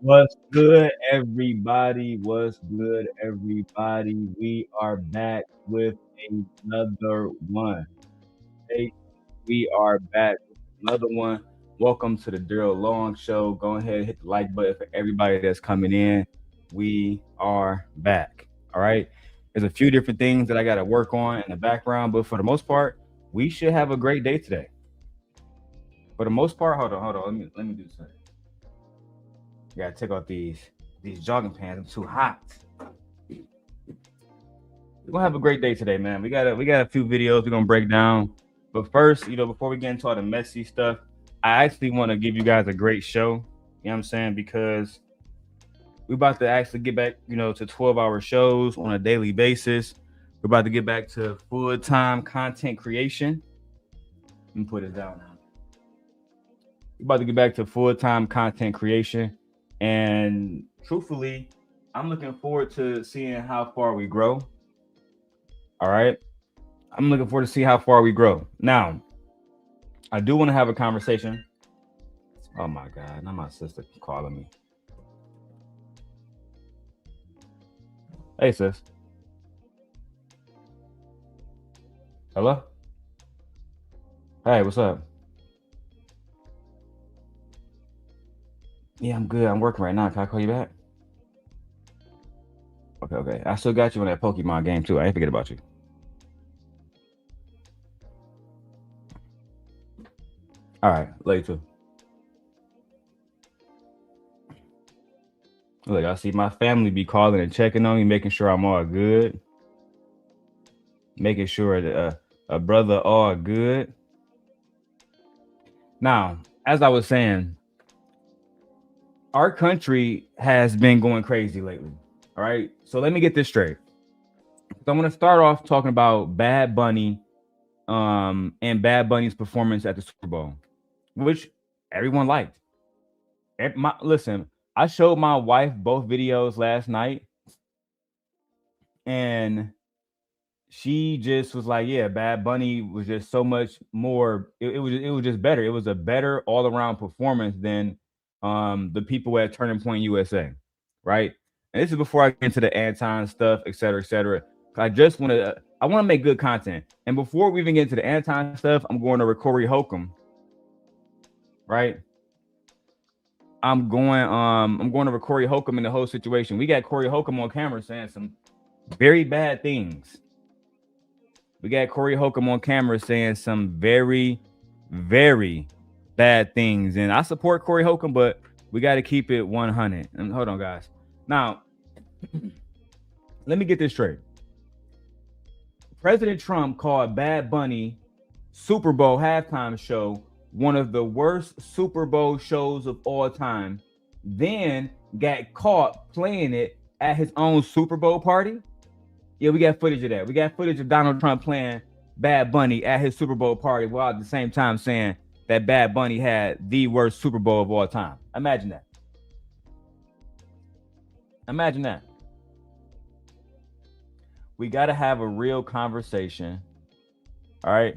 What's good, everybody? What's good, everybody? We are back with another one. Hey, we are back with another one. Welcome to the Darrel Long Show. Go ahead and hit the like button for everybody that's coming in. We are back. All right. There's a few different things that I got to work on in the background, but for the most part, we should have a great day today. For the most part, hold on. Let me do something. Gotta take off these jogging pants. I'm too hot. We're gonna have a great day today, man. We got a few videos we're gonna break down. But first, before we get into all the messy stuff, I actually want to give you guys a great show. You know what I'm saying? Because we're about to actually get back, to 12-hour shows on a daily basis. We're about to get back to full-time content creation. Let me put it down now. We're about to get back to full-time content creation. And truthfully, I'm looking forward to seeing how far we grow. All right. I'm looking forward to see how far we grow. Now, I do want to have a conversation. Oh my God, now my sister calling me. Hey sis. Hello? Hey, what's up? Yeah, I'm good. I'm working right now. Can I call you back? Okay. I still got you on that Pokemon game too. I ain't forget about you. All right, later. Look, I see my family be calling and checking on me, making sure I'm all good, making sure that a brother all good. Now, as I was saying, our country has been going crazy lately. All right, so let me get this straight. So I'm going to start off talking about Bad Bunny, and Bad Bunny's performance at the Super Bowl, which everyone liked. Listen, I showed my wife both videos last night, and she just was like, "Yeah, Bad Bunny was just so much more. It was just better. It was a better all around performance than the people at Turning Point USA, right?" And this is before I get into the Anton stuff, et cetera, et cetera. I want to make good content. And before we even get into the Anton stuff, I'm going to Corey Holcomb, right? I'm going to Corey Holcomb in the whole situation. We got Corey Holcomb on camera saying some very bad things. We got Corey Holcomb on camera saying some very, very bad things. And I support Corey Holcomb, but we got to keep it 100. And hold on, guys. Now, let me get this straight. President Trump called Bad Bunny Super Bowl halftime show one of the worst Super Bowl shows of all time, then got caught playing it at his own Super Bowl party. Yeah, we got footage of that. We got footage of Donald Trump playing Bad Bunny at his Super Bowl party while at the same time saying that Bad Bunny had the worst Super Bowl of all time. Imagine that. Imagine that. We got to have a real conversation. All right.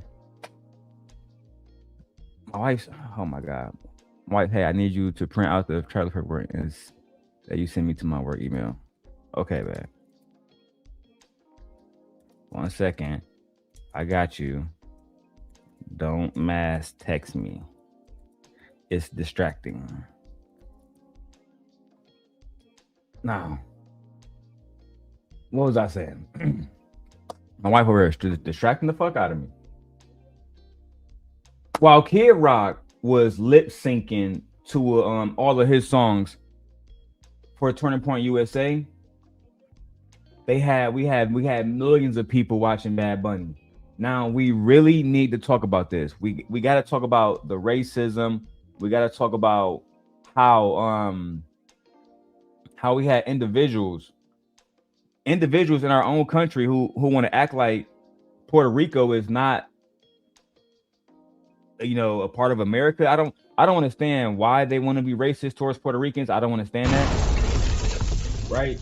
My wife's, oh my God. My wife, hey, I need you to print out the Charlie Kirk work that you send me to my work email. Okay, man. 1 second. I got you. Don't mass text me. It's distracting. Now, what was I saying? My wife over here is distracting the fuck out of me. While Kid Rock was lip syncing to all of his songs for Turning Point USA, we had millions of people watching Bad Bunny. Now we really need to talk about this. We got to talk about the racism. We got to talk about how we had individuals in our own country who want to act like Puerto Rico is not, a part of America. I don't understand why they want to be racist towards Puerto Ricans. I don't understand that. Right?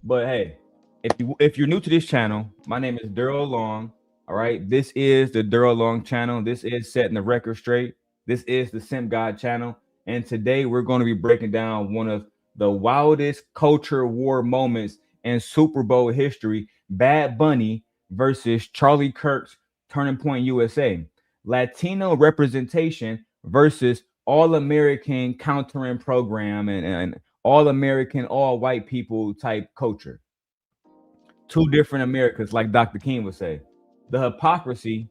But hey, if you're new to this channel, my name is Darrel Long. All right. This is the Darrel Long channel. This is setting the record straight. This is the Simp God channel. And today we're going to be breaking down one of the wildest culture war moments in Super Bowl history. Bad Bunny versus Charlie Kirk's Turning Point USA. Latino representation versus All American countering program and All American, all white people type culture. Two different Americas, like Dr. King would say. The hypocrisy,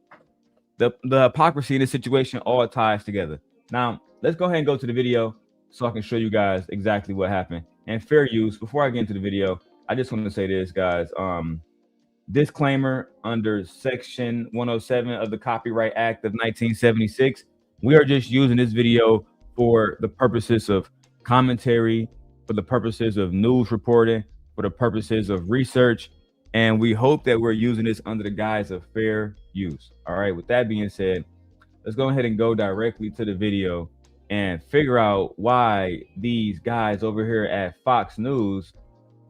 the hypocrisy in this situation all ties together. Now, let's go ahead and go to the video so I can show you guys exactly what happened. And fair use, before I get into the video, I just want to say this, guys. Disclaimer under Section 107 of the Copyright Act of 1976. We are just using this video for the purposes of commentary, for the purposes of news reporting, for the purposes of research, and we hope that we're using this under the guise of fair use. All right, with that being said, let's go ahead and go directly to the video and figure out why these guys over here at Fox News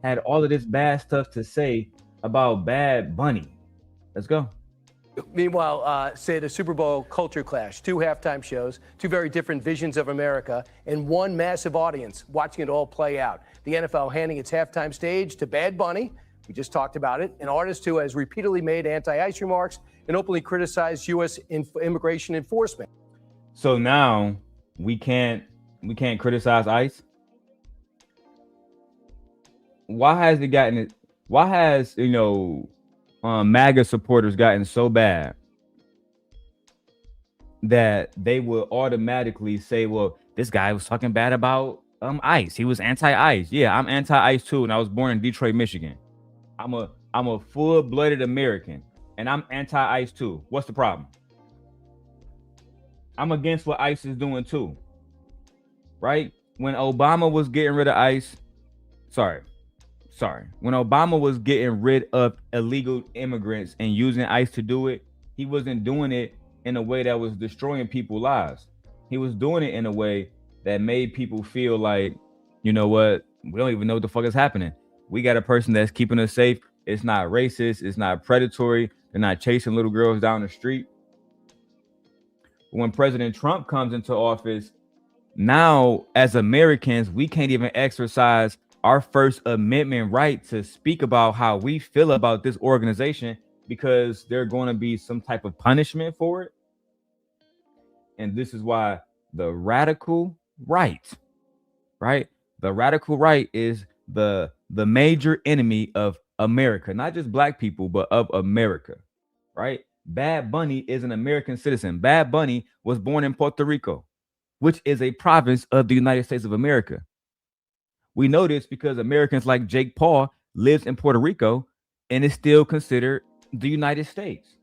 had all of this bad stuff to say about Bad Bunny. Let's go. Meanwhile, say the Super Bowl culture clash, two halftime shows, two very different visions of America, and one massive audience watching it all play out. The NFL handing its halftime stage to Bad Bunny. We just talked about it. An artist who has repeatedly made anti-ICE remarks and openly criticized U.S. immigration enforcement. So now we can't criticize ICE. Why has it gotten it? Why has MAGA supporters gotten so bad that they will automatically say, well, this guy was talking bad about ICE. He was anti-ICE. Yeah, I'm anti-ICE too, and I was born in Detroit, Michigan. I'm a full-blooded American, and I'm anti-ICE too. What's the problem? I'm against what ICE is doing too. Right? When Obama was getting rid of ICE, when Obama was getting rid of illegal immigrants and using ICE to do it, he wasn't doing it in a way that was destroying people's lives. He was doing it in a way that made people feel like, you know what, we don't even know what the fuck is happening. We got a person that's keeping us safe. It's not racist. It's not predatory. They're not chasing little girls down the street. When President Trump comes into office, now as Americans, we can't even exercise our First Amendment right to speak about how we feel about this organization because there's going to be some type of punishment for it. And this is why the radical right? The radical right is the major enemy of America, not just black people, but of America, right? Bad Bunny is an American citizen. Bad Bunny was born in Puerto Rico, which is a province of the United States of America. We know this because Americans like Jake Paul lives in Puerto Rico and is still considered the United States.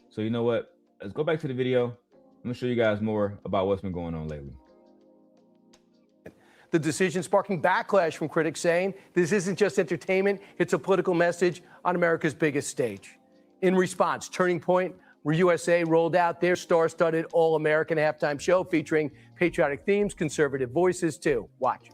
So you know what? Let's go back to the video. I'm gonna show you guys more about what's been going on lately. The decision sparking backlash from critics saying this isn't just entertainment, it's a political message on America's biggest stage. In response, Turning Point USA rolled out their star-studded all-American halftime show featuring patriotic themes, conservative voices too. Watch.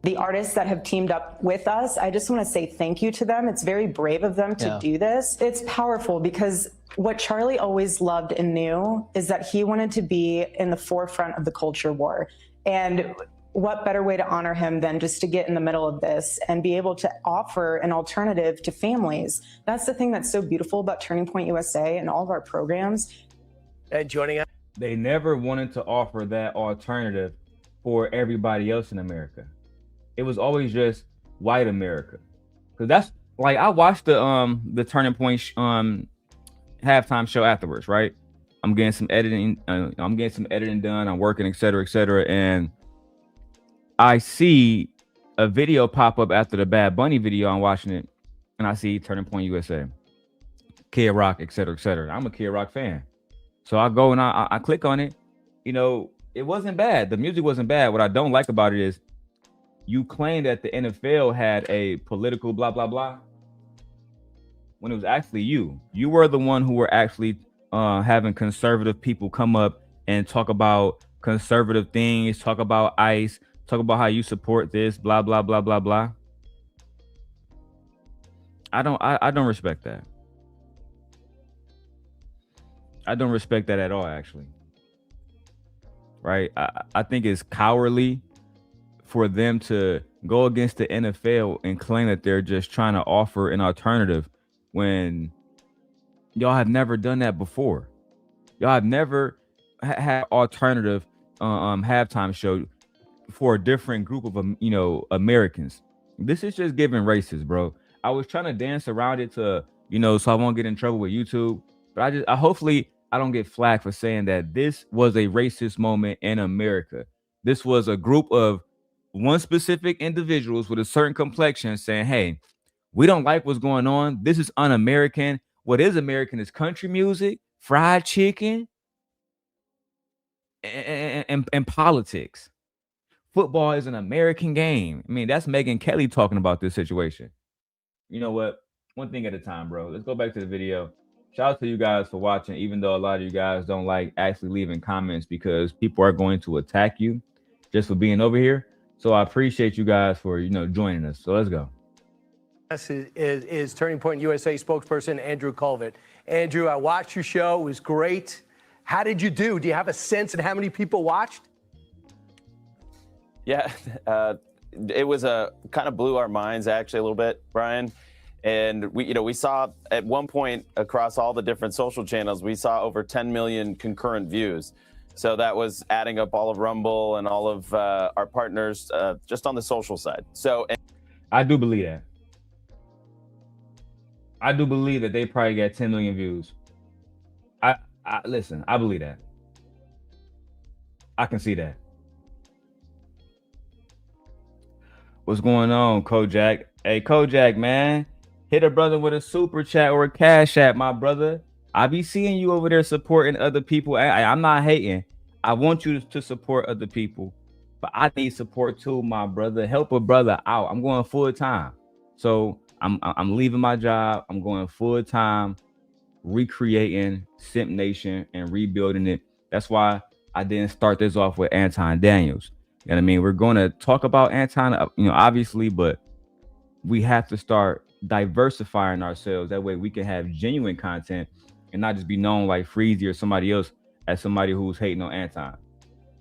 The artists that have teamed up with us, I just want to say thank you to them. It's very brave of them to do this. It's powerful because what Charlie always loved and knew is that he wanted to be in the forefront of the culture war. And what better way to honor him than just to get in the middle of this and be able to offer an alternative to families. That's the thing that's so beautiful about Turning Point USA and all of our programs. And joining us. They never wanted to offer that alternative for everybody else in America. It was always just white America. Because that's like, I watched the Turning Point halftime show afterwards, right? I'm getting some editing done. I'm working, et cetera, and I see a video pop up after the Bad Bunny video. I'm watching it, and I see Turning Point USA, Kid Rock, et cetera. I'm a Kid Rock fan, so I go and I click on it. You know, it wasn't bad. The music wasn't bad. What I don't like about it is you claim that the NFL had a political blah blah blah, when it was actually you. You were the one who were actually having conservative people come up and talk about conservative things, talk about ICE. Talk about how you support this, blah, blah, blah, blah, blah. I don't respect that. I don't respect that at all, actually. Right? I think it's cowardly for them to go against the NFL and claim that they're just trying to offer an alternative when y'all have never done that before. Y'all have never had alternative halftime show for a different group of Americans. This is just giving racist, bro. I was trying to dance around it to so I won't get in trouble with YouTube, but I hopefully I don't get flagged for saying that this was a racist moment in America. This was a group of one specific individuals with a certain complexion saying, hey, we don't like what's going on. This is un-American. What is American is country music, fried chicken, and politics. Football is an American game. I mean, that's Megyn Kelly talking about this situation. You know what? One thing at a time, bro. Let's go back to the video. Shout out to you guys for watching, even though a lot of you guys don't like actually leaving comments because people are going to attack you just for being over here. So I appreciate you guys for, joining us. So let's go. This is Turning Point USA spokesperson Andrew Colvett. Andrew, I watched your show. It was great. How did you do? Do you have a sense of how many people watched? Yeah, it was kind of blew our minds actually a little bit, Brian. And we saw at one point across all the different social channels, we saw over 10 million concurrent views. So that was adding up all of Rumble and all of our partners just on the social side. So I do believe that. I do believe that they probably got 10 million views. Listen, I believe that. I can see that. What's going on, Kojak? Hey, Kojak, man. Hit a brother with a super chat or a cash app, my brother. I be seeing you over there supporting other people. I'm not hating. I want you to support other people, but I need support too, my brother. Help a brother out. I'm going full time. So I'm leaving my job. I'm going full time, recreating Simp Nation and rebuilding it. That's why I didn't start this off with Anton Daniels. You know what I mean? We're going to talk about Anton, obviously, but we have to start diversifying ourselves. That way we can have genuine content and not just be known like Freezy or somebody else as somebody who's hating on Anton.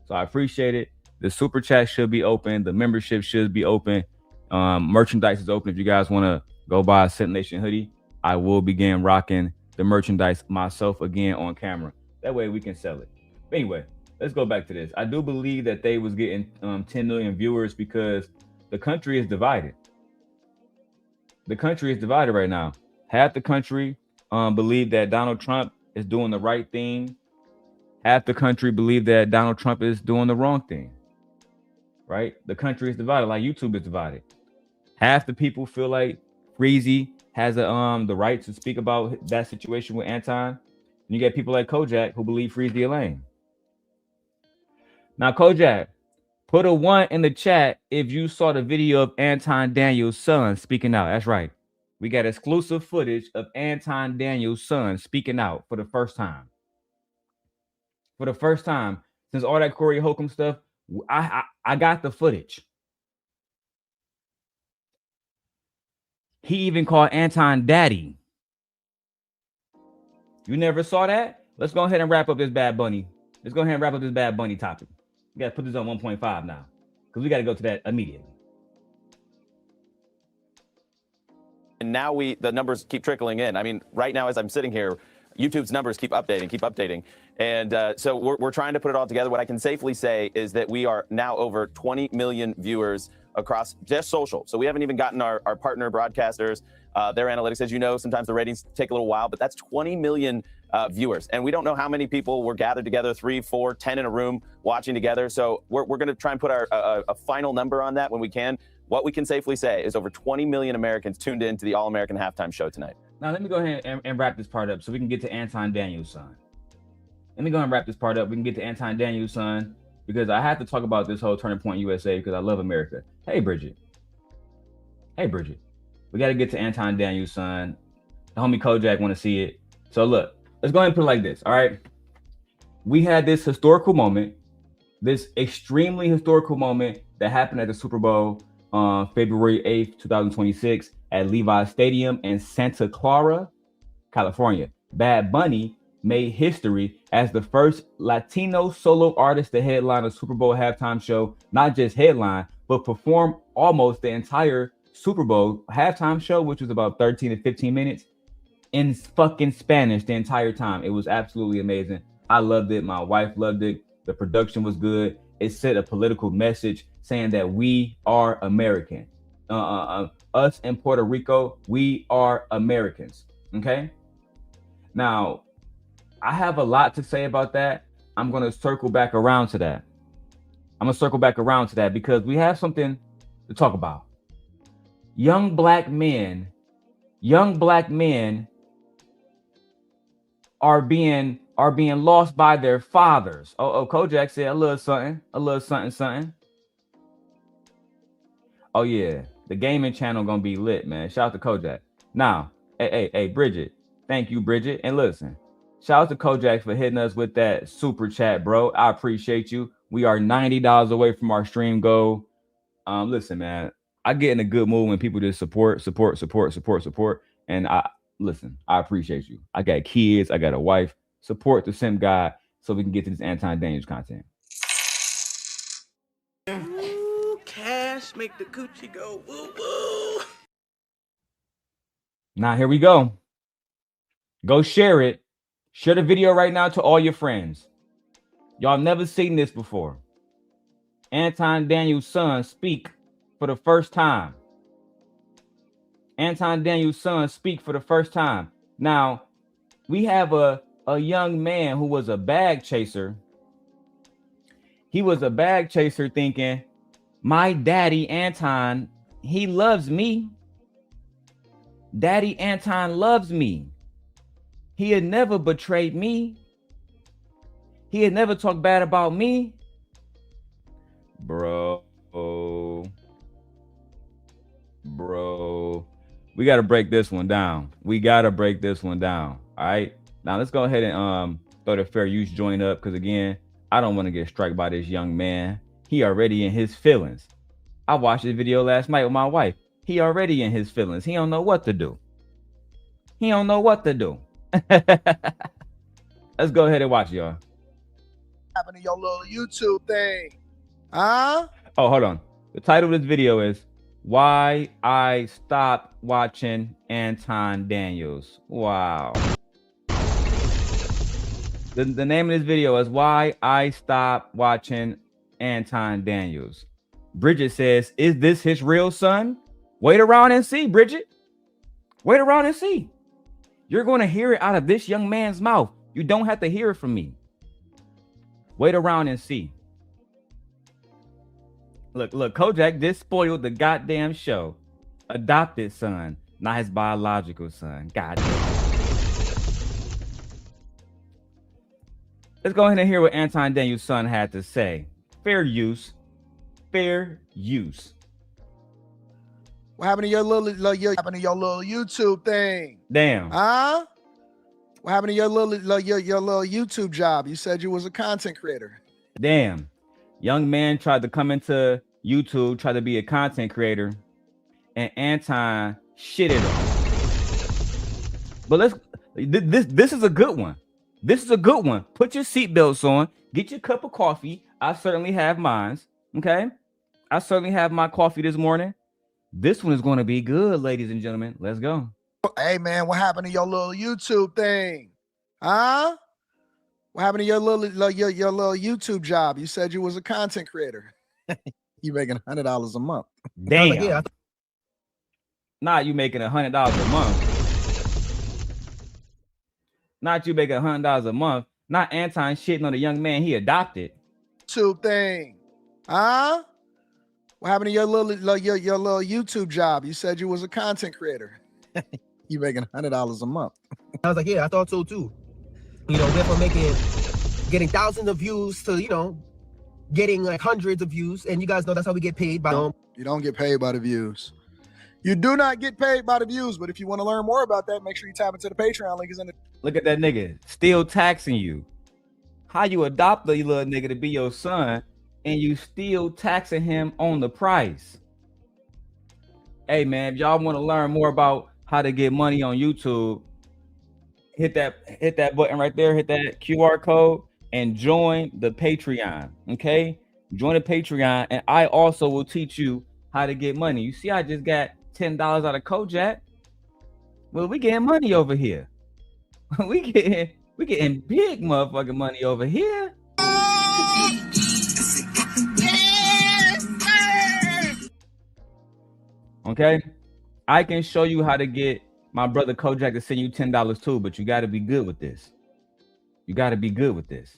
So I appreciate it. The super chat should be open. The membership should be open. Merchandise is open. If you guys want to go buy a Simp Nation hoodie, I will begin rocking the merchandise myself again on camera. That way we can sell it. But anyway, let's go back to this. I do believe that they was getting 10 million viewers because the country is divided. The country is divided right now. Half the country believe that Donald Trump is doing the right thing. Half the country believe that Donald Trump is doing the wrong thing. Right? The country is divided, like YouTube is divided. Half the people feel like Freezy has the right to speak about that situation with Anton. And you get people like Kojak who believe Freezy a lame. Now, Kojak, put a 1 in the chat if you saw the video of Anton Daniels Son speaking out. That's right. We got exclusive footage of Anton Daniels Son speaking out for the first time. For the first time since all that Corey Holcomb stuff, I got the footage. He even called Anton daddy. You never saw that? Let's go ahead and wrap up this Bad Bunny. Let's go ahead and wrap up this Bad Bunny topic. We got to put this on 1.5 now because we got to go to that immediately. And now the numbers keep trickling in. I mean, right now as I'm sitting here, YouTube's numbers keep updating. And so we're trying to put it all together. What I can safely say is that we are now over 20 million viewers across just social. So we haven't even gotten our partner broadcasters, their analytics. As you know, sometimes the ratings take a little while, but that's 20 million viewers. And we don't know how many people were gathered together, 3, 4, 10 in a room watching together. So we're going to try and put a final number on that when we can. What we can safely say is over 20 million Americans tuned in to the All-American Halftime Show tonight. Now, let me go ahead and wrap this part up so we can get to Anton Daniels Son. Let me go ahead and wrap this part up. We can get to Anton Daniels Son because I have to talk about this whole Turning Point USA because I love America. Hey, Bridget. Hey, Bridget. We got to get to Anton Daniels Son. The homie Kojak want to see it. So look, let's go ahead and put it like this. All right. We had this historical moment, this extremely historical moment that happened at the Super Bowl on February 8th, 2026 at Levi's Stadium in Santa Clara, California. Bad Bunny made history as the first Latino solo artist to headline a Super Bowl halftime show, not just headline, but perform almost the entire Super Bowl halftime show, which was about 13 to 15 minutes, in fucking Spanish the entire time. It was absolutely amazing. I loved it. My wife loved it. The production was good. It sent a political message saying that we are American. Us in Puerto Rico, we are Americans. Okay. Now, I have a lot to say about that. I'm going to circle back around to that. Because we have something to talk about. Young black men are being lost by their fathers. Oh, Kojak said a little something. Oh yeah, the gaming channel gonna be lit, man. Shout out to Kojak. Now, hey, Bridget. Thank you, Bridget. And listen, shout out to Kojak for hitting us with that super chat, bro. I appreciate you. We are $90 away from our stream goal. Listen, man, I get in a good mood when people just support. And I appreciate you. I got kids, I got a wife. Support the Sim God so we can get to this Anton Daniels content. Ooh, cash make the coochie go woo woo. Now here we go. Go share it. Share the video right now to all your friends. Y'all never seen this before. Anton Daniels Son speak for the first time. Anton Daniels Son speak for the first time. Now, we have a young man who was a bag chaser. He was a bag chaser thinking, my daddy Anton, he loves me. Daddy Anton loves me. He had never betrayed me. He had never talked bad about me. Bro. We got to break this one down. All right. Now let's go ahead and throw the fair use joint up. Because again, I don't want to get struck by this young man. He already in his feelings. I watched this video last night with my wife. He already in his feelings. He don't know what to do. Let's go ahead and watch, y'all. Happened to your little YouTube thing? Huh? Oh, hold on. The title of this video is Why I Stopped Watching Anton Daniels. Wow. The name of this video is Why I Stopped Watching Anton Daniels. Bridget says, is this his real son? Wait around and see, Bridget. Wait around and see. You're going to hear it out of this young man's mouth. You don't have to hear it from me. Wait around and see. Look, Kojak just spoiled the goddamn show. Adopted son, not his biological son. Goddamn. Let's go ahead and hear what Anton Daniels Son had to say. Fair use. What happened to your little YouTube thing? Damn. Huh? What happened to your little YouTube job? You said you was a content creator. Damn. Young man tried to come into YouTube, tried to be a content creator, and Anton shitted him. But this is a good one. Put your seatbelts on. Get your cup of coffee. I certainly have mine. Okay. I certainly have my coffee this morning. This one is going to be good, ladies and gentlemen. Let's go. Hey, man, what happened to your little YouTube thing? Huh? What happened to your little YouTube job? You said you was a content creator. You making $100 a month. Damn. Like, yeah. Nah, you making $100 a month. Not you making $100 a month. Not Anton shitting on a young man he adopted. YouTube thing. Huh? What happened to your little YouTube job? You said you was a content creator. You making $100 a month. I was like, yeah, I thought so too. You know, went from getting thousands of views to, you know, getting like hundreds of views. And you guys know that's how we get paid by them. You don't get paid by the views. You do not get paid by the views. But if you want to learn more about that, make sure you tap into the Patreon link is in the. Look at that nigga still taxing you. How you adopt the little nigga to be your son and you still taxing him on the price? Hey man, if y'all want to learn more about how to get money on YouTube, hit that button right there, hit that QR code and join the Patreon. Okay, Join the Patreon, and I also will teach you how to get money. You see, I just got $10 out of Kojak. Well, we getting money over here. we getting big motherfucking money over here. Okay, I can show you how to get my brother Kojak to send you $10 too, but you got to be good with this. You got to be good with this.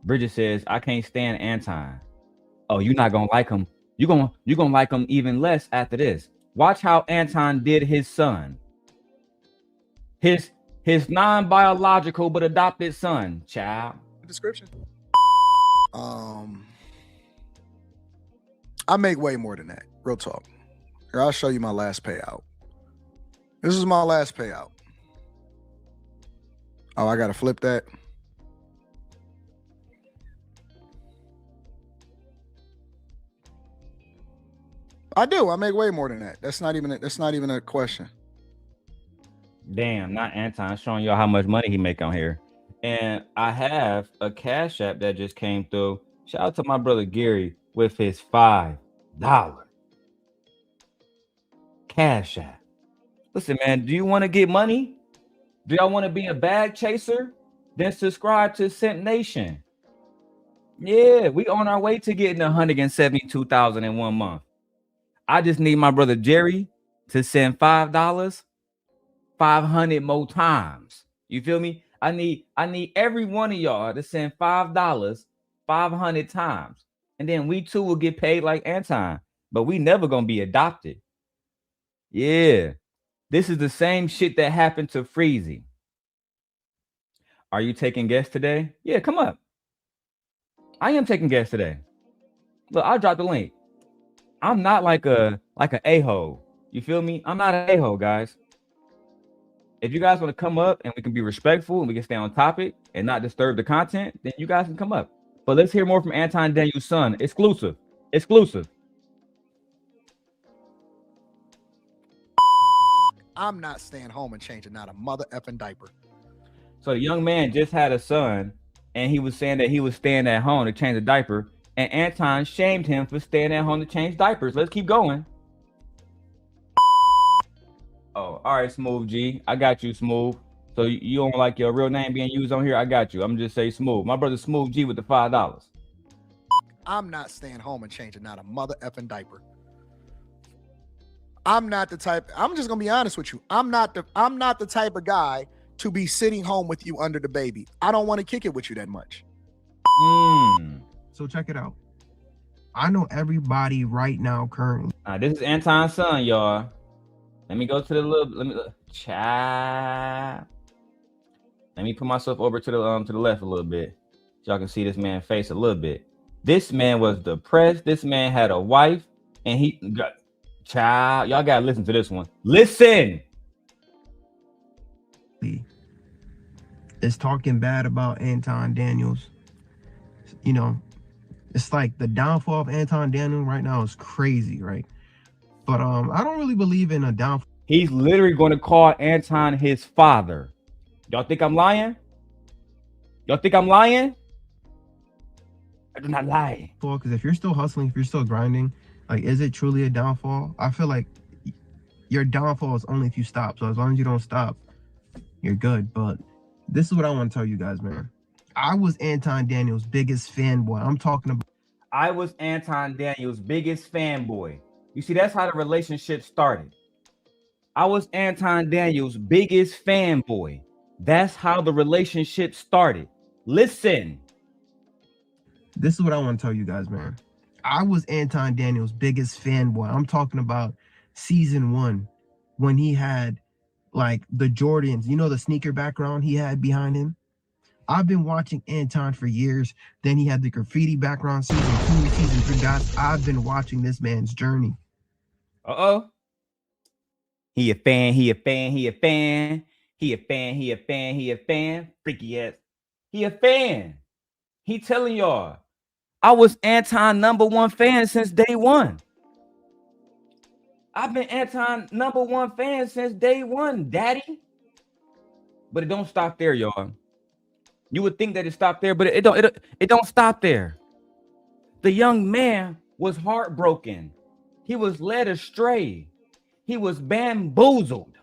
Bridget says, I can't stand Anton. Oh, you're not gonna like him. You're gonna like him even less after this. Watch how Anton did his son. His non-biological but adopted son, child. Description. I make way more than that. Real talk. Here, I'll show you my last payout. This is my last payout. Oh, I gotta flip that. I do. I make way more than that. That's not even a question. Damn, not Anton showing y'all how much money he make on here. And I have a Cash App that just came through. Shout out to my brother Gary with his $5 Cash App. Listen, man, do you want to get money? Do y'all want to be a bag chaser? Then subscribe to Cent Nation. Yeah, we on our way to getting 172,000 in 1 month. I just need my brother Jerry to send $5, 500 more times. You feel me? I need every one of y'all to send $5, 500 times, and then we too will get paid like Anton. But we never gonna be adopted. Yeah, this is the same shit that happened to Freezy. Are you taking guests today? Yeah, come up. I am taking guests today. Look, I'll drop the link. I'm not like a a-hole. You feel me? I'm not an a-hole, guys. If you guys want to come up and we can be respectful and we can stay on topic and not disturb the content, then you guys can come up. But let's hear more from Anton Daniels Son. Exclusive. I'm not staying home and changing not a mother effing diaper. So the young man just had a son, and he was saying that he was staying at home to change a diaper, and Anton shamed him for staying at home to change diapers. Let's keep going. Oh, all right, Smooth G. I got you, Smooth. So you don't like your real name being used on here? I got you. I'm just say Smooth. My brother Smooth G with the $5. I'm not staying home and changing not a mother effing diaper. I'm not the type. I'm just gonna be honest with you. I'm not the type of guy to be sitting home with you under the baby. I don't want to kick it with you that much. So check it out. I know everybody right now currently. This is Anton's son, y'all. Let me go to the little. Chat. Let me put myself over to the left a little bit, so y'all can see this man's face a little bit. This man was depressed. This man had a wife, and he got child. Y'all gotta listen to this one. Listen. Is talking bad about Anton Daniels. You know, it's like the downfall of Anton Daniels right now is crazy, right? But I don't really believe in a downfall. He's literally going to call Anton his father. Y'all think I'm lying? Y'all think I'm lying? I do not lie. Because if you're still hustling, if you're still grinding, like, is it truly a downfall? I feel like your downfall is only if you stop. So as long as you don't stop, you're good. But this is what I want to tell you guys, man. I was Anton Daniels' biggest fanboy. I'm talking about. I was Anton Daniels' biggest fanboy. You see, that's how the relationship started. I was Anton Daniels' biggest fanboy. That's how the relationship started. Listen. This is what I want to tell you guys, man. I was Anton Daniels' biggest fanboy. I'm talking about season 1 when he had like the Jordans, you know, the sneaker background he had behind him. I've been watching Anton for years. Then he had the graffiti background, season 2, season 3. Guys, I've been watching this man's journey. Uh-oh. He a fan. He a fan. Freaky ass. He a fan. He telling y'all, I was Anton #1 fan since day one. I've been Anton #1 fan since day one, daddy. But it don't stop there, y'all. You would think that it stopped there, but it don't stop there. The young man was heartbroken. He was led astray. He was bamboozled.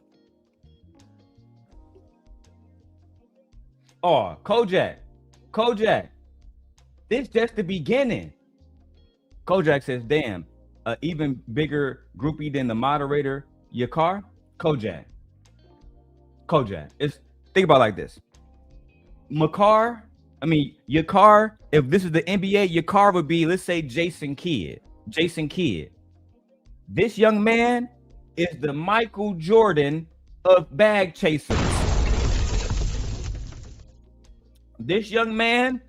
Oh, Kojak, this just the beginning. Kojak says, damn, an even bigger groupie than the moderator, Yakar. Kojak. It's, think about it like this. Yakar, if this is the NBA, Yakar would be, let's say, Jason Kidd. This young man is the Michael Jordan of bag chasers. This young man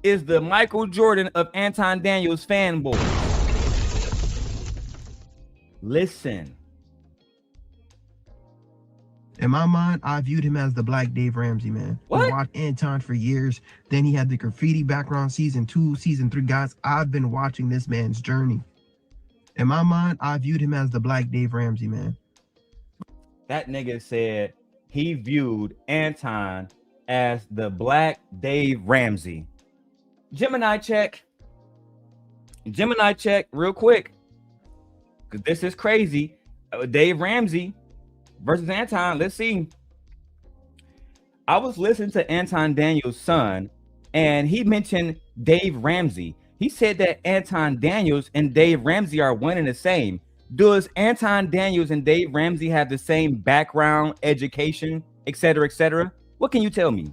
is the Michael Jordan of Anton Daniels fanboys. Listen. In my mind, I viewed him as the Black Dave Ramsey, man. What? I watched Anton for years. Then he had the graffiti background season 2, season 3. Guys, I've been watching this man's journey. In my mind, I viewed him as the Black Dave Ramsey, man. That nigga said he viewed Anton as the Black Dave Ramsey. Gemini check real quick, because this is crazy. Dave Ramsey versus Anton. Let's see. I was listening to Anton Daniels Son, and he mentioned Dave Ramsey. He said that Anton Daniels and Dave Ramsey are one and the same. Does Anton Daniels and Dave Ramsey have the same background, education, etc., etc.? What can you tell me?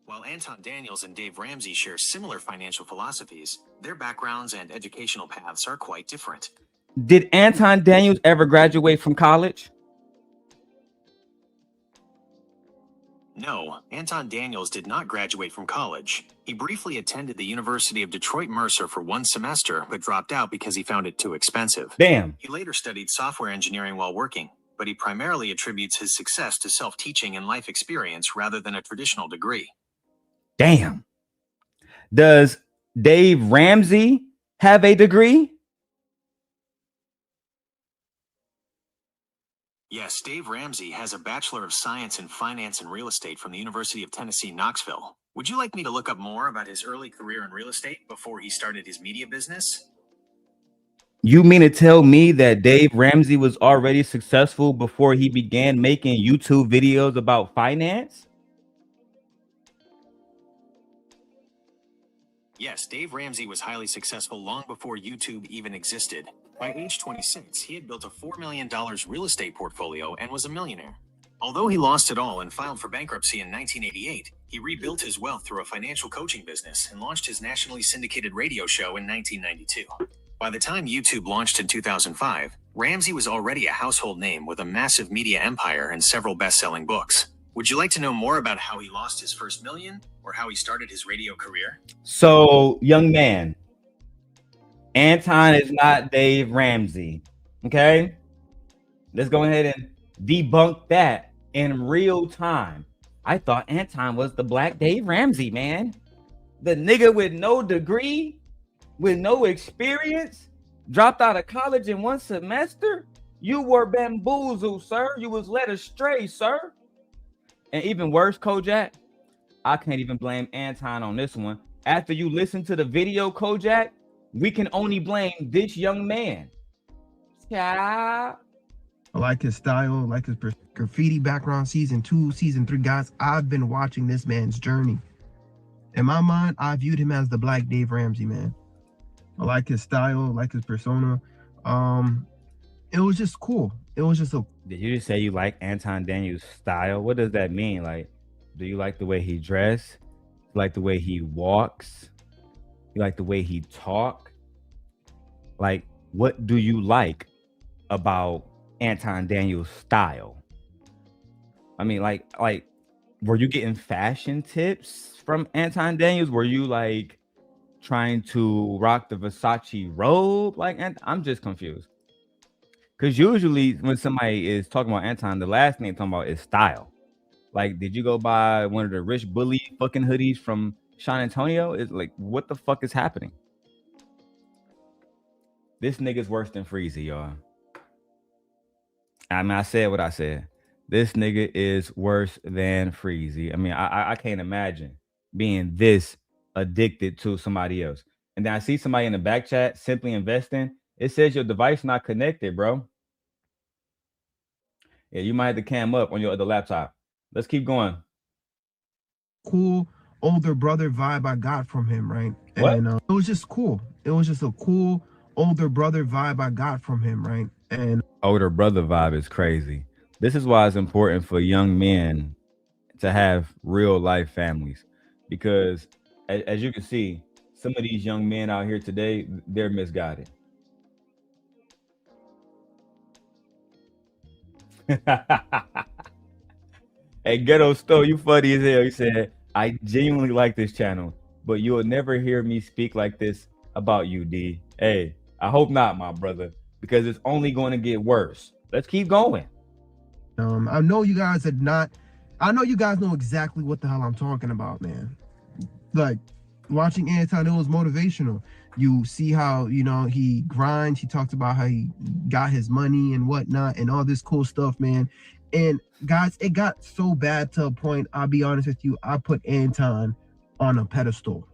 While Anton Daniels and Dave Ramsey share similar financial philosophies, their backgrounds and educational paths are quite different. Did Anton Daniels ever graduate from college? No, Anton Daniels did not graduate from college. He briefly attended the University of Detroit Mercer for 1 semester, but dropped out because he found it too expensive. Damn. He later studied software engineering while working, but he primarily attributes his success to self-teaching and life experience rather than a traditional degree. Damn. Does Dave Ramsey have a degree? Yes, Dave Ramsey has a Bachelor of Science in Finance and Real Estate from the University of Tennessee, Knoxville. Would you like me to look up more about his early career in real estate before he started his media business? You mean to tell me that Dave Ramsey was already successful before he began making YouTube videos about finance? Yes, Dave Ramsey was highly successful long before YouTube even existed. By age 26, he had built a $4 million real estate portfolio and was a millionaire. Although he lost it all and filed for bankruptcy in 1988, he rebuilt his wealth through a financial coaching business and launched his nationally syndicated radio show in 1992. By the time YouTube launched in 2005, Ramsey was already a household name with a massive media empire and several best-selling books. Would you like to know more about how he lost his first million or how he started his radio career? So, young man, Anton is not Dave Ramsey. Okay? Let's go ahead and debunk that in real time. I thought Anton was the Black Dave Ramsey, man. The nigga with no degree, with no experience, dropped out of college in 1 semester. You were bamboozled, sir. You was led astray, sir. And even worse, Kojak, I can't even blame Anton on this one. After you listen to the video, Kojak, we can only blame this young man. Yeah. I like his style, like his graffiti background season 2, season 3. Guys, I've been watching this man's journey. In my mind, I viewed him as the Black Dave Ramsey, man. I like his style, like his persona. It was just cool. It was just a... Did you just say you like Anton Daniels' style? What does that mean? Like, do you like the way he dressed? You like the way he walks? You like the way he talk? Like, what do you like about Anton Daniels' style? I mean, like, were you getting fashion tips from Anton Daniels? Were you like trying to rock the Versace robe? Like, I'm just confused. Because usually when somebody is talking about Anton, the last thing they're talking about is style. Like, did you go buy one of the rich bully fucking hoodies from San Antonio? It's like, what the fuck is happening? This nigga's worse than Freezy, y'all. I mean, I said what I said. This nigga is worse than Freezy. I mean, I can't imagine being this addicted to somebody else. And then I see somebody in the back chat simply investing. It says your device not connected, bro. Yeah, you might have to cam up on your other laptop. Let's keep going. Cool older brother vibe I got from him, right? What? And it was just cool. It was just a cool older brother vibe I got from him, right? And Older brother vibe is crazy. This is why it's important for young men to have real life families, because as you can see, some of these young men out here today, they're misguided. Hey, Ghetto Stowe, you funny as hell. He said, I genuinely like this channel, but you will never hear me speak like this about you, D. Hey, I hope not, my brother, because it's only going to get worse. Let's keep going. I know you guys are not, I know you guys know exactly what the hell I'm talking about, man. Like, watching Anton, it was motivational. You see how, you know, he grinds. He talked about how he got his money and whatnot and all this cool stuff, man. And guys, it got so bad to a point, I'll be honest with you, I put Anton on a pedestal.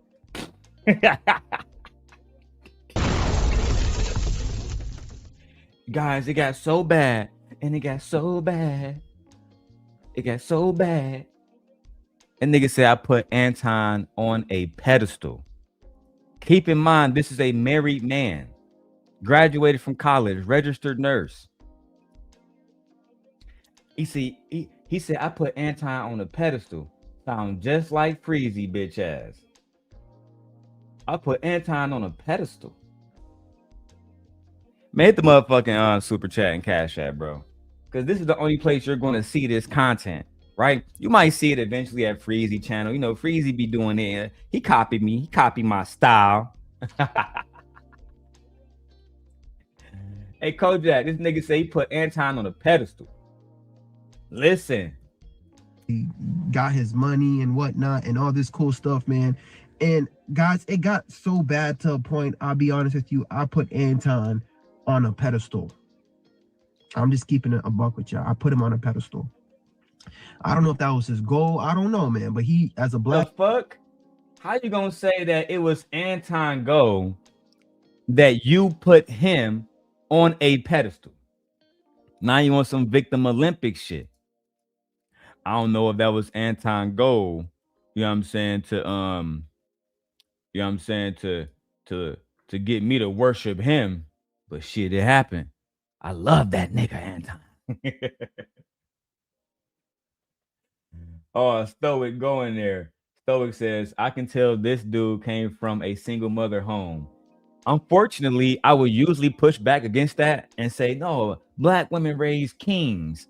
Guys, it got so bad, and it got so bad. It got so bad. And nigga said I put Anton on a pedestal. Keep in mind, this is a married man, graduated from college, registered nurse. He said I put Anton on a pedestal. Sound just like Freezy, bitch ass. I put Anton on a pedestal. Made the motherfucking super chat and cash app, bro. Because this is the only place you're going to see this content, right? You might see it eventually at Freezy channel. You know, Freezy be doing it. He copied me. He copied my style. Hey, Kojak, this nigga say he put Anton on a pedestal. Listen. He got his money and whatnot and all this cool stuff, man. And guys, it got so bad to a point, I'll be honest with you, I put Anton on a pedestal. I'm just keeping it a buck with y'all. I put him on a pedestal. I don't know if that was his goal. I don't know, man. But he, as a black... The fuck? How you gonna say that it was Anton goal that you put him on a pedestal? Now you want some victim Olympic shit. I don't know if that was Anton goal, you know what I'm saying, to you know what I'm saying, to get me to worship him, but shit, it happened. I love that nigga Anton. Oh, Stoic going there. Stoic says, I can tell this dude came from a single mother home. Unfortunately, I would usually push back against that and say, no, black women raise kings.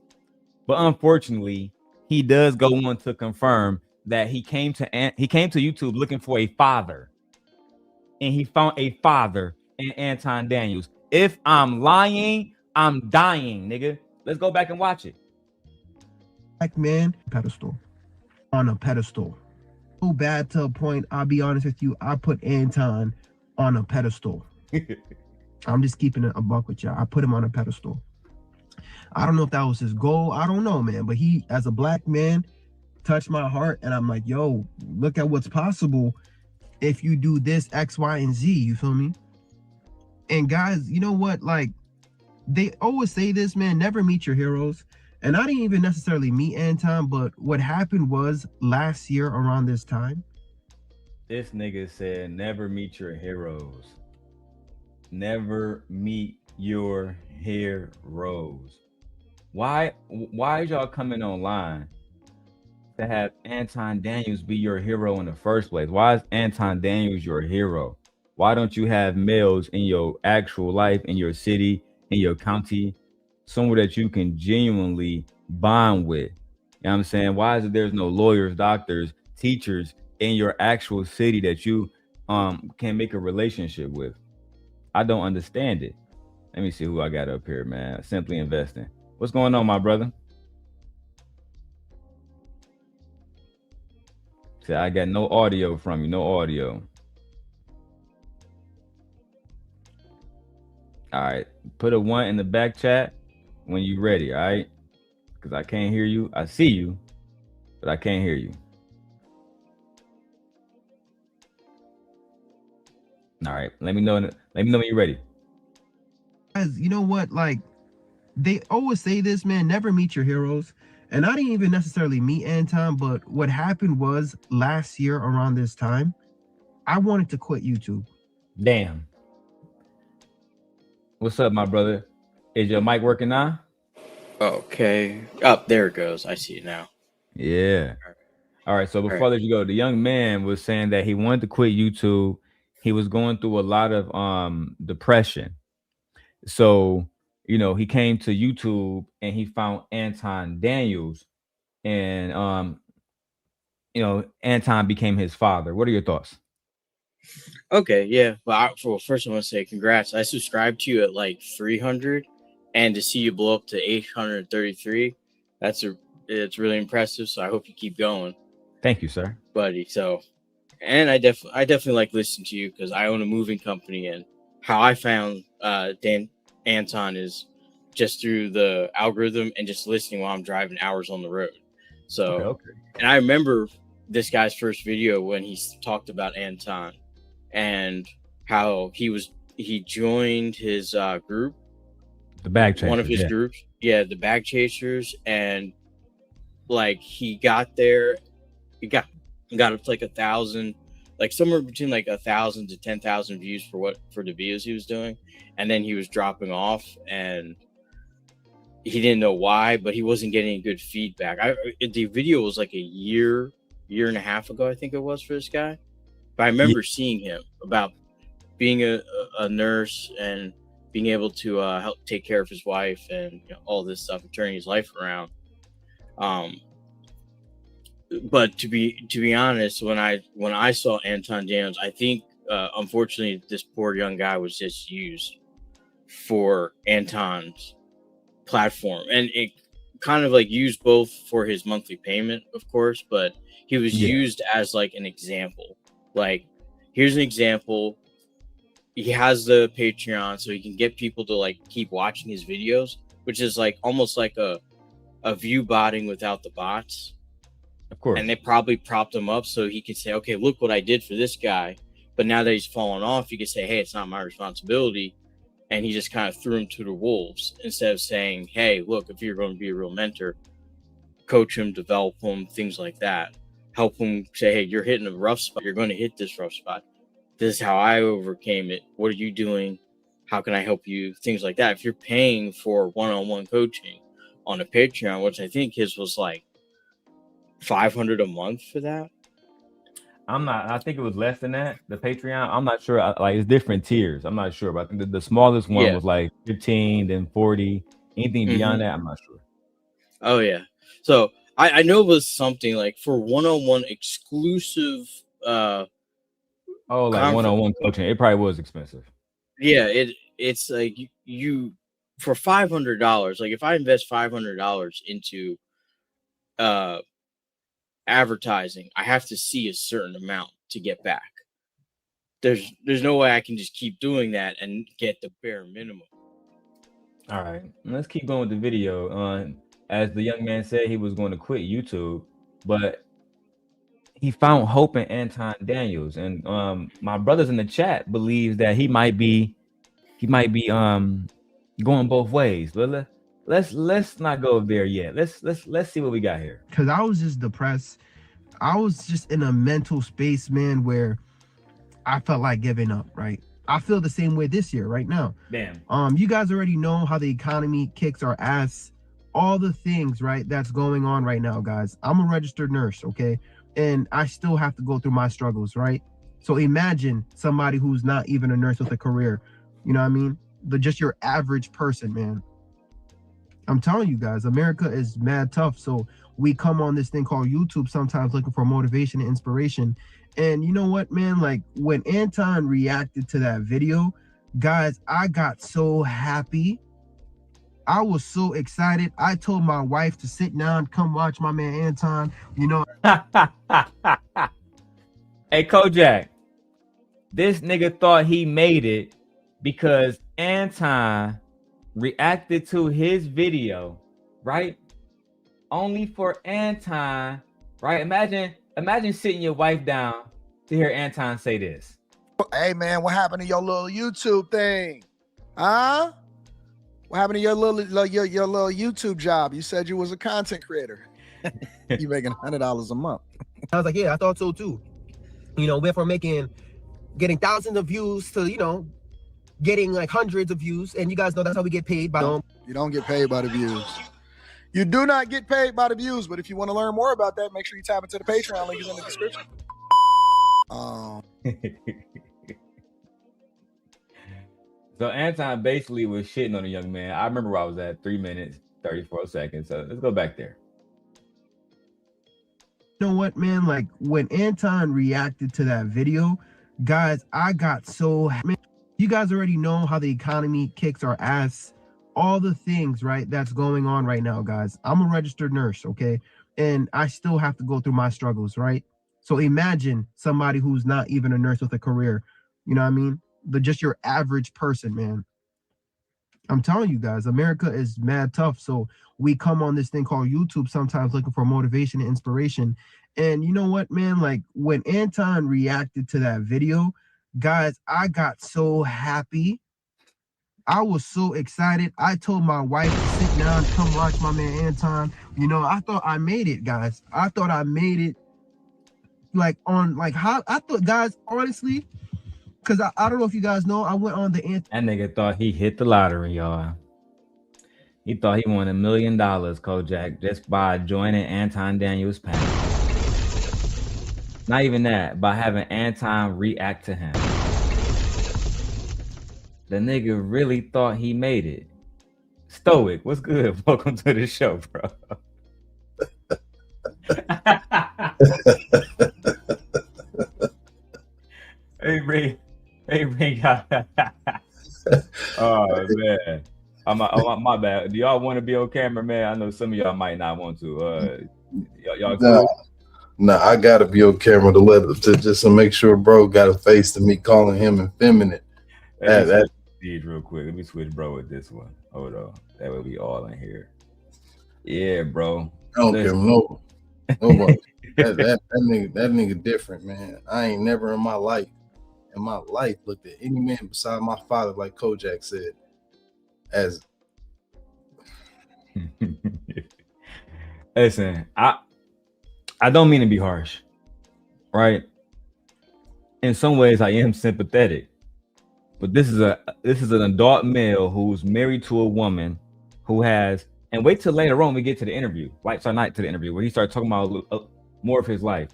But unfortunately, he does go on to confirm that he came to YouTube looking for a father. And he found a father in Anton Daniels. If I'm lying, I'm dying, nigga. Let's go back and watch it. Black man, pedestal. On a pedestal. So bad to a point, I'll be honest with you, I put Anton on a pedestal. I'm just keeping it a buck with y'all. I put him on a pedestal. I don't know if that was his goal. I don't know, man. But he, as a black man, touched my heart. And I'm like, yo, look at what's possible if you do this, X, Y, and Z. You feel me? And guys, you know what? Like, they always say this, man, never meet your heroes. And I didn't even necessarily meet Anton, but what happened was last year around this time. This nigga said, never meet your heroes. Never meet your heroes. Why is y'all coming online to have Anton Daniels be your hero in the first place? Why is Anton Daniels your hero? Why don't you have males in your actual life, in your city, in your county, somewhere that you can genuinely bond with? You know what I'm saying? Why is it there's no lawyers, doctors, teachers in your actual city that you can make a relationship with? I don't understand it. Let me see who I got up here, man. Simply Investing. What's going on, my brother? See, I got no audio from you, no audio. All right, put a 1 in the back chat when you're ready, all right? because I can't hear you. I see you, but I can't hear you. All right, let me know. Let me know when you're ready. Guys, you know what? Like, they always say this, man, never meet your heroes. And I didn't even necessarily meet Anton, but what happened was last year around this time, I wanted to quit YouTube. Damn. What's up, my brother? Is your mic working now? Okay. Up there it goes. I see it now. Yeah. All right. So before All I let you go, the young man was saying that he wanted to quit YouTube. He was going through a lot of depression. So, you know, he came to YouTube and he found Anton Daniels, and you know, Anton became his father. What are your thoughts? Okay, yeah. Well, first I want to say congrats. I subscribed to you at like 300, and to see you blow up to 833, it's really impressive. So I hope you keep going, Thank you, sir. buddy. So, and I definitely like listening to you because I own a moving company, and how I found Anton is just through the algorithm and just listening while I'm driving hours on the road. So, Okay. and I remember this guy's first video when he talked about Anton and how he joined his group, The bag chaser. one of his groups, the Bag Chasers, and like he got there, he got up to like 1,000, like somewhere between like 1,000 to 10,000 views for the videos he was doing, and then he was dropping off, and he didn't know why, but he wasn't getting good feedback. The video was like a year and a half ago, I think it was, for this guy. But I remember seeing him about being a nurse and being able to help take care of his wife and all this stuff and turning his life around. But to be honest, when I saw Anton Daniels, I think unfortunately this poor young guy was just used for Anton's platform, and it kind of like used both for his monthly payment, of course, but he was used as like an example. Like, here's an example. He has the Patreon, so he can get people to like keep watching his videos, which is like almost like a view botting without the bots. Of course. And they probably propped him up so he could say, okay, look what I did for this guy. But now that he's fallen off, you could say, hey, it's not my responsibility. And he just kind of threw him to the wolves instead of saying, hey, look, if you're going to be a real mentor, coach him, develop him, things like that. Help him say, hey, you're hitting a rough spot. You're going to hit this rough spot. This is how I overcame it. What are you doing? How can I help you? Things like that. If you're paying for one-on-one coaching on a Patreon, which I think his was like $500 a month for that. I think it was less than that. The Patreon, I'm not sure. Like, it's different tiers. I'm not sure, but I think the smallest one was like 15, then 40. Anything beyond that, I'm not sure. Oh yeah. So I know it was something like for one-on-one exclusive. Like one-on-one coaching. It probably was expensive. Yeah, it's like you for $500. Like if I invest $500 into advertising, I have to see a certain amount to get back. There's no way I can just keep doing that and get the bare minimum. All right, let's keep going with the video. As the young man said, he was going to quit YouTube, but he found hope in Anton Daniels, and my brothers in the chat believe that he might be going both ways. But let's not go there yet. Let's see what we got here. Because I was just depressed. I was just in a mental space, man, where I felt like giving up, right? I feel the same way this year right now. Damn. You guys already know how the economy kicks our ass, all the things, right, that's going on right now, guys. I'm a registered nurse, okay? And I still have to go through my struggles, right? So imagine somebody who's not even a nurse with a career, you know what I mean? Just your average person, man. I'm telling you guys, America is mad tough. So we come on this thing called YouTube sometimes looking for motivation and inspiration. And you know what, man? Like when Anton reacted to that video, guys, I got so happy. I was so excited. I told my wife to sit down, come watch my man Anton, you know. Hey, Kojak, this nigga thought he made it because Anton reacted to his video, right? only for Anton, right? Imagine sitting your wife down to hear Anton say this. Hey man, what happened to your little YouTube thing? Huh? What happened to your little YouTube job? You said you was a content creator. You making $100 a month. I was like, yeah, I thought so too. You know, went from getting thousands of views to, you know, getting like hundreds of views. And you guys know that's how we get paid by them. You don't get paid by the views. You do not get paid by the views, but if you want to learn more about that, make sure you tap into the Patreon link is in the description. So Anton basically was shitting on a young man. I remember where I was at, 3 minutes, 34 seconds. So let's go back there. You know what, man? Like when Anton reacted to that video, guys, I got so, man, you guys already know how the economy kicks our ass, all the things, right, that's going on right now, guys. I'm a registered nurse, okay? And I still have to go through my struggles, right? So imagine somebody who's not even a nurse with a career, you know what I mean? Just your average person, man. I'm telling you guys, America is mad tough. So we come on this thing called YouTube sometimes looking for motivation and inspiration. And you know what, man? Like when Anton reacted to that video, guys, I got so happy. I was so excited. I told my wife to sit down, come watch my man Anton. You know, I thought I made it, guys. I thought I made it. Like on like how I thought, guys, honestly, because I don't know if you guys know, I went on the That nigga thought he hit the lottery, y'all. He thought he won $1 million, Kojak, just by joining Anton Daniels' panel. Not even that, by having Anton react to him. The nigga really thought he made it. Stoic, what's good? Welcome to the show, bro. Hey, Ray. Oh man, my bad. Do y'all want to be on camera, man? I know some of y'all might not want to. Y'all cool? Nah, I gotta be on camera just to make sure bro got a face to me calling him effeminate. That real quick. Let me switch bro with this one. Hold on. That way we all in here. Yeah, bro. I don't care nobody. that nigga different, man. I ain't never in my life looked at any man beside my father, like Kojak said, as listen, I don't mean to be harsh, right? In some ways I am sympathetic, but this is an adult male who's married to a woman who has, and wait till later on we get to the interview, lights are night to the interview, where he starts talking about more of his life.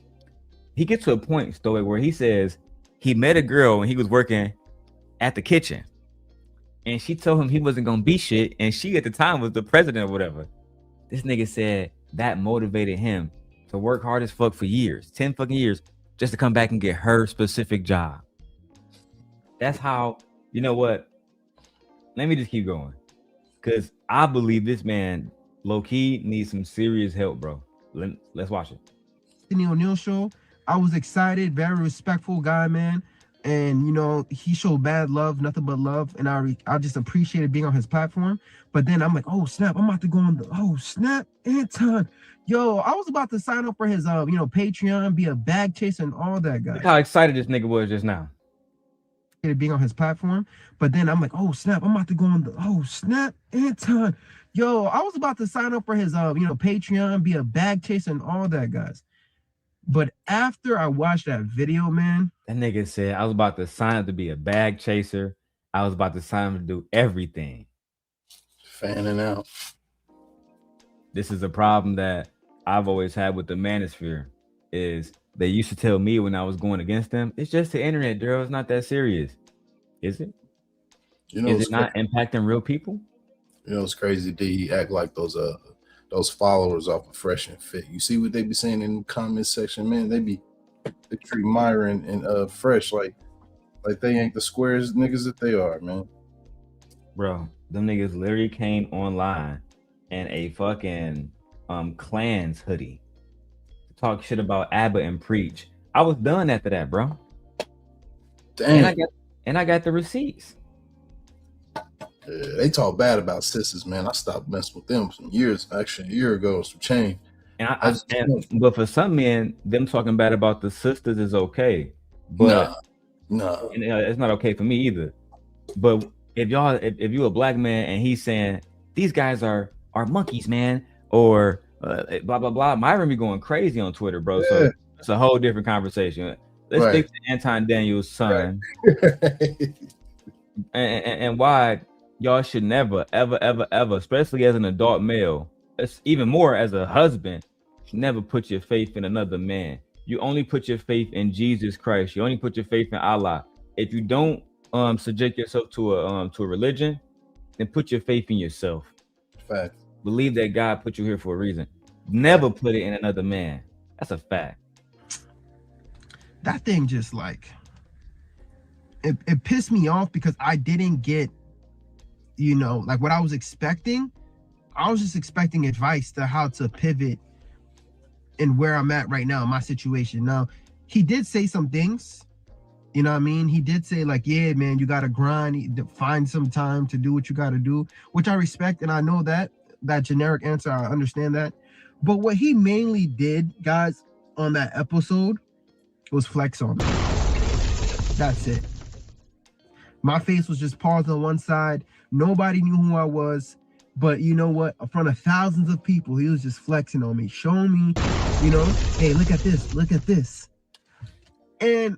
He gets to a point, Stoic, where he says he met a girl when he was working at the kitchen, and she told him he wasn't gonna be shit, and she at the time was the president or whatever. This nigga said that motivated him to work hard as fuck for years, 10 fucking years, just to come back and get her specific job. That's how, you know what? Let me just keep going, because I believe this man low-key needs some serious help, bro. Let's watch it. The O'Neal show, I was excited, very respectful guy, man. And you know, he showed bad love, nothing but love, and I just appreciated being on his platform. But then I'm like, oh snap, I'm about to go on the snap, Anton. Yo, I was about to sign up for his Patreon, be a bag chaser and all that, guys. Look how excited this nigga was just now. Being on his platform, but then I'm like, oh snap, I'm about to go on the snap, Anton. Yo, I was about to sign up for his Patreon, be a bag chaser and all that, guys. But after I watched that video, man, that nigga said I was about to sign up to be a bag chaser. I was about to sign up to do everything. Fanning out. This is a problem that I've always had with the manosphere. Is they used to tell me when I was going against them, it's just the internet, girl. It's not that serious. Is it? You know, is it not impacting real people? You know, it's crazy. He act like those followers off of Fresh and Fit. You see what they be saying in the comment section, man? They treat Myron and Fresh like they ain't the squares niggas that they are, man. Bro, them niggas literally came online in a fucking Clans hoodie to talk shit about ABBA and preach. I was done after that, bro. Damn. And I got the receipts. Yeah, they talk bad about sisters, man. I stopped messing with them some years, actually a year ago, some change. But for some men, them talking bad about the sisters is okay. But nah. And, it's not okay for me either. But if you're a black man and he's saying these guys are monkeys, man, or blah blah blah, Myron be going crazy on Twitter, bro. Yeah. So it's a whole different conversation. Let's stick to Anton Daniels Son, and why y'all should never, ever, ever, ever, especially as an adult male, it's even more as a husband, never put your faith in another man. You only put your faith in Jesus Christ. You only put your faith in Allah. If you don't subject yourself to a religion, then put your faith in yourself. Fact. Believe that God put you here for a reason. Never put it in another man. That's a fact. That thing just like it pissed me off because I didn't get, you know, like what I was expecting. I was just expecting advice to how to pivot and where I'm at right now in my situation. Now, he did say some things, you know what I mean? He did say like, yeah, man, you got to grind, find some time to do what you got to do, which I respect. And I know that generic answer, I understand that. But what he mainly did, guys, on that episode was flex on me. That's it. My face was just paused on one side. Nobody knew who I was. But you know what? In front of thousands of people, he was just flexing on me, showing me, you know, hey, look at this, look at this. And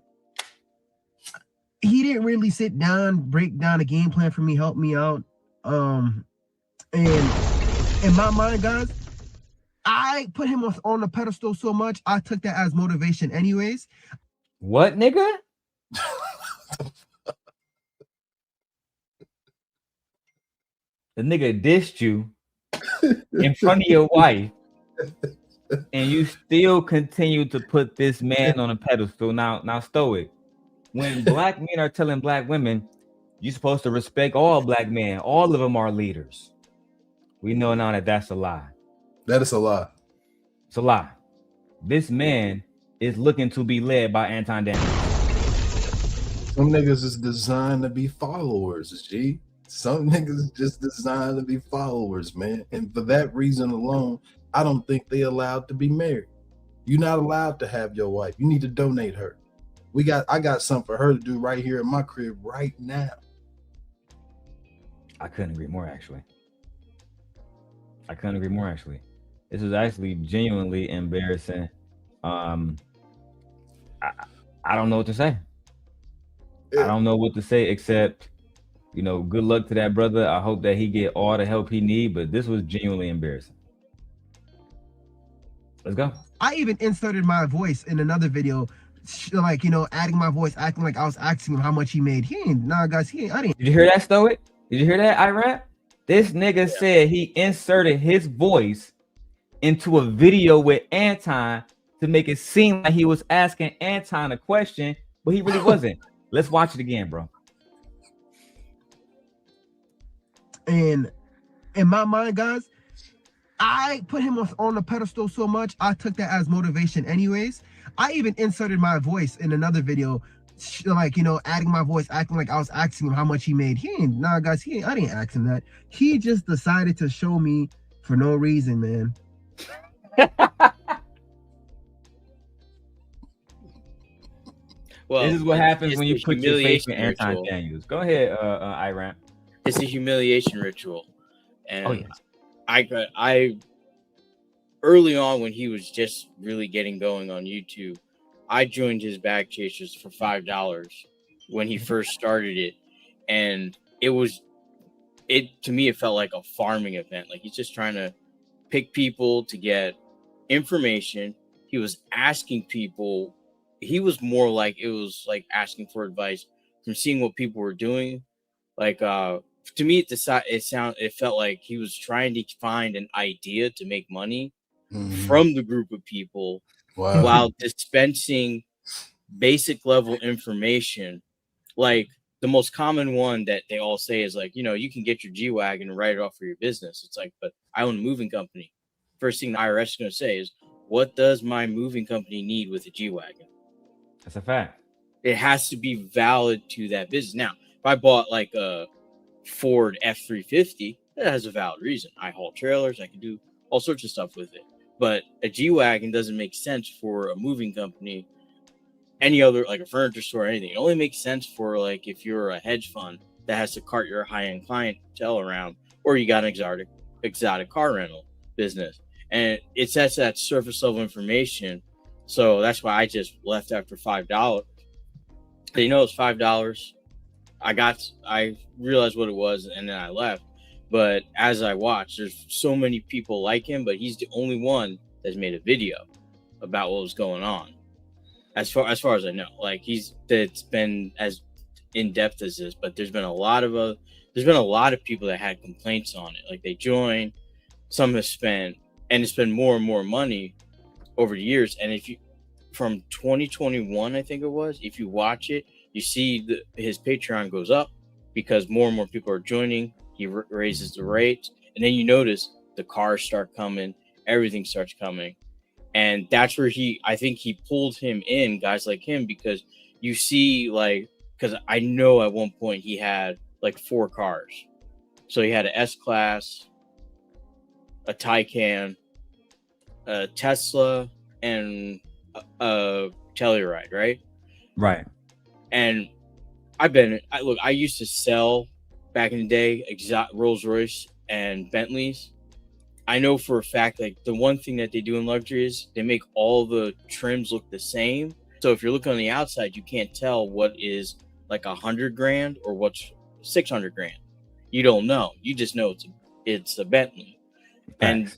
he didn't really sit down, break down a game plan for me, help me out. And in my mind, guys, I put him on the pedestal so much, I took that as motivation anyways. What, nigga? The nigga dissed you in front of your wife, and you still continue to put this man on a pedestal. Now, stoic. When black men are telling black women, you're supposed to respect all black men, all of them are leaders. We know now that that's a lie. That is a lie. It's a lie. This man is looking to be led by Anton Daniels. Some niggas is designed to be followers, G. Some niggas just designed to be followers, man. And for that reason alone, I don't think they allowed to be married. You're not allowed to have your wife. You need to donate her. I got something for her to do right here in my crib right now. I couldn't agree more, actually. This is actually genuinely embarrassing. I don't know what to say. I don't know what to say except, you know, good luck to that brother. I hope that he get all the help he need, but this was genuinely embarrassing. Let's go. I even inserted my voice in another video, like, you know, adding my voice, acting like I was asking him how much he made. He ain't, nah, guys, he ain't, I didn't. Did you hear that, Stoic? Did you hear that, Iran? This nigga said he inserted his voice into a video with Anton to make it seem like he was asking Anton a question, but he really wasn't. Let's watch it again, bro. And in my mind, guys, I put him on the pedestal so much, I took that as motivation anyways. I even inserted my voice in another video, like, you know, adding my voice, acting like I was asking him how much he made. He ain't, nah, guys, he ain't, I didn't ask him that. He just decided to show me for no reason, man. Well, this is what happens when you put your faith in ritual. Anton Daniels. Go ahead, Iran. It's a humiliation ritual, and Oh, yes. I early on when he was just really getting going on YouTube, I joined his bag chasers for $5 when he first started it, and to me it felt like a farming event. Like he's just trying to pick people to get information. He was asking people. He was more like, it was like asking for advice from seeing what people were doing. Like to me, it felt like he was trying to find an idea to make money from the group of people while dispensing basic level information. Like the most common one that they all say is like, you know, you can get your G-Wagon and write it off for your business. It's like, but I own a moving company. First thing the IRS is going to say is, what does my moving company need with a G-Wagon? That's a fact. It has to be valid to that business. Now, if I bought like a Ford F-350, that has a valid reason. I haul trailers, I can do all sorts of stuff with it. But a G-Wagon doesn't make sense for a moving company, any other, like a furniture store or anything. It only makes sense for like if you're a hedge fund that has to cart your high-end clientele around, or you got an exotic car rental business. And it's that surface level information. So that's why I just left after $5. You know, it's $5. I realized what it was, and then I left. But as I watched, there's so many people like him, but he's the only one that's made a video about what was going on. As far as I know, like that's been as in depth as this. But there's been a lot of people that had complaints on it. Like they joined, some have spent, and it's been more and more money over the years. And if you from 2021, I think it was, if you watch it, you see his Patreon goes up because more and more people are joining. He raises the rates, and then you notice the cars start coming, everything starts coming, and that's where I think he pulled him in, guys like him, because you see, like, because I know at one point he had like 4 cars, so he had an S-Class, a Taycan, a Tesla, and a Telluride, right? Right. And I used to sell back in the day Rolls Royce and Bentleys. I know for a fact, like, the one thing that they do in luxury is they make all the trims look the same. So if you're looking on the outside, you can't tell what is like $100,000 or what's $600,000. You don't know. You just know it's a Bentley. And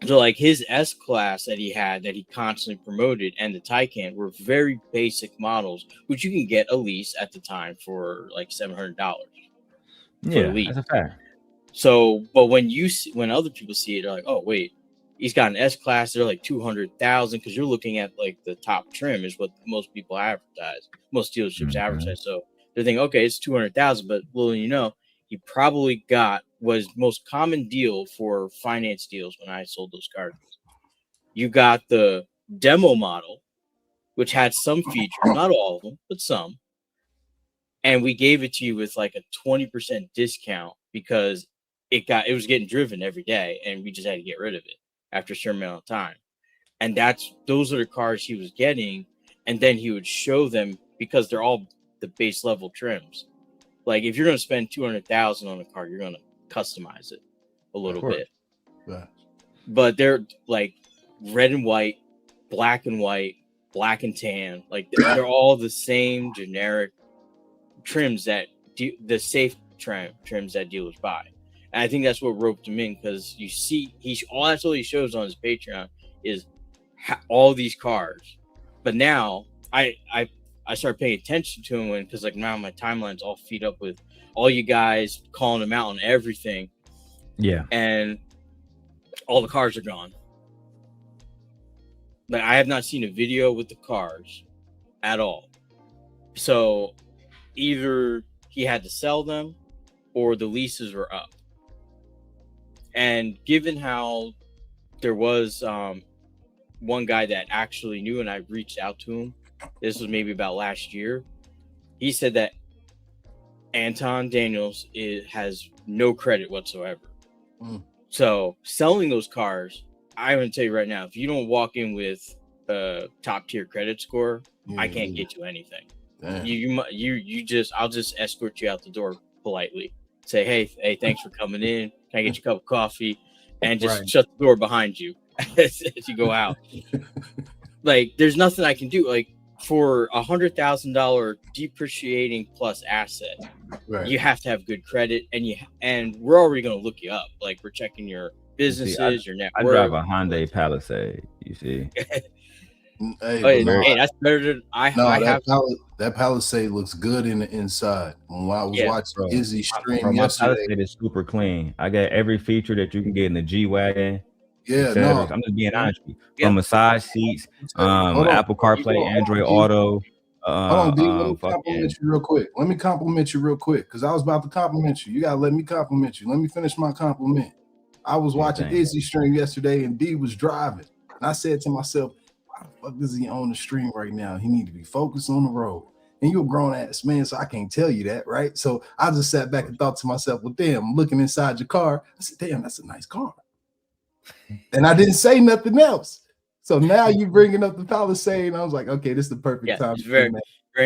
so like his S-Class that he constantly promoted, and the Taycan were very basic models, which you can get a lease at the time for like $700. Yeah, that's a fact. So, but when other people see it, they're like, oh wait, he's got an S-Class. They're like 200,000 because you're looking at like the top trim is what most people advertise, most dealerships advertise. So they're thinking, okay, it's 200,000, but little you know, he probably was most common deal for finance deals when I sold those cars. You got the demo model, which had some features, not all of them, but some. And we gave it to you with like a 20% discount because it was getting driven every day, and we just had to get rid of it after a certain amount of time. And those are the cars he was getting, and then he would show them because they're all the base level trims. Like if you're going to spend $200,000 on a car, you're going to customize it a little bit. Yeah. But they're like red and white, black and white, black and tan. Like they're all the same generic trims that the safe trims that dealers buy. And I think that's what roped him in, because you see that's all he shows on his Patreon is all these cars. But now I started paying attention to him because like now my timeline's all feed up with all you guys calling him out on everything. Yeah. And all the cars are gone. Like I have not seen a video with the cars at all. So either he had to sell them or the leases were up. And given how there was one guy that actually knew, and I reached out to him, this was maybe about last year, he said that Anton Daniels has no credit whatsoever. So selling those cars, I'm going to tell you right now, if you don't walk in with a top tier credit score, I can't get you anything. I'll just escort you out the door politely. Say, hey, thanks for coming in. Can I get you a cup of coffee? And just shut the door behind you as you go out. Like, there's nothing I can do. Like, for $100,000 depreciating plus asset, you have to have good credit, and we're already going to look you up. Like, we're checking your businesses, your net worth. I drive a Hyundai Palisade. You see. Hey, that's better than that Palisade looks good in the inside. When I was watching Izzy stream yesterday, my Palisade is super clean. I got every feature that you can get in the G-Wagon. Yeah, I'm just being honest with you. From massage seats, Apple CarPlay, Android Auto. Hold on, D. Let me compliment you real quick. Let me compliment you real quick, because I was about to compliment you. You gotta let me compliment you. Let me finish my compliment. I was watching Izzy stream yesterday, and D was driving, and I said to myself, "Why the fuck is he on the stream right now? He need to be focused on the road." and you're a grown ass man, so I can't tell you that, right? So I just sat back and thought to myself, well, damn, I'm looking inside your car. I said, damn, that's a nice car. And I didn't say nothing else. So now you bringing up the Palisade, and I was like, okay, this is the perfect time. It's very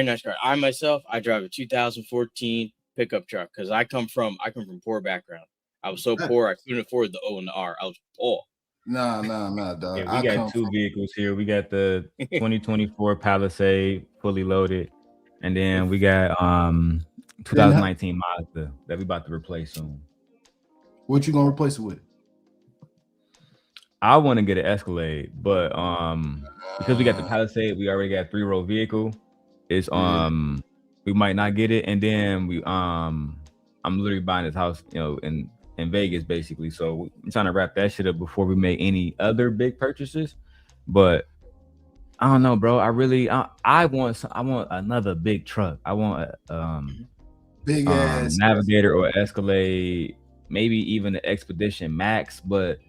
nice car. I myself, I drive a 2014 pickup truck because I come from poor background. I was so poor I couldn't afford the O and the R. I was poor. Nah, dog. Yeah, we got two vehicles here. We got the 2024 Palisade fully loaded, and then we got 2019 Mazda that we about to replace soon. What you gonna replace it with? I want to get an Escalade, but because we got the Palisade, we already got a 3-row vehicle. It's we might not get it, and then I'm literally buying this house, in Vegas basically. So I'm trying to wrap that shit up before we make any other big purchases. But I don't know, bro. I want another big truck. I want a big ass Navigator or Escalade, maybe even the Expedition Max, but.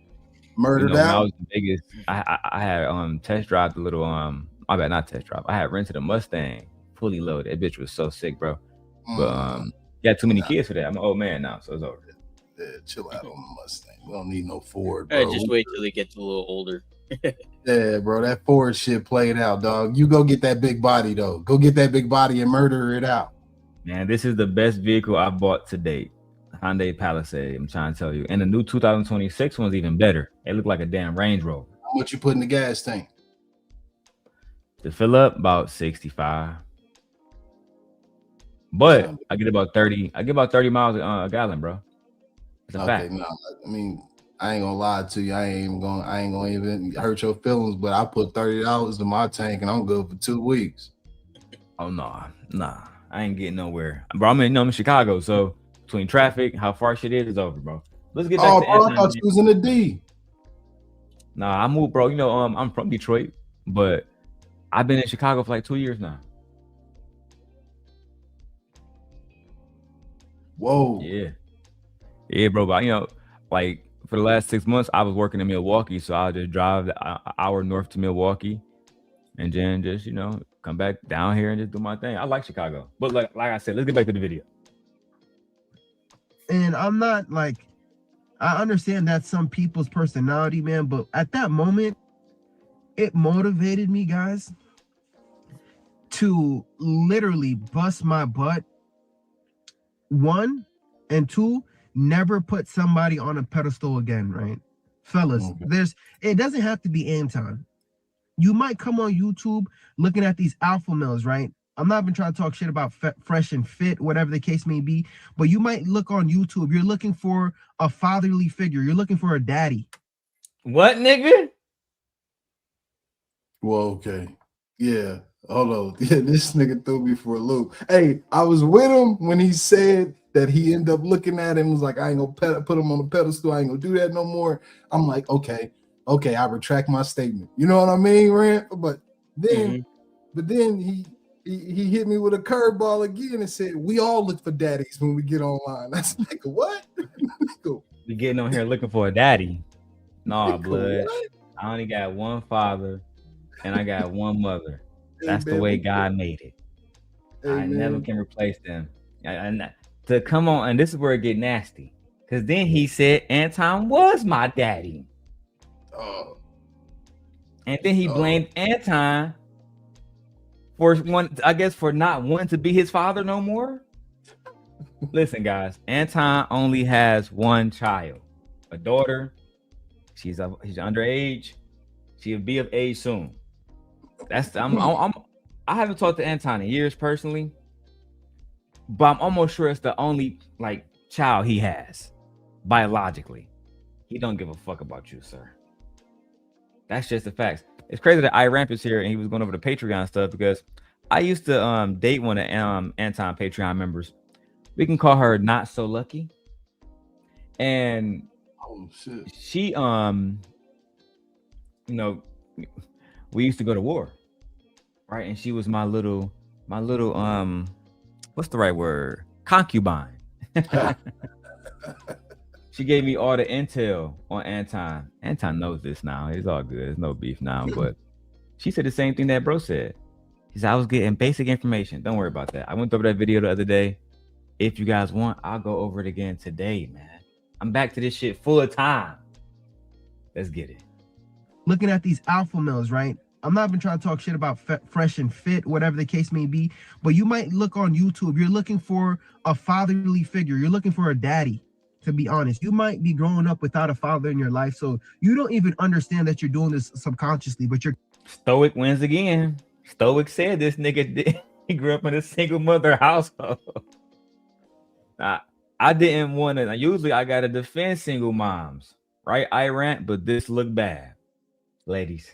Murdered when I out. was in Vegas, I had test drive the little my bad, not test drive. I had rented a Mustang fully loaded. That bitch was so sick, bro. But got too many kids for that. I'm an old man now, so it's over. Yeah, chill out on the Mustang. We don't need no Ford, bro. Just wait till they get a little older. Yeah, bro, that Ford shit played out, dog. You go get that big body though. Go get that big body and murder it out. Man, this is the best vehicle I bought to date. Hyundai Palisade, I'm trying to tell you. And the new 2026 one's even better. It looked like a damn Range Rover. How much you put in the gas tank? To fill up, about 65. But I get about 30. I get about 30 miles a gallon, bro. It's a fact. No, I mean, I ain't gonna lie to you. I ain't gonna even hurt your feelings, but I put $30 in my tank and I'm good for 2 weeks. Oh nah. I ain't getting nowhere. Bro, I'm in Chicago, so between traffic, how far shit is over, bro. Let's get back to bro, I thought you was in the D. Nah, I moved, bro. I'm from Detroit, but I've been in Chicago for like 2 years now. Whoa. Yeah, bro. But like for the last 6 months, I was working in Milwaukee, so I'll just drive an hour north to Milwaukee, and then just come back down here and just do my thing. I like Chicago, but like I said, let's get back to the video. And I'm not like, I understand that's some people's personality, man, but at that moment, it motivated me, guys, to literally bust my butt. 1 and 2, never put somebody on a pedestal again, right? Fellas, it doesn't have to be Anton. You might come on YouTube looking at these alpha males, right? I'm not even trying to talk shit about fresh and fit, whatever the case may be, but you might look on YouTube. You're looking for a fatherly figure. You're looking for a daddy. What, nigga? Well, okay. Yeah. Hold on. Yeah, this nigga threw me for a loop. Hey, I was with him when he said that he ended up looking at him and was like, I ain't gonna put him on a pedestal. I ain't gonna do that no more. I'm like, okay, I retract my statement. You know what I mean, Rand? But then he hit me with a curveball again and said, we all look for daddies when we get online. That's like, what? We getting on here looking for a daddy. Nah, blood. What? I only got one father and I got one mother. That's the way God made it. I never can replace them. To come on, and this is where it get nasty. Because then he said Anton was my daddy. Oh. And then he blamed Anton for not wanting to be his father no more. Listen, guys, Anton only has one child, a daughter. She's underage. She'll be of age soon. I haven't talked to Anton in years personally, but I'm almost sure it's the only child he has biologically. He don't give a fuck about you, sir. That's just the facts. It's crazy that Iramp is here and he was going over the Patreon stuff because I used to date one of Anton Patreon members. We can call her Not So Lucky. And she we used to go to war, right? And she was my little what's the right word? Concubine. She gave me all the intel on Anton. Anton knows this now. It's all good. There's no beef now. But she said the same thing that bro said. He said, I was getting basic information. Don't worry about that. I went over that video the other day. If you guys want, I'll go over it again today, man. I'm back to this shit full of time. Let's get it. Looking at these alpha males, right? I'm not even trying to talk shit about fresh and fit, whatever the case may be, but you might look on YouTube. You're looking for a fatherly figure. You're looking for a daddy, to be honest. You might be growing up without a father in your life, so you don't even understand that you're doing this subconsciously, but you're... Stoic wins again. Stoic said this nigga did. He grew up in a single mother household. I didn't want to. Usually I got to defend single moms, right? I rant, but this look bad. Ladies,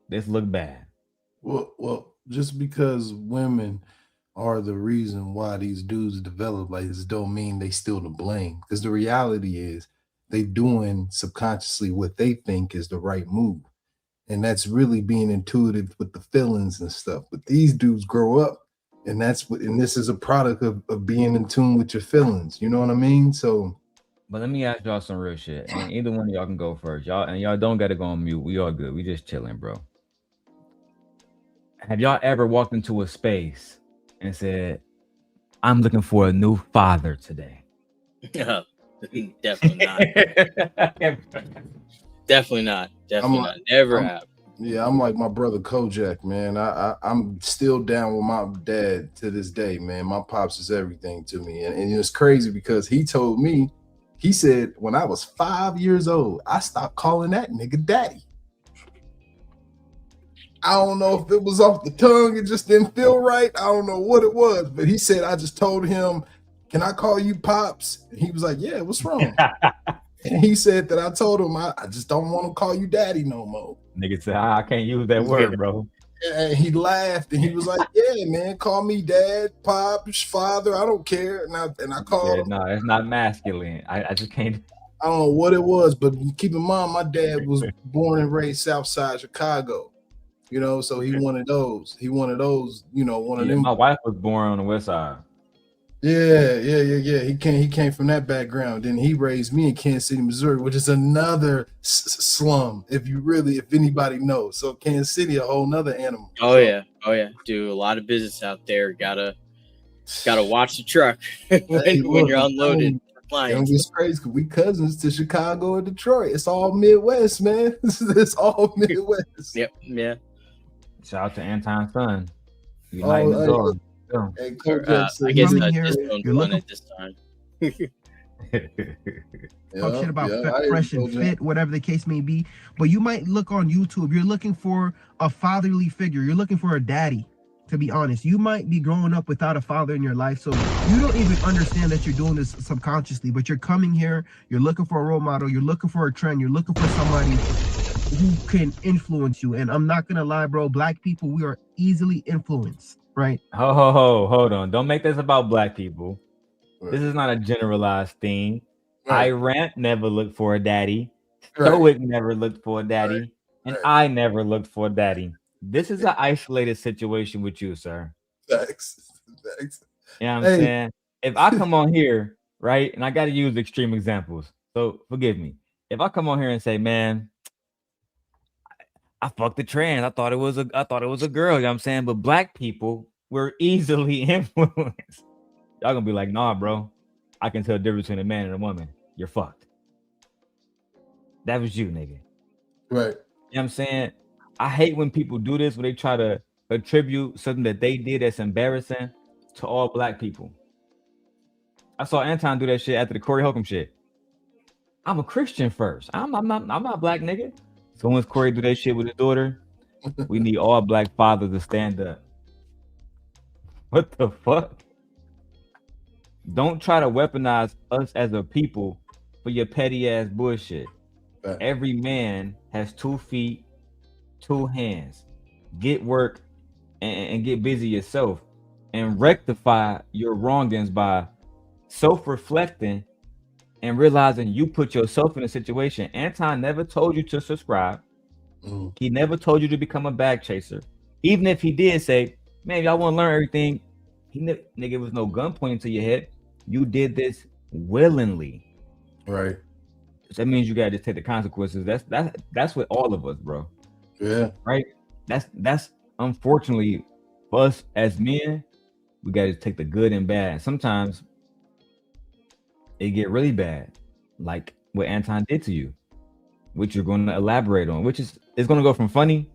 this look bad. Well, just because women are the reason why these dudes develop like this don't mean they still to blame. Because the reality is they doing subconsciously what they think is the right move. And that's really being intuitive with the feelings and stuff. But these dudes grow up, and that's what, and this is a product of being in tune with your feelings. You know what I mean? So, but let me ask y'all some real shit. And either one of y'all can go first. Y'all don't gotta go on mute. We all good. We just chilling, bro. Have y'all ever walked into a space and said, I'm looking for a new father today? No, definitely not. Definitely not. Definitely not. Never have. Yeah, I'm like my brother Kojak, man. I'm still down with my dad to this day, man. My pops is everything to me. And it's crazy because he told me, he said, when I was 5 years old, I stopped calling that nigga daddy. I don't know if it was off the tongue, it just didn't feel right. I don't know what it was, but he said, I just told him, can I call you Pops? And he was like, yeah, what's wrong? And he said that I told him, I just don't want to call you daddy no more. Nigga said, I can't use that word, bro. And he laughed and he was like, yeah, man, call me dad, pops, father, I don't care. And I called him. No, it's not masculine. I just can't. I don't know what it was, but keep in mind, my dad was born and raised Southside Chicago. You know, so he one of those. He one of those, you know, one of them. My wife was born on the west side. Yeah. He came from that background. Then he raised me in Kansas City, Missouri, which is another slum. If anybody knows. So Kansas City, a whole nother animal. Oh yeah. Do a lot of business out there. Gotta watch the truck when you're unloaded. It's crazy because we cousins to Chicago and Detroit. It's all Midwest, man. It's all Midwest. Yep. Yeah. Shout out to Anton Son. Hey, I guess you're looking at this time. Talk shit about fresh and fit, whatever the case may be. But you might look on YouTube. You're looking for a fatherly figure. You're looking for a daddy, to be honest. You might be growing up without a father in your life, so you don't even understand that you're doing this subconsciously. But you're coming here, you're looking for a role model, you're looking for a trend, you're looking for somebody who can influence you. And I'm not gonna lie, bro, black people, we are easily influenced, right? Hold on. Don't make this about black people. This is not a generalized thing. I rant never looked for a daddy. Stoic never looked for a daddy. And I never looked for a daddy. This is an isolated situation with you, sir. Thanks. You know what I'm saying? If I come on here, right, and I got to use extreme examples, so forgive me. If I come on here and say, man, I fucked the trans. I thought it was a girl, you know what I'm saying? But black people were easily influenced. Y'all gonna be like, nah, bro. I can tell the difference between a man and a woman. You're fucked. That was you, nigga. Right. You know what I'm saying? I hate when people do this, when they try to attribute something that they did that's embarrassing to all black people. I saw Anton do that shit after the Corey Holcomb shit. I'm a Christian first. I'm not black, nigga. So once Corey do that shit with his daughter, we need all black fathers to stand up. What the fuck? Don't try to weaponize us as a people for your petty ass bullshit. Every man has 2 feet, 2 hands. Get work and get busy yourself and rectify your wrongings by self-reflecting and realizing you put yourself in a situation. Anton never told you to subscribe. He never told you to become a bag chaser. Even if he did say, man, y'all want to learn everything, nigga, was no gun pointing to your head. You did this willingly. Right. So that means you gotta just take the consequences. That's with all of us, bro. Yeah. Right. That's unfortunately For us as men, we got to take the good and bad. Sometimes it get really bad, like what Anton did to you, which you're going to elaborate on, which is it's going to go from funny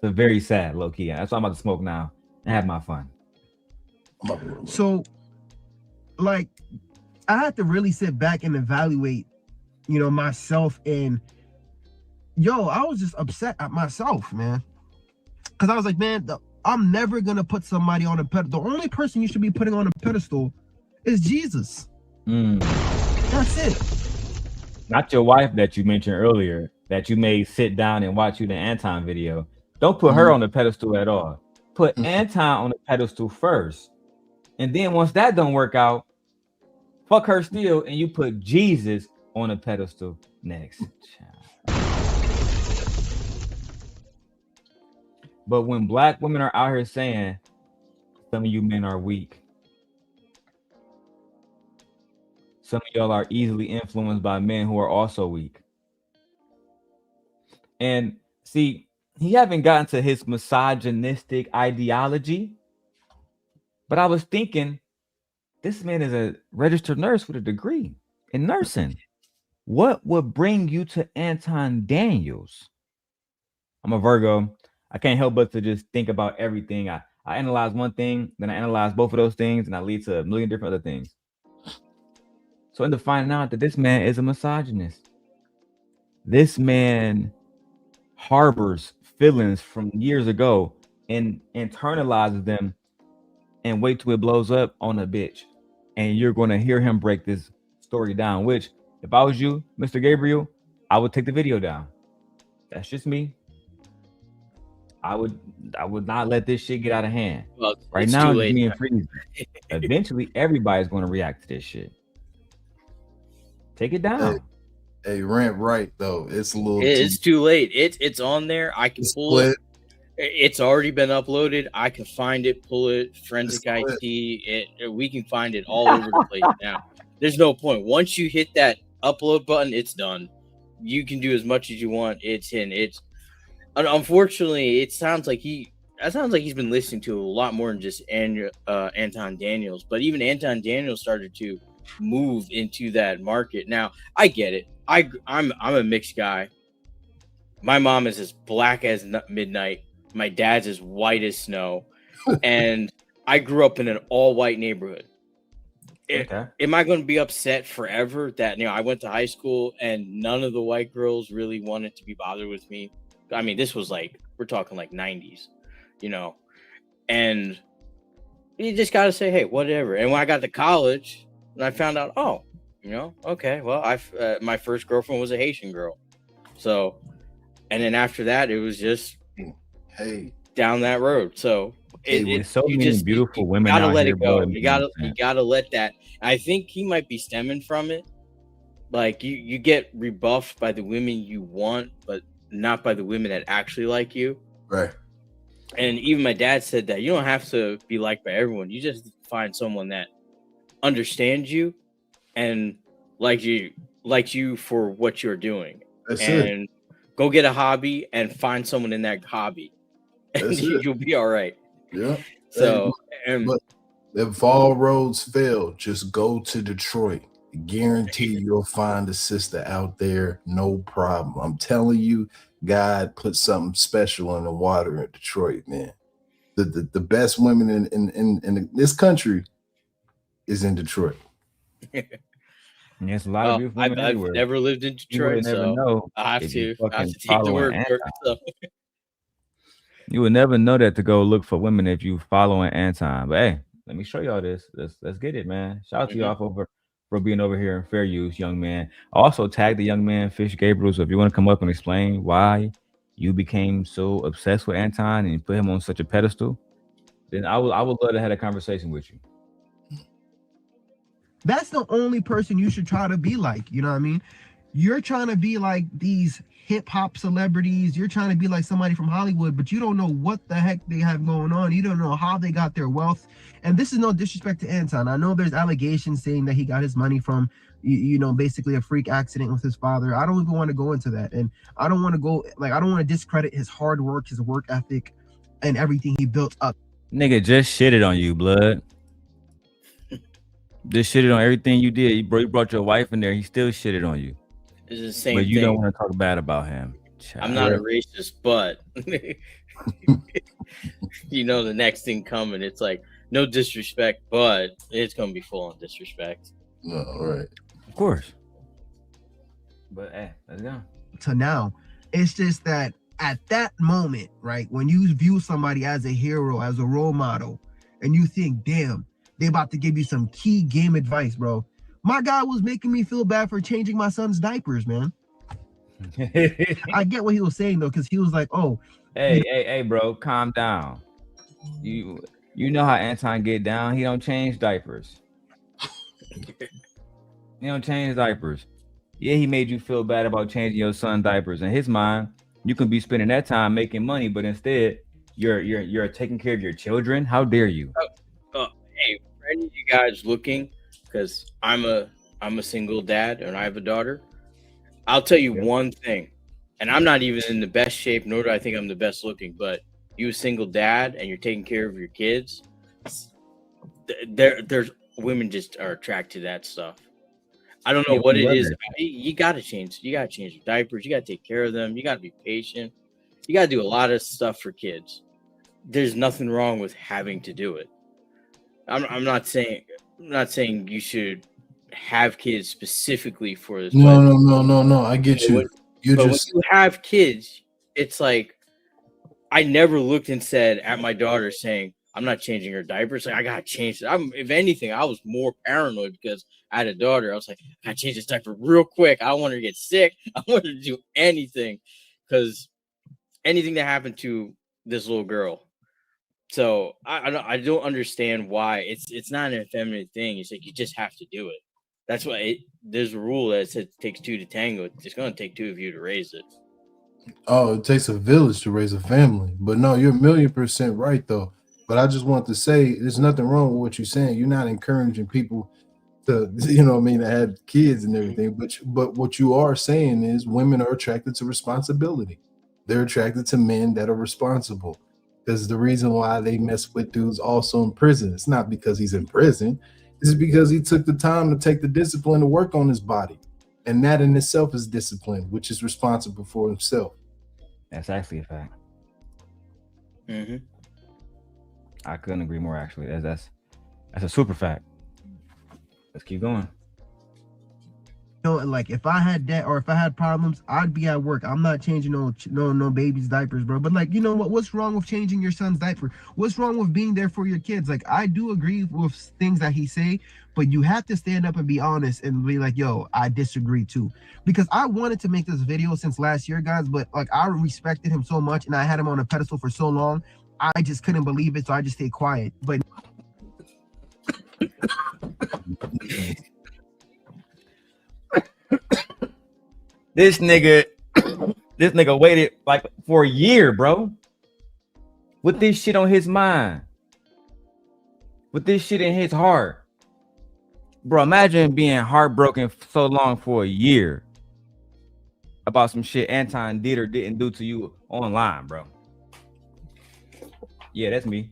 to very sad, low key. That's why I'm about to smoke now and have my fun. So, like, I had to really sit back and evaluate, you know, myself. And yo, I was just upset at myself, man, because I was like, man, I'm never gonna put somebody on a pedestal. The only person you should be putting on a pedestal is Jesus. That's it. Not your wife that you mentioned earlier that you may sit down and watch you the Anton video. Don't put her on the pedestal at all. Put Anton on the pedestal first. And then once that don't work out, fuck her still, and you put Jesus on a pedestal next. But when black women are out here saying some of you men are weak, some of y'all are easily influenced by men who are also weak. And see, he haven't gotten to his misogynistic ideology, but I was thinking, this man is a registered nurse with a degree in nursing. What would bring you to Anton Daniels? I'm a Virgo. I can't help but to just think about everything. I analyze one thing, then I analyze both of those things, and I lead to a million different other things. So into finding out that this man is a misogynist. This man harbors feelings from years ago and internalizes them and wait till it blows up on a bitch. And you're going to hear him break this story down, which if I was you, Mr. Gabriel, I would take the video down. That's just me. I would not let this shit get out of hand. Well, right now, it's me and Freeze. Eventually, everybody's going to react to this shit. Take it down. Hey, Rant right though. It's a little. It's too late. It's on there. I can pull it. It's already been uploaded. I can find it, pull it. Forensic IT. We can find it all over the place now. There's no point. Once you hit that upload button, it's done. You can do as much as you want. It's in. It's. Unfortunately, it sounds like he's been listening to a lot more than just Anton Daniels. But even Anton Daniels started to move into that market. Now, I get it. I'm a mixed guy. My mom is as black as midnight. My dad's as white as snow. And I grew up in an all-white neighborhood. Okay. Am I going to be upset forever that, you know, I went to high school and none of the white girls really wanted to be bothered with me? I mean, this was like, we're talking like 90s, you know, and you just got to say, hey, whatever. And when I got to college and I found out, oh, you know, okay, well, my first girlfriend was a Haitian girl. So, and then after that, it was just, hey, down that road. So it's so many beautiful women. You gotta let it go. You gotta let that. I think he might be stemming from it. Like you get rebuffed by the women you want, but not by the women that actually like you. Right. And even my dad said that you don't have to be liked by everyone. You just find someone that understands you and likes you for what you're doing. That's and go get a hobby and find someone in that hobby. And you'll be all right. Yeah. So but if all roads fail, just go to Detroit. Guarantee you'll find a sister out there, no problem. I'm telling you, God put something special in the water in Detroit, man. The best women in this country is in Detroit. There's a lot of beautiful women I've never lived in Detroit, so I have to take the word for it. So. You would never know that to go look for women if you follow an Anton. But hey, let me show y'all this. Let's get it, man. Shout out to y'all for being over here in fair use, young man. I also tag the young man Fish Gabriel. So if you want to come up and explain why you became so obsessed with Anton and put him on such a pedestal, then I would love to have a conversation with you. That's the only person you should try to be like. You know what I mean? You're trying to be like these hip hop celebrities. You're trying to be like somebody from Hollywood, but you don't know what the heck they have going on. You don't know how they got their wealth. And this is no disrespect to Anton. I know there's allegations saying that he got his money from, you know, basically a freak accident with his father. I don't even want to go into that. And I don't want to discredit his hard work, his work ethic, and everything he built up. Nigga just shitted on you, blood. Just shitted on everything you did. You brought your wife in there. He still shitted on you. It's the same But you thing. don't want to talk bad about him. I'm not a racist, but you know the next thing coming. It's like no disrespect, but it's gonna be full on disrespect. No, right. Of course. But hey, let's go. To now, it's just that at that moment, right, when you view somebody as a hero, as a role model, and you think, damn, they about to give you some key game advice, bro. My guy was making me feel bad for changing my son's diapers, man. I get what he was saying though, because he was like, "Oh, hey, bro, calm down. You know how Anton get down. He don't change diapers. He don't change diapers. Yeah, he made you feel bad about changing your son's diapers. In his mind, you can be spending that time making money, but instead, you're taking care of your children. How dare you? Hey, for any of you guys looking, because I'm a single dad and I have a daughter. I'll tell you one thing, and I'm not even in the best shape, nor do I think I'm the best looking, but you a single dad and you're taking care of your kids, there's women just are attracted to that stuff. I don't know what it is. You gotta change your diapers, you gotta take care of them, you gotta be patient, you gotta do a lot of stuff for kids. There's nothing wrong with having to do it. I'm not saying you should have kids specifically for this. No. I get you. When you have kids, it's like I never looked and said at my daughter saying, I'm not changing her diapers. Like, I gotta change it. If anything, I was more paranoid because I had a daughter. I was like, I gotta change this diaper real quick. I don't want her to get sick. I want her to do anything because anything that happened to this little girl. So I don't understand why it's not an effeminate thing. It's like you just have to do it. That's why there's a rule that says it takes two to tango. It's going to take two of you to raise it. Oh, it takes a village to raise a family. But no, you're 1,000,000% right, though. But I just want to say there's nothing wrong with what you're saying. You're not encouraging people to, you know what I mean, to have kids and everything. But what you are saying is women are attracted to responsibility. They're attracted to men that are responsible. Because the reason why they mess with dudes also in prison, it's not because he's in prison. It's because he took the time to take the discipline to work on his body. And that in itself is discipline, which is responsible for himself. That's actually a fact. Mm-hmm. I couldn't agree more, actually. That's a super fact. Let's keep going. You know, like if I had that or if I had problems, I'd be at work. I'm not changing no baby's diapers, bro. But like, you know what? What's wrong with changing your son's diaper? What's wrong with being there for your kids? Like, I do agree with things that he say, but you have to stand up and be honest and be like, yo, I disagree too. Because I wanted to make this video since last year, guys, but like I respected him so much and I had him on a pedestal for so long. I just couldn't believe it, so I just stayed quiet. But This nigga waited like for a year, bro. With this shit on his mind. With this shit in his heart. Bro, imagine being heartbroken so long for a year about some shit Anton did or didn't do to you online, bro. Yeah, that's me.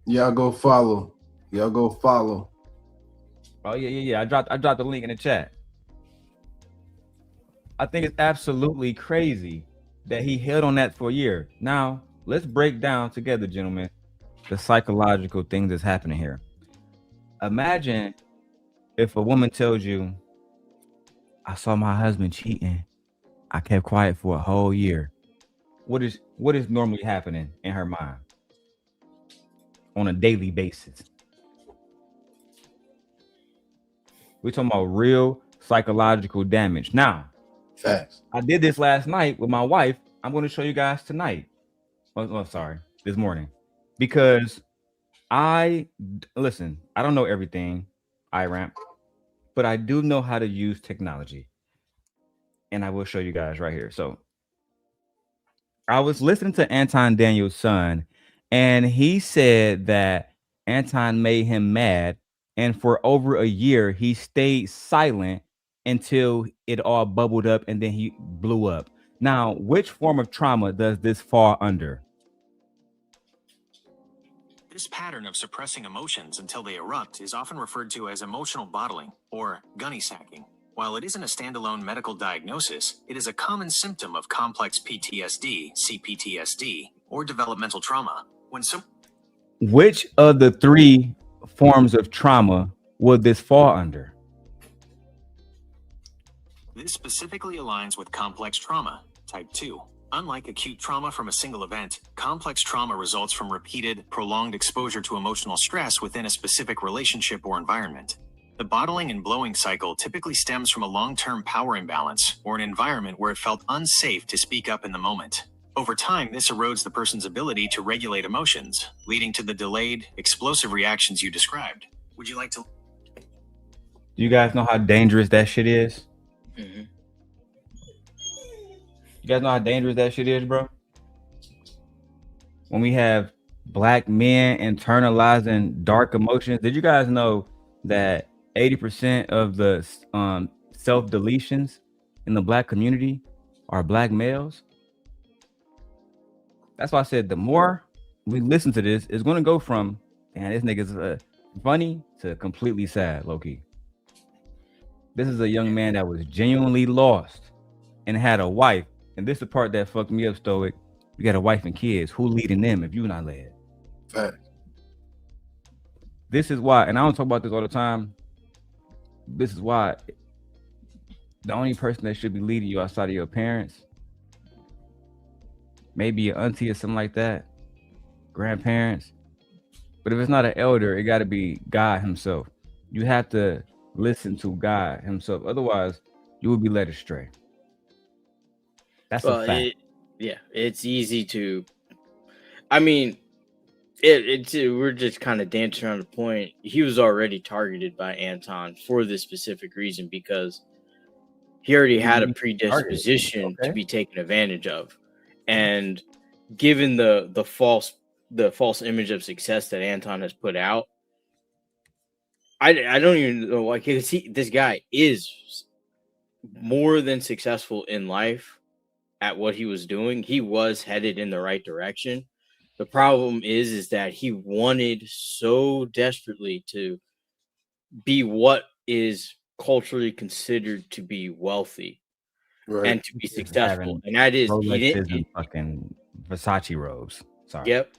Y'all go follow. Oh yeah. I dropped the link in the chat. I think it's absolutely crazy that he held on that for a year. Now, let's break down together, gentlemen, the psychological things that's happening here. Imagine if a woman tells you, I saw my husband cheating. I kept quiet for a whole year. What is normally happening in her mind on a daily basis? We're talking about real psychological damage. Now, facts. I did this last night with my wife. I'm going to show you guys tonight. Oh, sorry, this morning. Because I don't know everything, IRAMP, but I do know how to use technology. And I will show you guys right here. So I was listening to Anton Daniels Son, and he said that Anton made him mad. And for over a year, he stayed silent until it all bubbled up and then he blew up. Now, which form of trauma does this fall under? This pattern of suppressing emotions until they erupt is often referred to as emotional bottling or gunny sacking. While it isn't a standalone medical diagnosis, it is a common symptom of complex PTSD, CPTSD, or developmental trauma. Which of the three forms of trauma would this fall under? This specifically aligns with complex trauma, type 2. Unlike acute trauma from a single event, complex trauma results from repeated, prolonged exposure to emotional stress within a specific relationship or environment. The bottling and blowing cycle typically stems from a long-term power imbalance or an environment where it felt unsafe to speak up in the moment. Over time, this erodes the person's ability to regulate emotions, leading to the delayed, explosive reactions you described. Would you like to? Do you guys know how dangerous that shit is? Mm-hmm. You guys know how dangerous that shit is, bro? When we have black men internalizing dark emotions, did you guys know that 80% of the self-deletions in the black community are black males? That's why I said the more we listen to this, it's going to go from, man, this nigga's funny to completely sad, low-key. This is a young man that was genuinely lost and had a wife. And this is the part that fucked me up, Stoic. You got a wife and kids. Who leading them if you're not led? Fact. This is why, and I don't talk about this all the time. This is why the only person that should be leading you outside of your parents, maybe your auntie or something like that, grandparents. But if it's not an elder, it got to be God himself. You have to listen to God himself. Otherwise, you will be led astray. That's a fact. It's easy to. I mean, we're just kind of dancing around the point. He was already targeted by Anton for this specific reason because he already had a predisposition to be taken advantage of, and given the false image of success that Anton has put out, I don't even know. Like, this guy is more than successful in life at what he was doing. He was headed in the right direction. The problem is that he wanted so desperately to be what is culturally considered to be wealthy, right, and to be successful. And that is, he didn't fucking Versace robes. Sorry. Yep.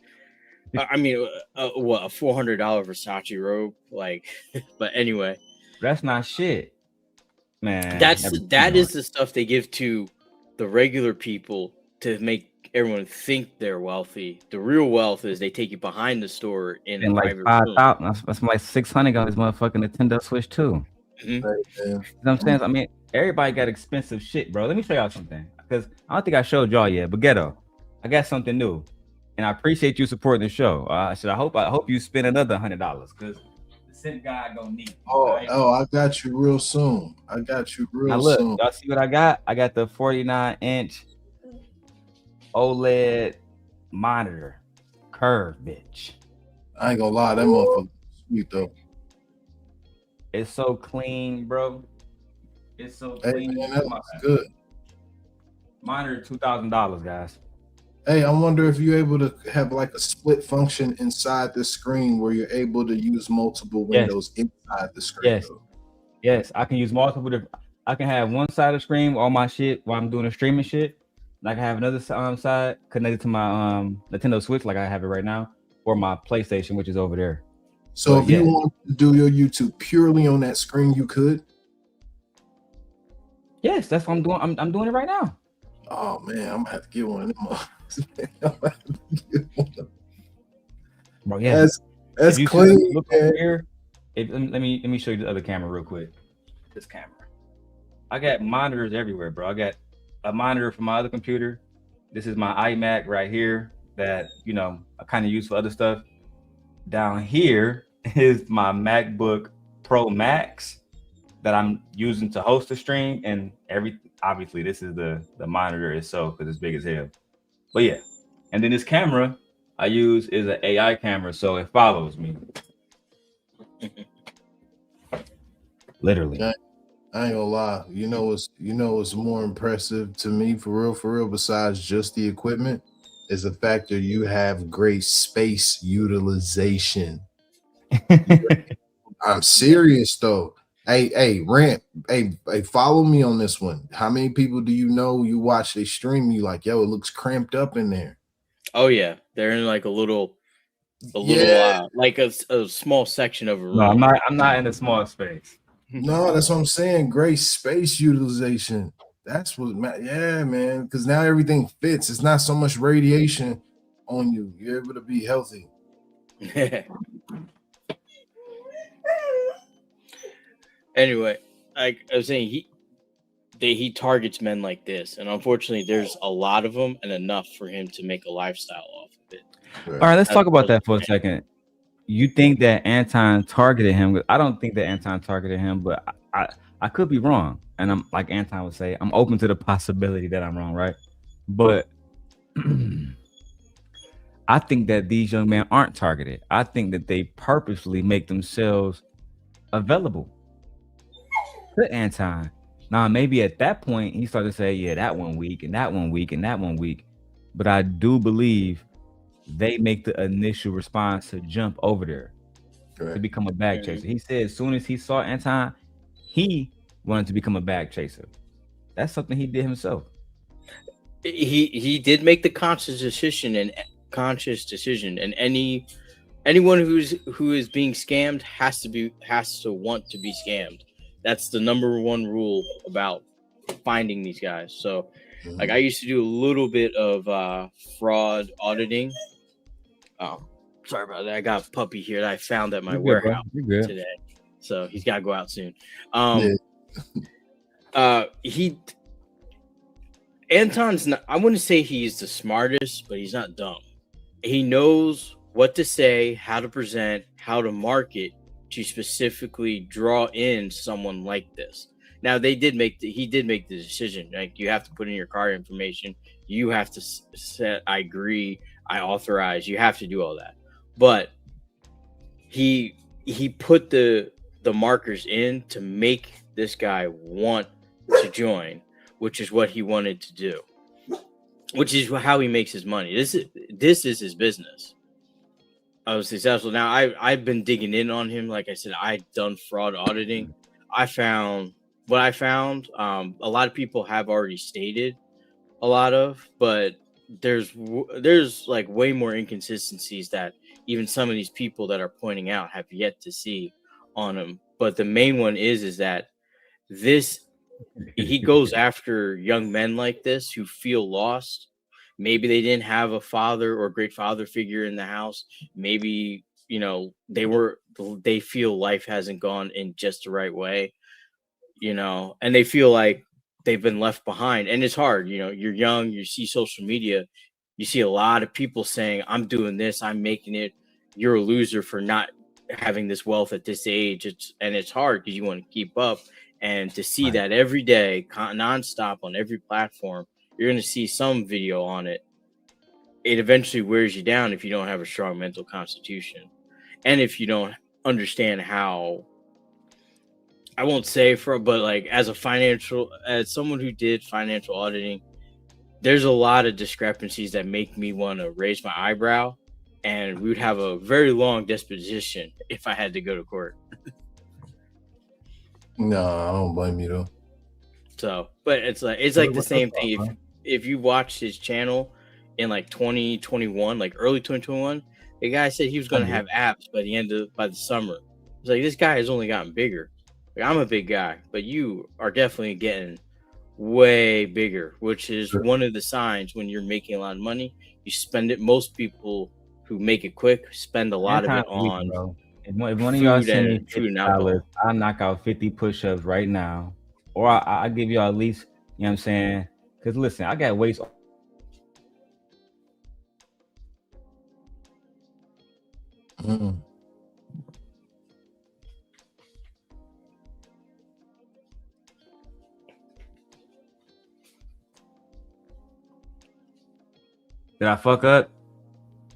I mean, what, a $400 Versace robe? Like, but anyway, that's not shit, man. That is the stuff they give to the regular people to make everyone think they're wealthy. The real wealth is they take you behind the store in like 5,000. That's like 600 on this motherfucking Nintendo Switch too. Mm-hmm. You know what I'm saying? I mean, everybody got expensive shit, bro. Let me show y'all something, because I don't think I showed y'all yet. But Ghetto, I got something new, and I appreciate you supporting the show. I hope you spend another $100, because the Scent guy gonna need it. Right? I got you real soon. Now look, soon. Y'all see what I got? I got the 49-inch OLED monitor, curve, bitch. I ain't gonna lie, that motherfucker sweet though. It's so clean, bro. It's so clean. Man, that looks good. Monitor $2,000, guys. Hey, I wonder if you're able to have like a split function inside the screen where you're able to use multiple windows inside the screen. Yes, I can use multiple different. I can have one side of the screen, all my shit while I'm doing the streaming shit. And I can have another side connected to my Nintendo Switch, like I have it right now, or my PlayStation, which is over there. So if you want to do your YouTube purely on that screen, you could. Yes, that's what I'm doing. I'm doing it right now. Oh man, I'm gonna have to get one of them. Bro, yeah, that's clean. Look over here. Let me show you the other camera real quick. This camera. I got monitors everywhere, bro. I got a monitor for my other computer. This is my iMac right here that, you know, I kind of use for other stuff. Down here is my MacBook Pro Max that I'm using to host the stream, and obviously this is the monitor itself because it's big as hell. But yeah, and then this camera I use is an AI camera, so it follows me. Literally. I ain't gonna lie. You know what's more impressive to me for real, besides just the equipment, is the fact that you have great space utilization. I'm serious though. Hey, Rant. Hey, follow me on this one. How many people do you know you watch they stream you like, yo, it looks cramped up in there? Oh yeah, they're in like a little like a small section of a room. No, I'm not in a small space. No, that's what I'm saying. Great space utilization. That's what, yeah, man. Because now everything fits. It's not so much radiation on you. You're able to be healthy. Anyway, like I was saying, he targets men like this, and unfortunately, there's a lot of them, and enough for him to make a lifestyle off of it. All right, let's talk about that for a second. You think that Anton targeted him? I don't think that Anton targeted him, but I could be wrong. And I'm like Anton would say, I'm open to the possibility that I'm wrong, right? But I think that these young men aren't targeted. I think that they purposely make themselves available to Anton. Now, maybe at that point, he started to say, yeah, that 1 week and that 1 week and that 1 week. But I do believe they make the initial response to jump over there to become a bag chaser. He said as soon as he saw Anton, he wanted to become a bag chaser. That's something he did himself. He did make the conscious decision, and anyone who is being scammed has to want to be scammed. That's the number one rule about finding these guys. So like I used to do a little bit of fraud auditing. Oh, sorry about that. I got a puppy here that I found at my warehouse today. So he's got to go out soon. Anton's not, I wouldn't say he's the smartest, but he's not dumb. He knows what to say, how to present, how to market to specifically draw in someone like this. Now he did make the decision. Like, you have to put in your card information. You have to set, I agree, I authorize. You have to do all that. But he put the markers in to make this guy want to join, which is what he wanted to do, which is how he makes his money. This is his business. I was successful. Now I've been digging in on him. Like I said, I've done fraud auditing. I found what I found. A lot of people have already stated a lot of, but there's like way more inconsistencies that even some of these people that are pointing out have yet to see on him. But the main one is that he goes after young men like this who feel lost. Maybe they didn't have a father or great father figure in the house. Maybe, they feel life hasn't gone in just the right way, and they feel like they've been left behind. And it's hard, you're young, you see social media, you see a lot of people saying, I'm doing this, I'm making it. You're a loser for not having this wealth at this age. It's hard because you want to keep up. And to see that every day, nonstop on every platform, you're going to see some video on it. It eventually wears you down if you don't have a strong mental constitution. And if you don't understand how, I won't say but like as someone who did financial auditing, there's a lot of discrepancies that make me want to raise my eyebrow. And we would have a very long disposition if I had to go to court. No, I don't blame you though. So, but it's like the same thing. If you watched his channel in like 2021, like early 2021, the guy said he was going to have apps by the summer. It's like, this guy has only gotten bigger. Like, I'm a big guy, but you are definitely getting way bigger, which is one of the signs when you're making a lot of money. You spend it. Most people who make it quick spend a lot of it on. If one of y'all send me $50, I'll knock out 50 push-ups right now. Or I'll give y'all at least, you know what I'm saying? Because listen, I got weights. Did I fuck up?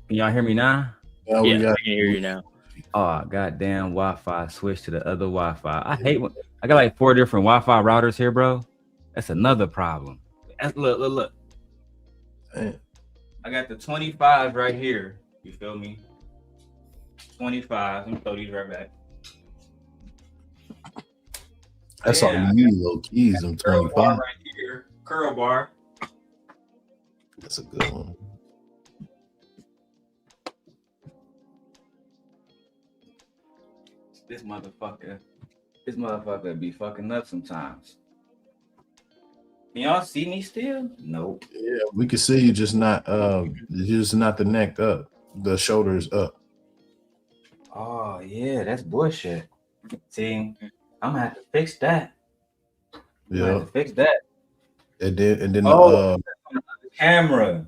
Can y'all hear me now? Yeah, I can hear you now. Oh, goddamn Wi-Fi. Switch to the other Wi-Fi. I hate when I got like 4 different Wi-Fi routers here, bro. That's another problem. Look. I I got the 25 right here. You feel me? 25. Let me throw these right back. That's all you need, low keys. I'm Curl 25. bar right here. Curl bar. That's a good one. This motherfucker be fucking up sometimes. Can y'all see me still? Nope. Yeah, we can see you, just not the neck up, the shoulders up. Oh yeah, that's bullshit. See, I'm gonna have to fix that. Yeah, fix that. and then the camera.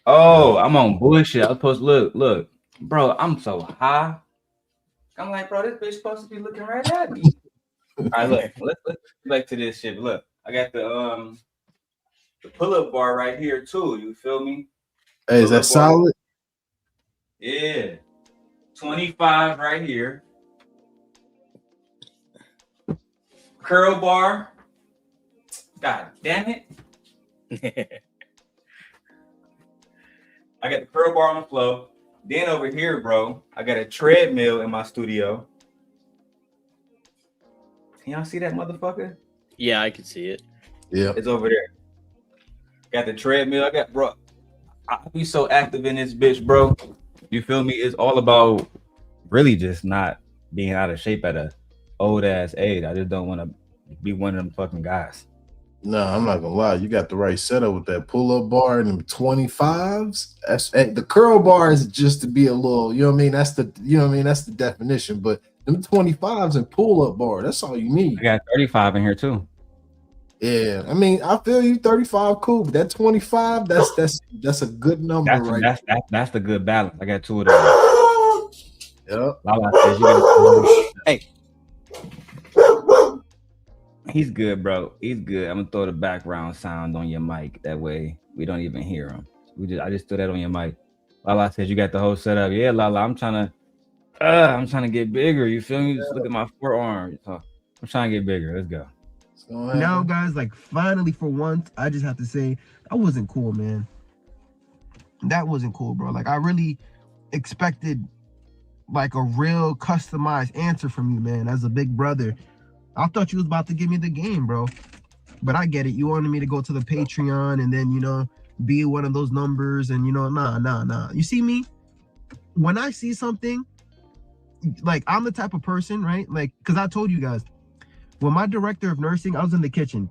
Oh, I'm on bullshit. I was supposed to look, bro. I'm so high. I'm like, bro, this bitch supposed to be looking right at me. All right, look, let's get back to this shit. Look, I got the pull-up bar right here too. You feel me? Hey, is that solid? Yeah, 25 right here. Curl bar. God damn it. I got the curl bar on the floor. Then over here, bro, I got a treadmill in my studio. Can y'all see that motherfucker? Yeah, I can see it. Yeah. It's over there. Got the treadmill. I got, bro, I be so active in this bitch, bro. You feel me? It's all about really just not being out of shape at a old ass age. I just don't want to be one of them fucking guys. No, I'm not gonna lie. You got the right setup with that pull-up bar and them 25s. That's the curl bar is just to be a little, you know what I mean? That's the definition. But them 25s and pull-up bar, that's all you need. I got 35 in here too. Yeah, I mean, I feel you. 35, cool. But that 25, that's a good number, That's the good balance. I got two of those. Yep. Lala says you gotta, hey. He's good, bro. He's good. I'm gonna throw the background sound on your mic. That way we don't even hear him. I just threw that on your mic. Lala says you got the whole setup. Yeah, Lala. I'm trying to get bigger. You feel me? Just look at my forearm. So I'm trying to get bigger. Let's go. Now, guys, like finally for once, I just have to say that wasn't cool, man. That wasn't cool, bro. Like I really expected like a real customized answer from you, man. As a big brother, I thought you was about to give me the game, bro. But I get it. You wanted me to go to the Patreon and then, you know, be one of those numbers and, you know, nah. You see me? When I see something, like I'm the type of person, right? Like, because I told you guys, when my director of nursing, I was in the kitchen.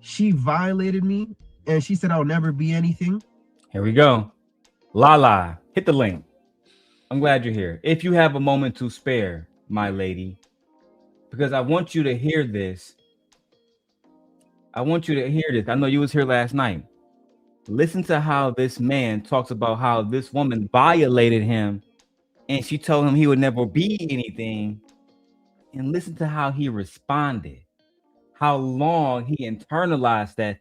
She violated me and she said I'll never be anything. Here we go. Lala, hit the link. I'm glad you're here. If you have a moment to spare, my lady, because I want you to hear this. I know you was here last night. Listen to how this man talks about how this woman violated him and she told him he would never be anything. And listen to how he responded. How long he internalized that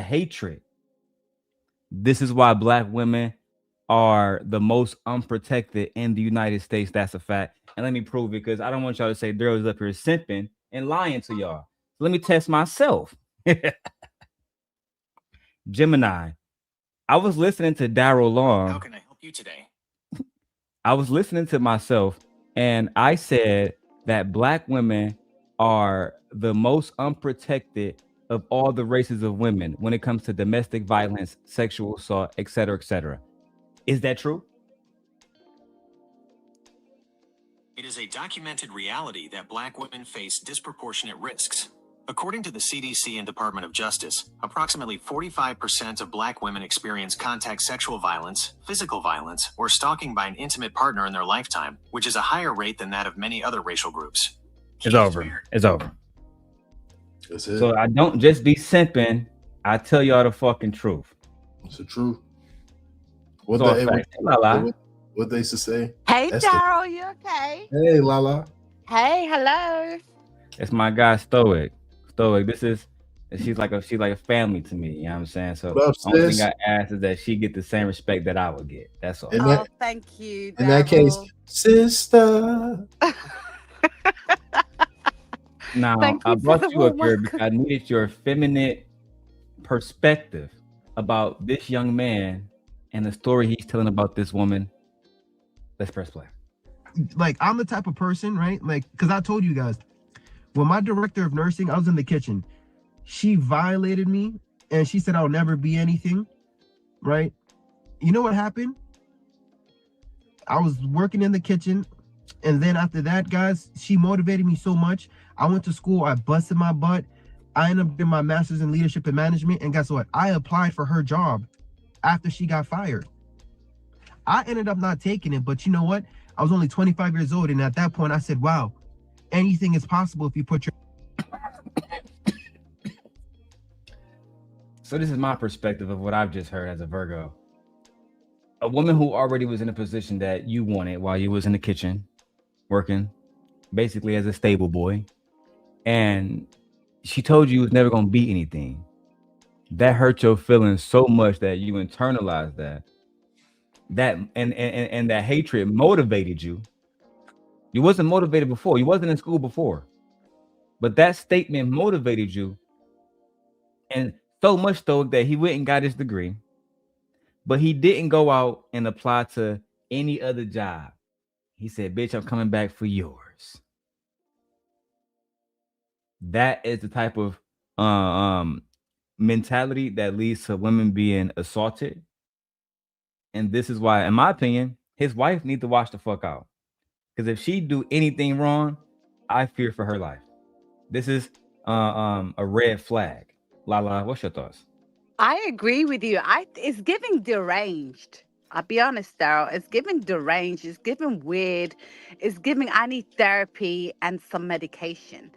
hatred. This is why Black women are the most unprotected in the United States. That's a fact. And let me prove it, because I don't want y'all to say Darrel's up here simping and lying to y'all. Let me test myself. Gemini, I was listening to Darrel Long. How can I help you today? I was listening to myself and I said that Black women are the most unprotected of all the races of women when it comes to domestic violence, sexual assault, etc., etc. Is that true? It is a documented reality that Black women face disproportionate risks. According to the CDC and Department of Justice, approximately 45% of Black women experience contact sexual violence, physical violence, or stalking by an intimate partner in their lifetime, which is a higher rate than that of many other racial groups. It's over. It's over. That's it. So I don't just be simping. I tell y'all the fucking truth. It's the truth. What they used to say? Hey, Darrel, you okay? Hey, Lala. Hey, hello. It's my guy Stoic. She's like a family to me. You know what I'm saying? So the only thing I ask is that she get the same respect that I would get. That's all. Thank you, Darrel. In that case, sister. Now, I brought you up here because I needed your feminine perspective about this young man and the story he's telling about this woman. Let's press play. Like, I'm the type of person, right? Like, because I told you guys, when my director of nursing, I was in the kitchen. She violated me, and she said I'll never be anything, right? You know what happened? I was working in the kitchen, and then after that, guys, she motivated me so much. I went to school, I busted my butt. I ended up getting my master's in leadership and management, and guess what? I applied for her job after she got fired. I ended up not taking it, but you know what? I was only 25 years old, and at that point, I said, wow, anything is possible if you put your... So this is my perspective of what I've just heard as a Virgo. A woman who already was in a position that you wanted while you was in the kitchen, working, basically as a stable boy, and she told you was never going to be anything. That hurt your feelings so much that you internalized that. And that hatred motivated you. You wasn't motivated before. You wasn't in school before. But that statement motivated you. And so much so that he went and got his degree. But he didn't go out and apply to any other job. He said, bitch, I'm coming back for yours. That is the type of mentality that leads to women being assaulted. And this is why, in my opinion, his wife needs to watch the fuck out. Because if she do anything wrong, I fear for her life. This is a red flag. Lala, what's your thoughts? I agree with you. It's giving deranged. I'll be honest, Darrell. It's giving deranged. It's giving weird. It's giving I need therapy and some medication.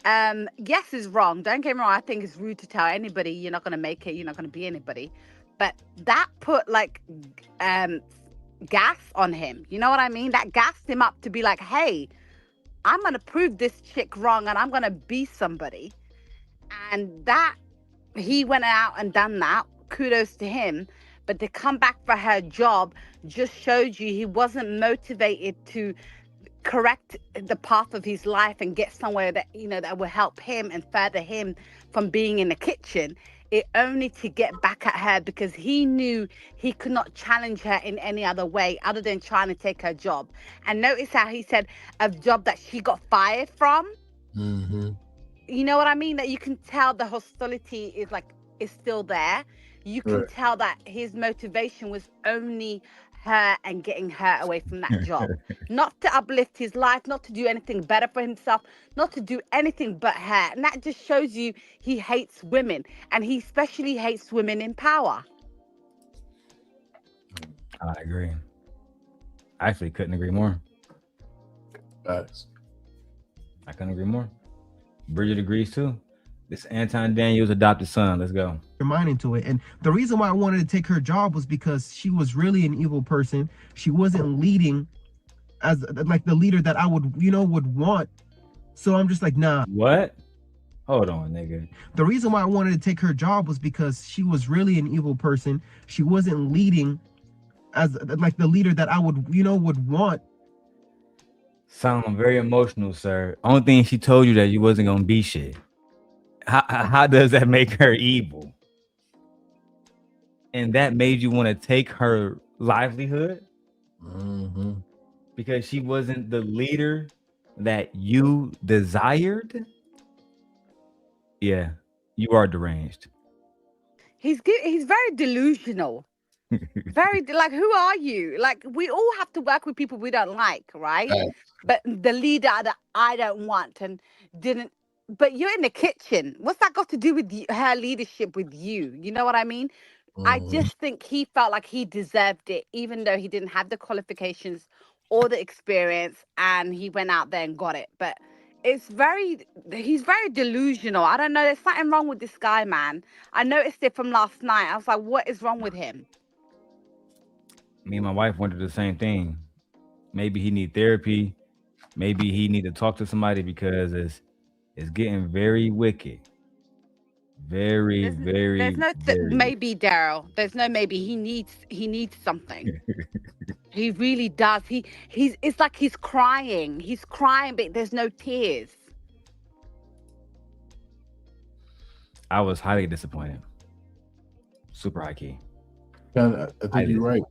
Yes, it's wrong. Don't get me wrong. I think it's rude to tell anybody you're not going to make it. You're not going to be anybody. But that put like gas on him. You know what I mean? That gassed him up to be like, hey, I'm going to prove this chick wrong and I'm going to be somebody. And that he went out and done that. Kudos to him. But to come back for her job just showed you he wasn't motivated to correct the path of his life and get somewhere that, you know, that will help him and further him from being in the kitchen. It only to get back at her because he knew he could not challenge her in any other way other than trying to take her job. And notice how he said a job that she got fired from. Mm-hmm. You know what I mean? That you can tell the hostility is still there. You can tell that his motivation was only her and getting her away from that job. Not to uplift his life, not to do anything better for himself, not to do anything but her. And that just shows you he hates women. And he especially hates women in power. I agree. I actually couldn't agree more. Nice. I couldn't agree more. Bridget agrees too. This Anton Daniels adopted son. Let's go. Your mind into it. And the reason why I wanted to take her job was because she was really an evil person. She wasn't leading as like the leader that I would want. So I'm just like, nah. What? Hold on, nigga. The reason why I wanted to take her job was because she was really an evil person. She wasn't leading as like the leader that I would want. Sound very emotional, sir. Only thing she told you that you wasn't gonna be shit. How does that make her evil? And that made you want to take her livelihood? Mm-hmm. Because she wasn't the leader that you desired? Yeah, you are deranged. He's very delusional. Very like, who are you? Like, we all have to work with people we don't like, right? But the leader that I don't want and didn't. But you're in the kitchen. What's that got to do with her leadership with you? You know what I mean? Mm-hmm. I just think he felt like he deserved it, even though he didn't have the qualifications or the experience, and he went out there and got it. But he's very delusional. I don't know. There's something wrong with this guy, man. I noticed it from last night. I was like, what is wrong with him? Me and my wife went through the same thing. Maybe he need therapy. Maybe he need to talk to somebody because it's getting very wicked. Very. There's no maybe, Darrell. There's no maybe. He needs something. He really does. It's like he's crying. He's crying, but there's no tears. I was highly disappointed. Super high key. I think you're right.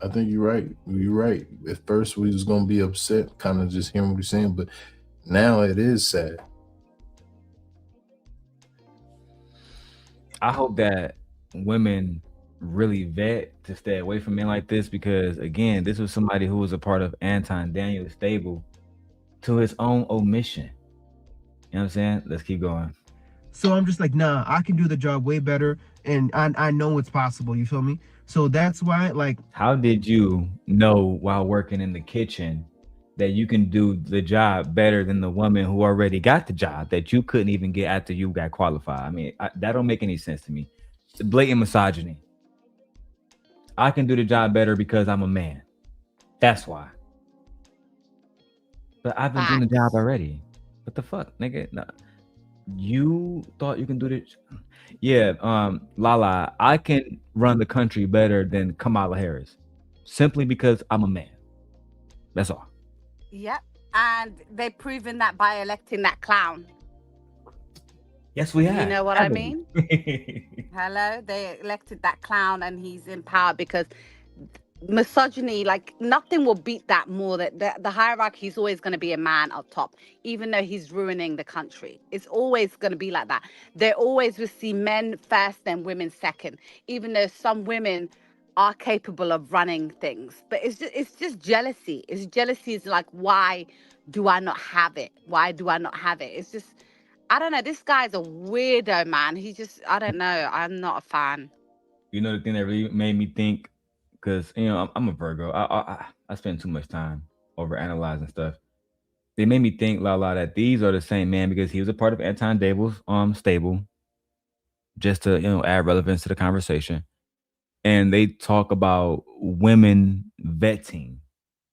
I think you're right. You're right. At first, we was gonna be upset, kind of just hearing what you're saying, but now it is sad. I hope that women really vet to stay away from men like this, because again, this was somebody who was a part of Anton Daniels' stable to his own omission. You know what I'm saying? Let's keep going. So I'm just like, nah, I can do the job way better, and I know it's possible. You feel me? So that's why, like, how did you know while working in the kitchen that you can do the job better than the woman who already got the job that you couldn't even get after you got qualified? I mean, that don't make any sense to me. It's blatant misogyny. I can do the job better because I'm a man. That's why. But I've been doing the job already. What the fuck, nigga? No. You thought you can do this? Yeah, Lala, I can run the country better than Kamala Harris simply because I'm a man. That's all. Yep. And they've proven that by electing that clown. Yes, we have. You know what I mean? Hello? They elected that clown and he's in power because misogyny, like nothing will beat that more. That the hierarchy is always going to be a man up top, even though he's ruining the country. It's always going to be like that. They always will see men first, then women second, even though some women are capable of running things. But it's just jealousy. Jealousy is like, why do I not have it? Why do I not have it? It's just, I don't know. This guy's a weirdo, man. He's just, I don't know. I'm not a fan. You know, the thing that really made me think, because, you know, I'm a Virgo. I spend too much time over analyzing stuff. They made me think, Lala, that these are the same man because he was a part of Anton Daniels' stable, just to, you know, add relevance to the conversation. And they talk about women vetting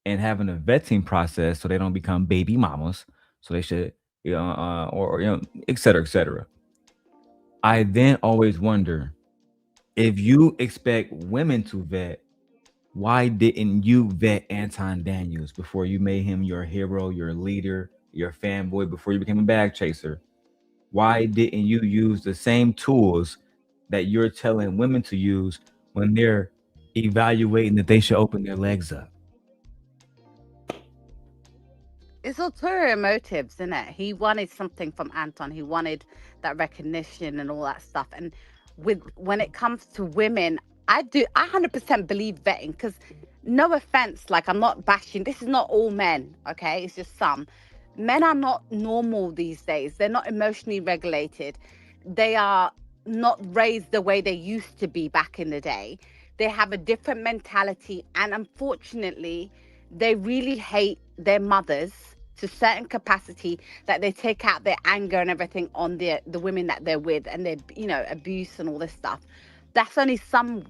and having a vetting process so they don't become baby mamas. So they should, you know, or you know, et cetera, et cetera. I then always wonder, if you expect women to vet, why didn't you vet Anton Daniels before you made him your hero, your leader, your fanboy, before you became a bag chaser? Why didn't you use the same tools that you're telling women to use when they're evaluating that they should open their legs up? It's ulterior motives, isn't it? He wanted something from Anton. He wanted that recognition and all that stuff. And when it comes to women, I 100% believe vetting, because no offense, like I'm not bashing, this is not all men, okay? It's just some. Men are not normal these days. They're not emotionally regulated. They are not raised the way they used to be back in the day. They have a different mentality, and unfortunately, they really hate their mothers to a certain capacity, that they take out their anger and everything on the women that they're with, and their, you know, abuse and all this stuff. That's only some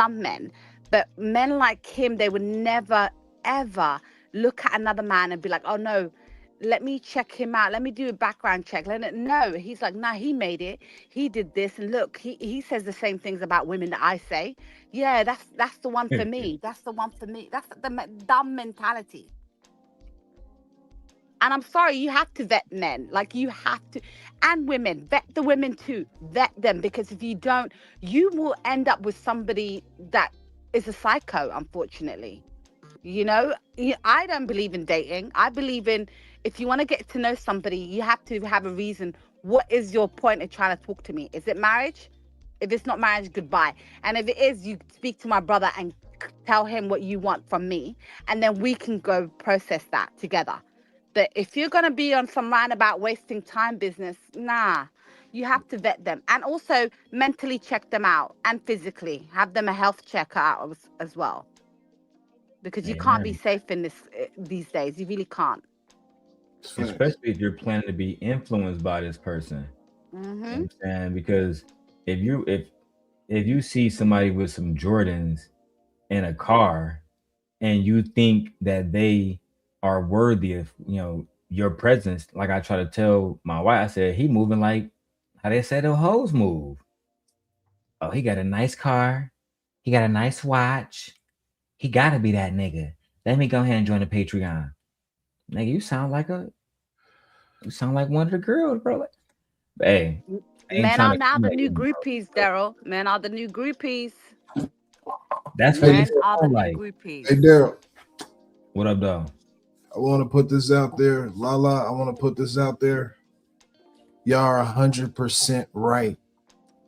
men. But men like him, they would never, ever look at another man and be like, oh no, let me check him out. Let me do a background check. No, he's like, nah, he made it. He did this. And look, he says the same things about women that I say. Yeah, that's the one for me. That's the one for me. That's the dumb mentality. And I'm sorry, you have to vet men. Like, you have to. And women, vet the women too. Vet them, because if you don't, you will end up with somebody that is a psycho, unfortunately. You know, I don't believe in dating. I believe in, if you want to get to know somebody, you have to have a reason. What is your point of trying to talk to me? Is it marriage? If it's not marriage, goodbye. And if it is, you speak to my brother and tell him what you want from me. And then we can go process that together. But if you're going to be on some rant about wasting time business, nah, you have to vet them. And also mentally check them out, and physically have them a health check out as well. Because you can't be safe in these days. You really can't. Especially if you're planning to be influenced by this person. Mm-hmm. And because if you see somebody with some Jordans in a car and you think that they are worthy of, you know, your presence, like I try to tell my wife, I said, he moving like how they say the hoes move. Oh, he got a nice car, he got a nice watch, he gotta be that nigga. Let me go ahead and join the Patreon. Nigga, you sound like one of the girls, bro. Like, hey, men are now the new groupies, Darrel. Men are the new groupies. That's what he Men said. are the new Like, groupies. Hey, Darrell, what up, though? I want to put this out there. Lala, I want to put this out there. Y'all are 100% right.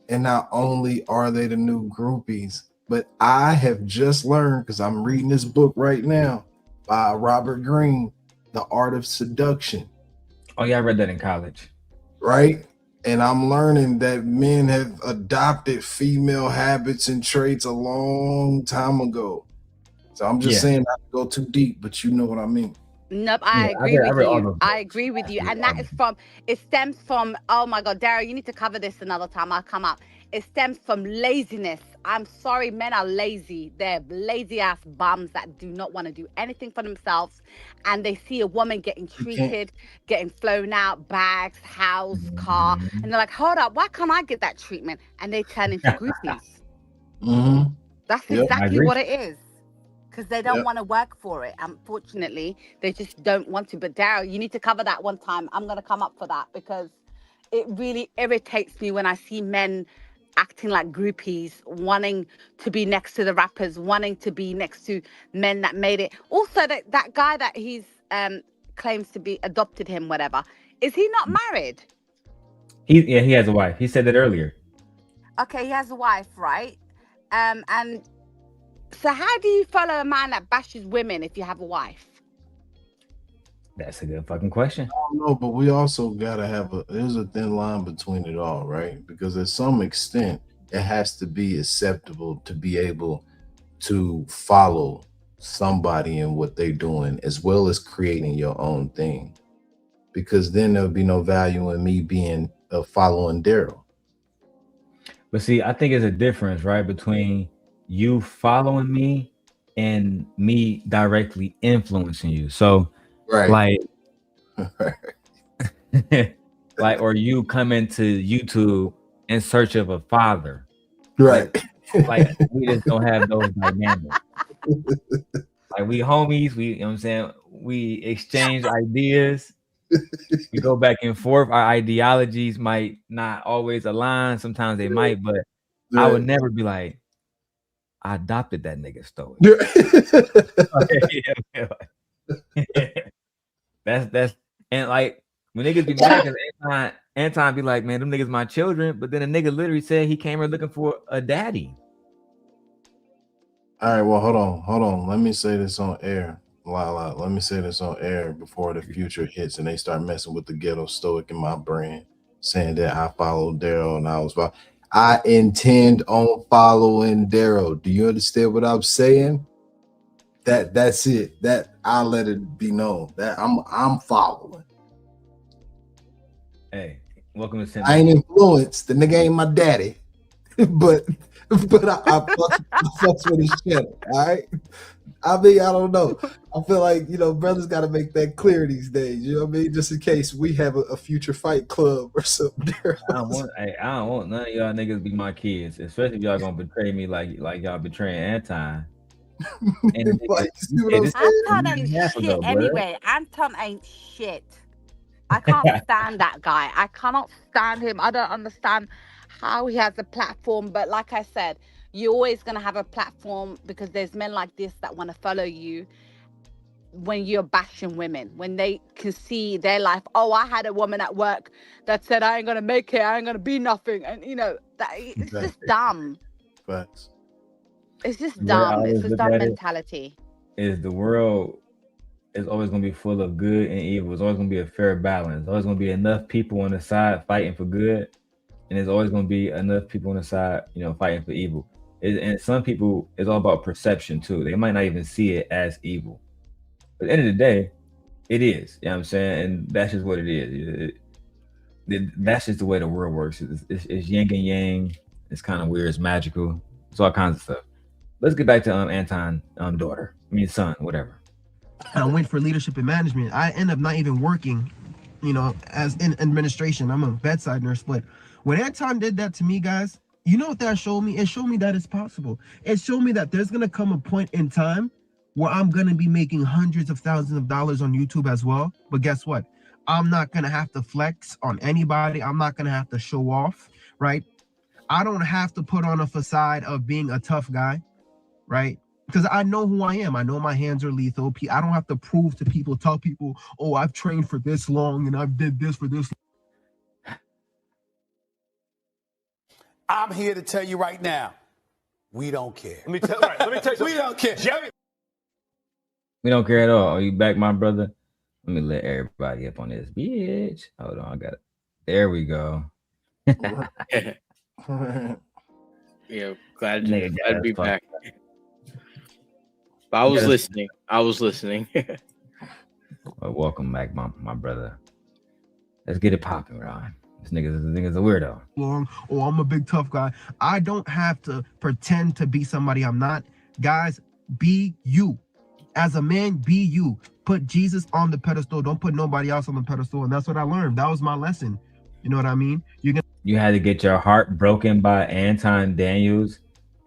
And not only are they the new groupies, but I have just learned, because I'm reading this book right now by Robert Greene, The Art of Seduction. Oh, yeah, I read that in college. Right? And I'm learning that men have adopted female habits and traits a long time ago. So I'm just saying not to go too deep, but you know what I mean. Nope, I agree with you. I agree with you. And that is it stems from, oh my God, Darrell, you need to cover this another time. I'll come up. It stems from laziness. I'm sorry, men are lazy. They're lazy ass bums that do not want to do anything for themselves. And they see a woman getting treated, getting flown out, bags, house, car. And they're like, hold up, why can't I get that treatment? And they turn into groupies. That's exactly what it is. Because they don't want to work for it. Unfortunately, they just don't want to. But Darrell, you need to cover that one time. I'm going to come up for that because it really irritates me when I see men acting like groupies, wanting to be next to the rappers, wanting to be next to men that made it. Also, that guy that he's claims to be adopted him, whatever. Is he not married? He has a wife. He said that earlier. Okay, he has a wife, right? And so how do you follow a man that bashes women if you have a wife? That's a good fucking question. I don't know, but we also gotta have there's a thin line between it all, right? Because at some extent, it has to be acceptable to be able to follow somebody in what they're doing, as well as creating your own thing. Because then there'll be no value in me being following Darrell. But see, I think it's a difference, right, between you following me and me directly influencing you. So, like, like, or you come into YouTube in search of a father, right? Like, we just don't have those dynamics. Like, we homies, you know what I'm saying? We exchange ideas. We go back and forth. Our ideologies might not always align. Sometimes they might, but I would never be like, I adopted that nigga stoic. That's and like when niggas be mad because Anton be like, man, them niggas my children, but then a nigga literally said he came here looking for a daddy. All right, well, hold on. Let me say this on air. Let me say this on air before the future hits and they start messing with the ghetto stoic in my brain, saying that I followed Darrell and I intend on following Darrell. Do you understand what I'm saying? That's it. That I'll let it be known that I'm following. Hey, welcome to I ain't influenced. The nigga ain't my daddy, but I fucks with his channel. All right. I mean, I don't know. I feel like, brothers got to make that clear these days. You know what I mean? Just in case we have a future fight club or something. I don't want none of y'all niggas be my kids, especially if y'all gonna betray me like y'all betraying Anton. And Anton ain't shit anyway. Anton ain't shit. I can't stand that guy. I cannot stand him. I don't understand how he has a platform. But like I said, you're always going to have a platform because there's men like this that want to follow you when you're bashing women, when they can see their life. Oh, I had a woman at work that said, I ain't going to make it. I ain't going to be nothing. And, it's just dumb. Facts. It's just dumb. It's a dumb mentality. Is the world is always going to be full of good and evil. It's always going to be a fair balance. There's always going to be enough people on the side fighting for good. And there's always going to be enough people on the side, fighting for evil. And some people, it's all about perception too. They might not even see it as evil. But at the end of the day, it is. You know what I'm saying? And that's just what it is. That's just the way the world works. It's yin and yang. It's kind of weird. It's magical. It's all kinds of stuff. Let's get back to Anton, son, whatever. I went for leadership and management. I end up not even working, as in administration. I'm a bedside nurse. But when Anton did that to me, guys, you know what that showed me? It showed me that it's possible. It showed me that there's going to come a point in time where I'm going to be making hundreds of thousands of dollars on YouTube as well. But guess what? I'm not going to have to flex on anybody. I'm not going to have to show off, right? I don't have to put on a facade of being a tough guy, right? Because I know who I am. I know my hands are lethal. I don't have to prove to people, tell people, oh, I've trained for this long and I've did this for this. I'm here to tell you right now, we don't care. Let me tell you We don't care. We don't care at all. Are you back, my brother? Let me let everybody up on this. Bitch. Hold on, I got it. There we go. Yeah, glad to be back. But I was listening. Well, welcome back, my brother. Let's get it popping, Ron. This nigga's a weirdo. Oh, I'm a big tough guy. I don't have to pretend to be somebody I'm not. Guys, be you. As a man, be you. Put Jesus on the pedestal. Don't put nobody else on the pedestal. And that's what I learned. That was my lesson. You know what I mean? You had to get your heart broken by Anton Daniels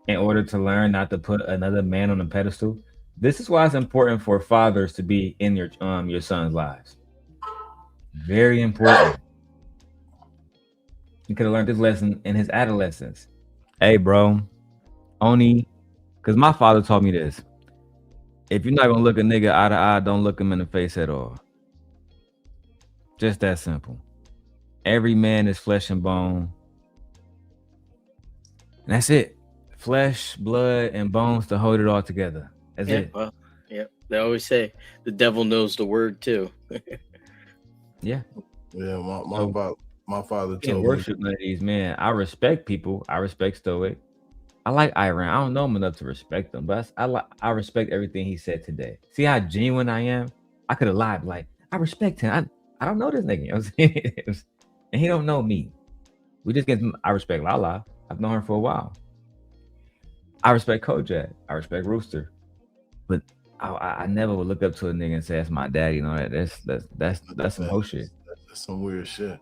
in order to learn not to put another man on a pedestal. This is why it's important for fathers to be in your sons' lives. Very important. You could have learned this lesson in his adolescence. Hey, bro, only because my father taught me this. If you're not gonna look a nigga eye to eye, don't look him in the face at all. Just that simple. Every man is flesh and bone. And that's it. Flesh, blood, and bones to hold it all together. That's it. Well, yeah. They always say the devil knows the word too. Yeah. Yeah, my father Can't told worship me. none of these men. I respect people. I respect Stoic. I like Iran. I don't know him enough to respect him, but I respect everything he said today. See how genuine I am? I could have lied, like, I respect him. I don't know this nigga. You know what I'm saying? And he don't know me. We just get. I respect Lala. I've known her for a while. I respect Kojak. I respect Rooster. But I never would look up to a nigga and say that's my daddy. You know that's some whole shit. That's some weird shit.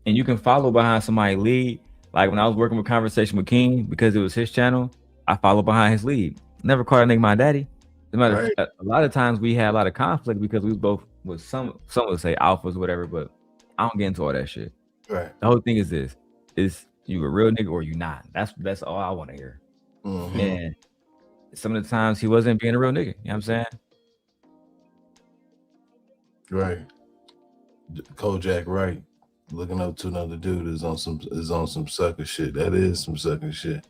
And you can follow behind somebody's lead. Like when I was working with Conversation with King, because it was his channel, I followed behind his lead. Never called a nigga my daddy. A lot of times we had a lot of conflict because we both was some would say alphas or whatever, but I don't get into all that shit. Right. The whole thing is this: is you a real nigga or you not? That's all I want to hear. Mm-hmm. And some of the times he wasn't being a real nigga. You know what I'm saying? Right. Kojak, right. Looking up to another dude is on some sucker shit. That is some sucker shit.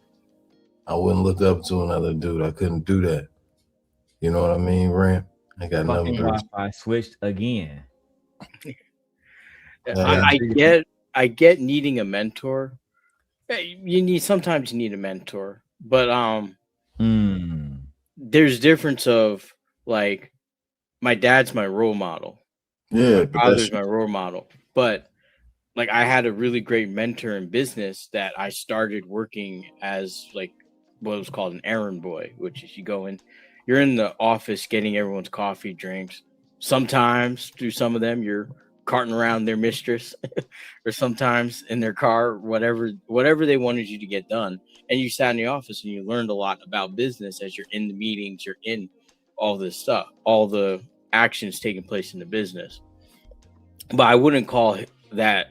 I wouldn't look up to another dude. I couldn't do that. You know what I mean, Ram? I got Fucking numbers. Wi-Fi switched again. I get needing a mentor. Sometimes you need a mentor, but there's difference of like my dad's my role model. Yeah, my father's my role model, but like I had a really great mentor in business that I started working as like what was called an errand boy, which is you're in the office getting everyone's coffee, drinks. Sometimes through some of them, you're carting around their mistress or sometimes in their car, whatever they wanted you to get done. And you sat in the office and you learned a lot about business as you're in the meetings, you're in all this stuff, all the actions taking place in the business. But I wouldn't call that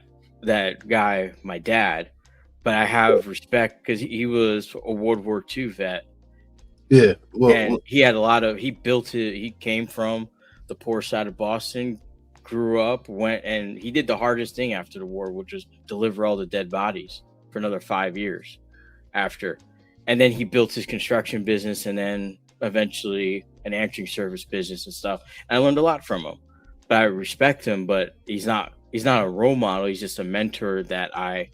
guy my dad, but I have respect because he was a World War II vet. Yeah, and he had he came from the poor side of Boston, grew up, and he did the hardest thing after the war, which was deliver all the dead bodies for another 5 years after. And then he built his construction business and then eventually an answering service business and stuff. And I learned a lot from him, but I respect him, but he's not a role model. He's just a mentor that I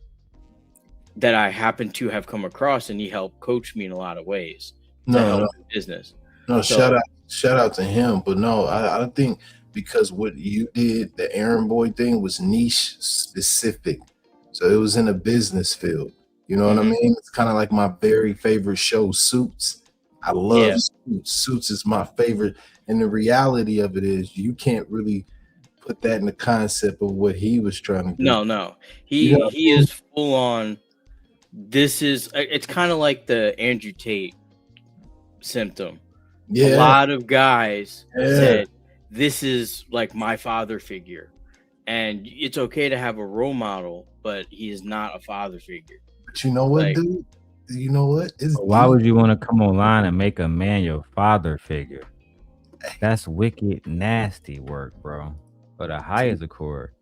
happen to have come across, and he helped coach me in a lot of ways to help business. No, so, shout out to him. But no, I think because what you did, the errand boy thing was niche specific. So it was in a business field. You know what I mean? It's kind of like my very favorite show, Suits. I love Suits. Suits is my favorite. And the reality of it is you can't really put that in the concept of what he was trying to do. No. He is full on. It's kind of like the Andrew Tate symptom. A lot of guys said this is like my father figure, and it's okay to have a role model, but he is not a father figure. But you know what, dude? you know what? It's Why deep. would you want to come online and make a man your father figure? That's wicked, nasty work, bro. For the highest accord.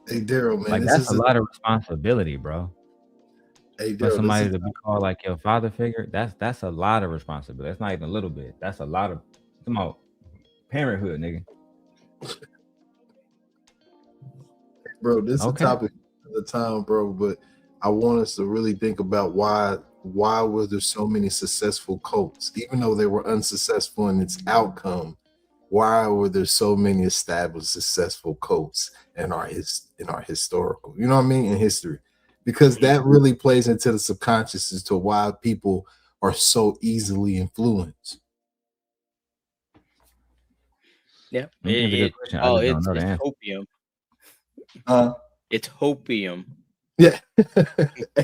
Hey, Darrell, man, Like, this that's is a lot of responsibility, bro. hey, For Darrell, this somebody is to be called like your father figure, that's a lot of responsibility. That's not even a little bit. That's a lot of come on, parenthood, nigga. bro. This is a Okay. topic of the time, bro. But I want us to really think about why were there so many successful cults, even though they were unsuccessful in its outcome. Why were there so many established successful cults in our historical, you know what I mean, in history? Because that really plays into the subconscious as to why people are so easily influenced. Yeah. That's a good question. I just don't know the It's answer. hopium. It's hopium. Yeah.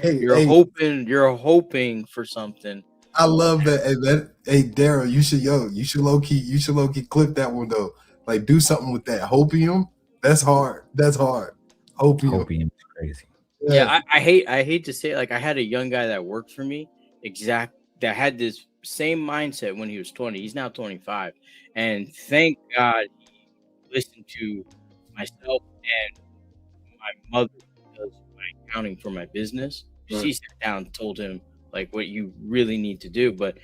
You're hoping for something. I love that. Hey, Darrell, you should low key clip that one though. Like, do something with that. Hopium. That's hard. Hopium. Hopium is crazy. Yeah, I hate to say it, like I had a young guy that worked for me that had this same mindset when he was 20. He's now 25. And thank God he listened to myself and my mother does my accounting for my business. Right. She sat down and told him like what you really need to do. But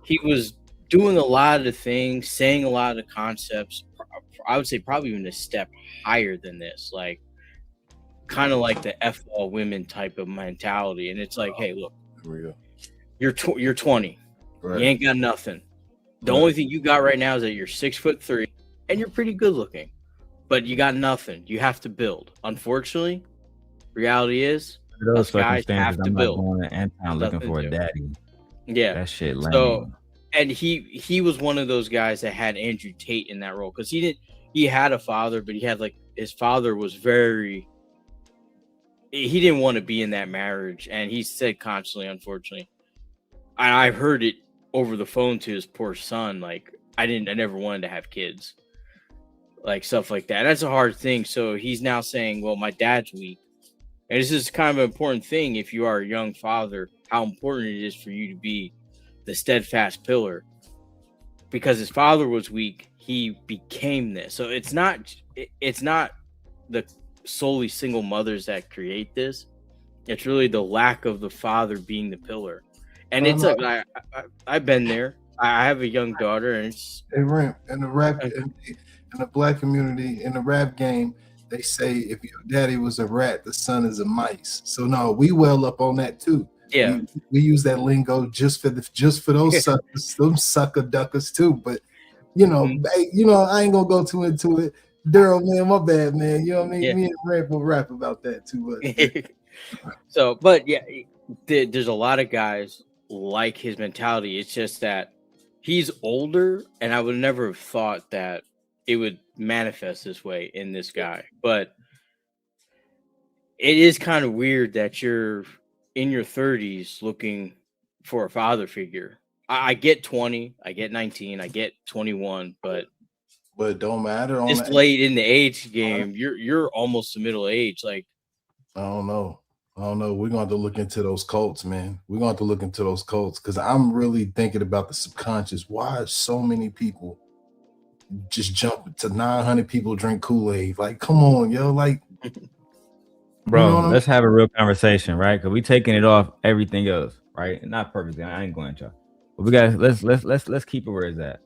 he was doing a lot of things, saying a lot of concepts. I would say probably even a step higher than this, like kind of like the F all women type of mentality. And it's like, hey, look, you're 20, Right. you ain't got nothing. The only thing you got right now is that you're 6'3" and you're pretty good looking, but you got nothing. You have to build. Unfortunately, reality is Those us guys circumstances, have to I'm not build. going to Anton looking for a daddy. Yeah, that shit lame. So, and he was one of those guys that had Andrew Tate in that role because he had a father, but he had like his father was he didn't want to be in that marriage, and he said constantly, unfortunately, I heard it over the phone to his poor son, like I never wanted to have kids, like stuff like that. And that's a hard thing. So he's now saying, well, my dad's weak. And this is kind of an important thing if you are a young father, how important it is for you to be the steadfast pillar. Because his father was weak, he became this. So it's not the solely single mothers that create this. It's really the lack of the father being the pillar. And it's like I've been there. I have a young daughter, and it's in the black community, in the rap game, they say if your daddy was a rat, the son is a mice. So no, we well up on that too. Yeah, we use that lingo just for those suckers, them sucker duckers too. But I ain't gonna go too into it. Darrell, man, my bad, man. You know what I mean? Yeah. Me and Rap will rap about that too. But so, but yeah, there's a lot of guys like his mentality. It's just that he's older, and I would never have thought that it would manifest this way in this guy. But it is kind of weird that you're in your 30s looking for a father figure. I get 20, I get 19, I get 21, but it don't matter. This late in the age game, you're almost the middle age. Like, I don't know. We're going to have to look into those cults, man. We're going to have to look into those cults because I'm really thinking about the subconscious. Why so many people just jump to 900 people drink Kool-Aid? Like, come on, yo. Like, bro, let's have a real conversation, right? Because we taking it off everything else, right? Not perfectly. I ain't going to. But we got let's keep it where it's at.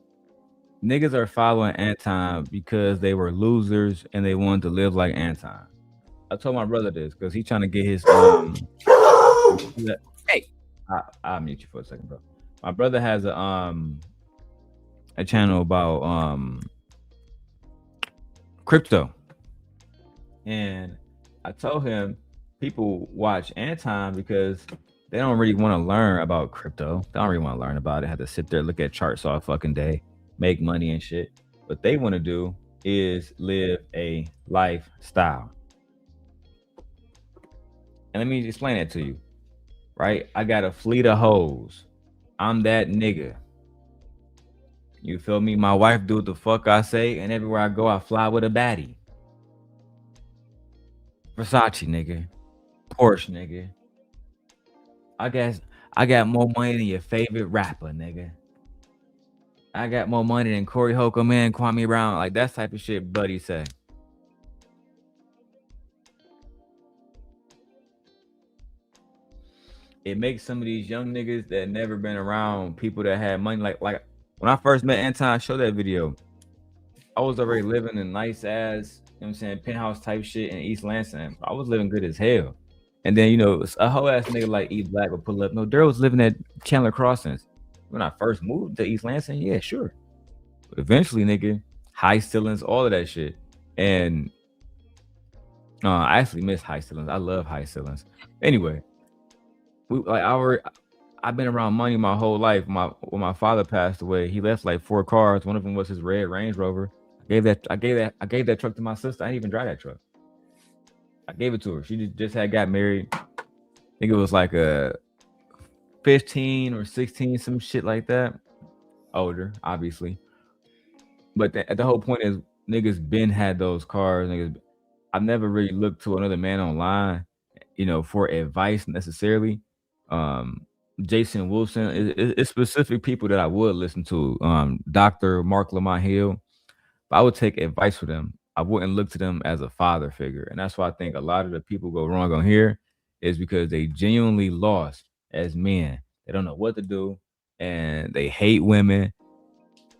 Niggas are following Anton because they were losers and they wanted to live like Anton. I told my brother this because he's trying to get his hey, I'll mute you for a second, bro. My brother has a channel about crypto, and I told him people watch Anton because they don't really want to learn about crypto. They don't really want to learn about it. Have to sit there, look at charts all fucking day, make money and shit. What they want to do is live a lifestyle. And let me explain that to you, right? I got a fleet of hoes. I'm that nigga. You feel me? My wife do what the fuck I say, and everywhere I go, I fly with a baddie. Versace, nigga. Porsche, nigga. I guess I got more money than your favorite rapper, nigga. I got more money than Corey Holcomb and Kwame Brown. Like that type of shit, buddy say. It makes some of these young niggas that never been around people that had money. Like when I first met Anton, I showed that video. I was already living in nice ass, you know what I'm saying, penthouse type shit in East Lansing. I was living good as hell. And then, you know, a whole ass nigga like E Black would pull up. No, Darrel was living at Chandler Crossings. When I first moved to East Lansing, yeah, sure. But eventually, nigga, high ceilings, all of that shit. And I actually miss high ceilings. I love high ceilings. Anyway, I've been around money my whole life. When my father passed away, he left like 4 cars. One of them was his red Range Rover. I gave that truck to my sister. I didn't even drive that truck. I gave it to her. She just had got married. I think it was like a 15 or 16, some shit like that. Older, obviously. But the whole point is niggas been had those cars. Niggas, I've never really looked to another man online, you know, for advice necessarily. Jason Wilson, it's specific people that I would listen to. Dr. Mark Lamont Hill. But I would take advice from them. I wouldn't look to them as a father figure. And that's why I think a lot of the people go wrong on here is because they genuinely lost as men. They don't know what to do and they hate women.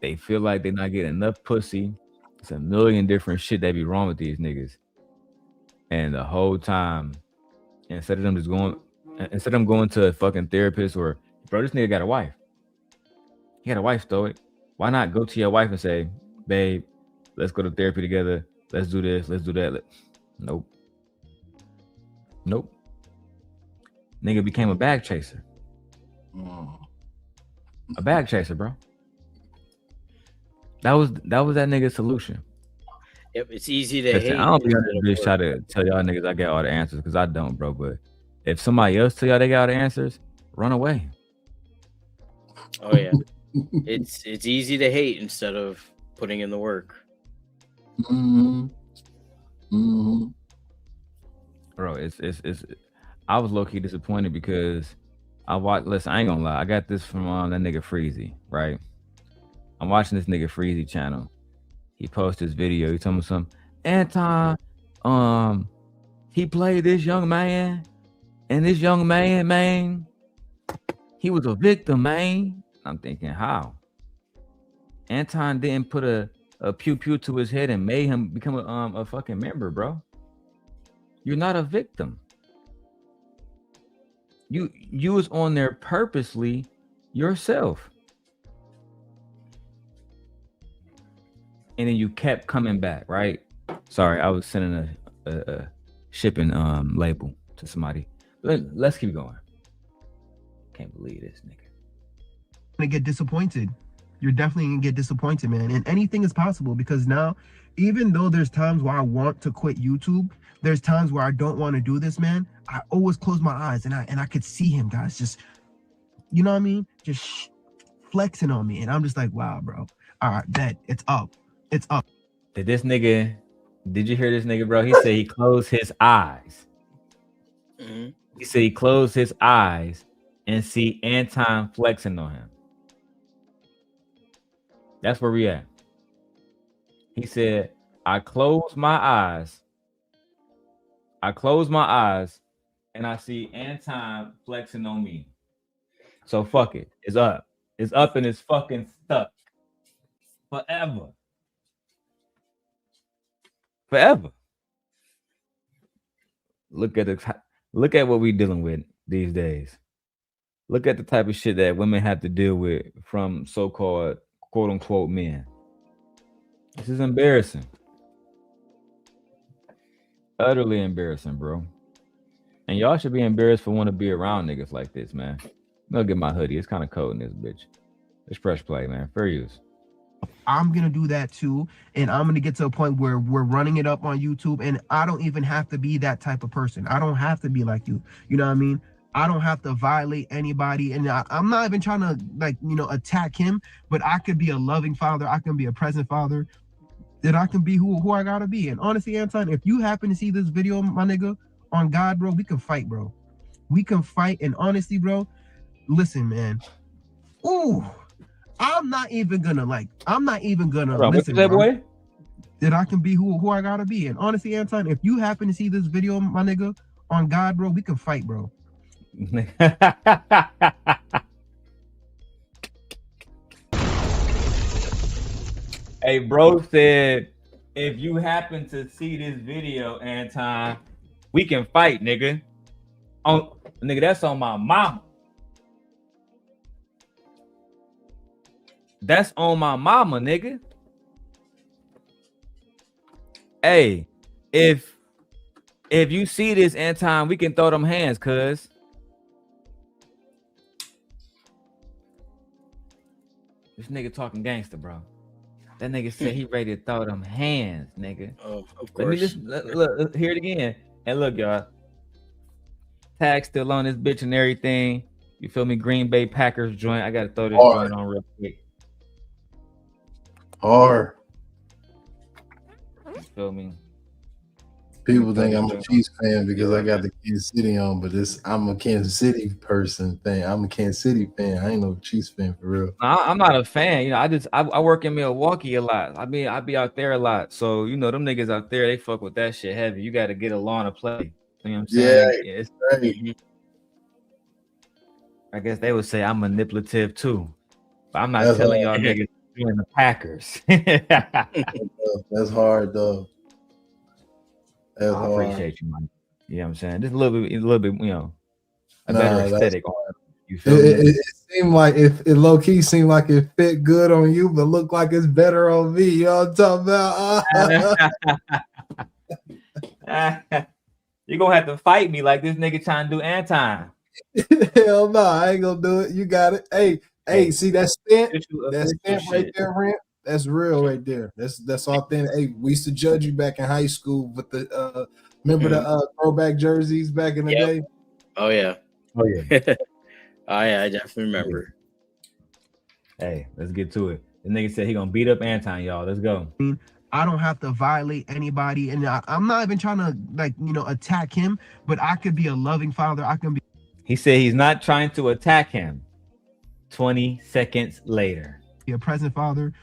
They feel like they're not getting enough pussy. It's a million different shit that be wrong with these niggas. And the whole time, instead of them going to a fucking therapist or, bro, this nigga got a wife. He got a wife, Stoic. Why not go to your wife and say, babe, let's go to therapy together. Let's do this. Let's do that. Nope. Nigga became a bag chaser. A bag chaser, bro. That was that nigga's solution. Yep, it's easy to hate. I don't be on this bitch try to tell y'all niggas I got all the answers because I don't, bro. But if somebody else tell y'all they got all the answers, run away. Oh yeah, it's easy to hate instead of putting in the work. Bro, it's I was low-key disappointed because I watched. Listen, I ain't gonna lie. I got this from that nigga Freezy, right? I'm watching this nigga Freezy channel. He posted this video. He told me something. Anton, he played this young man, and this young man, he was a victim, man. I'm thinking, how? Anton didn't put a pew pew to his head and made him become a fucking member, bro. You're not a victim. You was on there purposely yourself. And then you kept coming back, right? Sorry, I was sending a shipping label to somebody. Let's keep going. Can't believe this nigga. Gonna get disappointed. You're definitely gonna get disappointed, man. And anything is possible because now, even though there's times where I want to quit YouTube, there's times where I don't want to do this, man. I always close my eyes and I could see him, guys, just, you know what I mean? Just flexing on me. And I'm just like, wow, bro. All right, bet it's up. It's up. Did you hear this nigga, bro? He said he closed his eyes. Mm-hmm. He said he closed his eyes and see Anton flexing on him. That's where we at. He said, I close my eyes and I see Anton flexing on me. So fuck it. It's up. It's up and it's fucking stuck. Forever. Look at what we dealing with these days. Look at the type of shit that women have to deal with from so-called quote unquote men. This is embarrassing. Utterly embarrassing, bro. And y'all should be embarrassed for wanting to be around niggas like this, man. I'm gonna get my hoodie. It's kind of cold in this bitch. It's fresh play, man. Fair use. I'm gonna do that too, and I'm gonna get to a point where we're running it up on YouTube, and I don't even have to be that type of person. I don't have to be like you. You know what I mean? I don't have to violate anybody, and I'm not even trying to, like, you know, attack him. But I could be a loving father. I can be a present father. That I can be who I gotta be. And honestly, Anton, if you happen to see this video, my nigga, on God, bro, we can fight, bro. We can fight, and honestly, bro, listen, man. Ooh, I'm not even gonna listen, that bro. boy? That I can be who I gotta be. And honestly, Anton, if you happen to see this video, my nigga, on God, bro, we can fight, bro. Hey, bro said, if you happen to see this video, Anton, we can fight, nigga. Oh, nigga, that's on my mama. That's on my mama, nigga. Hey, if you see this, Anton, we can throw them hands, cuz. This nigga talking gangster, bro. That nigga said he ready to throw them hands, nigga. Oh, of course. Let me just look, hear it again. And look, y'all. Tag still on this bitch and everything. You feel me? Green Bay Packers joint. I gotta throw this joint on real quick. Hard. You feel me? People think I'm a Chiefs fan because I got the Kansas City on, but I'm a Kansas City person thing. I'm a Kansas City fan. I ain't no Chiefs fan for real. I'm not a fan. You know, I work in Milwaukee a lot. I mean, I be out there a lot. So, you know, them niggas out there, they fuck with that shit heavy. You got to get along to play. You know what I'm saying? Yeah, It's right. I guess they would say I'm manipulative too. But I'm not telling y'all niggas doing the Packers. That's hard though. I appreciate you, man. You know what I'm saying? Just a little bit, you know, a better aesthetic. You feel me? It seemed like it low key seemed like it fit good on you, but looked like it's better on me. You know what I'm talking about? You're gonna have to fight me like this nigga trying to do Anton. Hell no, I ain't gonna do it. You got it. Hey, see that stamp right there, Rent? That's real right there. That's authentic. Hey, we used to judge you back in high school with the remember the throwback jerseys back in the day? Oh yeah. Oh yeah. Oh yeah, I definitely remember. Hey, let's get to it. The nigga said he gonna beat up Anton, y'all. Let's go. I don't have to violate anybody, and I'm not even trying to attack him, but I could be a loving father. I can be. He said he's not trying to attack him. 20 seconds later. Be a present father.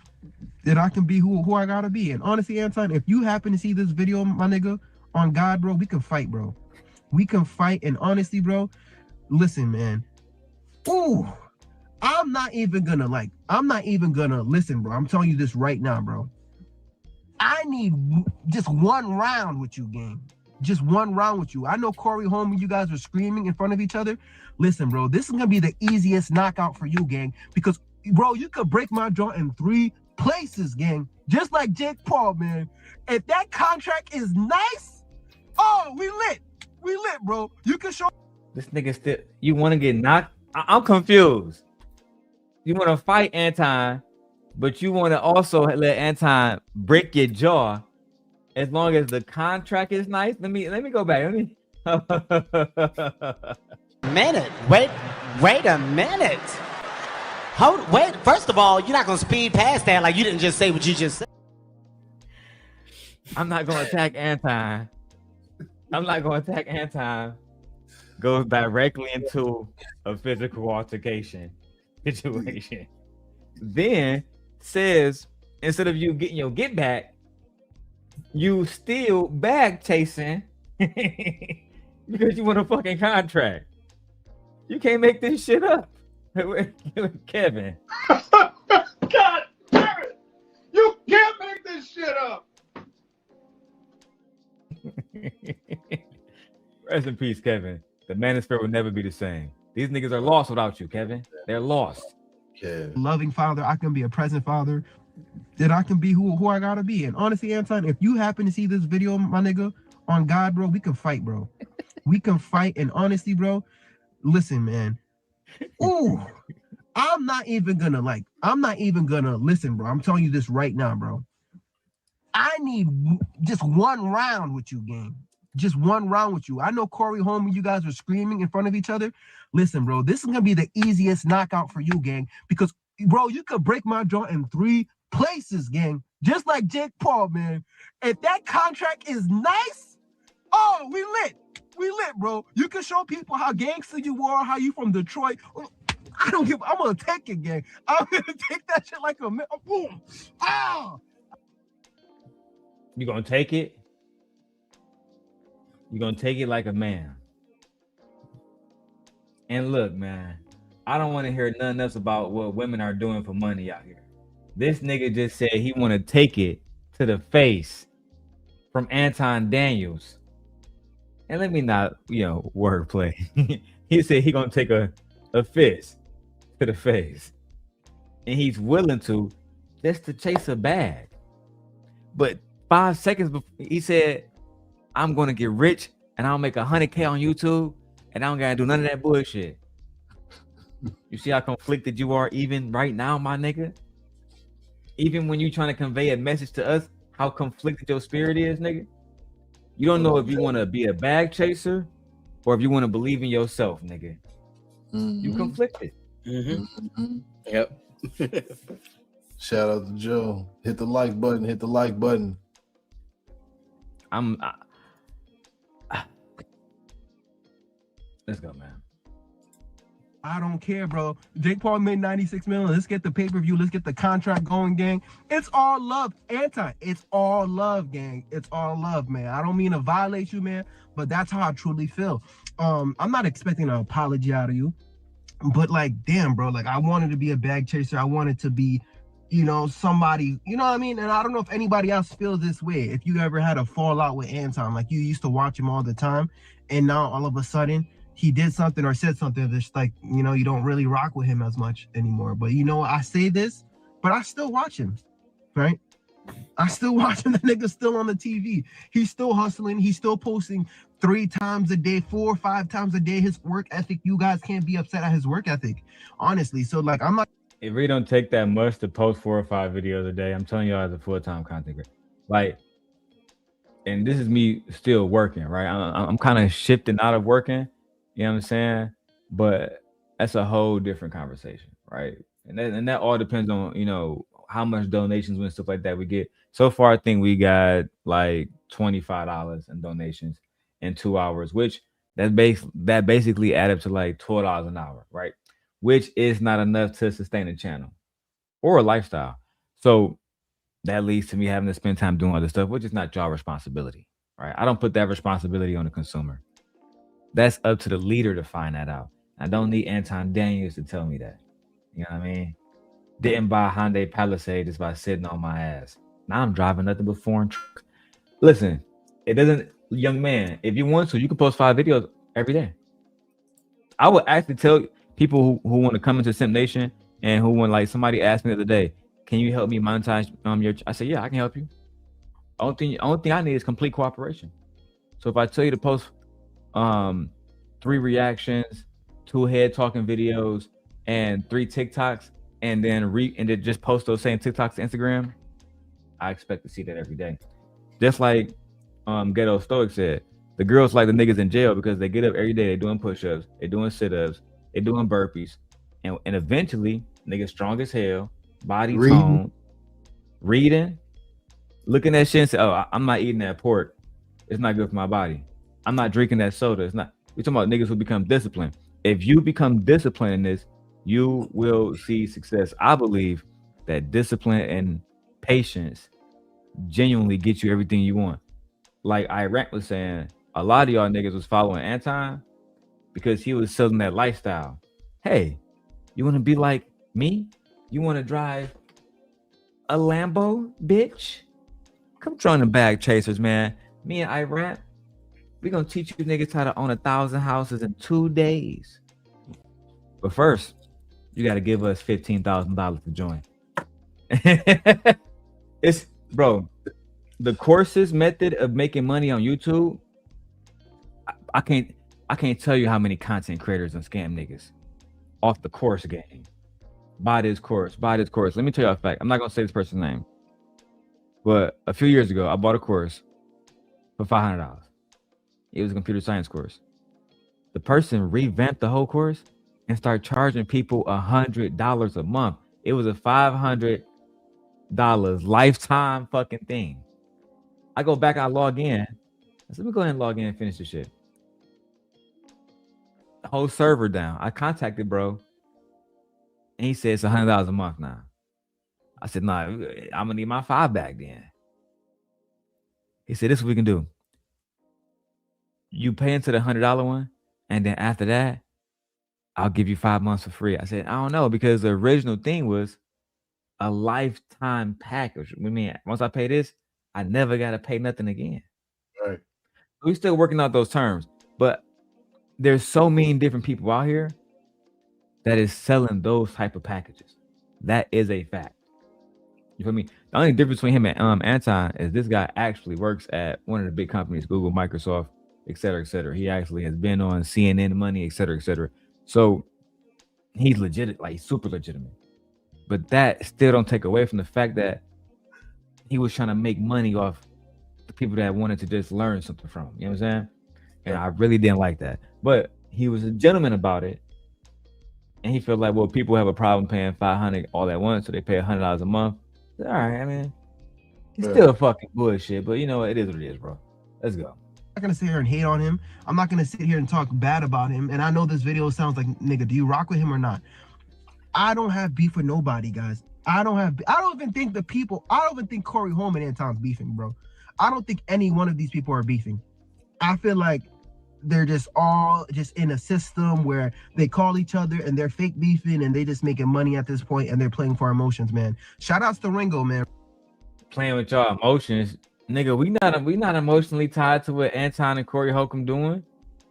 That I can be who I gotta be. And honestly, Anton, if you happen to see this video, my nigga, on God, bro, we can fight, bro. We can fight. And honestly, bro, listen, man. Ooh, I'm not even gonna listen, bro. I'm telling you this right now, bro. I need just one round with you, gang. Just one round with you. I know Corey home and you guys were screaming in front of each other. Listen, bro, this is gonna be the easiest knockout for you, gang, because bro, you could break my jaw in 3 places, gang. Just like Jake Paul, man. If that contract is nice, oh, we lit, bro. You can show. This nigga still. You want to get knocked? I'm confused. You want to fight Anton, but you want to also let Anton break your jaw, as long as the contract is nice. Let me go back. Wait a minute. Wait, first of all, you're not gonna speed past that like you didn't just say what you just said. I'm not gonna attack Anton. Goes directly into a physical altercation situation. Then says, instead of you getting your get back, you still bag chasing because you want a fucking contract. You can't make this shit up. Kevin. God damn it! You can't make this shit up. Rest in peace, Kevin. The manosphere will never be the same. These niggas are lost without you, Kevin. They're lost. Loving father, I can be a present father. That I can be who I gotta be. And honestly, Anton, if you happen to see this video, my nigga, on God, bro, we can fight, bro. We can fight. And honestly, bro, listen, man. Ooh, I'm not even gonna listen, bro. I'm telling you this right now, bro. I need just one round with you, gang. Just one round with you. I know Corey home and you guys were screaming in front of each other. Listen, bro, this is gonna be the easiest knockout for you, gang, because bro, you could break my jaw in 3 places, gang. Just like Jake Paul, man. If that contract is nice, oh, we lit. We lit, bro. You can show people how gangster you are, how you from Detroit. I don't give. I'm gonna take it, gang. I'm gonna take that shit like a man. Boom. Ah. You gonna take it? You gonna take it like a man? And look, man, I don't want to hear nothing else about what women are doing for money out here. This nigga just said he want to take it to the face from Anton Daniels. And let me not, wordplay. He said he gonna take a fist to the face. And he's willing to just to chase a bag. But 5 seconds before, he said, I'm gonna get rich and I'll make $100K on YouTube and I don't gotta do none of that bullshit. You see how conflicted you are even right now, my nigga? Even when you trying to convey a message to us, how conflicted your spirit is, nigga? You don't know if you want to be a bag chaser or if you want to believe in yourself, nigga. You conflicted. Yep. Shout out to Joe. Hit the like button. Hit the like button. Let's go, man. I don't care, bro. Jake Paul made 96 million. Let's get the pay-per-view. Let's get the contract going, gang. It's all love. It's all love, gang. It's all love, man. I don't mean to violate you, man, but that's how I truly feel. I'm not expecting an apology out of you, but like, damn, bro, like I wanted to be a bag chaser. I wanted to be, somebody, you know what I mean? And I don't know if anybody else feels this way. If you ever had a fallout with Anton, like you used to watch him all the time, and now all of a sudden, he did something or said something that's like, you don't really rock with him as much anymore. But I say this, but I still watch him, right? I still watch him. The nigga's still on the TV. He's still hustling. He's still posting 3 times a day, 4 or 5 times a day. His work ethic, you guys can't be upset at his work ethic, honestly. So like, I'm not. It really don't take that much to post 4 or 5 videos a day. I'm telling y'all, as a full-time content creator, like, and this is me still working, right? I'm kind of shifting out of working. You know what I'm saying? But that's a whole different conversation, right? And that all depends on, how much donations and stuff like that we get. So far, I think we got like $25 in donations in 2 hours, which that basically add up to like $12 an hour, right? Which is not enough to sustain a channel or a lifestyle. So that leads to me having to spend time doing other stuff, which is not your responsibility, right? I don't put that responsibility on the consumer. That's up to the leader to find that out. I don't need Anton Daniels to tell me that. You know what I mean? Didn't buy a Hyundai Palisade just by sitting on my ass. Now I'm driving nothing but foreign trucks. Listen, it doesn't, young man, if you want to, you can post 5 videos every day. I would actually tell people who want to come into Simp Nation and who want, like, somebody asked me the other day, can you help me monetize your, I said, yeah, I can help you. Only thing I need is complete cooperation. So if I tell you to post 3 reactions, 2 head talking videos, and 3 TikToks, and then just post those same TikToks to Instagram, I expect to see that every day. Just like Ghetto Stoic said, the girls like the niggas in jail because they get up every day, they're doing push-ups, they're doing sit-ups, they're doing burpees, and eventually niggas strong as hell, body tone, reading, looking at shit and say, oh, I'm not eating that pork, it's not good for my body. I'm not drinking that soda. It's not. We're talking about niggas who become disciplined. If you become disciplined in this, you will see success. I believe that discipline and patience genuinely get you everything you want. Like Iran was saying, a lot of y'all niggas was following Anton because he was selling that lifestyle. Hey, you want to be like me? You want to drive a Lambo, bitch? Come join the bag chasers, man. Me and Iran, we're going to teach you niggas how to own 1,000 houses in 2 days. But first, you got to give us $15,000 to join. It's, bro, the courses method of making money on YouTube, I can't tell you how many content creators and scam niggas off the course game. Buy this course. Let me tell you a fact. I'm not going to say this person's name. But a few years ago, I bought a course for $500. It was a computer science course. The person revamped the whole course and started charging people $100 a month. It was a $500 lifetime fucking thing. I go back, I log in. I said, let me go ahead and log in and finish this shit. whole server down. I contacted bro, and he said it's $100 a month now. I said, nah, I'm gonna need my 5 back then. He said, this is what we can do. You pay into the $100 one, and then after that, I'll give you 5 months for free. I said, I don't know, because the original thing was a lifetime package. I mean, once I pay this, I never got to pay nothing again. Right. We're still working out those terms, but there's so many different people out here that is selling those type of packages. That is a fact. You feel me? The only difference between him and Anton is this guy actually works at one of the big companies, Google, Microsoft, et cetera, et cetera. He actually has been on CNN Money, et cetera, et cetera. So he's legit, like super legitimate. But that still don't take away from the fact that he was trying to make money off the people that wanted to just learn something from him. You know what I'm saying? And I really didn't like that. But he was a gentleman about it. And he felt like, well, people have a problem paying $500 all at once, so they pay $100 a month. All right, I mean, it's still fucking bullshit, but you know, it is what it is, bro. Let's go. I'm not gonna sit here and hate on him. I'm not gonna sit here and talk bad about him. And I know this video sounds like, nigga, do you rock with him or not? I don't have beef with nobody, guys. I don't even think Corey Holm and Anton's beefing, bro. I don't think any one of these people are beefing. I feel like they're just all just in a system where they call each other and they're fake beefing and they just making money at this point and they're playing for emotions, man. Shout outs to Ringo, man. Playing with y'all emotions. Nigga, we not emotionally tied to what Anton and Corey Holcomb doing.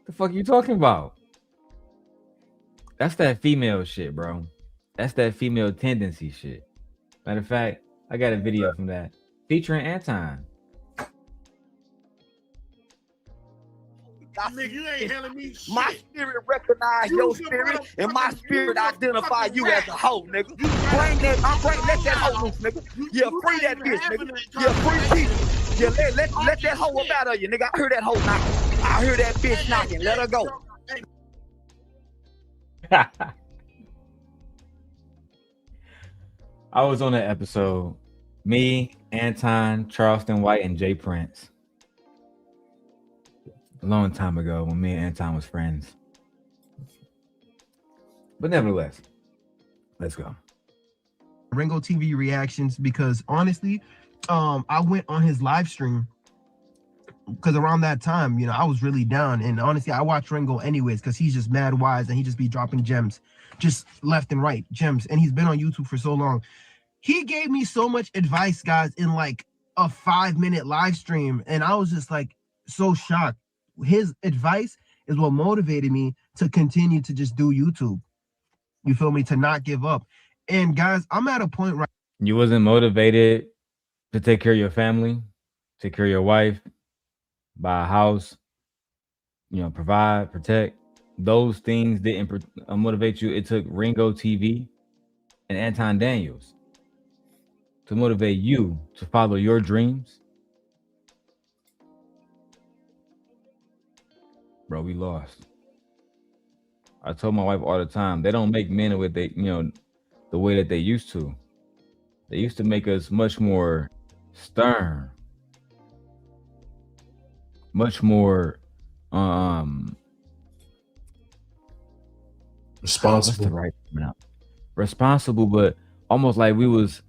The fuck you talking about? That's that female shit, bro. That's that female tendency shit. Matter of fact, I got a video from that featuring Anton. Nigga, you ain't telling me shit. My spirit recognize your spirit, and my spirit identify you as a hoe, nigga. Let that hoe loose, nigga. Yeah, free that bitch, nigga. Yeah, free people. Yeah, let that hoe up out of you, nigga. I heard that hoe knocking. I heard that bitch knocking. Let her go. I was on that episode. Me, Anton, Charleston White, and Jay Prince. A long time ago when me and Anton was friends. But nevertheless, let's go. Ringo TV reactions, because honestly, I went on his live stream because around that time, you know, I was really down. And honestly, I watch Ringo anyways because he's just mad wise and he just be dropping gems, just left and right gems. And he's been on YouTube for so long. He gave me so much advice, guys, in like a 5-minute live stream. And I was just like so shocked. His advice is what motivated me to continue to just do YouTube. You feel me? To not give up. And guys, I'm at a point right. You wasn't motivated to take care of your family, take care of your wife, buy a house, you know, provide, protect. Those things didn't motivate you. It took Ringo TV and Anton Daniels to motivate you to follow your dreams. Bro, we lost. I told my wife all the time, they don't make men with they, you know, the way that they used to. They used to make us much more stern, much more responsible. Right now, responsible, but almost like we was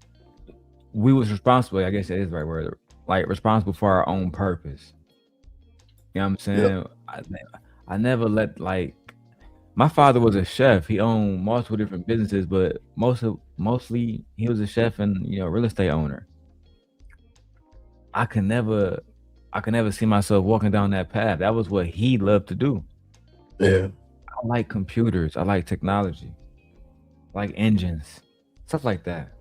responsible. I guess that is the right word. Like responsible for our own purpose. You know what I'm saying? Yep. I never let, like, my father was a chef. He owned multiple different businesses, but mostly he was a chef and, you know, real estate owner. I could never see myself walking down that path. That was what he loved to do. Yeah. I like computers. I like technology. I like engines. Stuff like that.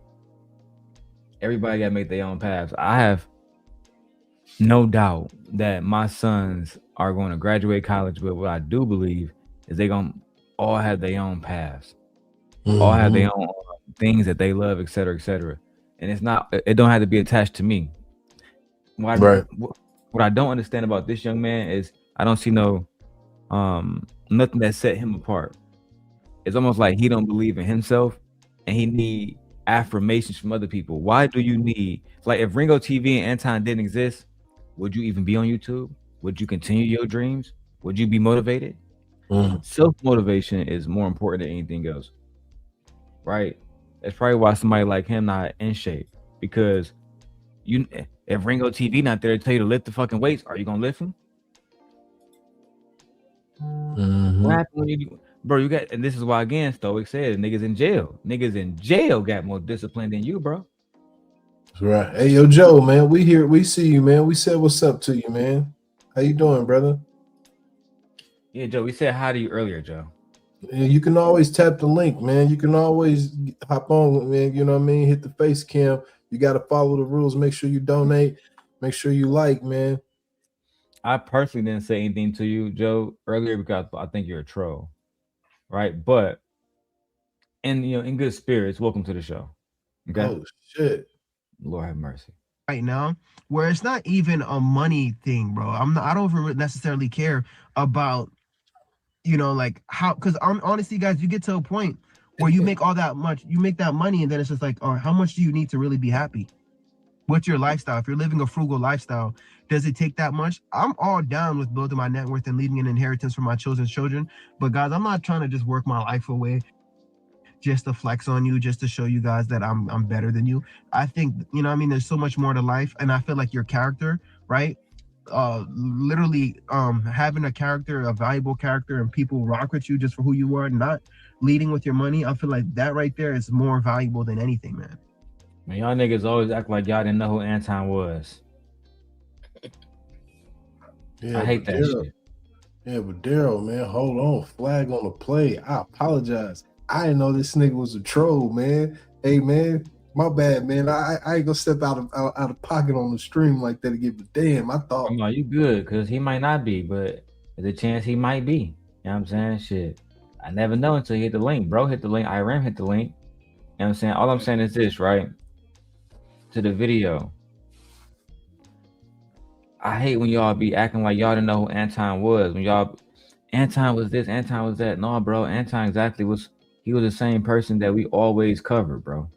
Everybody got to make their own paths. I have no doubt that my sons are going to graduate college, but what I do believe is they're going to all have their own paths, all have their own things that they love, et cetera, et cetera. And it don't have to be attached to me. What I don't understand about this young man is I don't see nothing that set him apart. It's almost like he don't believe in himself and he need affirmations from other people. Why do you need, like, if Ringo TV and Anton didn't exist, would you even be on YouTube? Would you continue your dreams? Would you be motivated? Self-motivation is more important than anything else, right? That's probably why somebody like him not in shape, because if Ringo TV not there to tell you to lift the fucking weights, are you gonna lift them? What happened when you got, and this is why again Stoic said niggas in jail got more discipline than you, bro. That's right. Hey, yo, Joe, man, we here, we see you, man. We said what's up to you, man. How you doing, brother? Yeah, Joe, we said hi to you earlier, Joe. Yeah, you can always tap the link, man. You can always hop on, man. You know what I mean? Hit the face cam. You got to follow the rules. Make sure you donate. Make sure you like, man. I personally didn't say anything to you, Joe, earlier because I think you're a troll, right? But in good spirits, welcome to the show. Okay? Oh shit! Lord have mercy. Right now, where it's not even a money thing, bro. I don't even necessarily care about, like how, because honestly, guys, you get to a point where you make all that much, you make that money, and then it's just like, all right, how much do you need to really be happy? What's your lifestyle? If you're living a frugal lifestyle, does it take that much? I'm all down with building my net worth and leaving an inheritance for my children's children. But guys, I'm not trying to just work my life away just to flex on you, just to show you guys that I'm better than you. I think, there's so much more to life. And I feel like your character, right? Literally having a character, a valuable character, and people rock with you just for who you are, not leading with your money. I feel like that right there is more valuable than anything, man. Man, y'all niggas always act like y'all didn't know who Anton was. Yeah, I hate that shit. Yeah, but Darrel, man, hold on. Flag on the play. I apologize. I didn't know this nigga was a troll, man. Hey, man, my bad, man. I ain't gonna step out of pocket on the stream like that to give a damn. I thought. No, you good, because he might not be, but there's a chance he might be. You know what I'm saying? Shit. I never know until you hit the link. Bro hit the link. Iram hit the link. You know what I'm saying? All I'm saying is this, right? To the video. I hate when y'all be acting like y'all didn't know who Anton was. When y'all, Anton was this, Anton was that. No, bro, Anton exactly was, he was the same person that we always covered, bro.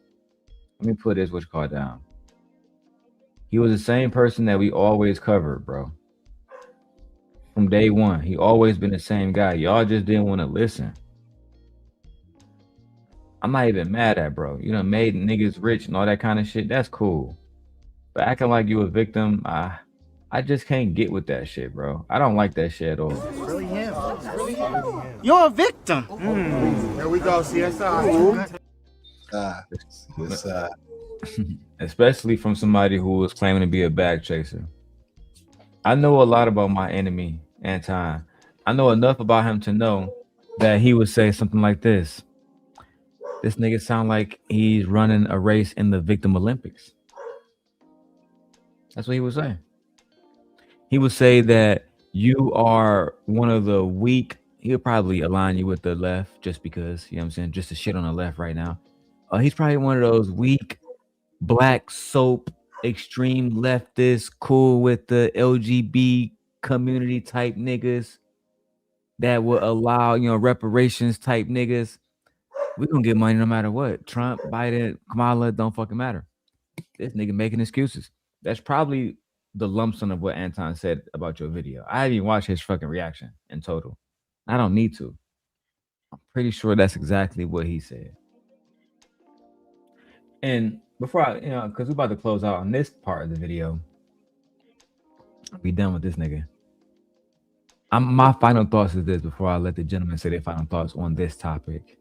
Let me put this what you call down. He was the same person that we always covered, bro. From day one, he always been the same guy. Y'all just didn't want to listen. I'm not even mad at, bro. You know, made niggas rich and all that kind of shit. That's cool. But acting like you a victim, I just can't get with that shit, bro. I don't like that shit at all. Really him. Really him. You're a victim. Here we go, CSI. Especially from somebody who was claiming to be a bag chaser. I know a lot about my enemy, Anton. I know enough about him to know that he would say something like this. This nigga sound like he's running a race in the Victim Olympics. That's what he would say. He would say that you are one of the weak. He'll probably align you with the left just because, you know what I'm saying, just to shit on the left right now. He's probably one of those weak, black soap, extreme leftist, cool with the LGBT community type niggas that will allow, reparations type niggas. We're gonna get money no matter what. Trump, Biden, Kamala, don't fucking matter. This nigga making excuses. That's probably the lump sum of what Anton said about your video. I haven't even watched his fucking reaction in total. I don't need to. I'm pretty sure that's exactly what he said. And before I, because we're about to close out on this part of the video, I'll be done with this nigga. My final thoughts is this before I let the gentleman say their final thoughts on this topic.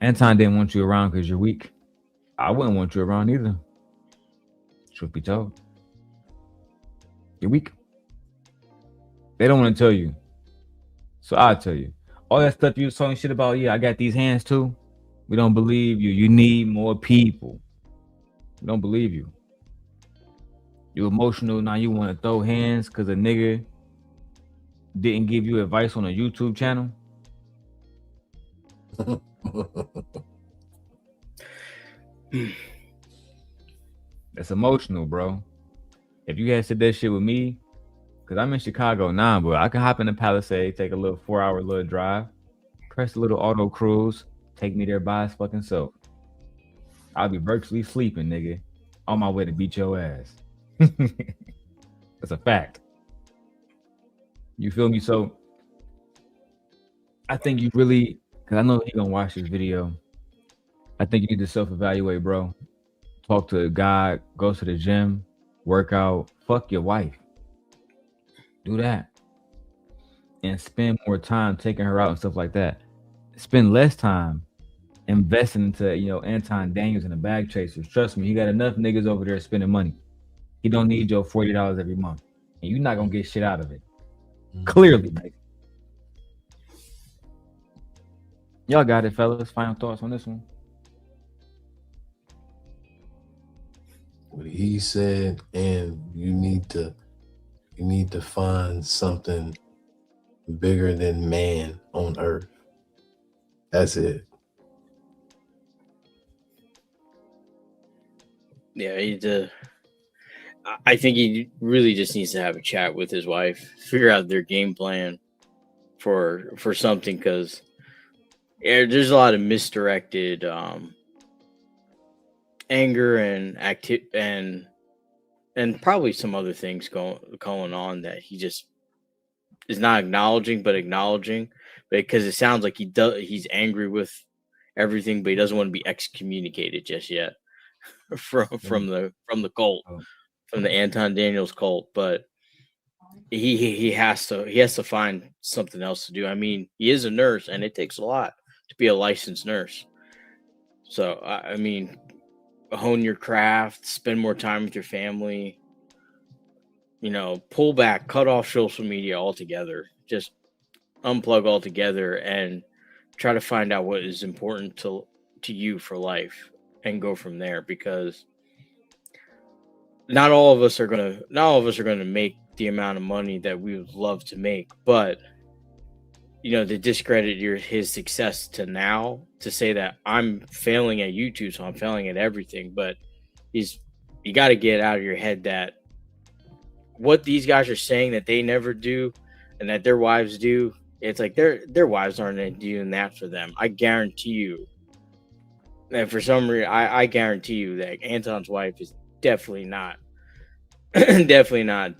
Anton didn't want you around because you're weak. I wouldn't want you around either. Truth be told. You're weak. They don't want to tell you. So I'll tell you. All that stuff you was talking shit about, yeah, I got these hands too. We don't believe you. You need more people. We don't believe you. You're emotional. Now you want to throw hands because a nigga didn't give you advice on a YouTube channel. That's emotional, bro. If you had said that shit with me, because I'm in Chicago now, but I can hop in the Palisade, take a little 4-hour little drive, press a little auto cruise, take me there by his fucking self. I'll be virtually sleeping, nigga, on my way to beat your ass. That's a fact. You feel me? So I think you really, because I know he gonna watch this video. I think you need to self-evaluate, bro. Talk to God, go to the gym, work out, fuck your wife. Do that. And spend more time taking her out and stuff like that. Spend less time investing into, Anton Daniels and the bag chasers. Trust me, he got enough niggas over there spending money. He don't need your $40 every month. And you're not gonna get shit out of it. Clearly, nigga. Y'all got it, fellas. Final thoughts on this one. What he said, and you need to find something bigger than man on earth. That's it. Yeah, I think he really just needs to have a chat with his wife, figure out their game plan for something, because there's a lot of misdirected anger and probably some other things going on that he just is not acknowledging, because it sounds like he's angry with everything, but he doesn't want to be excommunicated just yet from the cult, from the Anton Daniels cult. But he has to find something else to do. I mean, he is a nurse, and it takes a lot to be a licensed nurse. So I mean, hone your craft, spend more time with your family, pull back, cut off social media altogether, just unplug altogether and try to find out what is important to you for life and go from there, because not all of us are going to make the amount of money that we would love to make, but to discredit his success to now, to say that I'm failing at YouTube, so I'm failing at everything. But you got to get out of your head that what these guys are saying that they never do and that their wives do, it's like their wives aren't doing that for them. I guarantee you. And for some reason, I guarantee you that Anton's wife is definitely not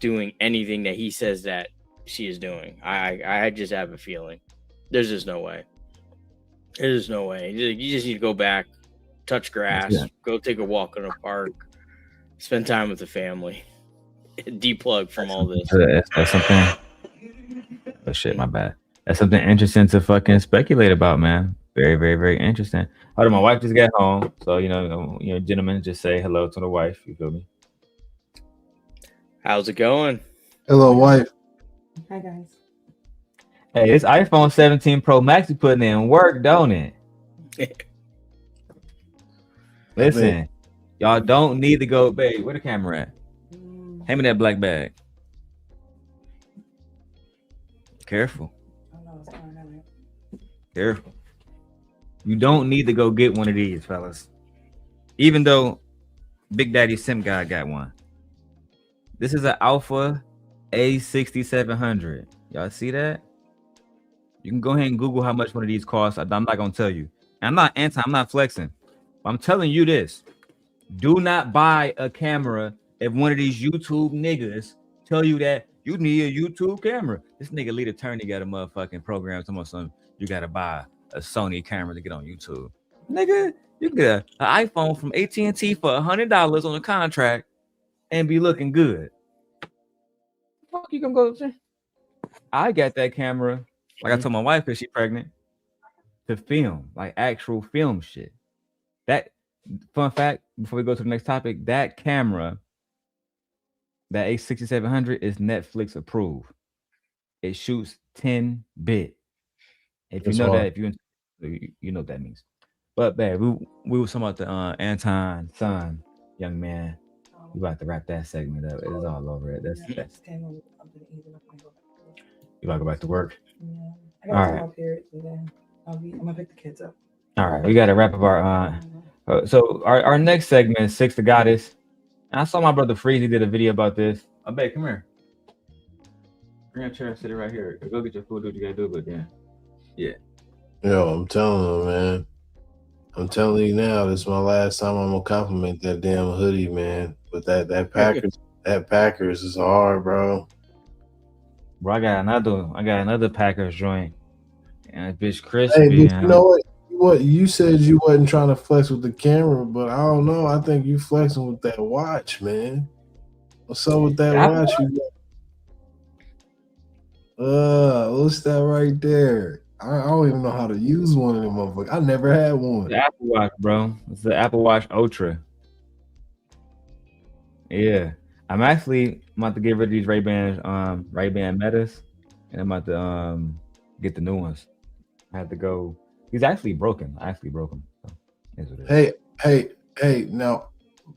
doing anything that he says that she is doing. I just have a feeling. There's just no way. There's no way. You just need to go back, touch grass, go take a walk in a park, spend time with the family, deplug from all this. That's something. Oh shit, my bad. That's something interesting to fucking speculate about, man. Very, very, very interesting. Hold on, my wife just got home, so gentlemen, just say hello to the wife. You feel me? How's it going? Hello, wife. Hi, guys. Hey, this iPhone 17 Pro Max you putting in work, don't it? Listen, y'all don't need to go, babe. Where the camera at? Hand me that black bag. Careful. Careful. You don't need to go get one of these, fellas. Even though Big Daddy Sim Guy got one. This is an Alpha A6700. Y'all see that? You can go ahead and Google how much one of these costs. I'm not going to tell you. And I'm not flexing. I'm telling you this. Do not buy a camera if one of these YouTube niggas tell you that you need a YouTube camera. This nigga Lead Attorney got a motherfucking program. Something you got to buy a Sony camera to get on YouTube. Nigga, you can get an iPhone from AT&T for $100 on a contract and be looking good. Fuck you gonna go to? I got that camera, like I told my wife because she's pregnant, to film, like actual film shit. That fun fact, before we go to the next topic, that camera, that A6700 is Netflix approved. It shoots 10-bit. If you know that, if you know what that means. But babe, we were talking about the Anton Son, young man. We about to wrap that segment up. It's all over it. That's you about to go back to work? Yeah. I All got right. my periods, and then I'm gonna pick the kids up. All right, we got to wrap up our so our next segment is Six the Goddess. And I saw my brother Freezy did a video about this. Oh, babe, come here. Bring a chair and sit it right here. Go get your food. Do what you gotta do, but then, yeah. Yo, I'm telling you, man. I'm telling you now, this is my last time I'm gonna compliment that damn hoodie, man. But that Packers is hard, bro. Bro, I got another Packers joint. And that bitch Hey, crispy. but you know what? What you said you wasn't trying to flex with the camera, but I don't know. I think you flexing with that watch, man. What's up with that watch you got? What's that right there? I don't even know how to use one of them motherfuckers. I never had one. The Apple Watch, bro. It's the Apple Watch Ultra. Yeah. I'm about to get rid of these Ray-Ban Metas, and I'm about to get the new ones. I had to go. He's actually broken. I actually broke him. So, is what it is. Hey. Now,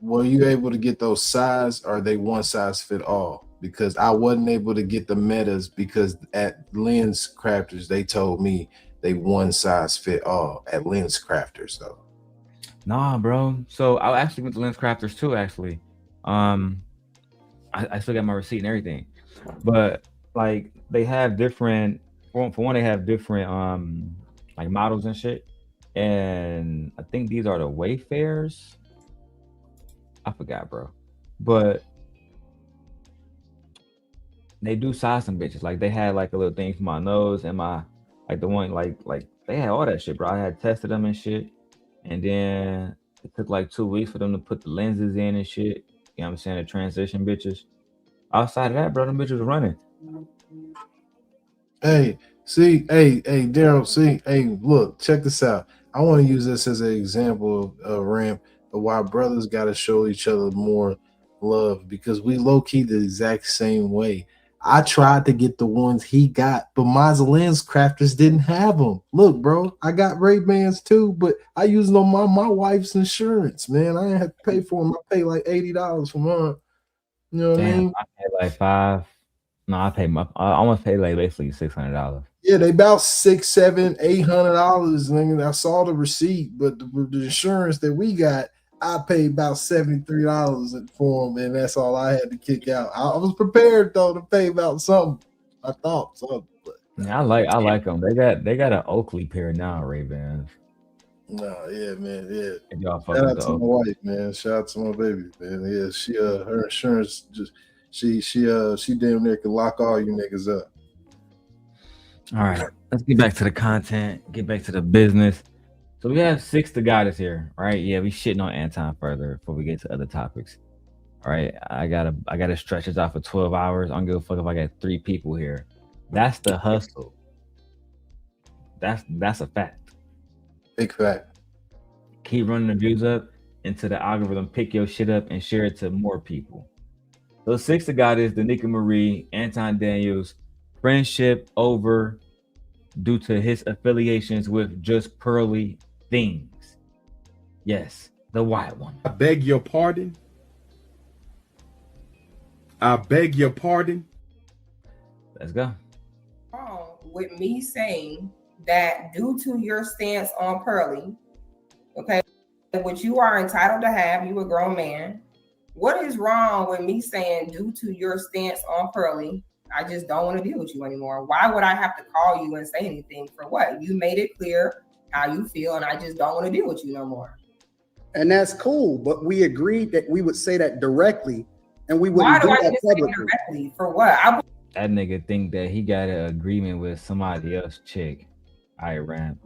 were you able to get those size, or are they one size fit all? Because I wasn't able to get the Metas because at Lens Crafters they told me they one size fit all at Lens Crafters though. Nah, bro. So I actually went to Lens Crafters too. Actually, I still got my receipt and everything, but like they have different. For one, they have different like models and shit. And I think these are the Wayfarers. I forgot, bro. But they do size some bitches. Like they had like a little thing for my nose and my like the one like they had all that shit, bro. I had tested them and shit. And then it took like 2 weeks for them to put the lenses in and shit. You know what I'm saying? The transition bitches. Outside of that, bro, them bitches running. Hey, Darrel, look, check this out. I want to use this as an example of ramp of why brothers got to show each other more love, because we low-key the exact same way. I tried to get the ones he got, but my Lens Crafters didn't have them. Look, bro, I got Ray-Bans too, but I use them on my wife's insurance, man. I didn't have to pay for them. I paid like $80 for mine. You know what I mean? I paid like $5. No, I almost paid like basically $600. Yeah, they about $600, $700, $800. Nigga, I saw the receipt, but the insurance that we got, I paid about $73 for them, and that's all I had to kick out. I was prepared though to pay about something. I thought something. But Yeah, I like them. They got an Oakley pair now, Ray-Bans. no, yeah, man, yeah. If y'all fuck Shout with out the to my Oakley. wife, man. Shout out to my baby, man. Yeah, she her insurance just she damn near can lock all you niggas up. All right, let's get back to the content, get back to the business. So we have 6 to guide us here, right? Yeah, we shitting on Anton further before we get to other topics. All right, I gotta stretch this out for 12 hours. I don't give a fuck if I got 3 people here. That's the hustle. That's a fact. Big fact. Keep running the views up until the algorithm pick your shit up and share it to more people. Those 6 to guide is Danica Marie, Anton Daniels, friendship over due to his affiliations with just pearly things. Yes, the white one. I beg your pardon. I beg your pardon. Let's go. With me saying that due to your stance on Pearly, okay, which you are entitled to have, you a grown man. What is wrong with me saying due to your stance on Pearly, I just don't want to deal with you anymore? Why would I have to call you and say anything for what? You made it clear how you feel, and I just don't want to deal with you no more. And that's cool, but we agreed that we would say that directly, and we Why wouldn't do do I that need to say publicly. directly? For what? That nigga think that he got an agreement with somebody else chick. I ran.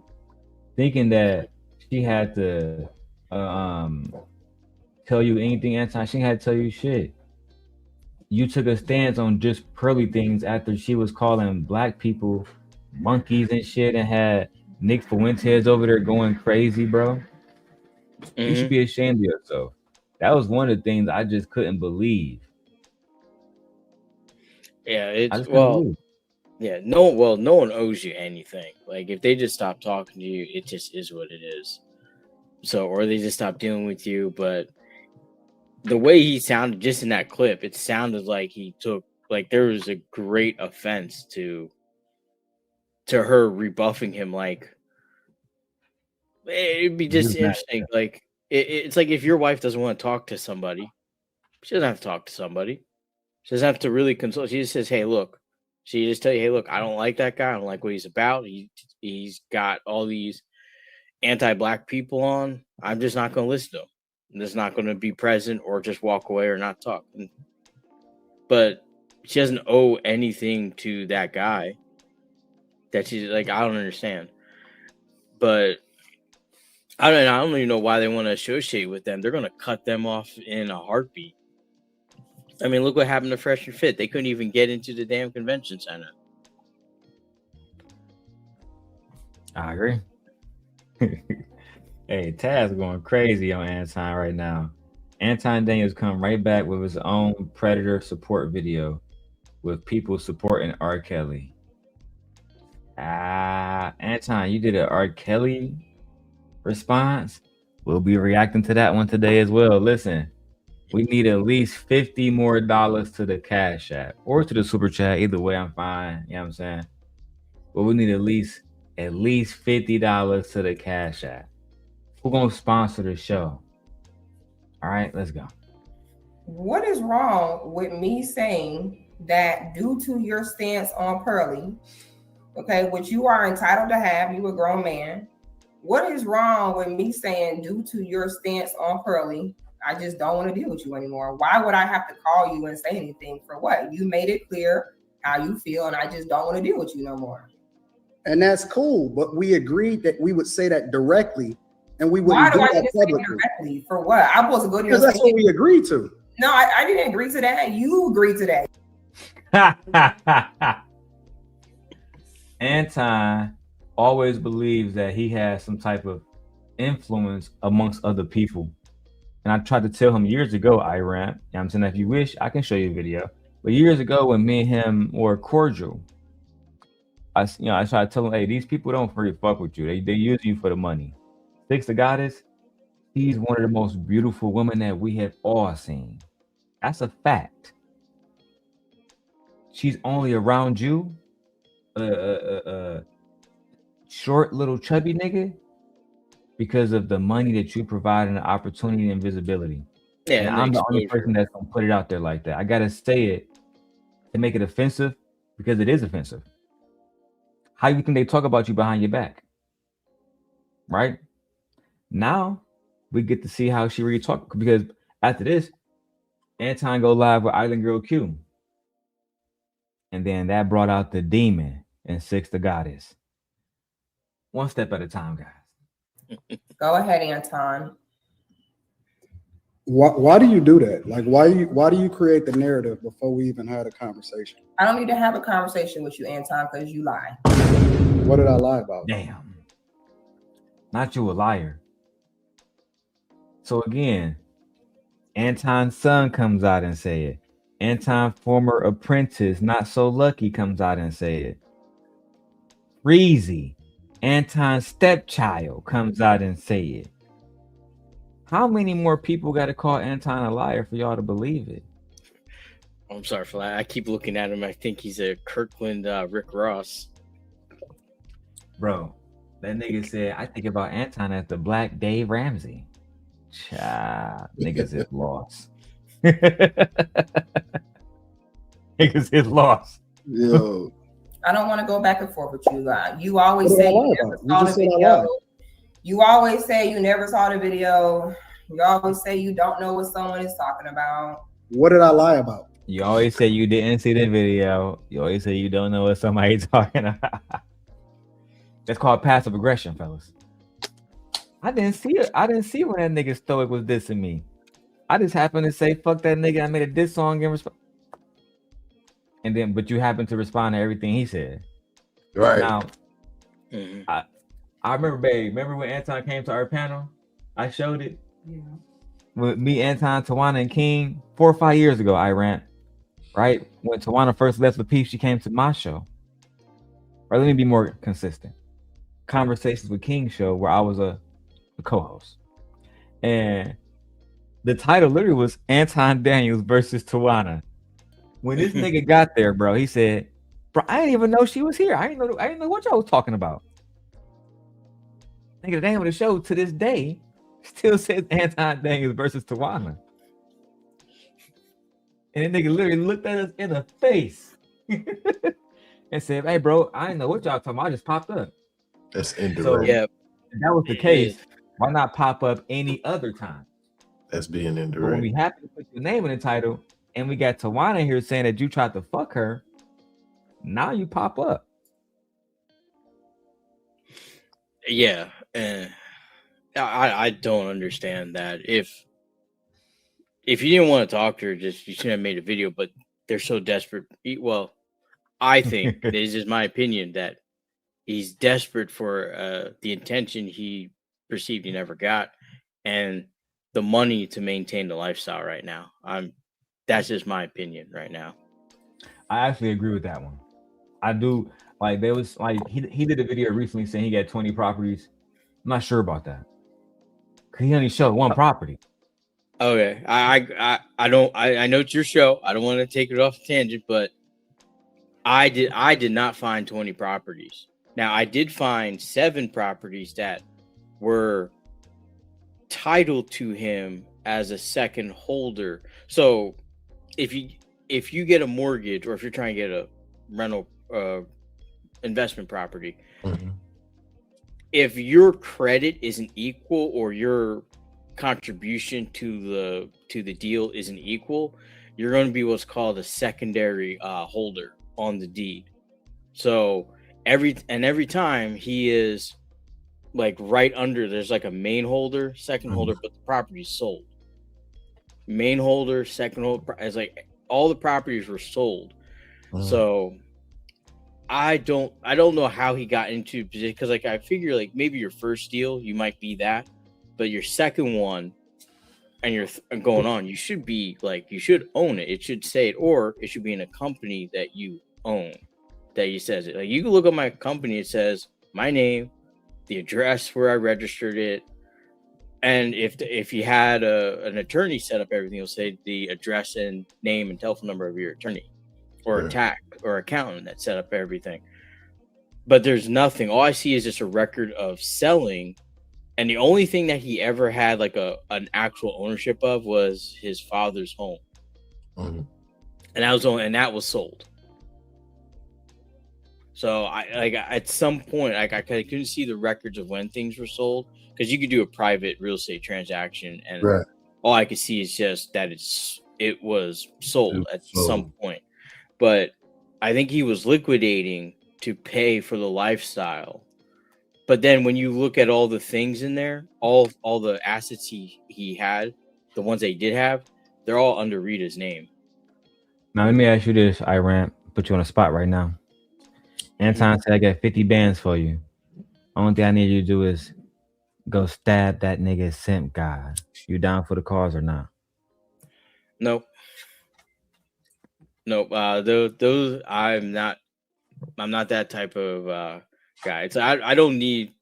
Thinking that she had to tell you anything, Anton. She had to tell you shit. You took a stance on just pearly things after she was calling black people monkeys and shit and had Nick Fuentes over there going crazy, bro. You should be ashamed of yourself. That was one of the things I just couldn't believe. Yeah, no one owes you anything. Like if they just stop talking to you, it just is what it is. So, or they just stop dealing with you. But the way he sounded just in that clip, it sounded like he took, like there was a great offense to her rebuffing him. Like it'd be just interesting. Like it's like if your wife doesn't want to talk to somebody, she doesn't have to talk to somebody. She doesn't have to really consult. She just says, "Hey, look." She just tell you, "Hey, look, I don't like that guy. I don't like what he's about. He's got all these anti-black people on. I'm just not going to listen to him. I'm just not going to be present or just walk away or not talk." But she doesn't owe anything to that guy. that she's like, I don't understand. But I don't even know why they want to associate with them. They're gonna cut them off in a heartbeat. I mean, look what happened to Fresh and Fit. They couldn't even get into the damn convention center. I agree. Hey, Taz going crazy on Anton right now. Anton Daniels come right back with his own Predator support video with people supporting R. Kelly. Anton, you did an R. Kelly response. We'll be reacting to that one today as well. Listen, we need at least $50 more to the Cash App or to the Super Chat. Either way, I'm fine. You know what I'm saying? But we need at least $50 to the Cash App. Who's gonna sponsor the show? All right, let's go. What is wrong with me saying that due to your stance on Pearly, okay, which you are entitled to have, you a grown man. What is wrong with me saying due to your stance on Pearly, I just don't want to deal with you anymore? Why would I have to call you and say anything for what? You made it clear how you feel, and I just don't want to deal with you no more. And that's cool, but we agreed that we would say that directly, and we wouldn't Why do do I that need to say publicly. directly? For what? I'm supposed to go to your Because that's what we agreed to. No, I didn't agree to that. You agreed to that. Anton always believes that he has some type of influence amongst other people. And I tried to tell him years ago, Iran, you know what I'm saying, if you wish, I can show you a video. But years ago when me and him were cordial, I tried to tell him, hey, these people don't really fuck with you. They use you for the money. Six the Goddess, she's one of the most beautiful women that we have all seen. That's a fact. She's only around you, short little chubby nigga, because of the money that you provide and the opportunity and visibility. Yeah, and I'm the only person that's gonna put it out there like that. I gotta say it to make it offensive because it is offensive. How you think they talk about you behind your back? Right? Now we get to see how she really talk, because after this, Anton go live with Island Girl Q. And then that brought out the demon and Six the Goddess. One step at a time, guys. Go ahead, Anton. Why do you do that? Like, why do you create the narrative before we even had a conversation? I don't need to have a conversation with you, Anton, because you lie. What did I lie about? Damn. Not you a liar. So again, Anton's son comes out and say it. Anton, former apprentice, not so lucky, comes out and say it. Freezy, Anton's stepchild, comes out and say it. How many more people got to call Anton a liar for y'all to believe it? I'm sorry for that. I keep looking at him. I think he's a Kirkland Rick Ross. Bro, that nigga said, I think about Anton as the Black Dave Ramsey. Child, niggas is lost. Niggas is lost. Yo. I don't want to go back and forth with you. You always say you never saw the video. You always say you never saw the video. You always say you don't know what someone is talking about. What did I lie about? You always say you didn't see the video. You always say you don't know what somebody's talking about. That's called passive aggression, fellas. I didn't see it. I didn't see when that nigga Stoic was dissing me. I just happened to say, fuck that nigga. I made a diss song and response. And then, but you happened to respond to everything he said. Right. Now, I remember, babe. Remember when Anton came to our panel? I showed it. Yeah. With me, Anton, Tawana, and King 4 or 5 years ago, I ran. Right? When Tawana first left the Peep, she came to my show. Right, let me be more consistent. Conversations with King show where I was a co-host. And the title literally was Anton Daniels versus Tawana. When this nigga got there, bro, he said, bro, I didn't even know she was here. I didn't know what y'all was talking about. Nigga, the name of the show to this day still says Anton Daniels versus Tawana. And the nigga literally looked at us in the face and said, hey, bro, I didn't know what y'all talking about. I just popped up. That's indirect. So, yeah, if that was the case, why not pop up any other time? That's being indirect. But when we happen to put your name in the title and we got Tawana here saying that you tried to fuck her, now you pop up. Yeah, I don't understand that. If you didn't want to talk to her, you shouldn't have made a video. But they're so desperate. Well, I think this is my opinion that he's desperate for the attention he perceived he never got, and the money to maintain the lifestyle right now. That's just my opinion right now. I actually agree with that one. I do. Like there was like he did a video recently saying he got 20 properties. I'm not sure about that. Cause he only showed one property. Okay, I know it's your show. I don't want to take it off the tangent, but I did not find 20 properties. Now I did find 7 properties that were titled to him as a second holder. So if you get a mortgage, or if you're trying to get a rental investment property, if your credit isn't equal, or your contribution to the deal isn't equal, you're going to be what's called a secondary holder on the deed. So every time he is like right under, there's like a main holder, second holder, but the property's sold. Main holder, second holder, as like all the properties were sold. So I don't know how he got into position, because like I figure like maybe your first deal you might be that, but your second one and you're going on, you should be like, you should own it. It should say it, or it should be in a company that you own, that you says it. Like you can look at my company, it says my name, the address where I registered it, and if you had an attorney set up everything, it'll say the address and name and telephone number of your attorney, or a tax or accountant that set up everything. But there's nothing. All I see is just a record of selling, and the only thing that he ever had like an actual ownership of was his father's home, and that was sold. So I at some point I couldn't see the records of when things were sold, because you could do a private real estate transaction, and all I could see is just that it was sold at some point. But I think he was liquidating to pay for the lifestyle. But then when you look at all the things in there, all the assets he had, the ones that he did have, they're all under Rita's name. Now let me ask you this, Iran, put you on a spot right now. Anton said I got 50 bands for you. Only thing I need you to do is go stab that nigga simp guy. You down for the cause or not? Nope. Those I'm not that type of guy. So I don't need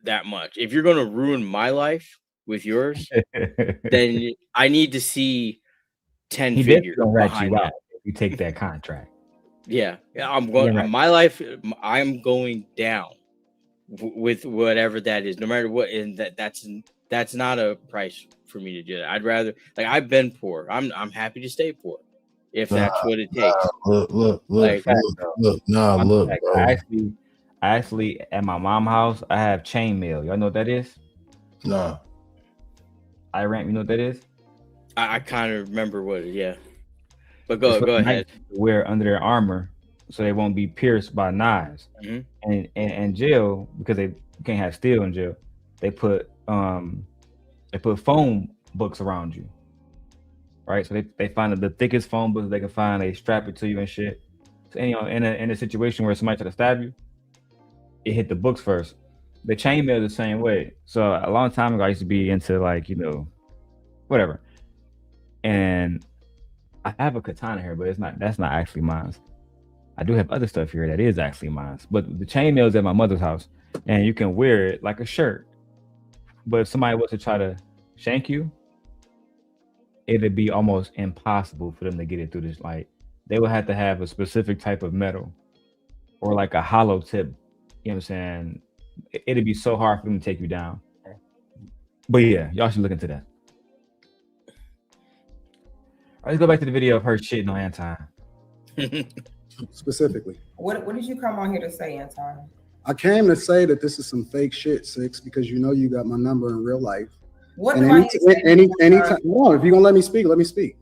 that much. If you're gonna ruin my life with yours, then I need to see 10 figures behind that. If you take that contract. Yeah, I'm going. Yeah. My life, I'm going down with whatever that is, no matter what. And that's not a price for me to do that. I'd rather, like, I've been poor. I'm happy to stay poor if that's what it takes. Look. I actually at my mom's house, I have chainmail. Y'all know what that is? No. Iran, you know what that is? I kind of remember what it is. Yeah. But go ahead. Wear under their armor so they won't be pierced by knives. And in jail, because you can't have steel in jail, they put phone books around you. Right? So they find the thickest phone books they can find, they strap it to you and shit. So in a situation where somebody tried to stab you, it hit the books first. The chainmail the same way. So a long time ago I used to be into whatever. And I have a katana here, but that's not actually mine. I do have other stuff here that is actually mine. But the chainmail is at my mother's house, and you can wear it like a shirt. But if somebody was to try to shank you, it'd be almost impossible for them to get it through this. Like, they would have to have a specific type of metal or like a hollow tip. You know what I'm saying? It'd be so hard for them to take you down. But yeah, y'all should look into that. All right, let's go back to the video of her shitting on Anton. Specifically. What did you come on here to say, Anton? I came to say that this is some fake shit, Six, because you know you got my number in real life. What and do I need to say? Anytime, no, if you're gonna let me speak, let me speak.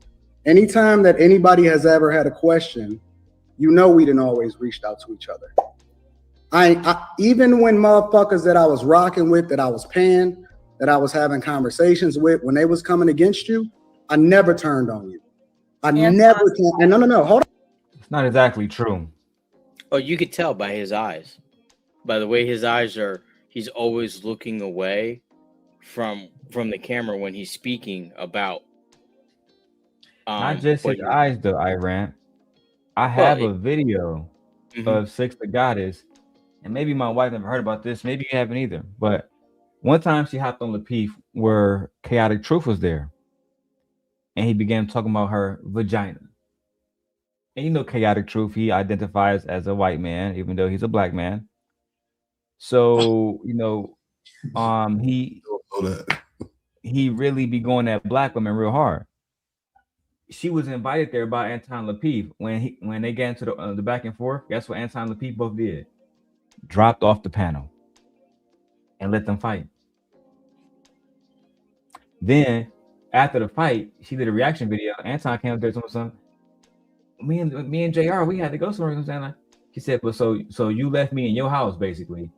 Anytime that anybody has ever had a question, you know we didn't always reached out to each other. I even when motherfuckers that I was rocking with, that I was paying, that I was having conversations with, when they was coming against you, I never turned on you. I never turned. And no, hold on. It's not exactly true. Oh, you could tell by his eyes. By the way his eyes are, he's always looking away from the camera when he's speaking about. Not just his eyes, though, Iran. I have a video of Six the Goddess, and maybe my wife never heard about this. Maybe you haven't either. But one time she hopped on Lapeef where Chaotic Truth was there, and he began talking about her vagina. And you know, Chaotic Truth, he identifies as a white man, even though he's a black man. So you know, he really be going at black women real hard. She was invited there by Anton Lapeef. When they got into the back and forth, guess what Anton Lapeef both did? Dropped off the panel and let them fight. Then after the fight, she did a reaction video. Anton came up there and told something. Me and JR, we had to go somewhere. Like, she said, "But so you left me in your house basically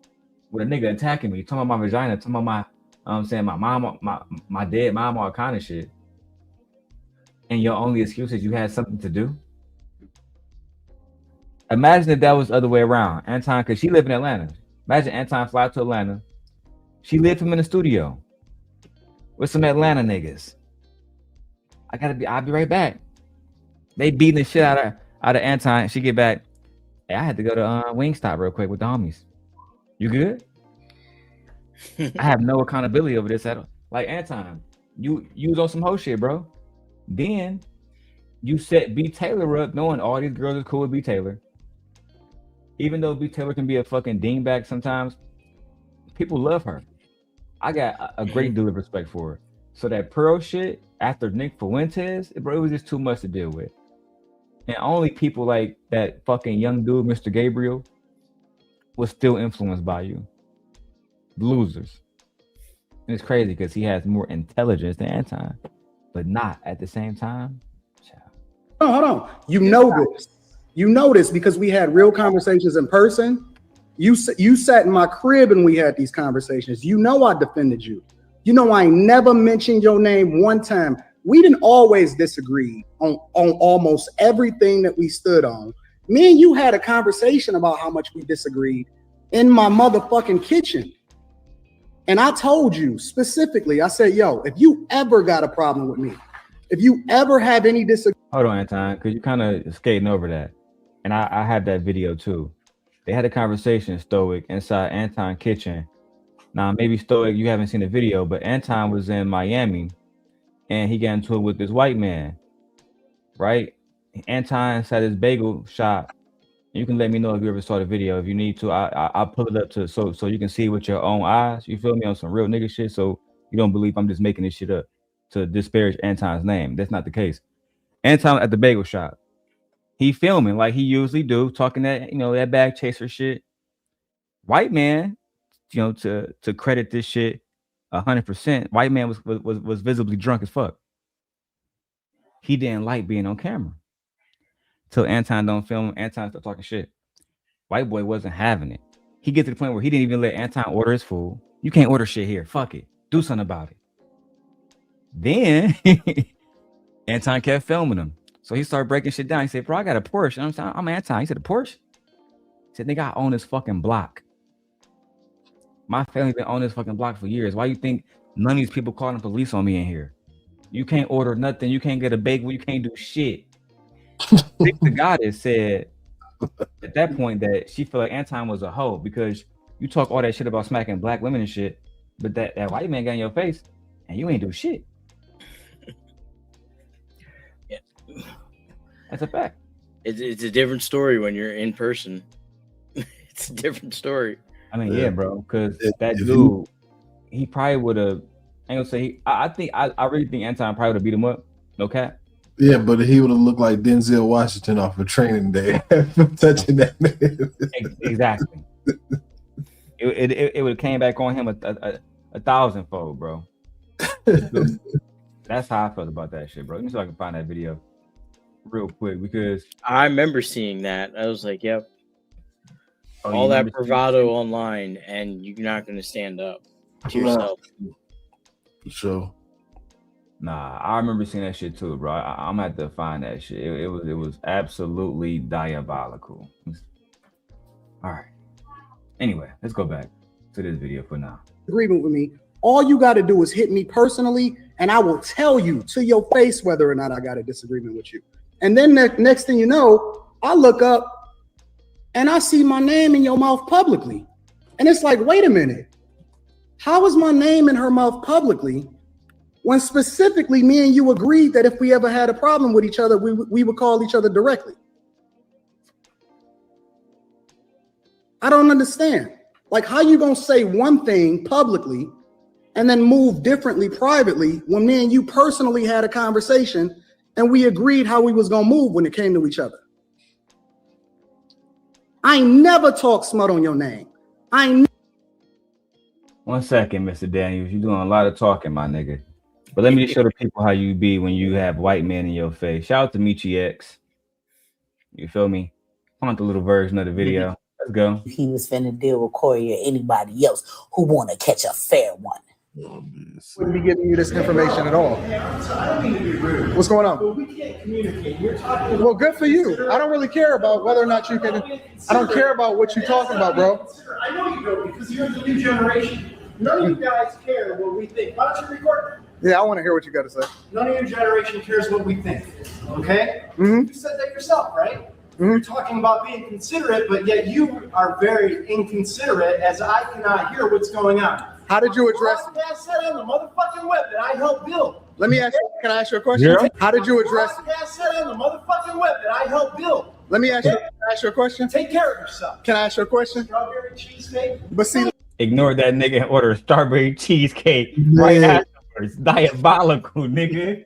with a nigga attacking me, talking about my vagina, talking about my saying my mom, my dead mom, all kind of shit. And your only excuse is you had something to do." Imagine if that was the other way around. Anton, because she lived in Atlanta. Imagine Anton fly to Atlanta. She lived him in the studio with some Atlanta niggas. I'll be right back. They beating the shit out of Anton. She get back. Hey, I had to go to Wingstop real quick with the homies. You good? I have no accountability over this at all. Like, Anton, you was on some hoe shit, bro. Then you set B Taylor up, knowing all these girls are cool with B Taylor. Even though B Taylor can be a fucking dingbat sometimes, people love her. I got a great deal of respect for her. So that Pearl shit after Nick Fuentes, bro, it was just too much to deal with. And only people like that fucking young dude, Mr. Gabriel, was still influenced by you. Losers. And it's crazy because he has more intelligence than Anton, but not at the same time. Oh, hold on. You know this because we had real conversations in person. You sat in my crib and we had these conversations. You know I defended you. You know I never mentioned your name one time. We didn't always disagree on almost everything that we stood on. Me and you had a conversation about how much we disagreed in my motherfucking kitchen. And I told you specifically, I said, yo, if you ever got a problem with me, if you ever have any disagreement. Hold on, Anton, because you kind of skating over that. And I had that video too. They had a conversation, Stoic, inside Anton's kitchen. Now, maybe Stoic, you haven't seen the video, but Anton was in Miami and he got into it with this white man, right? Anton had his bagel shop. You can let me know if you ever saw the video. If you need to, I'll pull it up so you can see with your own eyes. You feel me, on some real nigga shit, so you don't believe I'm just making this shit up to disparage Anton's name. That's not the case. Anton at the bagel shop, he filming like he usually do, talking that, that bag chaser shit. White man, to credit this shit 100%. White man was visibly drunk as fuck. He didn't like being on camera. Till Anton don't film, Anton start talking shit. White boy wasn't having it. He get to the point where he didn't even let Anton order his food. You can't order shit here. Fuck it. Do something about it. Then Anton kept filming him. So he started breaking shit down. He said, bro, I got a Porsche. I'm Anton. He said, a Porsche? He said, nigga, I own this fucking block. My family been on this fucking block for years. Why you think none of these people calling the police on me in here? You can't order nothing. You can't get a bagel. You can't do shit. The goddess said at that point that she felt like Anton was a hoe because you talk all that shit about smacking black women and shit, but that white man got in your face and you ain't do shit. Yeah. That's a fact. It's a different story when you're in person. It's a different story. I mean, yeah, bro, because that dude, he probably would have. I ain't gonna say. I really think Anton probably would have beat him up. No cap. Yeah, but he would have looked like Denzel Washington off of Training Day, touching that man. Exactly. It would have came back on him a 1,000-fold, bro. That's how I felt about that shit, bro. Let me see if I can find that video real quick because I remember seeing that. I was like, yep. Oh, all you that remember seeing bravado shit? online, and you're not going to stand up to Nah, yourself. For sure. Nah, I remember seeing that shit too, bro. I'm gonna have to find that shit. It was absolutely diabolical. All right. Anyway, let's go back to this video for now. Agreement with me. All you got to do is hit me personally, and I will tell you to your face whether or not I got a disagreement with you. And then the next thing you know, I look up and I see my name in your mouth publicly. And it's like, wait a minute. How is my name in her mouth publicly when specifically me and you agreed that if we ever had a problem with each other, we would call each other directly? I don't understand. Like, how you gonna say one thing publicly and then move differently privately when me and you personally had a conversation and we agreed how we was gonna move when it came to each other? I ain't never talk smut on your name. I ain't. 1 second, Mr. Daniels. You're doing a lot of talking, my nigga. But let me just show the people how you be when you have white men in your face. Shout out to Michi X. You feel me? I want the little version of the video. Let's go. He was finna deal with Corey or anybody else who want to catch a fair one. Wouldn't be giving you this information at all. What's going on? We can't communicate. You're talking. Well, good for you. I don't really care about whether or not you can. I don't care about what you're talking about, bro. I know you don't, because you're the new generation. None of you guys care what we think. Why don't you record? Yeah, I want to hear what you got to say. None of your generation cares what we think. Okay? Mm-hmm. You said that yourself, right? You're talking about being considerate, but yet you are very inconsiderate, as I cannot hear what's going on. How did you address? Podcast said on the motherfucking web that I helped build. Let me ask you. Can I ask you a question? Yeah. How did you address? Podcast said on the motherfucking web that I helped build. Let me ask you. Can I ask you a question? Take care of yourself. Can I ask you a question? Strawberry cheesecake. But see, Ignore that nigga and order a strawberry cheesecake right afterwards. Diabolical, nigga.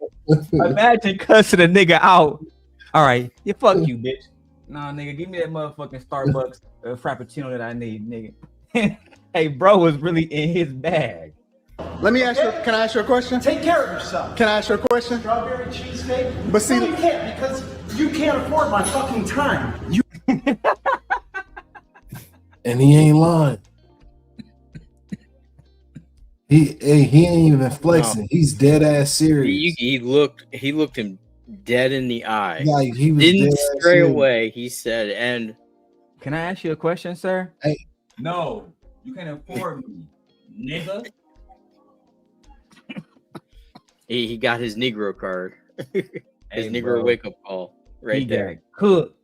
Imagine cussing a nigga out. All right, yeah, fuck you, bitch. Nah, nigga, give me that motherfucking Starbucks frappuccino that I need, nigga. Hey, bro was really in his bag. let me ask you. Can I ask you a question? Take care of yourself. Can I ask you a question? Strawberry cheesecake. But see, no, you can't, because you can't afford my fucking time. You. And he ain't lying. He ain't even flexing. No. He's dead ass serious. He looked him dead in the eye. Like he was Didn't dead ass stray serious. away. He said, and Can I ask you a question, sir? Hey. No, you can't afford me, nigga. he got his Negro card. His Hey, Negro bro. wake up call right He there. got cooked.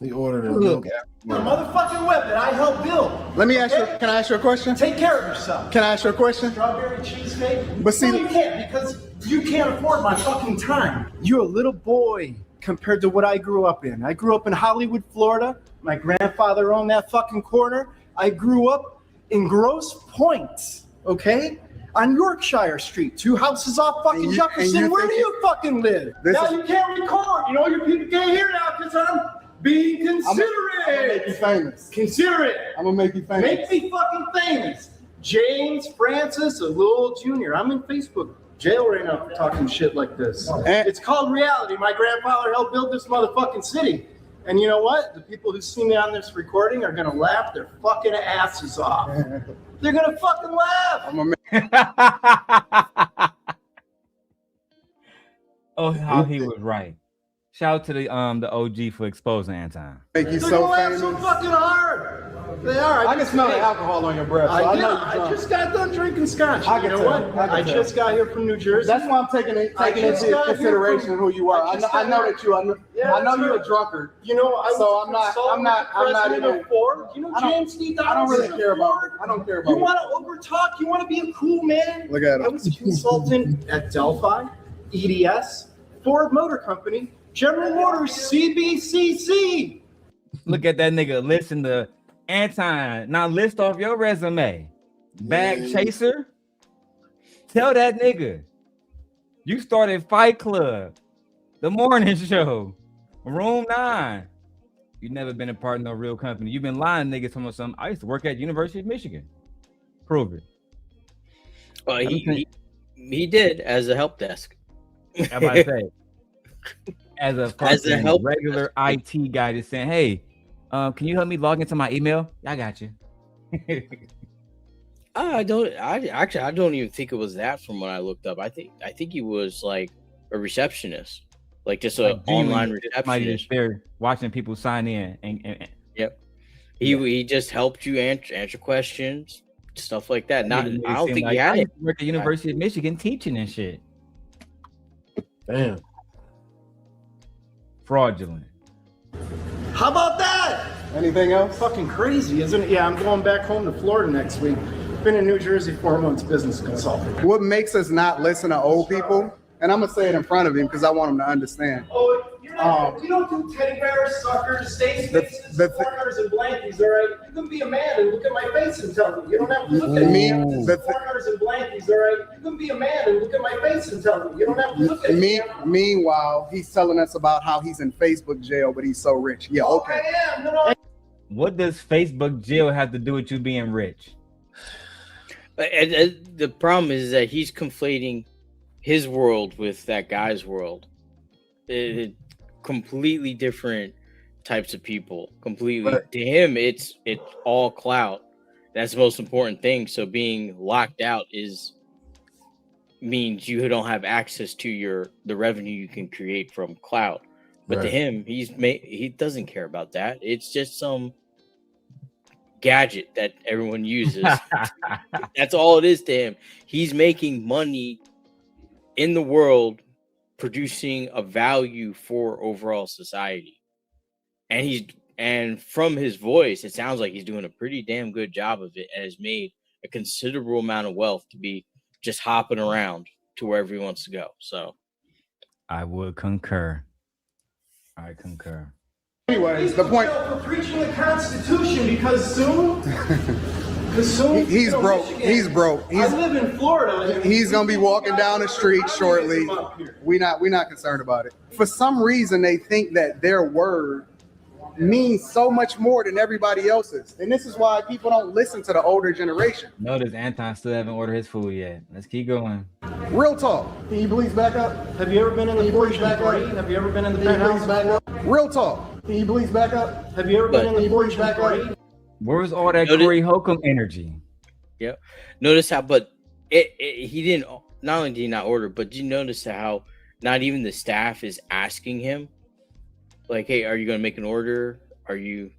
He ordered a Look. milk. The motherfucking web that I helped build. let me ask you. Can I ask you a question? Take care of yourself. Can I ask you a question? Strawberry cheesecake. But see, no, you can't, because you can't afford my fucking time. You're a little boy compared to what I grew up in. I grew up in Hollywood, Florida. My grandfather owned that fucking corner. I grew up in Grosse Pointe, okay? On Yorkshire Street, 2 houses off fucking Jefferson. Where do you fucking live? Now you can't record. You know, your people can't hear now because I'm being considerate. I'm gonna make you famous. Considerate. I'm gonna make you famous. Make me fucking famous. James Francis Lowell Jr. I'm in Facebook jail right now for talking shit like this. It's called reality. My grandfather helped build this motherfucking city. And you know what? The people who see me on this recording are gonna laugh their fucking asses off. They're gonna fucking laugh. I'm gonna Oh, how he was right. Shout out to the OG for exposing Anton. make you They're so gonna laugh famous. so fucking hard. They are. I can smell the alcohol on your breath. So I know you're I drunk. just got done drinking scotch. I You can know tell. what? I can I tell. just got here from New Jersey. That's why I'm taking just into got here consideration from- who you are. I just I know got that you. I know that's you're right. a drunkard. You know, I So was I'm not- consulting I'm not- with the I'm not president even- of Ford. You know I don't- James D. I don't really Donaldson care of about. Ford? I don't care about. You want to over talk? You want to be a cool man? Look at I him. was a consultant at Delphi, EDS, Ford Motor Company, General Motors, CBCC. Look at that nigga. Listen to Anton. Now list off your resume. Bag chaser. Tell that nigga. You started Fight Club, The Morning Show, Room 9. You never been a part of no real company. You've been lying, niggas. Something. I used to work at University of Michigan. Prove it. Well, he did as a help desk. How about to say? As a As a help regular IT guy, just saying, hey, Can you help me log into my email? I got you. I don't even think it was that from what I looked up. I think he was like a receptionist, like just an online Somebody receptionist. just there watching people sign in and Yep. He just helped you answer questions, stuff like that. Not I don't think he had it. Work at University of Michigan teaching and shit. Damn. Fraudulent. How about that? Anything else? Fucking crazy, isn't it? Yeah, I'm going back home to Florida next week. Been in New Jersey 4 months, business consultant. What makes us not listen to old people, and I'm gonna say it in front of him because I want him to understand. Oh, we don't do teddy bears, suckers, safe spaces, corners, and blankies, all right? You can be a man and look at my face and tell me. You don't have to look at me. Corners and blankies, all right? You can be a man and look at my face and tell me. You don't have to look at me. Meanwhile, he's telling us about how he's in Facebook jail, but he's so rich. Yeah, okay. I am. No. What does Facebook jail have to do with you being rich? The problem is that he's conflating his world with that guy's world. Completely different types of people. Completely. Right. To him, it's all clout. That's the most important thing. So being locked out means you don't have access to the revenue you can create from clout. But to him, he doesn't care about that. It's just some gadget that everyone uses. That's all it is to him. He's making money in the world, producing a value for overall society. And from his voice, it sounds like he's doing a pretty damn good job of it and has made a considerable amount of wealth to be just hopping around to wherever he wants to go. So I would concur. I concur. Anyways, the point for preaching the Constitution because soon he's broke. He's broke. I live in Florida. He's gonna be walking down the street shortly. We're not concerned about it. For some reason, they think that their word means so much more than everybody else's, and this is why people don't listen to the older generation. Notice Anton still haven't ordered his food yet. Let's keep going. Real talk. Can you please back up? Have you ever been in the Porsche back up? Have you ever been in the penthouse back up? Real talk. Can you please back up? Have you ever been in the Porsche back up? Where's all that Corey Holcomb energy? Yep. Notice how, but he didn't. Not only did he not order, but did you notice how not even the staff is asking him, like, "Hey, are you going to make an order? Are you?"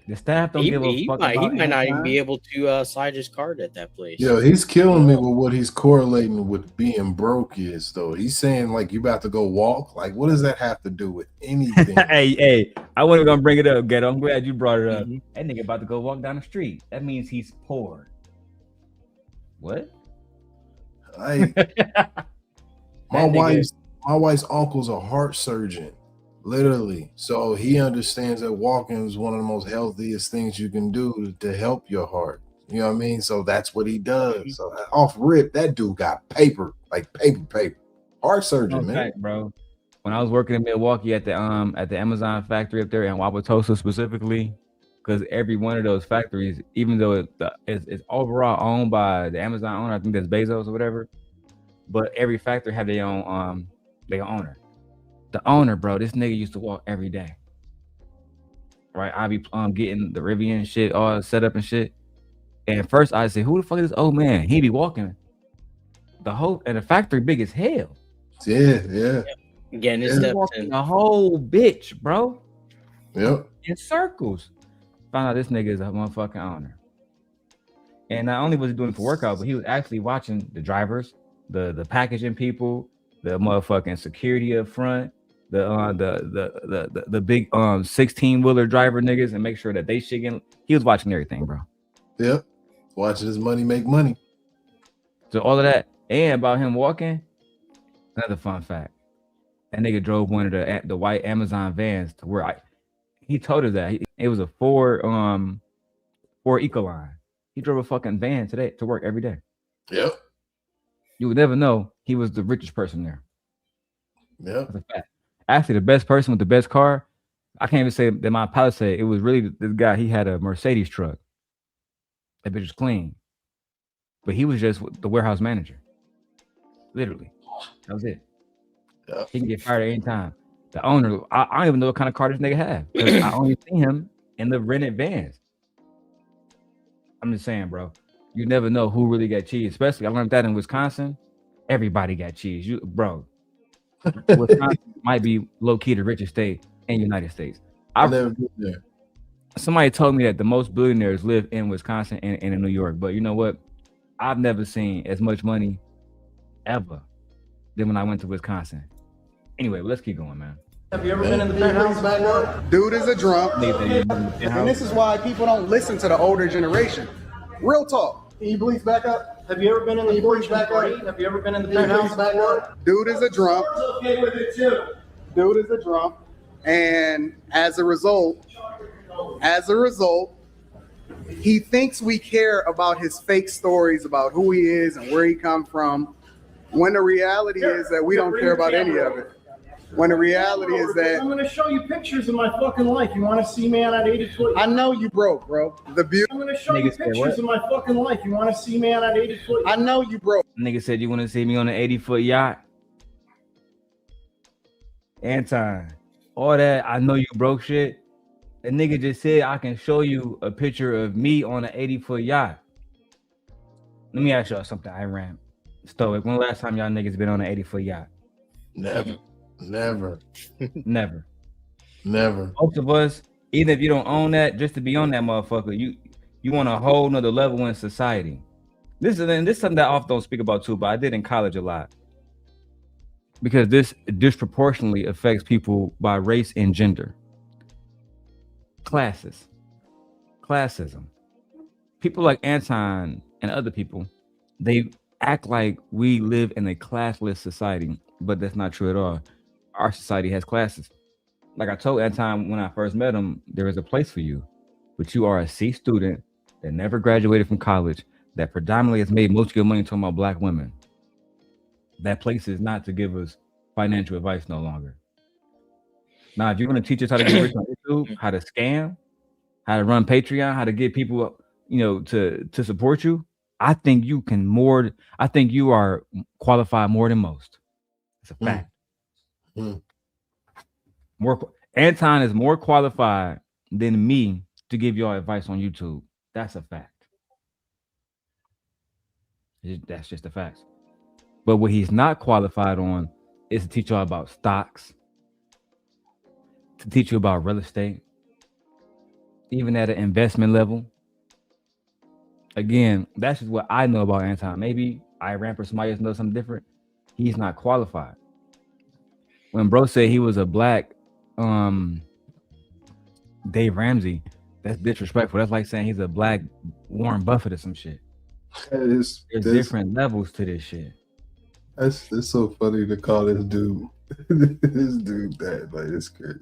The staff don't give a fuck. He might not even be able to slide his card at that place. Yo, he's killing me with what he's correlating with being broke is, though. He's saying, like, you about to go walk? Like, what does that have to do with anything? Hey, I wasn't going to bring it up, Ghetto. I'm glad you brought it up. That nigga about to go walk down the street. That means he's poor. What? My wife's uncle's a heart surgeon. Literally. So he understands that walking is one of the most healthiest things you can do to help your heart. You know what I mean? So that's what he does. So off rip, that dude got paper, like paper. Heart surgeon, man. Fact, bro. When I was working in Milwaukee at the Amazon factory up there in Wauwatosa specifically, because every one of those factories, even though it's overall owned by the Amazon owner, I think that's Bezos or whatever, but every factory had their own owner. The owner, bro, this nigga used to walk every day. Right? I be getting the Rivian shit all set up and shit. And at first I say, who the fuck is this old man? He be walking the factory big as hell. Yeah. Again, it's walking the whole bitch, bro. Yep. In circles. Found out this nigga is a motherfucking owner. And not only was he doing it for workout, but he was actually watching the drivers, the packaging people, the motherfucking security up front, the big 16-wheeler driver niggas, and make sure that they shit getting. He was watching everything, bro. Yep. Watching his money make money. So all of that, and about him walking, another fun fact. That nigga drove one of the white Amazon vans to where he told us that it was a Ford Ecoline. He drove a fucking van today to work every day. Yep. You would never know he was the richest person there. Yeah. That's a fact. Actually, the best person with the best car, I can't even say that my pilot said it was really this guy. He had a Mercedes truck. That bitch was clean. But he was just the warehouse manager. Literally. That was it. Yeah. He can get fired at any time. The owner, I don't even know what kind of car this nigga have, because I only see him in the rented vans. I'm just saying, bro. You never know who really got cheese. Especially, I learned that in Wisconsin. Everybody got cheese. Bro. Wisconsin might be low-key the richest state in the United States. I've never been there. Somebody told me that the most billionaires live in Wisconsin and in New York. But you know what? I've never seen as much money ever than when I went to Wisconsin. Anyway, let's keep going, man. Have you ever been in the penthouse? Dude is a drunk. And this is why people don't listen to the older generation. Real talk. Can you please back up? Have you ever been in the penthouse? Have you ever been in the penthouse? Dude is a drunk. Okay with it too. Dude is a drunk. And as a result, he thinks we care about his fake stories about who he is and where he come from, when the reality is that we don't care about any of it. When the reality is that I'm going to show you pictures of my fucking life. You want to see me on that 80-foot? I know you broke, bro. The beauty. I'm going to show you pictures of my fucking life. You want to see me on that 80-foot? I know you broke. Nigga said you want to see me on an 80-foot yacht. Anton, all that I know you broke shit. The nigga just said I can show you a picture of me on an 80-foot yacht. Let me ask y'all something. I ran. Stoic. When the last time y'all niggas been on an 80-foot yacht? Never. Never. Never. Most of us, even if you don't own that, just to be on that motherfucker, you want a whole nother level in society. This is something that I often don't speak about too, but I did in college a lot. Because this disproportionately affects people by race and gender. Classes. Classism. People like Anton and other people, they act like we live in a classless society, but that's not true at all. Our society has classes. Like I told Anton when I first met him, there is a place for you, but you are a C student that never graduated from college, that predominantly has made most of your money talking about black women. That place is not to give us financial advice no longer. Now, if you're going to teach us how to get rich on YouTube, how to scam, how to run Patreon, how to get people, to support you, I think you are qualified more than most. It's a fact. Anton is more qualified than me to give y'all advice on YouTube. That's a fact. That's just a fact. But what he's not qualified on is to teach y'all about stocks, to teach you about real estate, even at an investment level. Again, that's just what I know about Anton. Maybe I ran for somebody else knows something different. He's not qualified. When bro said he was a black Dave Ramsey, that's disrespectful. That's like saying he's a black Warren Buffett or some shit. There's different levels to this shit. It's so funny to call this dude this dude that. Like, it's crazy.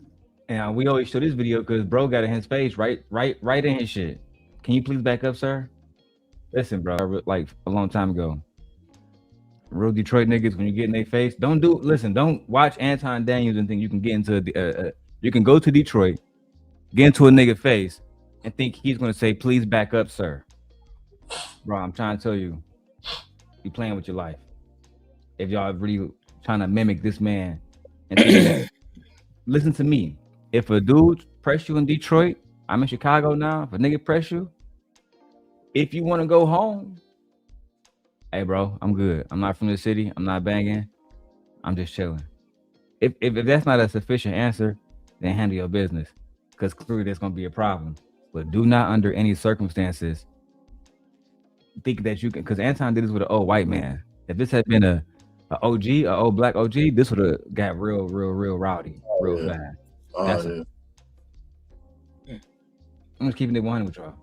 And we always show this video because bro got in his face right in his shit. Can you please back up, sir? Listen, bro, like a long time ago, real Detroit niggas, when you get in their face, don't watch Anton Daniels and think you can get into you can go to Detroit, get into a nigga face, and think he's gonna say, please back up, sir. Bro, I'm trying to tell you, you playing with your life. If y'all really trying to mimic this man, and think that, listen to me. If a dude press you in Detroit, I'm in Chicago now. If a nigga press you, if you want to go home, hey, bro, I'm good. I'm not from the city. I'm not banging. I'm just chilling. If that's not a sufficient answer, then handle your business, because clearly there's going to be a problem. But do not, under any circumstances, think that you can, because Anton did this with an old white man. If this had been a OG, an old black OG, this would have got real rowdy, real bad. I'm just keeping it 100 with y'all.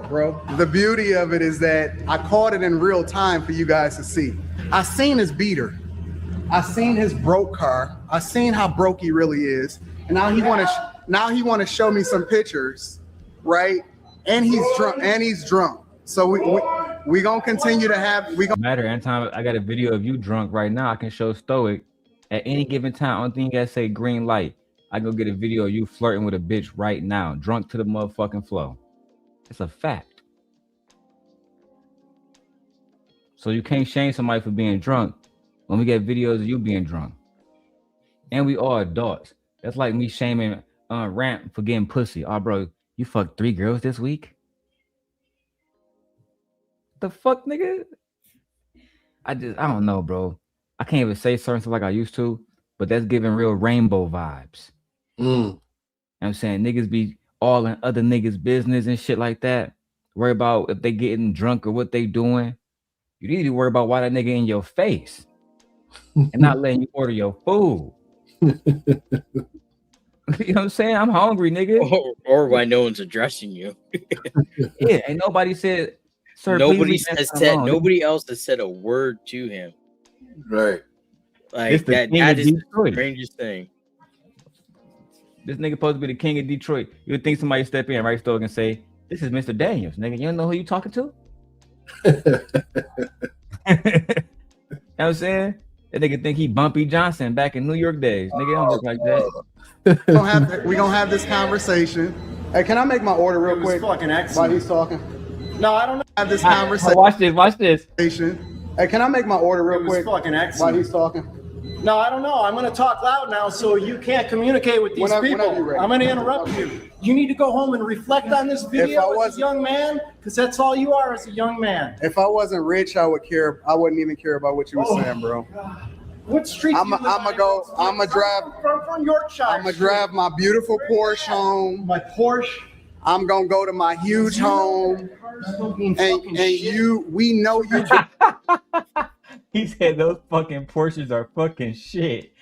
Bro, the beauty of it is that I caught it in real time for you guys to see. I seen his beater. I seen his broke car. I seen how broke he really is. And now he want to show me some pictures, right? And he's drunk. So we gonna continue to have matter. Anytime I got a video of you drunk right now, I can show Stoic at any given time. Only thing you gotta say green light. I go get a video of you flirting with a bitch right now, drunk to the motherfucking flow. It's a fact. So you can't shame somebody for being drunk when we get videos of you being drunk. And we are adults. That's like me shaming Ramp for getting pussy. Oh, bro, you fucked 3 girls this week? The fuck, nigga? I don't know, bro. I can't even say certain stuff like I used to, but that's giving real rainbow vibes. You know what I'm saying? Niggas be all in other niggas' business and shit like that. Worry about if they getting drunk or what they doing. You need to worry about why that nigga in your face and not letting you order your food. You know what I'm saying? I'm hungry, nigga. Or why no one's addressing you. Yeah, and nobody said, sir, Nobody please leave has that said. alone. Nobody else has said a word to him. Right. Like the that. king That of is the Detroit. strangest thing. This nigga supposed to be the king of Detroit. You would think somebody step in right store and say, this is Mr. Daniels, nigga. You don't know who you talking to? You know what I'm saying? That nigga think he Bumpy Johnson back in New York days. Nigga don't look like that. We're gonna have this conversation. Hey, can I make my order real quick while he's talking? No, I don't know. Have this conversation. Watch this. Hey, can I make my order real quick while he's talking? No, I don't know. I'm going to talk loud now, so you can't communicate with these Whenever people. you're ready. I'm going to interrupt you. You need to go home and reflect on this video as a young man, because that's all you are as a young man. If I wasn't rich, I wouldn't even care about what you were saying, bro. What street? I'm gonna drive from Yorkshire. I'm gonna drive my beautiful Porsche home. My Porsche. I'm gonna go to my huge home. And we know you. He said those fucking Porsches are fucking shit.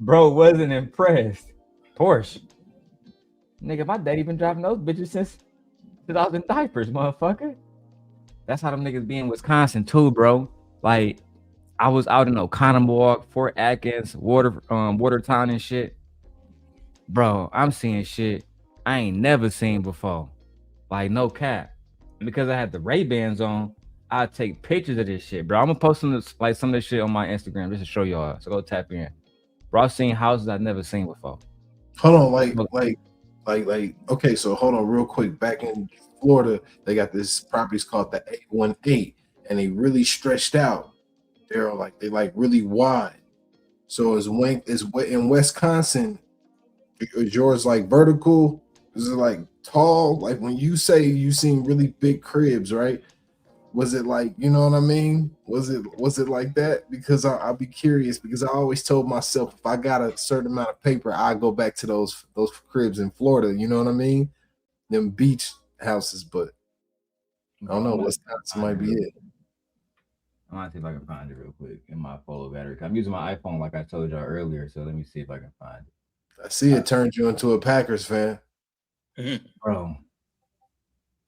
Bro wasn't impressed. Porsche. Nigga, my daddy been driving those bitches since I was in diapers, motherfucker. That's how them niggas be in Wisconsin too, bro. Like, I was out in Oconomowoc, Fort Atkins, Watertown and shit. Bro, I'm seeing shit I ain't never seen before. Like, no cap. And because I had the Ray-Bans on, I take pictures of this shit, bro. I'm gonna post some of this shit on my Instagram just to show y'all. So go tap in. Bro, I've seen houses I've never seen before. Hold on, like, okay, so hold on real quick. Back in Florida, they got this properties called the 818, and they really stretched out. They're like really wide. So is in Wisconsin, is yours like vertical? Is it like tall? Like when you say you seen really big cribs, right? Was it like, you know what I mean? Was it like that? Because I'll be curious, because I always told myself if I got a certain amount of paper, I go back to those cribs in Florida. You know what I mean? Them beach houses, but I don't know. Wisconsin might be it. I'm gonna see if I can find it real quick in my photo battery. I'm using my iPhone like I told y'all earlier, so let me see if I can find it. I see it turned you into a Packers fan. Bro.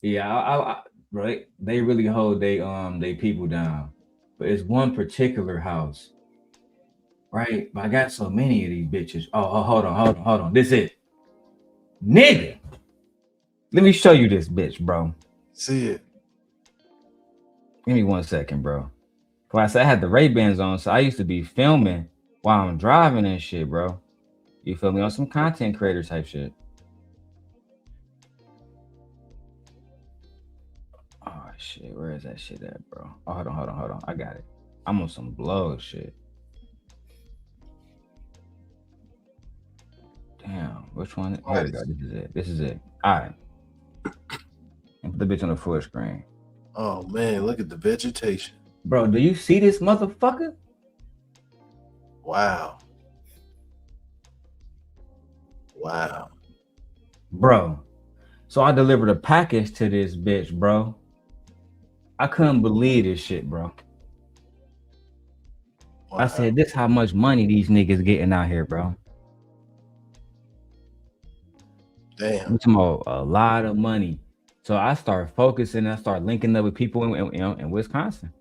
Yeah, right. They really hold they people down. But it's one particular house. Right? But I got so many of these bitches. Oh, hold on. This it. Nigga. Let me show you this bitch, bro. See it. Give me 1 second, bro. Cause I said I had the Ray-Bans on, so I used to be filming while I'm driving and shit, bro. You feel me? On some content creator type shit. Oh shit, where is that shit at, bro? Oh, hold on. I got it. I'm on some blow shit. Damn, which one? Here we go. This is it. All right. And put the bitch on the full screen. Oh man, look at the vegetation. Bro, do you see this motherfucker? Wow. Bro. So I delivered a package to this bitch, bro. I couldn't believe this shit, bro. Wow. I said, this how much money these niggas getting out here, bro. Damn. I'm talking about a lot of money. So I start focusing, I start linking up with people in Wisconsin,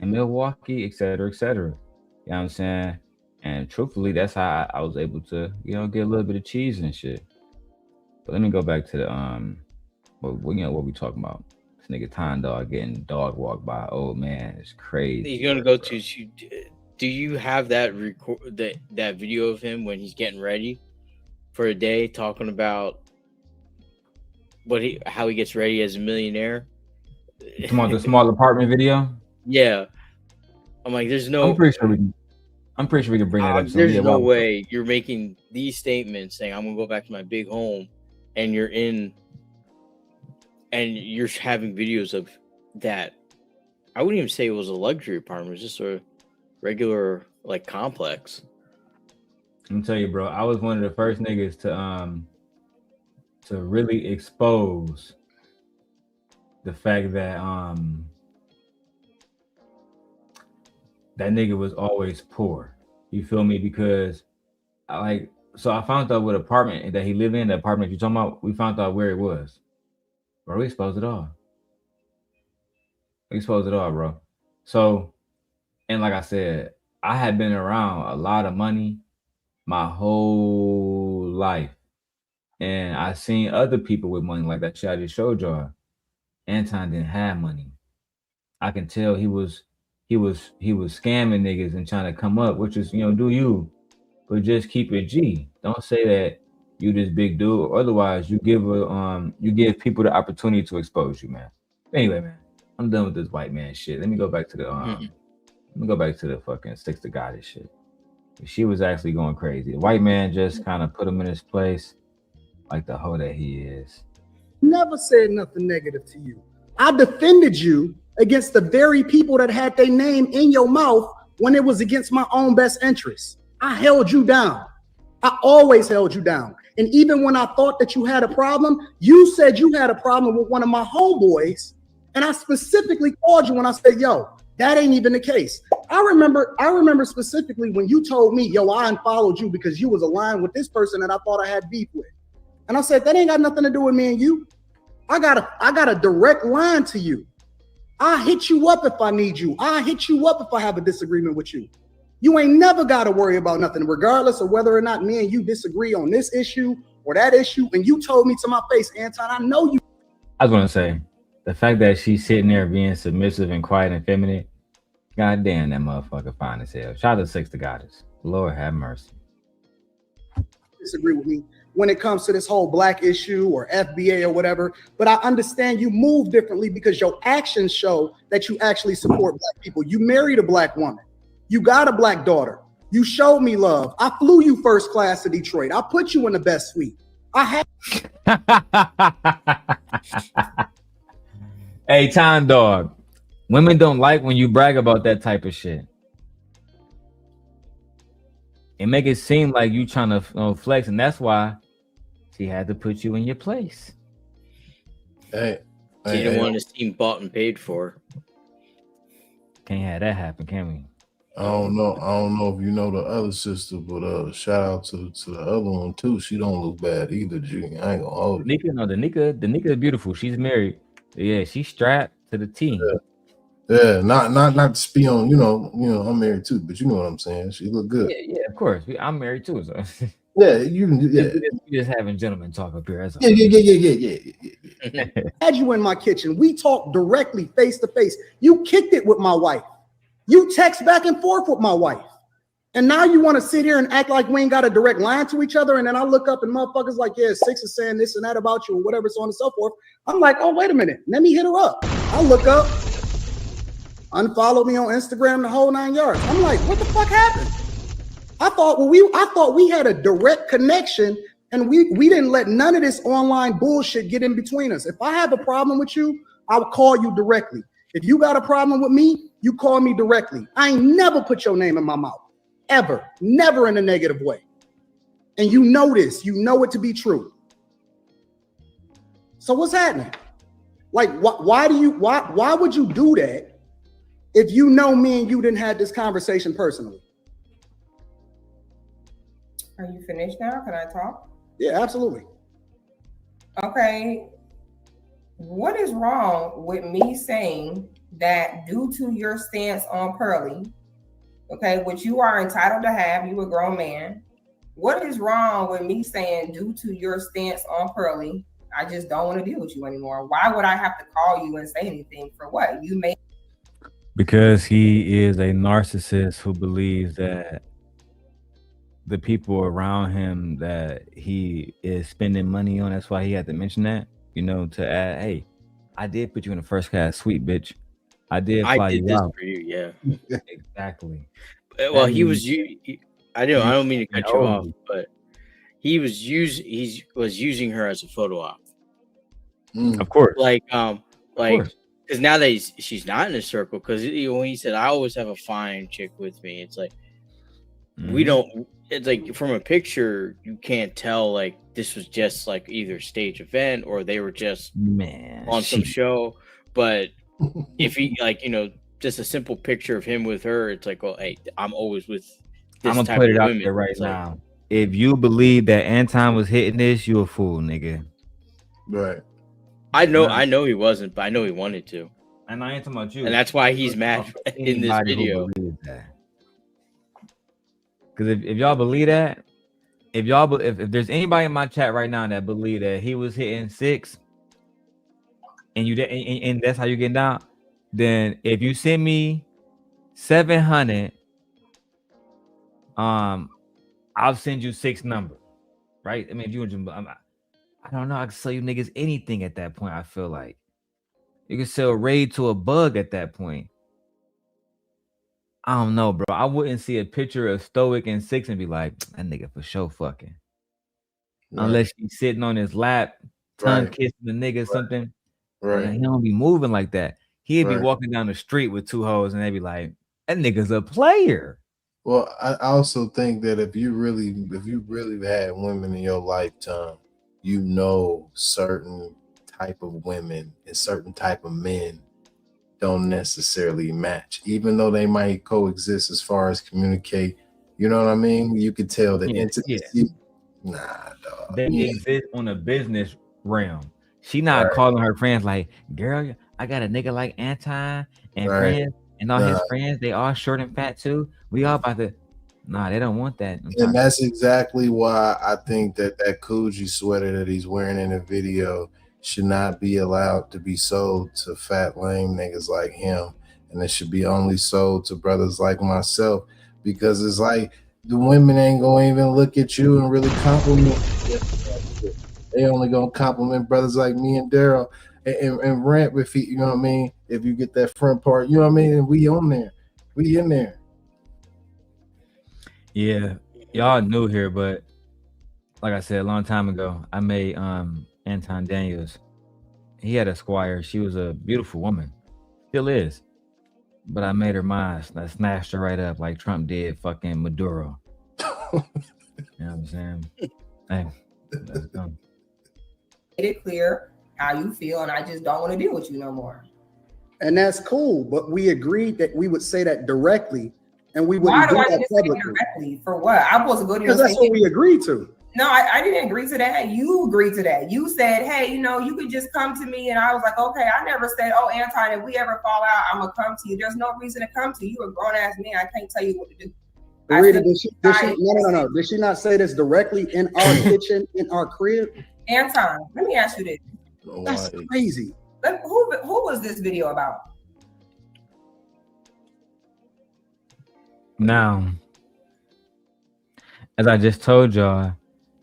in Milwaukee, et cetera, et cetera. You know what I'm saying? And truthfully, that's how I was able to, get a little bit of cheese and shit. But let me go back to the what we talking about? This nigga Time Dog getting dog walked by an old man. It's crazy. He's gonna go to. Do you have that that video of him when he's getting ready for a day, talking about how he gets ready as a millionaire? Come on, the small apartment video. Yeah, I'm like, there's no. I'm pretty sure we can. I'm pretty sure we can bring that up. So There's yeah, no well, way you're making these statements saying I'm gonna go back to my big home, and you're having videos of that. I wouldn't even say it was a luxury apartment; it was just a regular like complex. Let me tell you, bro. I was one of the first niggas to really expose the fact that that nigga was always poor. You feel me? Because I found out what apartment that he lived in, the apartment you're talking about, we found out where it was. Bro, we exposed it all. We exposed it all, bro. So, and like I said, I had been around a lot of money my whole life. And I seen other people with money like that shit I just showed y'all. Anton didn't have money. I can tell he was scamming niggas and trying to come up, which is, do you, but just keep it G. Don't say that you this big dude, or otherwise you give people the opportunity to expose you, man. Anyway, man, I'm done with this white man shit. Let me go back to the fucking six to goddess shit. She was actually going crazy. The white man just kind of put him in his place, like the hoe that he is. Never said nothing negative to you. I defended you against the very people that had their name in your mouth when it was against my own best interests. I held you down. I always held you down. And even when I thought that you had a problem, you said you had a problem with one of my homeboys. And I specifically called you when I said, yo, that ain't even the case. I remember specifically when you told me, yo, I unfollowed you because you was aligned with this person that I thought I had beef with. And I said, that ain't got nothing to do with me and you. I got a direct line to you. I hit you up if I need you. I hit you up if I have a disagreement with you. You ain't never got to worry about nothing, regardless of whether or not me and you disagree on this issue or that issue. And you told me to my face, Anton, I know you. I was going to say, the fact that she's sitting there being submissive and quiet and feminine, god damn, that motherfucker fine as hell. Shout out to Six to Goddess. Lord have mercy. Disagree with me when it comes to this whole black issue or FBA or whatever, but I understand you move differently because your actions show that you actually support black people. You married a black woman. You got a black daughter. You showed me love. I flew you first class to Detroit. I put you in the best suite. I had. Hey, Time Dog. Women don't like when you brag about that type of shit. It make it seem like you trying to flex, and that's why she had to put you in your place. She didn't want to seem bought and paid for. Can't have that happen, can we? I don't know if you know the other sister, but shout out to the other one too. She don't look bad either, G. I ain't gonna hold it. Nika, no, the Nika is beautiful. She's married. Yeah, she's strapped to the T. Yeah, not to speak on, I'm married too, but you know what I'm saying. She look good. Yeah, of course. I'm married too. So. Yeah, you just having gentlemen talk up here. Yeah. Had you in my kitchen. We talked directly, face to face. You kicked it with my wife. You text back and forth with my wife. And now you want to sit here and act like we ain't got a direct line to each other. And then I look up and motherfuckers like, yeah, Six is saying this and that about you or whatever, so on and so forth. I'm like, oh, wait a minute. Let me hit her up. I look up, unfollow me on Instagram, the whole 9 yards. I'm like, what the fuck happened? I thought we had a direct connection and we didn't let none of this online bullshit get in between us. If I have a problem with you, I'll call you directly. If you got a problem with me, you call me directly. I ain't never put your name in my mouth. Ever. Never in a negative way. And you know this. You know it to be true. So what's happening? Like, why would you do that if you know me and you didn't have this conversation personally? Are you finished now? Can I talk? Yeah, absolutely. Okay. What is wrong with me saying that due to your stance on Pearly, okay, which you are entitled to have, you a grown man. What is wrong with me saying due to your stance on Pearly, I just don't want to deal with you anymore? Why would I have to call you and say anything for what? You may. Because he is a narcissist who believes that the people around him that he is spending money on, that's why he had to mention that, to add, hey, I did put you in a first class suite, bitch. I did fly you out for you, yeah. Exactly. Well, he was. I don't mean to cut you off, old. but he was using her as a photo op. Of course. Like course. because now that she's not in a circle, because when he said I always have a fine chick with me, it's like we don't. It's like from a picture you can't tell like this was just like either stage event or they were just on some show. But if he like just a simple picture of him with her, it's like, well, hey, I'm always with this I'm gonna type put of it out women. there right It's like, now. If you believe that Anton was hitting this, you a fool, nigga. Right. I know he wasn't, but I know he wanted to. And I ain't talking about you. And that's why he's mad in this Anybody who video. believes that. Because if y'all believe that, if there's anybody in my chat right now that believe that he was hitting 6, and that's how you get down, then if you send me 700, I'll send you 6 numbers, right? I mean, if you I don't know, I can sell you niggas anything at that point. I feel like you can sell raid to a bug at that point. I don't know, bro. I wouldn't see a picture of Stoic and 6 and be like, that nigga for sure fucking. Right. Unless he's sitting on his lap, tongue kissing the nigga or something. Right. He don't be moving like that. He'd be walking down the street with 2 hoes and they'd be like, that nigga's a player. Well, I also think that if you really had women in your lifetime, certain type of women and certain type of men don't necessarily match, even though they might coexist as far as communicate. You know what I mean? You could tell the intimacy. Nah, dog. They exist on a business realm. She not calling her friends like, girl, I got a nigga like Anton and friends and all his friends. They all short and fat too. We all about to. Nah, they don't want that. And that's exactly why I think that Coogee sweater that he's wearing in the video should not be allowed to be sold to fat lame niggas like him, and it should be only sold to brothers like myself, because it's like the women ain't gonna even look at you and really compliment you. They only gonna compliment brothers like me and Darrel and rant with you know what I mean, if you get that front part, you know what I mean, and we in there. Yeah, y'all new here, but like I said a long time ago, I made Anton Daniels. He had a squire. She was a beautiful woman, still is, but I made her mine. I snatched her right up like Trump did fucking Maduro. You know what I'm saying? Hey, let's go. Made it clear how you feel, and I just don't want to deal with you no more. And that's cool, but we agreed that we would say that directly, and we wouldn't Why do do I that need to say publicly. directly? For what? I'm supposed to go to Because that's what we agreed to. No, I didn't agree to that. You agreed to that. You said, hey, you could just come to me. And I was like, okay, I never said, oh, Anton, if we ever fall out, I'm going to come to you. There's no reason to come to you. You're a grown-ass man. I can't tell you what to do. Rita, did she, no. Did she not say this directly in our kitchen, in our crib? Anton, let me ask you this. That's crazy. Who was this video about? Now, as I just told y'all,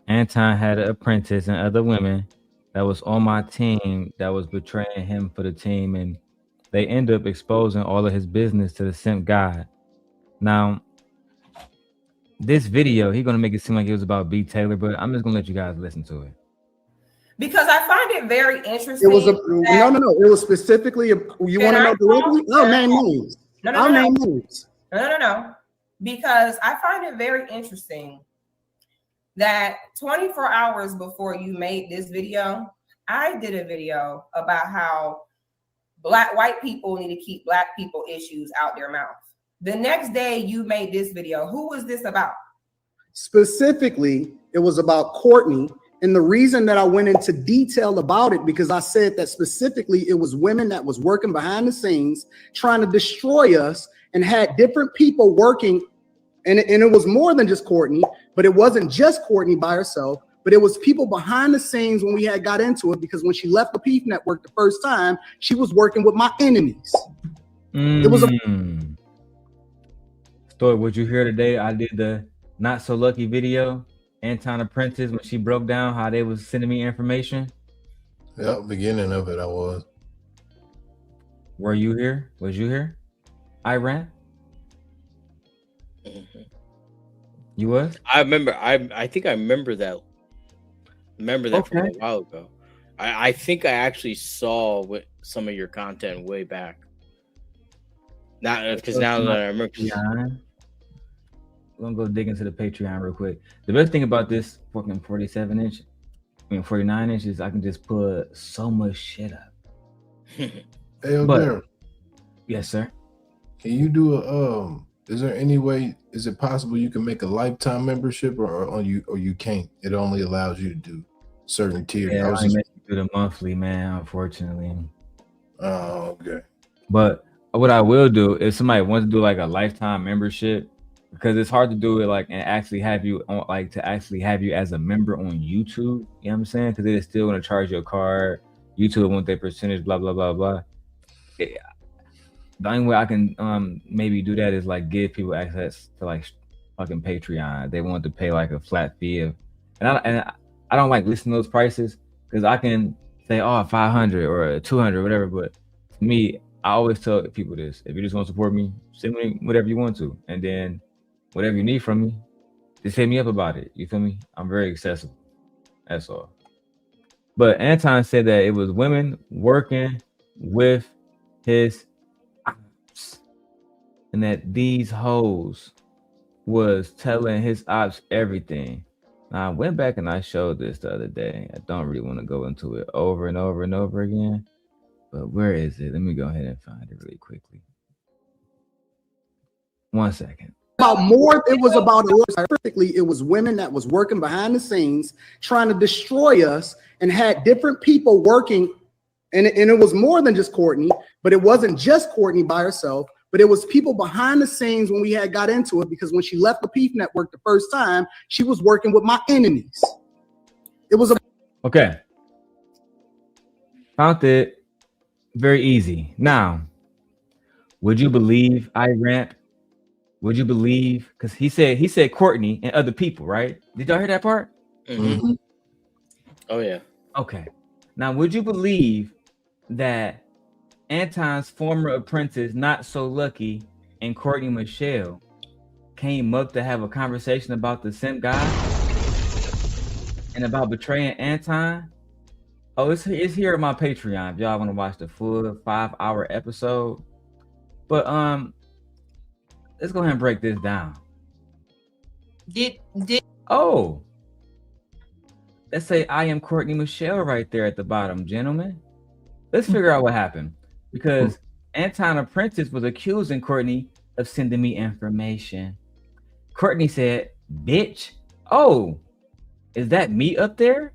Anton had an apprentice and other women that was on my team that was betraying him for the team, and they end up exposing all of his business to the simp god. Now, this video, he's gonna make it seem like it was about B. Taylor, but I'm just gonna let you guys listen to it. Because I find it very interesting. It was no. It was specifically. You want to know directly? No, name names. No. Because I find it very interesting that 24 hours before you made this video, I did a video about how white people need to keep black people issues out their mouth. The next day you made this video. Who was this about? Specifically, it was about Courtney. And the reason that I went into detail about it, because I said that specifically it was women that was working behind the scenes trying to destroy us and had different people working. And it was more than just Courtney, but it wasn't just Courtney by herself, but it was people behind the scenes when we had got into it, because when she left the Peep Network the first time, she was working with my enemies. It was Story, would you hear today? I did the Not So Lucky video, Anton Apprentice, when she broke down how they was sending me information. Yeah, beginning of it, I was. Were you here? Was you here? Iran? You was? I remember. I think I remember that. Remember that from Okay. a while ago. I think I actually saw some of your content way back. Not because now that I remember. Patreon. I'm gonna go dig into the Patreon real quick. The best thing about this fucking 47-inch, 49 inches, I can just put so much shit up. Hey, But- Darrel, Yes, sir. can you do a is there any way, is it possible you can make a lifetime membership or you can't? It only allows you to do certain tiers. Yeah, I was I just, make you do the monthly, man, unfortunately. oh, okay. But what I will do if somebody wants to do like a lifetime membership, because it's hard to do it like and actually have you on like to actually have you as a member on YouTube. You know what I'm saying? Because they're still gonna charge you a card. YouTube want their percentage, blah blah blah blah. Yeah. The only way I can maybe do that is like give people access to like fucking Patreon. They want to pay like a flat fee of, and I don't like listing those prices because I can say 500 or 200 whatever. But to me, I always tell people this: if you just want to support me, send me whatever you want to, and then whatever you need from me, just hit me up about it. You feel me? I'm very accessible. That's all. But Anton said that it was women working with his ops, and that these hoes was telling his ops everything. Now I went back and I showed this the other day. I don't really want to go into it over and over and over again. But where is it? Let me go ahead and find it really quickly. 1 second. About more, it was about perfectly. It was women that was working behind the scenes, trying to destroy us, and had different people working. And it was more than just Courtney, but it wasn't just Courtney by herself, but it was people behind the scenes when we had got into it, because when she left the Peep Network the first time, she was working with my enemies. It was Okay. Found it. Very easy. Now, would you believe Iramp? Would you believe? Because he said Courtney and other people, right? Did y'all hear that part? Mm-hmm. Oh yeah. Okay. Now, would you believe that Anton's former apprentice, Not So Lucky, and Courtney Michelle came up to have a conversation about the simp guy and about betraying Anton? Oh, it's here on my Patreon if y'all want to watch the full 5-hour episode. But let's go ahead and break this down. Oh, let's say I am Courtney Michelle right there at the bottom, gentlemen. Let's figure out what happened, because Anton Apprentice was accusing Courtney of sending me information. Courtney said, "Bitch, oh, is that me up there?"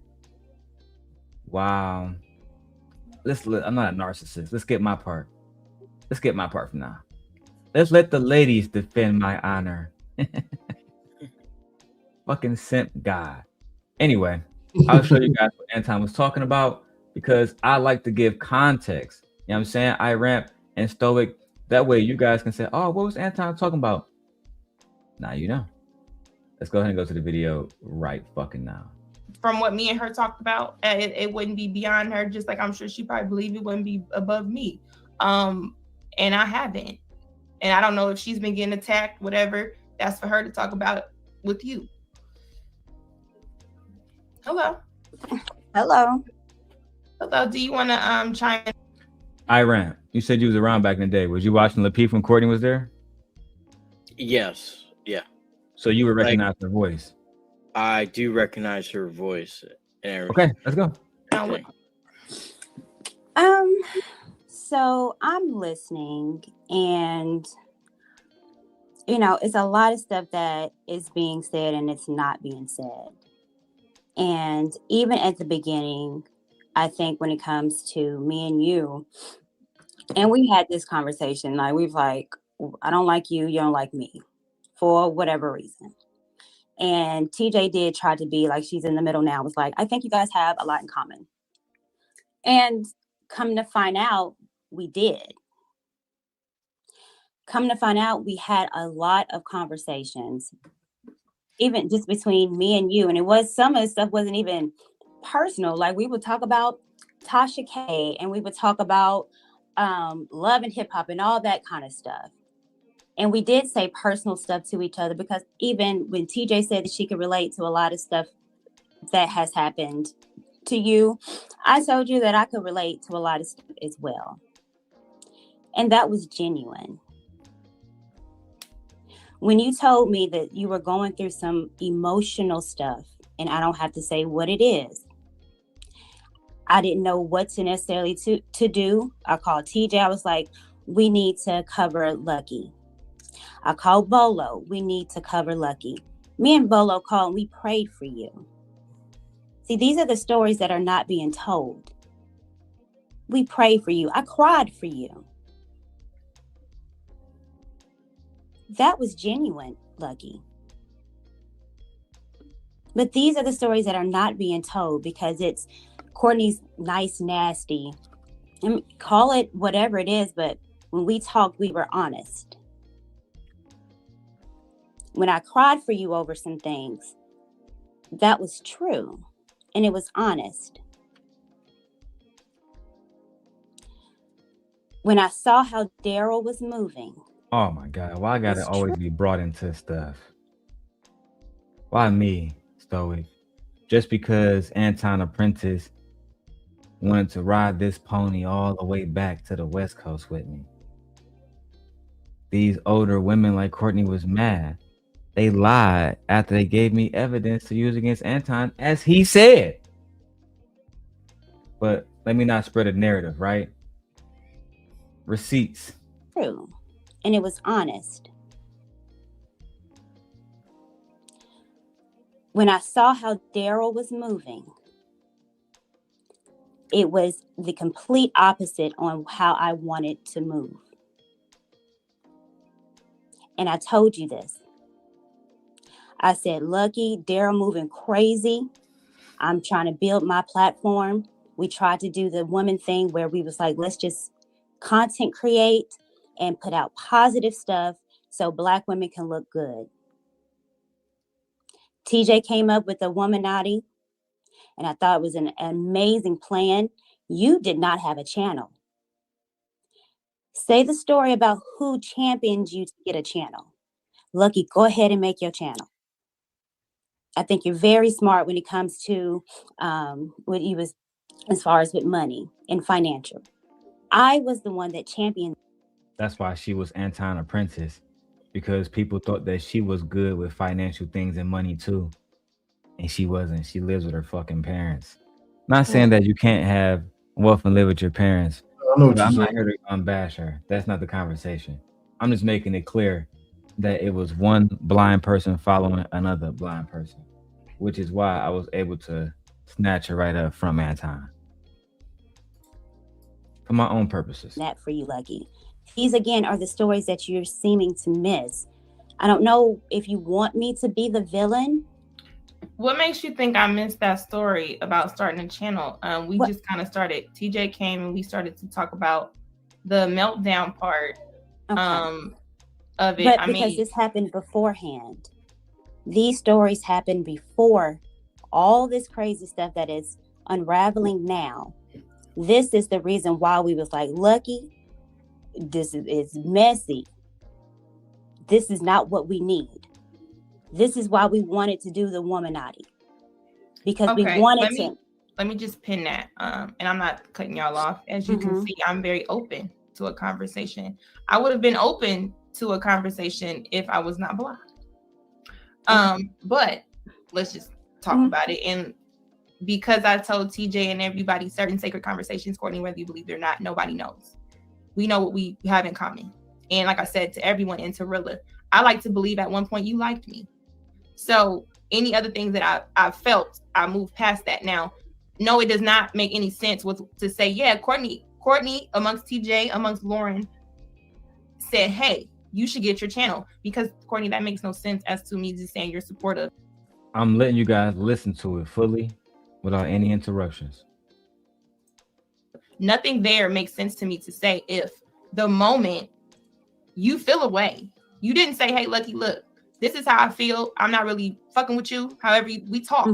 Wow. I'm not a narcissist. Let's get my part. Let's get my part from now. Let's let the ladies defend my honor. Fucking simp guy. Anyway, I'll show you guys what Anton was talking about, because I like to give context. You know what I'm saying? Iramp and Stoic. That way you guys can say, oh, what was Anton talking about? Now you know. Let's go ahead and go to the video right fucking now. From what me and her talked about, it wouldn't be beyond her, just like I'm sure she probably believed it wouldn't be above me. And I haven't. And I don't know if she's been getting attacked, whatever. That's for her to talk about with you. Hello. Hello. Hello. Do you want to chime in? Iramp, you said you was around back in the day. Was you watching Lapeef when Courtney was there? Yes. Yeah. So you would recognize her voice. I do recognize her voice. And okay, let's go. Okay. So I'm listening, and it's a lot of stuff that is being said and it's not being said. And even at the beginning, I think when it comes to me and you, and we had this conversation, I don't like you, you don't like me, for whatever reason. And TJ did try to be like, she's in the middle now. Was like, I think you guys have a lot in common. And come to find out, we did. Come to find out, we had a lot of conversations, even just between me and you. And it was, some of the stuff wasn't even personal. Like, we would talk about Tasha K, and we would talk about love and hip hop and all that kind of stuff. And we did say personal stuff to each other, because even when TJ said that she could relate to a lot of stuff that has happened to you, I told you that I could relate to a lot of stuff as well. And that was genuine. When you told me that you were going through some emotional stuff, and I don't have to say what it is, I didn't know what to necessarily to do. I called TJ. I was like, we need to cover Lucky. I called Bolo. We need to cover Lucky. Me and Bolo called and we prayed for you. See, these are the stories that are not being told. We prayed for you. I cried for you. That was genuine, Lucky. But these are the stories that are not being told because it's Courtney's nice, nasty. And call it whatever it is, but when we talked, we were honest. When I cried for you over some things, that was true. And it was honest. When I saw how Darrel was moving. Oh my God, why I gotta always be brought into stuff? Why me, Stoic? Just because Anton Apprentice wanted to ride this pony all the way back to the West Coast with me. These older women like Courtney was mad. They lied after they gave me evidence to use against Anton, as he said. But let me not spread a narrative, right? Receipts. True. And it was honest. When I saw how Darrel was moving, it was the complete opposite on how I wanted to move. And I told you this. I said, Lucky, Darrel moving crazy. I'm trying to build my platform. We tried to do the woman thing where we was like, let's just content create and put out positive stuff so Black women can look good. TJ came up with the Womanati, and I thought it was an amazing plan. You did not have a channel. Say the story about who championed you to get a channel. Lucky, go ahead and make your channel. I think you're very smart when it comes to what you was as far as with money and financial. I was the one that championed. That's why she was Anton Apprentice, because people thought that she was good with financial things and money too. And she wasn't. She lives with her fucking parents. Not saying that you can't have wealth and live with your parents. I know what I'm you're not saying. here to bash her. That's not the conversation. I'm just making it clear that it was one blind person following another blind person, which is why I was able to snatch her right up from Anton. For my own purposes. That for you, Lucky. These again are the stories that you're seeming to miss. I don't know if you want me to be the villain. What makes you think I missed that story about starting a channel? We just kind of started. TJ came and we started to talk about the meltdown part of it. But because this happened beforehand. These stories happened before all this crazy stuff that is unraveling now. This is the reason why we was like, Lucky, this is messy. This is not what we need. This is why we wanted to do the Womanati. Because we wanted to. Let me just pin that. And I'm not cutting y'all off. As you can see, I'm very open to a conversation. I would have been open to a conversation if I was not Black. But let's just talk about it. And because I told TJ and everybody certain sacred conversations, Courtney, whether you believe it or not, nobody knows. We know what we have in common. And like I said to everyone in Tarilla, I like to believe at one point you liked me. So any other things that I felt, I moved past that. Now, no, it does not make any sense to say, yeah, Courtney amongst TJ, amongst Lauren said, hey, you should get your channel. Because Courtney, that makes no sense as to me just saying you're supportive. I'm letting you guys listen to it fully without any interruptions. Nothing there makes sense to me to say if the moment you feel away, you didn't say, hey, Lucky, look, this is how I feel. I'm not really fucking with you. However, we talk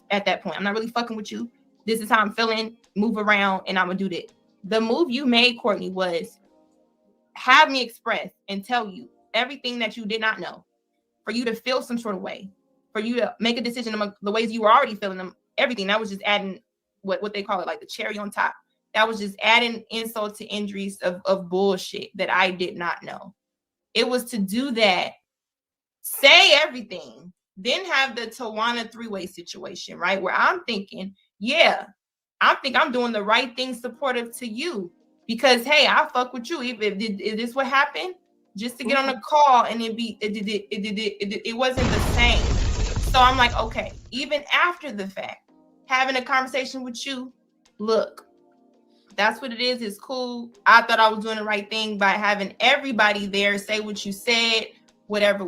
at that point. I'm not really fucking with you. This is how I'm feeling. Move around and I'm going to do that. The move you made, Courtney, was have me express and tell you everything that you did not know, for you to feel some sort of way, for you to make a decision among the ways you were already feeling them, everything. That was just adding what they call it, like the cherry on top. That was just adding insult to injuries of bullshit that I did not know. It was to do that, say everything, then have the Tawana three-way situation, right? Where I'm thinking, yeah, I think I'm doing the right thing supportive to you because, hey, I fuck with you. Is this what happened? Just to get on a call and it wasn't the same. So I'm like, okay, even after the fact, having a conversation with you, look, that's what it is. It's cool. I thought I was doing the right thing by having everybody there say what you said, whatever.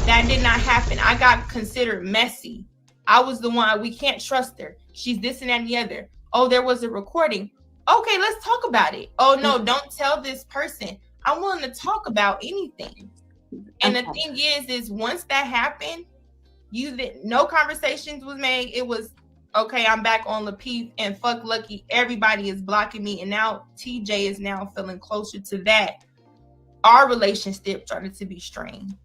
That did not happen. I got considered messy. I was the one, we can't trust her. She's this and that and the other. Oh, there was a recording. Okay, let's talk about it. Oh, no, don't tell this person. I'm willing to talk about anything. And the thing is once that happened, no conversations was made. It was, okay, I'm back on Lapeef and fuck Lucky. Everybody is blocking me. And now TJ is now feeling closer to that. Our relationship started to be strained.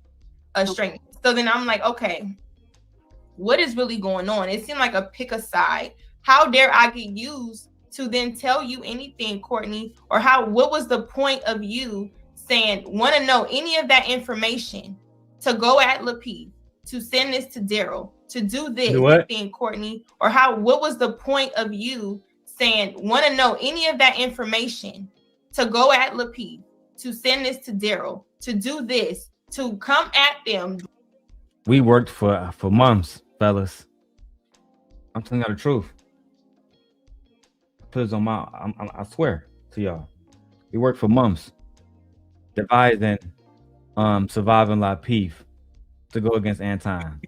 So then I'm like, okay, what is really going on? It seemed like a pick a side. How dare I get used to then tell you anything, Courtney? Or what was the point of you saying, want to know any of that information to go at Lapeef, to send this to Darrel, to do this thing, Courtney? Or what was the point of you saying, want to know any of that information to go at Lapeef, to send this to Darrel, to do this, to come at them? We worked for months, fellas. I'm telling you the truth. Put it on I swear to y'all. We worked for months, devising surviving Lapeef to go against Anton.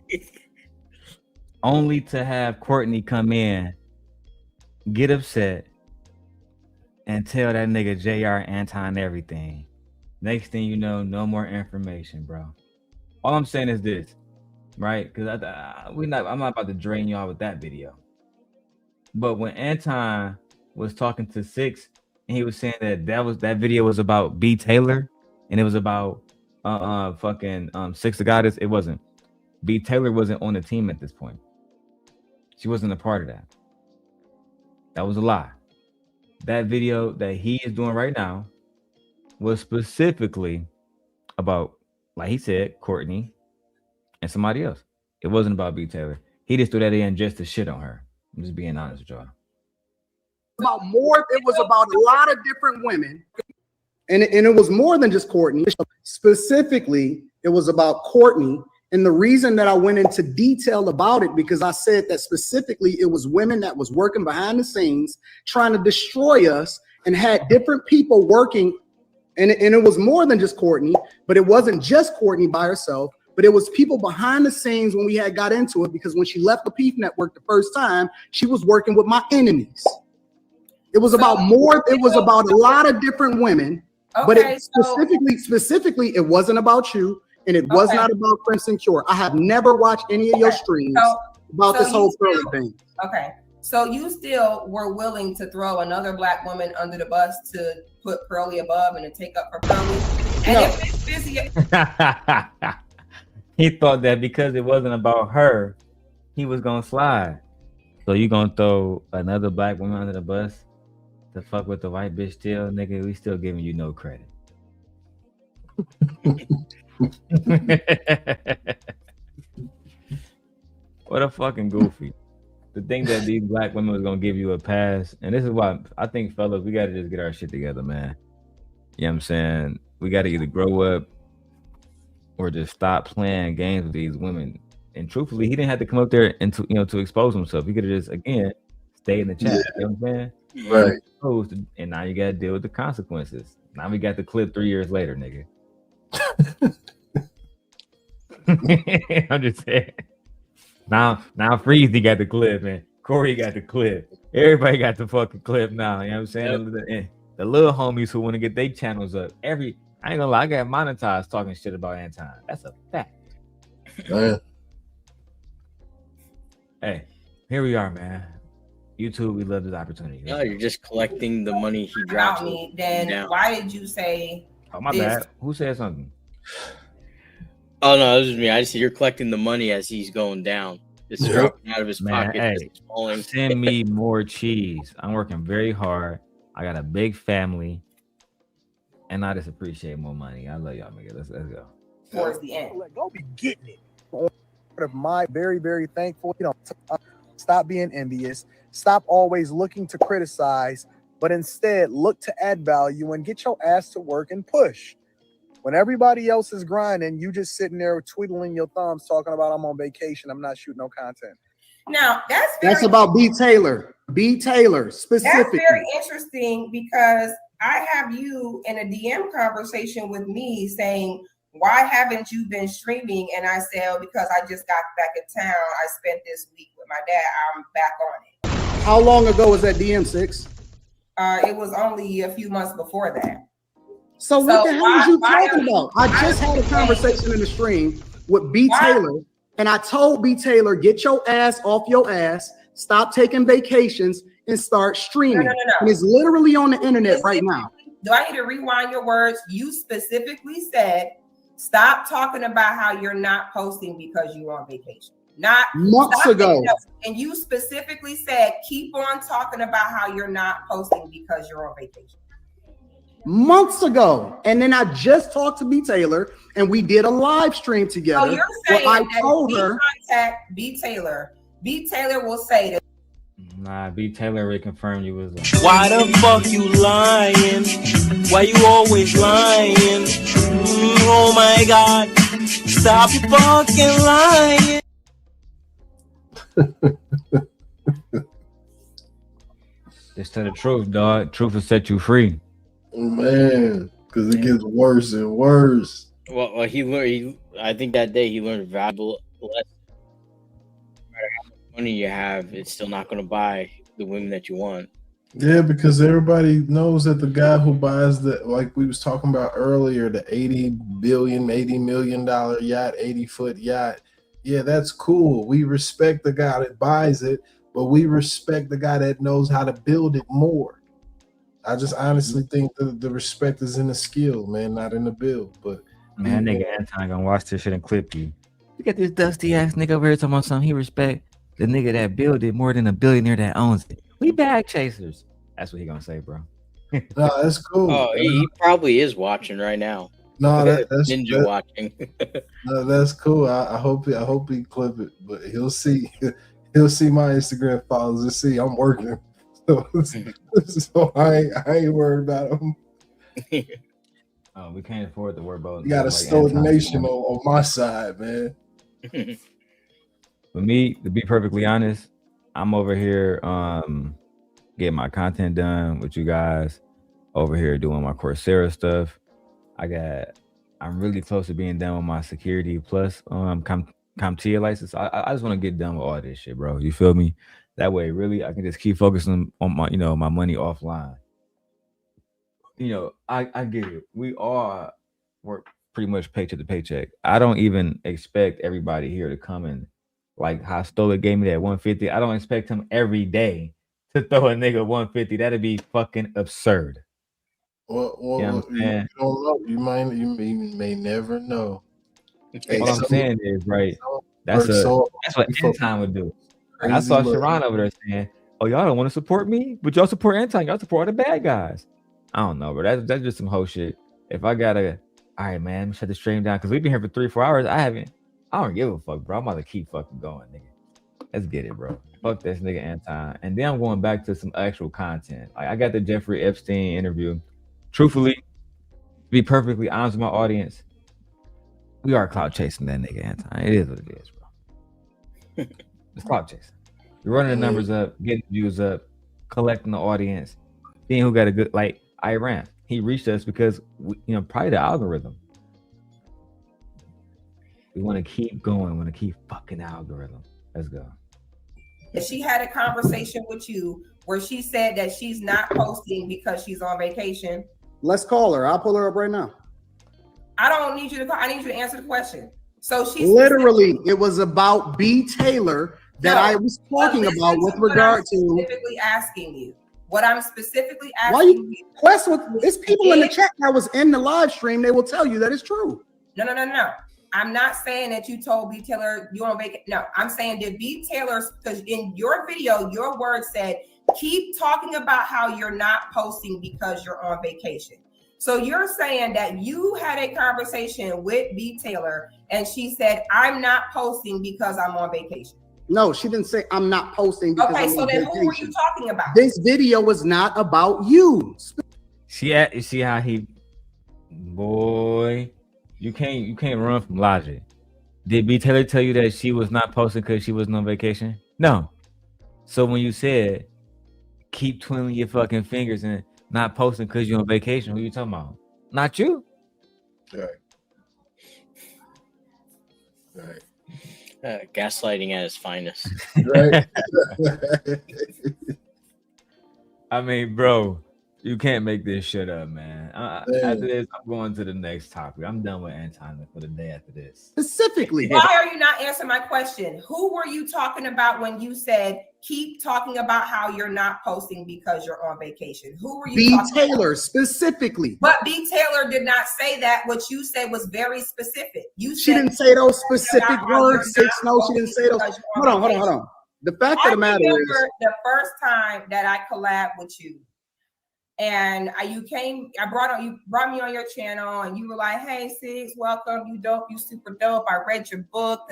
Only to have Courtney come in, get upset, and tell that nigga JR Anton everything. Next thing you know, no more information, bro. All I'm saying is this, right? Because I'm not about to drain y'all with that video. But when Anton was talking to Six, and he was saying that video was about B. Taylor, and it was about fucking Six the Goddess. It wasn't. B. Taylor wasn't on the team at this point. She wasn't a part of that. That was a lie. That video that he is doing right now was specifically about, like he said, Courtney and somebody else. It wasn't about B. Taylor. He just threw that in just to shit on her. I'm just being honest with y'all. It was about a lot of different women. And it was more than just Courtney. Specifically, it was about Courtney. And the reason that I went into detail about it, because I said that specifically it was women that was working behind the scenes, trying to destroy us, and had different people working. And it was more than just Courtney, but it wasn't just Courtney by herself, but it was people behind the scenes when we had got into it, because when she left the Lapeef Network the first time, she was working with my enemies. It was about more, it was about a lot of different women, but it specifically, it wasn't about you, and it was not about Crimson Cure. I have never watched any of your streams about this whole Pearly thing. Okay, so you still were willing to throw another black woman under the bus to put Pearly above and to take up for Pearly? And if it's busy, he thought that because it wasn't about her, he was gonna slide. So you gonna throw another black woman under the bus to fuck with the white bitch still, nigga? We still giving you no credit. What a fucking goofy. To think that these black women was gonna give you a pass. And this is why I think, fellas, we gotta just get our shit together, man. You know what I'm saying? We gotta either grow up or just stop playing games with these women. And truthfully, he didn't have to come up there and to expose himself. He could have just, again, stayed in the chat. You know what I'm saying? Right. And now you gotta deal with the consequences. Now we got the clip 3 years later, nigga. I'm just saying. Now Freezy got the clip, and Corey got the clip. Everybody got the fucking clip now. You know what I'm saying? The little homies who want to get their channels up. I ain't gonna lie, I got monetized talking shit about Anton. That's a fact. Hey, here we are, man. YouTube, we love this opportunity. No, you're just collecting the money he dropped. Then why did you say? Oh, my bad. Who said something? Oh no, this is me. I just see you're collecting the money as he's going down. It's dropping out of his Man, pocket. hey, It's falling. send me more cheese. I'm working very hard. I got a big family, and I just appreciate more money. I love y'all, nigga. Let's go. Towards the end. Go be getting it. Part of my very, very thankful. Stop being envious. Stop always looking to criticize, but instead look to add value and get your ass to work and push. When everybody else is grinding, you just sitting there twiddling your thumbs, talking about I'm on vacation, I'm not shooting no content. Now That's about B. Taylor. B. Taylor specifically. That's very interesting because I have you in a DM conversation with me saying, why haven't you been streaming? And I said, oh, because I just got back in town. I spent this week with my dad. I'm back on it. How long ago was that DM, 6? It was only a few months before that. So what the hell are you talking about? I just had a conversation in the stream with B. Taylor, and I told B. Taylor, get your ass off your ass, stop taking vacations, and start streaming. No. And it's literally on the internet right now. Do I need to rewind your words? You specifically said, stop talking about how you're not posting because you're on vacation. Not months ago. And you specifically said, keep on talking about how you're not posting because you're on vacation. Months ago. And then I just talked to B. Taylor and we did a live stream together. So you're saying I that told if her, contact B. Taylor, B. Taylor will say that. Nah, B. Taylor reconfirmed you was. Why the fuck you lying? Why you always lying? Oh my God! Stop your fucking lying. Just tell the truth, dog. Truth will set you free. Man, because it gets worse and worse. Well, he learned. I think that day he learned a valuable lesson. No matter how much money you have, it's still not going to buy the women that you want. Yeah, because everybody knows that the guy who buys the, like we was talking about earlier, the $80 million yacht, 80-foot yacht. Yeah, that's cool. We respect the guy that buys it, but we respect the guy that knows how to build it more. I just honestly think the respect is in the skill, man, not in the build. But man, nigga Anton gonna watch this shit and clip you. You got this dusty ass nigga over here talking about something. He respect the nigga that built it more than a billionaire that owns it. We bag chasers. That's what he gonna say, bro. No, that's cool. Oh, he probably is watching right now. No, that's ninja watching. No, that's cool. I hope he clip it, but he'll see my Instagram followers and see I'm working. So I ain't worried about him. Oh, we can't afford to worry about. You got a stolen nation on my side, man. For me, to be perfectly honest, I'm over here getting my content done with you guys. Over here doing my Coursera stuff. I'm really close to being done with my Security Plus CompTIA license. I just want to get done with all this shit, bro. You feel me? That way, really, I can just keep focusing on my, my money offline. I get it. We all work pretty much paycheck to paycheck. I don't even expect everybody here to come and like how Stola gave me that 150. I don't expect him every day to throw a nigga 150. That'd be fucking absurd. Well, you know what I'm saying? You don't know. You may never know. Hey, what I'm saying is, right? That's what Anton would do. I saw Sharon over there saying, "Oh, y'all don't want to support me, but y'all support Anton. Y'all support all the bad guys." I don't know, bro. That's just some whole shit. If I gotta, all right, man, shut the stream down because we've been here for 3-4 hours. I don't give a fuck, bro. I'm about to keep fucking going, nigga. Let's get it, bro. Fuck this nigga Anton. And then I'm going back to some actual content. Like I got the Jeffrey Epstein interview. Truthfully, to be perfectly honest with my audience, we are clout chasing that nigga Anton. It is what it is, bro. It's clout chasing. We're running the numbers up, getting views up, collecting the audience, seeing who got a good, like Iran. He reached us because, probably the algorithm. We want to keep going. We want to keep fucking algorithm. Let's go. She had a conversation with you where she said that she's not posting because she's on vacation. Let's call her. I'll pull her up right now. I don't need you to call. I need you to answer the question. So she's literally, it was about B. Taylor that I was talking about with regard to. Specifically asking you. What I'm specifically asking why you quest with it's people in the chat that was in the live stream. They will tell you that it's true. No. I'm not saying that you told B Taylor you on vacation. No, I'm saying did B Taylor, because in your video, your word said, keep talking about how you're not posting because you're on vacation. So you're saying that you had a conversation with B Taylor and she said, I'm not posting because I'm on vacation. No, she didn't say I'm not posting because Okay, I'm so on then vacation. who were you talking about? This video was not about you. You see how he, boy, you can't run from logic. Did B Taylor tell you that she was not posting because she wasn't on vacation? No. So when you said keep twiddling your fucking fingers and not posting because you're on vacation, who you talking about? Not you. Right. Gaslighting at its finest. Right. I mean, bro, you can't make this shit up, man. After this, I'm going to the next topic. I'm done with Anton for the day after this. Specifically. Why are you not answering my question? Who were you talking about when you said keep talking about how you're not posting because you're on vacation? Who were you B talking Taylor about? specifically. But B Taylor did not say that. What you said was very specific. She didn't say those specific words. No, she didn't say those. Hold on. The fact of the matter is, the first time that I collabed with you, and you brought me on your channel, and you were like, "Hey, sis, welcome. You dope. You super dope. I read your book."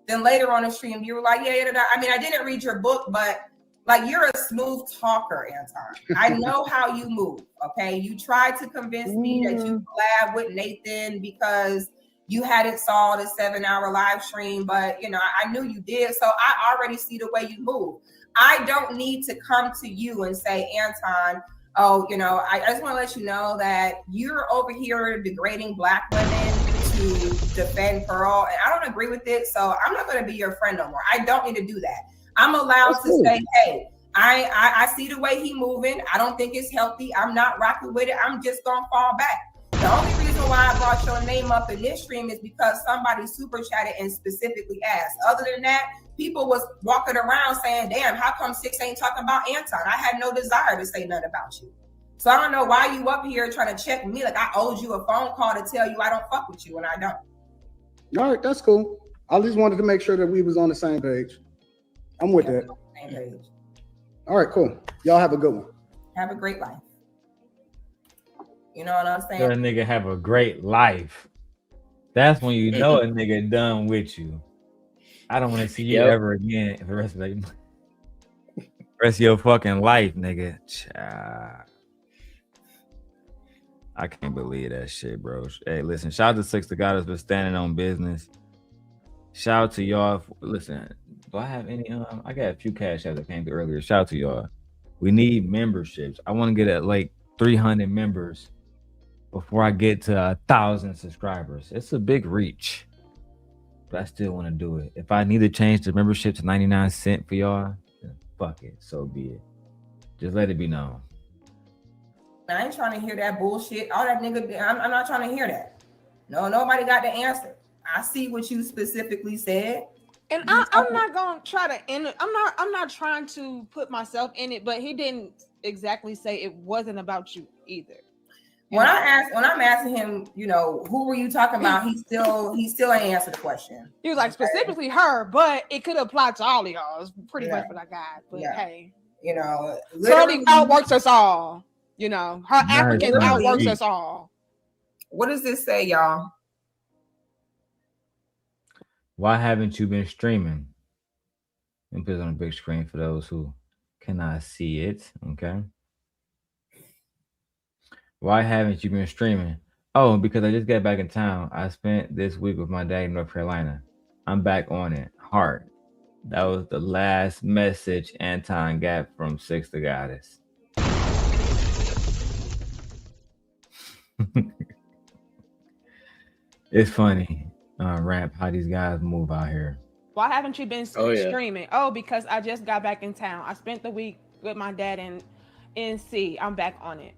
Then later on the stream, you were like, "Yeah." I mean, I didn't read your book, but like you're a smooth talker, Anton. I know how you move. Okay, you tried to convince me that you collab with Nathan because you hadn't saw the 7-hour live stream, but I knew you did, so I already see the way you move. I don't need to come to you and say, Anton, I just want to let you know that you're over here degrading Black women to defend Pearl, and I don't agree with it, so I'm not going to be your friend no more. I don't need to do that. I'm allowed to say, hey, I see the way he moving. I don't think it's healthy. I'm not rocking with it. I'm just going to fall back. The only reason why I brought your name up in this stream is because somebody super chatted and specifically asked. Other than that, people was walking around saying, damn, how come Six ain't talking about Anton? I had no desire to say nothing about you. So I don't know why you up here trying to check me like I owed you a phone call to tell you I don't fuck with you, and I don't. all right, that's cool. I just wanted to make sure that we was on the same page. I'm with that. Same page. All right, cool. Y'all have a good one. Have a great life. You know what I'm saying? Let a nigga have a great life. That's when you know a nigga done with you. I don't want to see you ever again for the rest of your fucking life, nigga. I can't believe that shit, bro. Hey, listen, shout out to Six the God that's been standing on business. Shout out to y'all. Listen, do I have any? I got a few cash apps that came through earlier. Shout out to y'all. We need memberships. I want to get at like 300 members before I get to 1,000 subscribers. It's a big reach, but I still want to do it. If I need to change the membership to 99 cents for y'all, then fuck it. So be it. Just let it be known. I ain't trying to hear that bullshit. All that nigga, I'm not trying to hear that. No, nobody got the answer. I see what you specifically said. And I'm not gonna try to end it. I'm not trying to put myself in it, but he didn't exactly say it wasn't about you either. When I'm asking him, who were you talking about? He still ain't answered the question. He was like specifically her, but it could apply to all of y'all. It's pretty much what I got. But hey, Charlie outworks us all. Her African outworks us all. What does this say, y'all? Why haven't you been streaming? And put it on a big screen for those who cannot see it. Okay. Why haven't you been streaming? Oh, because I just got back in town. I spent this week with my dad in North Carolina. I'm back on it. Heart. That was the last message Anton got from Six the Goddess. It's funny, Ramp, how these guys move out here. Why haven't you been streaming? Oh, because I just got back in town. I spent the week with my dad in NC. I'm back on it.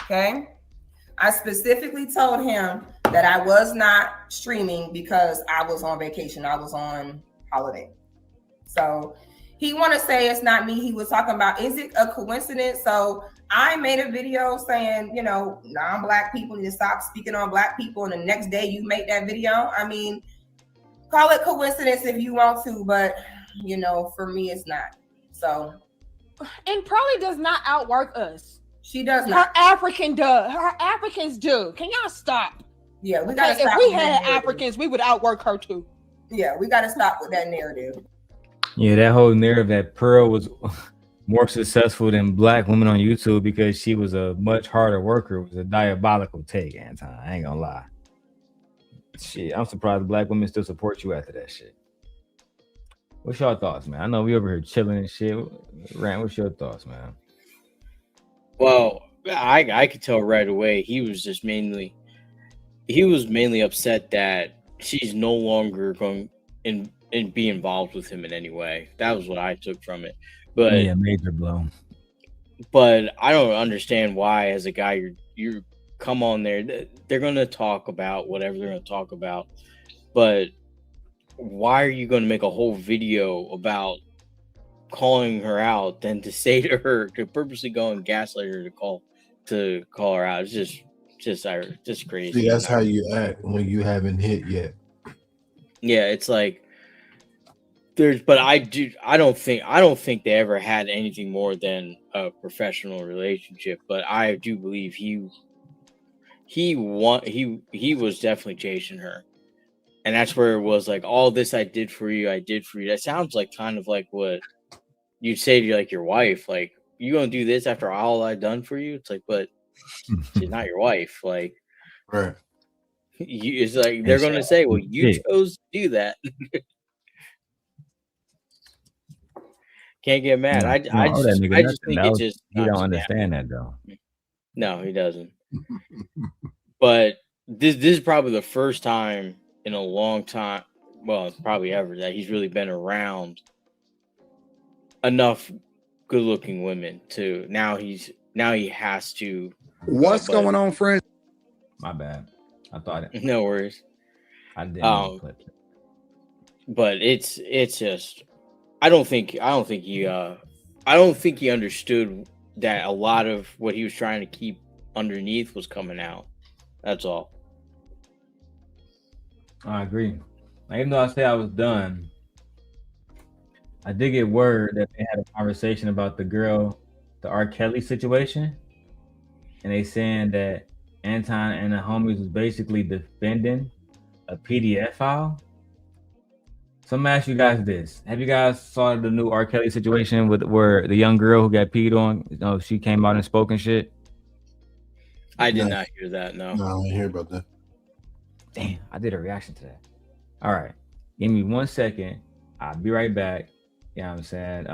Okay. I specifically told him that I was not streaming because I was on vacation. I was on holiday. So he want to say it's not me he was talking about. Is it a coincidence? So I made a video saying, you know, non-black people need to stop speaking on black people, and the next day you make that video. I mean, call it coincidence if you want to, but you know, for me, it's not. So, and Pearlie does not outwork us. She does not. Her Africans do. Can y'all stop? Yeah, we gotta If stop. we had Africans, we would outwork her too. Yeah, we gotta stop with that narrative. Yeah, that whole narrative that Pearl was more successful than black women on YouTube because she was a much harder worker was a diabolical take, Anton. I ain't gonna lie. Shit, I'm surprised black women still support you after that shit. What's your thoughts, man? I know we over here chilling and shit. Rand, what's your thoughts, man? Well, I could tell right away he was mainly upset that she's no longer going and be involved with him in any way. That was what I took from it. But yeah, major blow. But I don't understand why, as a guy, you come on there. They're gonna talk about whatever they're gonna talk about, but why are you gonna make a whole video about calling her out than to say to her to purposely go and gaslight her to call her out? It's just crazy. See, that's how you act when you haven't hit yet. Yeah, it's like I don't think they ever had anything more than a professional relationship, but I do believe he was definitely chasing her. And that's where it was like, all this I did for you. That sounds like kind of like what you'd say to like your wife, like, you gonna do this after all I done for you? It's like, but she's not your wife. Like, right. It's like they're gonna say, well, you chose to do that. Can't get mad. I just think it's just he don't understand that though. No, he doesn't. But this is probably the first time in a long time, well, probably ever, that he's really been around enough good-looking women to now he has to. What's going on, friends? My bad. I thought it. No worries. I didn't. But it's just. I don't think he understood that a lot of what he was trying to keep underneath was coming out. That's all. I agree. Even though I say I was done, I did get word that they had a conversation about the R. Kelly situation, and they saying that Anton and the homies was basically defending a PDF file. So I'm gonna ask you guys this: have you guys saw the new R. Kelly situation where the young girl who got peed on? You know, she came out and spoke and shit. I did not hear that. No, I didn't hear about that. Damn, I did a reaction to that. All right, give me 1 second. I'll be right back. You know what I'm saying?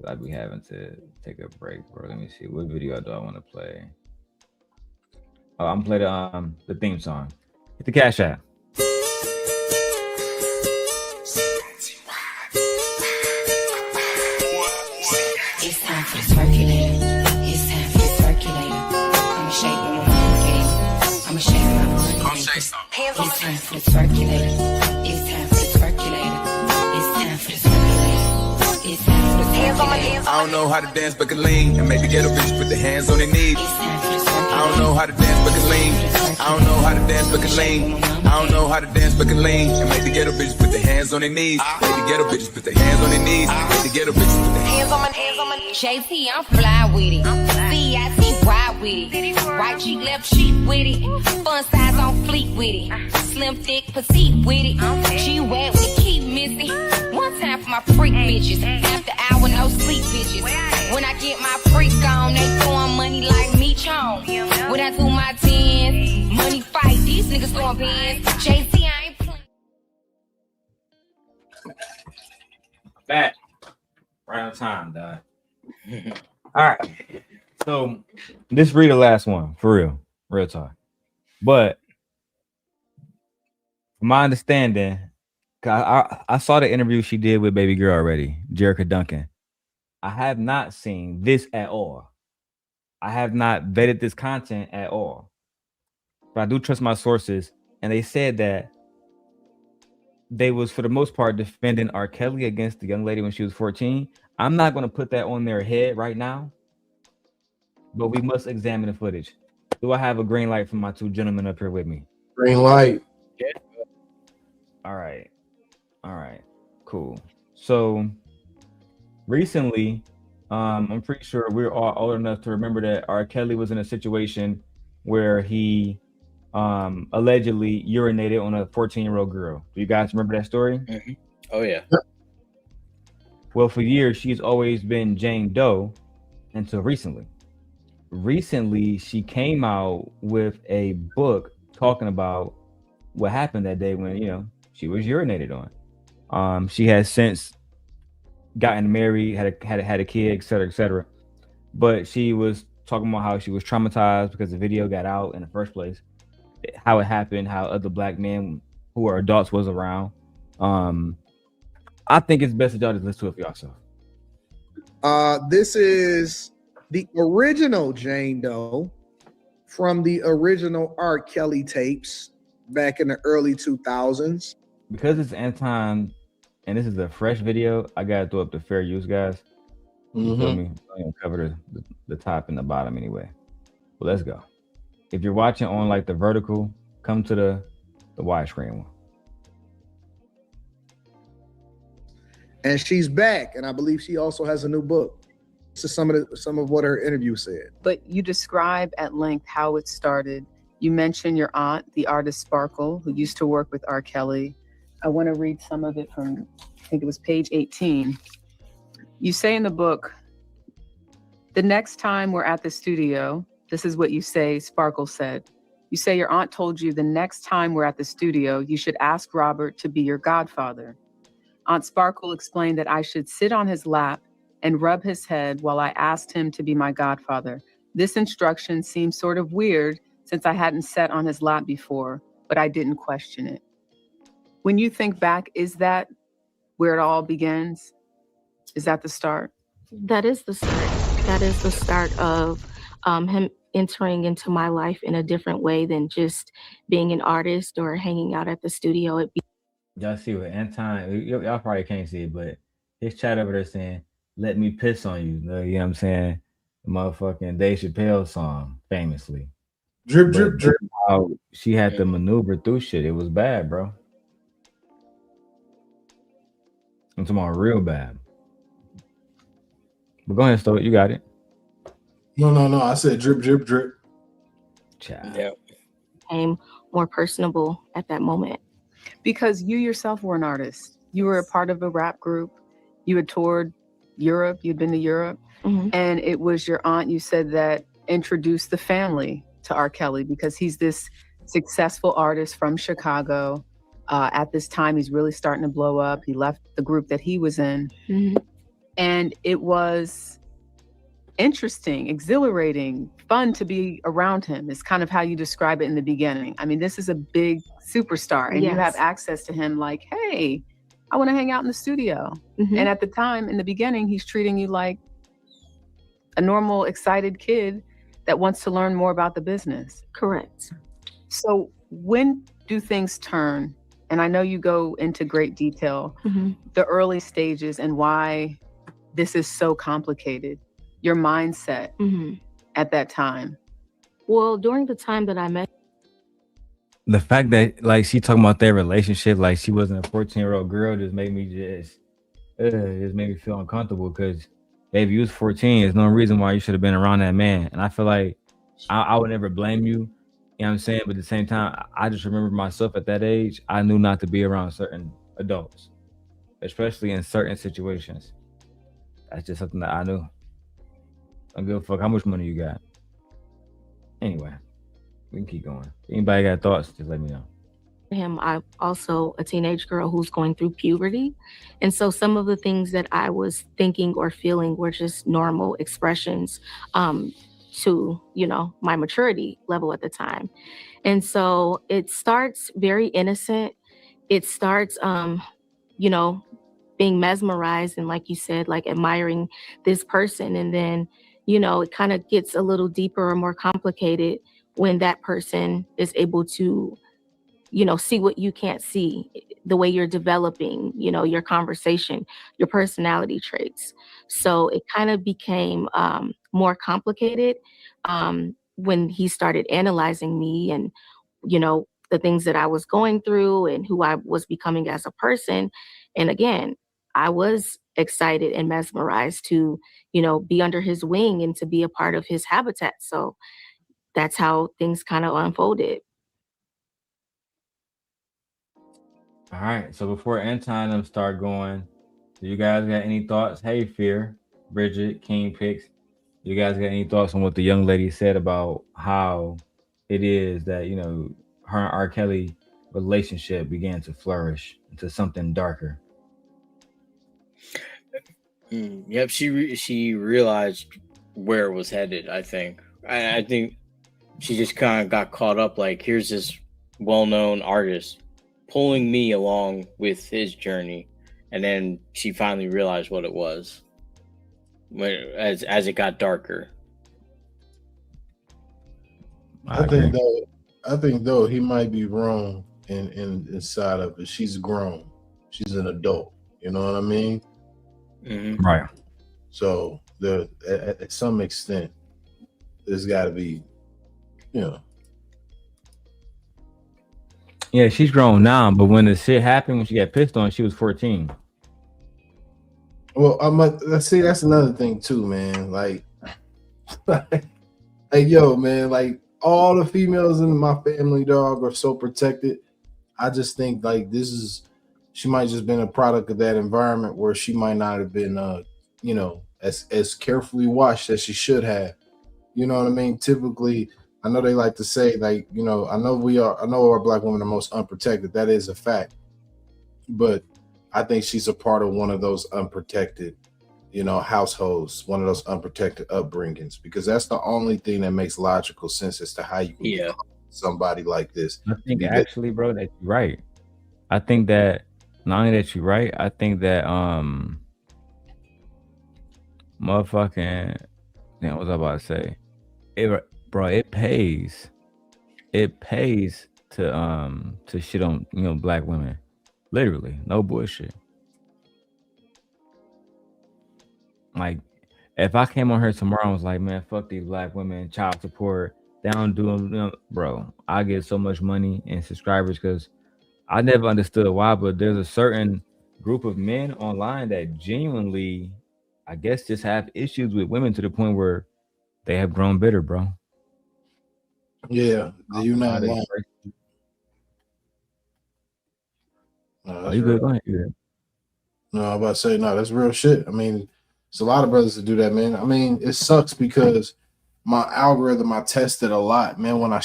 I'd be having to take a break, bro. Let me see. What video do I want to play? Oh, I'm playing the theme song. Hit the Cash App. It's time for the circulator. It's time for the circulator. I'ma shake my money. I'ma shake my money. It's time for the circulator. It's time for the circulator. It's time for the circulator. It's time for the circulator. I don't know how to dance but can lean, and maybe get a bitch put their hands on their knees. I don't know how to dance but can lean. I don't know how to dance but can lean. I don't know how to dance but can lean, and make the ghetto bitches put their hands on their knees. Make the ghetto bitches put their hands on their knees. Make the ghetto bitches put their hands on my hands on my knees. JT, I'm fly with it. CIT, ride with it. Right cheek, left cheek with it. Fun size on fleek with it. Slim, thick, petite with it. She wet, we keep missing. One time for my freak bitches. After hour, no sleep bitches. When I get my freak on, they throwing money like me chong. When I do my 10s, money fight, these niggas throwing pins. JT, I ain't playing. Back. Right on time, dog. All right. So this read the last one for real talk. But from my understanding, I saw the interview she did with baby girl already, Jerica Duncan. I have not seen this at all. I have not vetted this content at all. But I do trust my sources, and they said that they was, for the most part, defending R. Kelly against the young lady when she was 14. I'm not going to put that on their head right now, but we must examine the footage. Do I have a green light from my two gentlemen up here with me? Green light. Yeah. All right. Cool. So recently, I'm pretty sure we're all old enough to remember that R. Kelly was in a situation where he allegedly urinated on a 14-year-old girl. Do you guys remember that story? Mm-hmm. Oh yeah. Well, for years she's always been Jane Doe until recently. Recently, she came out with a book talking about what happened that day when she was urinated on. She has since gotten married, had a kid, etc. But she was talking about how she was traumatized because the video got out in the first place, how it happened, how other black men who are adults was around. I think it's best that y'all just listen to it for yourself. This is the original Jane Doe from the original R. Kelly tapes back in the early 2000s. Because it's Anton and this is a fresh video, I gotta throw up the fair use, guys. You feel me? I'm gonna cover the top and the bottom anyway. Well, let's go. If you're watching on like the vertical, come to the widescreen one. And she's back, and I believe she also has a new book. This is some of what her interview said. But you describe at length how it started. You mentioned your aunt, the artist Sparkle, who used to work with R. Kelly. I want to read some of it from, I think it was page 18. You say in the book, the next time we're at the studio, this is what you say, Sparkle said. You say your aunt told you the next time we're at the studio, you should ask Robert to be your godfather. Aunt Sparkle explained that I should sit on his lap and rub his head while I asked him to be my godfather. This instruction seemed sort of weird since I hadn't sat on his lap before, but I didn't question it. When you think back, is that where it all begins? Is that the start? That is the start. That is the start of him entering into my life in a different way than just being an artist or hanging out at the studio. Y'all see what Anton, y'all probably can't see it, but his chat over there saying, let me piss on you. You know what I'm saying? The motherfucking Dave Chappelle song, famously. Drip, drip, drip. How she had to maneuver through shit. It was bad, bro. I'm talking about real bad. But go ahead, Stoic. You got it. No. I said drip, drip, drip. Child. Yeah. Became more personable at that moment. Because you yourself were an artist. You were a part of a rap group. You had toured Europe. You'd been to Europe. Mm-hmm. And it was your aunt, you said, that introduced the family to R. Kelly because he's this successful artist from Chicago. At this time, he's really starting to blow up. He left the group that he was in. Mm-hmm. And it was interesting, exhilarating, fun to be around him. It's kind of how you describe it in the beginning. I mean, this is a big superstar and you have access to him like, hey, I want to hang out in the studio. Mm-hmm. And at the time, in the beginning, he's treating you like a normal, excited kid that wants to learn more about the business. Correct. So when do things turn? And I know you go into great detail, the early stages and why this is so complicated, your mindset at that time. Well, during the time that I met, the fact that like she talking about their relationship, like she wasn't a 14-year-old girl, just made me just made me feel uncomfortable because baby, you was 14. There's no reason why you should have been around that man. And I feel like I would never blame you. You know what I'm saying? But at the same time, I just remember myself at that age. I knew not to be around certain adults, especially in certain situations. That's just something that I knew. I don't give a fuck how much money you got. Anyway, we can keep going. If anybody got thoughts, just let me know. I'm also a teenage girl who's going through puberty. And so some of the things that I was thinking or feeling were just normal expressions to, my maturity level at the time. And so it starts very innocent. It starts, being mesmerized and like you said, like admiring this person. And then, it kind of gets a little deeper or more complicated when that person is able to, see what you can't see. the way you're developing, you know, your conversation, your personality traits. So it kind of became more complicated when he started analyzing me and, you know, the things that I was going through and who I was becoming as a person. And again, I was excited and mesmerized to, you know, be under his wing and to be a part of his habitat. So that's how things kind of unfolded. All right. So before Anton and them start going, do you guys got any thoughts? Hey, Fear, Bridget, King Picks. You guys got any thoughts on what the young lady said about how it is that, you know, her and R. Kelly relationship began to flourish into something darker? Yep, she realized where it was headed. I think she just kind of got caught up. Like, here's this well-known artist pulling me along with his journey, and then she finally realized what it was as it got darker. I think though he might be wrong in inside of it. She's grown. She's an adult. You know what I mean? Mm-hmm. Right. So at some extent, there's got to be, you know. Yeah, she's grown now, but when the shit happened, when she got pissed on, she was 14. Well, let's see. That's another thing too, man. Like, yo, man. Like, all the females in my family, dog, are so protected. I just think like she might just been a product of that environment where she might not have been, you know, as carefully watched as she should have. You know what I mean? Typically, I know they like to say, like, you know, I know our black women are most unprotected. That is a fact. But I think she's a part of one of those unprotected, you know, households, one of those unprotected upbringings, because that's the only thing that makes logical sense as to how you can somebody like this. I think actually, bro, that you're right. I think that not only that you're right, I think that motherfucking, what was I about to say? It pays to shit on, you know, black women. Literally, no bullshit. Like, if I came on here tomorrow and was like, man, fuck these black women, child support, they don't do them, you know, bro, I get so much money and subscribers because I never understood why, but there's a certain group of men online that genuinely, I guess, just have issues with women to the point where they have grown bitter, bro. Yeah, you're not lying. No, you good? Go ahead. No, I'm about to say, no, that's real shit. I mean, it's a lot of brothers that do that, man. I mean, it sucks because my algorithm, I test it a lot, man, when I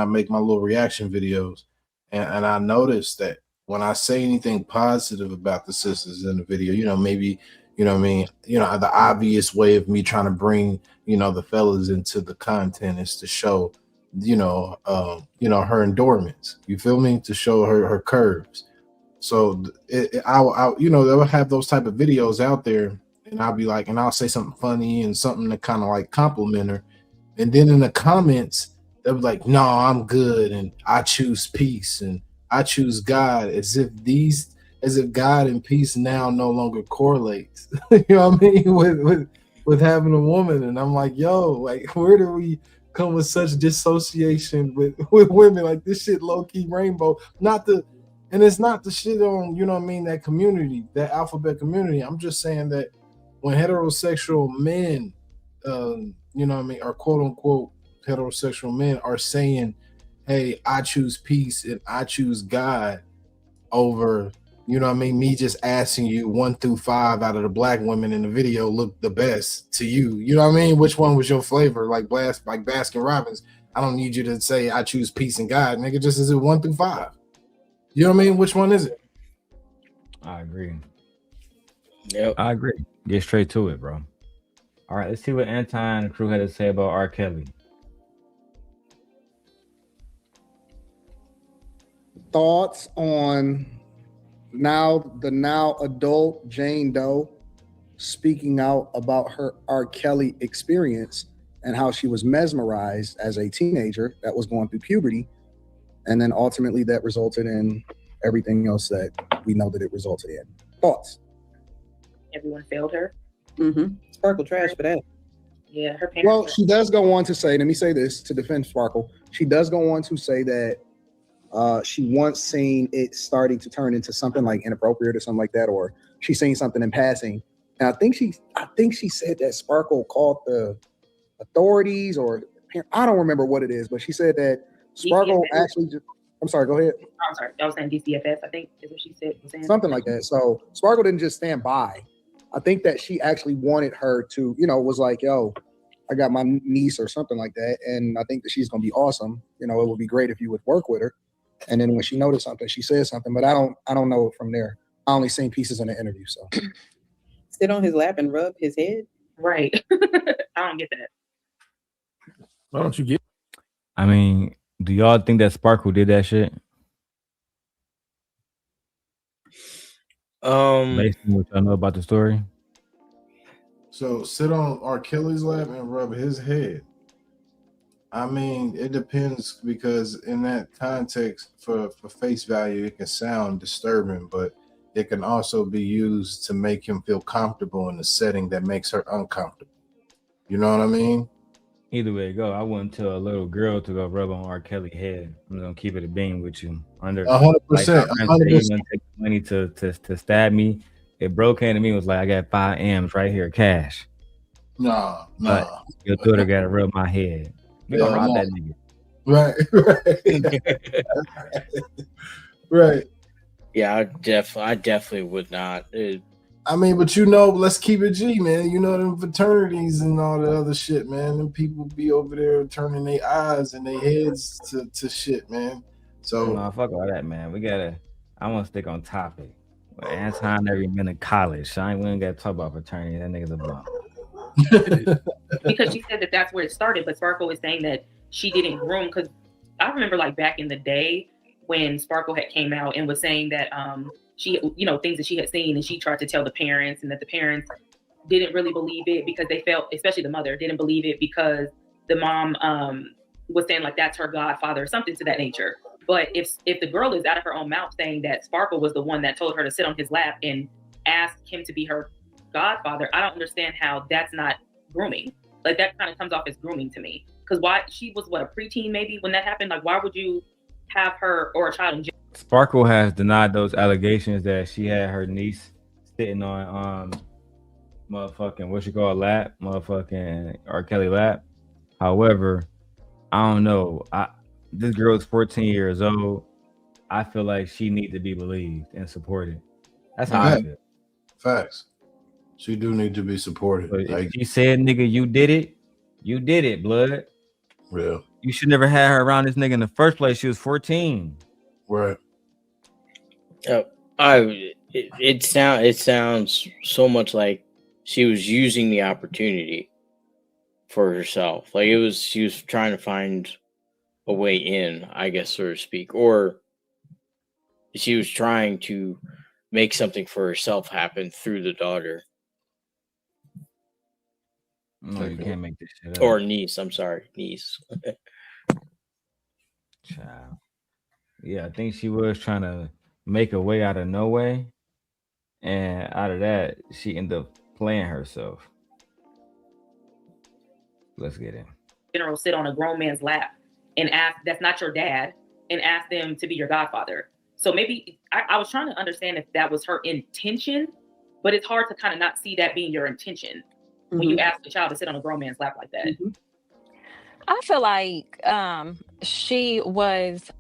make my little reaction videos. And I noticed that when I say anything positive about the sisters in the video, you know, maybe, you know what I mean, you know, the obvious way of me trying to bring, you know, the fellas into the content is to show, you know, her endorsements. You feel me? To show her curves. So I you know, they'll have those type of videos out there, and I'll be like, and I'll say something funny and something to kind of like compliment her, and then in the comments they'll be like, no, I'm good, and I choose peace, and I choose God, as if God and peace now no longer correlates. You know what I mean? With having a woman. And I'm like, yo, like, where do we come with such dissociation with women? Like, this shit low-key rainbow. And it's not the shit on, you know what I mean, that community, that alphabet community. I'm just saying that when heterosexual men, you know what I mean, or quote unquote heterosexual men are saying, hey, I choose peace and I choose God over, you know what I mean, me just asking you 1 through 5 out of the black women in the video look the best to you. You know what I mean? Which one was your flavor? Like Baskin Robbins. I don't need you to say I choose peace and God, nigga. Just is it 1 through 5? You know what I mean? Which one is it? I agree. Yep. I agree. Get straight to it, bro. All right, let's see what Anton and the crew had to say about R. Kelly. Thoughts on the now adult Jane Doe speaking out about her R. Kelly experience and how she was mesmerized as a teenager that was going through puberty. And then ultimately that resulted in everything else that we know that it resulted in. Thoughts? Everyone failed her. Mm-hmm. Sparkle trash for that. Yeah, her parents. Well, she does go on to say, let me say this to defend Sparkle. She does go on to say that she once seen it starting to turn into something like inappropriate or something like that, or she's seen something in passing. And I think she said that Sparkle called the authorities, or I don't remember what it is, but she said that Sparkle DCFS. actually just, I'm sorry, go ahead. I'm sorry, I was saying DCFS, I think is what she said. Was saying. Something like that. So Sparkle didn't just stand by. I think that she actually wanted her to, was like, yo, I got my niece or something like that. And I think that she's going to be awesome. It would be great if you would work with her. And then when she noticed something, she said something, but I don't know from there. I only seen pieces in the interview. So sit on his lap and rub his head. Right. I don't get that. Why don't you get? I mean, do y'all think that Sparkle did that shit? Based on what y'all know about the story. So sit on R. Kelly's lap and rub his head. I mean, it depends, because in that context, for face value, it can sound disturbing, but it can also be used to make him feel comfortable in a setting that makes her uncomfortable. You know what I mean? Either way it go, I wouldn't tell a little girl to go rub on R. Kelly's head. I'm gonna keep it a beam with you. 100%. Like, my friend said he was gonna take money to stab me. If bro came to me and was like, I got 5 M's right here, cash. Nah. But your daughter gotta rub my head. We gonna rob that nigga. Right. Right. Yeah, I definitely would not. I mean, but let's keep it G, man. Them fraternities and all the other shit, man. Them people be over there turning their eyes and their heads to shit, man. So no, fuck all that, man. I want to stick on topic. Anton never been to college. So we ain't got to talk about fraternity. That nigga's a bum. Because she said that that's where it started, but Sparkle was saying that she didn't groom, because I remember like back in the day when Sparkle had came out and was saying that she, things that she had seen, and she tried to tell the parents, and that the parents didn't really believe it because they felt, especially the mother, didn't believe it because the mom was saying like that's her godfather or something to that nature. But if the girl is out of her own mouth saying that Sparkle was the one that told her to sit on his lap and ask him to be her godfather, I don't understand how that's not grooming. Like, that kind of comes off as grooming to me. Because why, she was a preteen maybe when that happened? Like, why would you have her or a child in jail? Sparkle has denied those allegations that she had her niece sitting on lap, motherfucking R. Kelly lap. However, I don't know. This girl is 14 years old. I feel like she needs to be believed and supported. That's how I feel. Facts. She do need to be supported. But if she said, nigga, you did it. You did it, blood. Real. You should never have her around this nigga in the first place. She was 14. Right. It sounds so much like she was using the opportunity for herself. Like she was trying to find a way in, I guess, so to speak, or she was trying to make something for herself happen through the daughter. No, you can't make this shit up. Or niece. I'm sorry, niece. Child. Yeah, I think she was trying to make a way out of no way, and out of that, she ended up playing herself. Let's get in. General, sit on a grown man's lap and ask, that's not your dad, and ask them to be your godfather. So maybe I was trying to understand if that was her intention, but it's hard to kind of not see that being your intention when you ask a child to sit on a grown man's lap like that. I feel like she was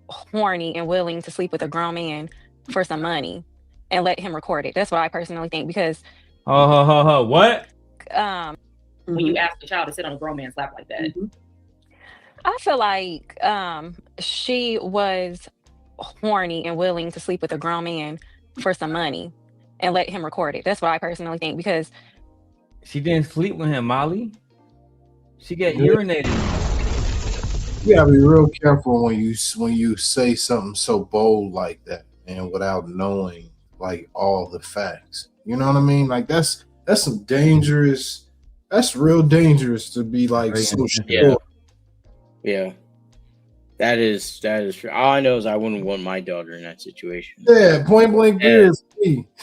horny and willing to sleep with a grown man for some money and let him record it. That's what I personally think, because what? When you ask a child to sit on a grown man's lap like that. I feel like she was horny and willing to sleep with a grown man for some money and let him record it. That's what I personally think, because she didn't sleep with him, Molly. She got urinated. You gotta be real careful when you say something so bold like that, man, without knowing like all the facts. You know what I mean? Like that's some dangerous. That's real dangerous to be like so sure. Yeah. That is true. All I know is I wouldn't want my daughter in that situation. Yeah, point blank period.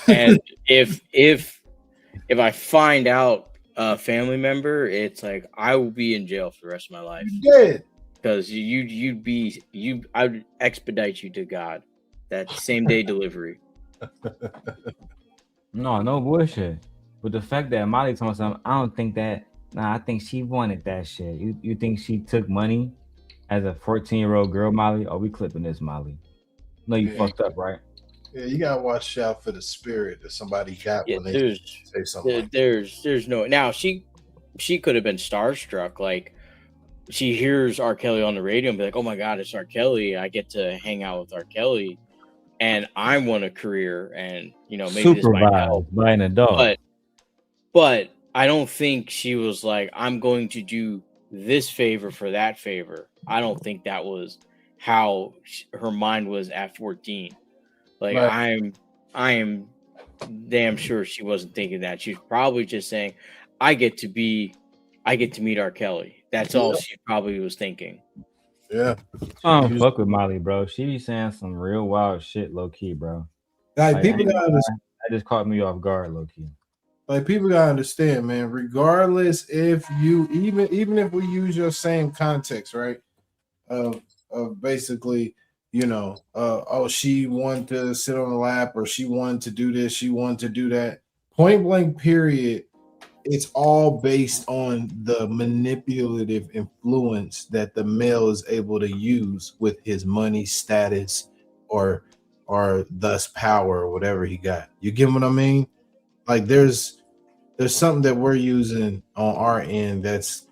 And if I find out a family member, it's like I will be in jail for the rest of my life. Yeah. Because I would expedite you to God. That same day delivery. No bullshit. But the fact that Molly told me something, I don't think that. Nah, I think she wanted that shit. You think she took money as a 14-year-old girl, Molly? Oh, we clipping this, Molly. No, you fucked up, right? Yeah, you gotta watch out for the spirit that somebody got when they say something. There's no. Now she could have been starstruck. Like she hears R. Kelly on the radio and be like, "Oh my God, it's R. Kelly! I get to hang out with R. Kelly." And I want a career, and maybe this might help. By an adult. But I don't think she was like, I'm going to do this favor for that favor. I don't think that was how her mind was at 14. Like right. I am damn sure she wasn't thinking that. She's probably just saying, I get to meet R. Kelly. That's all she probably was thinking. Yeah. I don't fuck with Molly, bro. She be saying some real wild shit, low key, bro. Like people gotta understand. That just caught me off guard, low key. Like people gotta understand, man. Regardless, if you even if we use your same context, right? Of basically, she wanted to sit on the lap, or she wanted to do this, she wanted to do that. Point blank, period. It's all based on the manipulative influence that the male is able to use with his money, status, or thus power, or whatever he got. You get what I mean? Like there's something that we're using on our end that's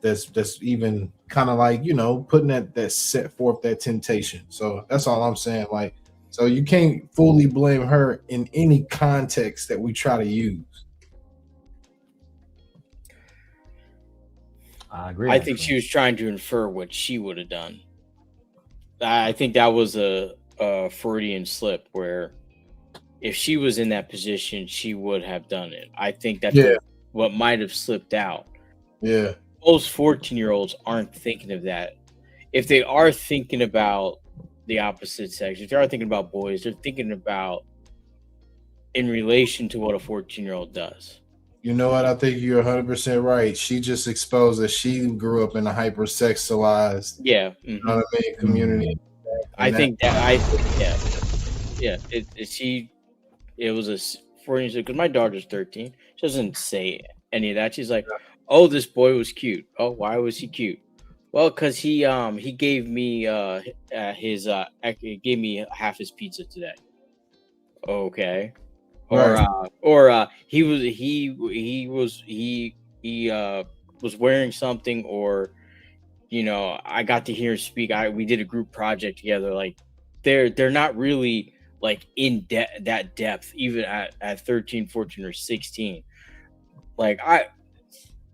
even kind of like, putting that set forth that temptation. So that's all I'm saying. Like, so you can't fully blame her in any context that we try to use. I agree. I think she was trying to infer what she would have done. I think that was a Freudian slip where if she was in that position, she would have done it. I think that's what might have slipped out. Yeah. Most 14-year-olds aren't thinking of that. If they are thinking about the opposite sex, if they are thinking about boys, they're thinking about in relation to what a 14-year-old does. You know what? I think you're 100% right. She just exposed that she grew up in a hypersexualized, you know what I mean, community. I think that it was a 14, because my daughter's 13. She doesn't say any of that. She's like, "Oh, this boy was cute. Oh, why was he cute? Well, because he gave me he gave me half his pizza today." Okay. Or he was wearing something, or I got to hear him speak. We did a group project together. Like they're not really like in that depth, even at 13, 14, or 16. Like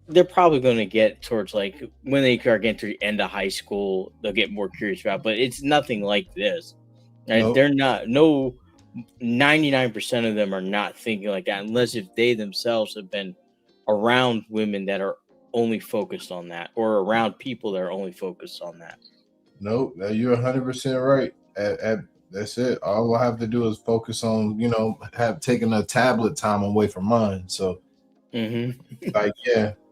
they're probably going to get towards like when they are getting to the end of high school, they'll get more curious about. But it's nothing like this. Right? Nope. They're not 99% of them are not thinking like that, unless if they themselves have been around women that are only focused on that, or around people that are only focused on that. Nope, you're 100% right. That's it. All I have to do is focus on, have taken a tablet time away from mine. So, like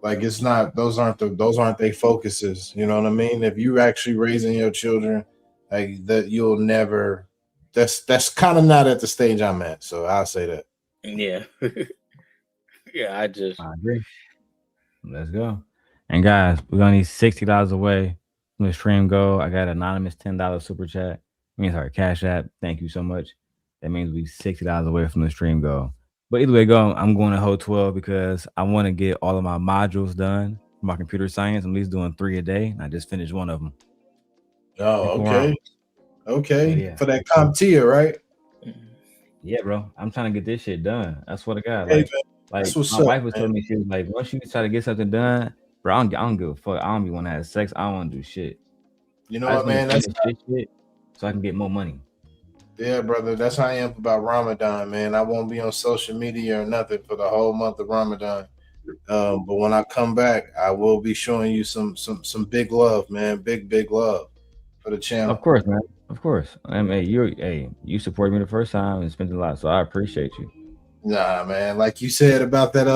it's not. Those aren't their focuses. You know what I mean? If you're actually raising your children, like that, you'll never. That's kind of not at the stage I'm at. So I'll say that. Yeah. Yeah, I agree. Let's go. And guys, we're gonna need $60 away from the stream goal. I got anonymous $10 super chat. Cash app. Thank you so much. That means we $60 away from the stream goal. But either way go, I'm going to Hole 12 because I want to get all of my modules done for my computer science. I'm at least doing 3 a day. And I just finished one of them. Oh, okay. Okay. For that CompTIA, right? Yeah, bro. I'm trying to get this shit done. I swear to God. Hey, like my wife was telling me, she was like, once you try to get something done, bro, I don't give a fuck. I don't be want to have sex. I don't want to do shit. You know what, man? That's shit so I can get more money. Yeah, brother. That's how I am about Ramadan, man. I won't be on social media or nothing for the whole month of Ramadan. But when I come back, I will be showing you some big love, man. Big love. for the channel. Of course, man. Of course. I mean, you supported me the first time and spent a lot, so I appreciate you. Nah, man. Like you said about that,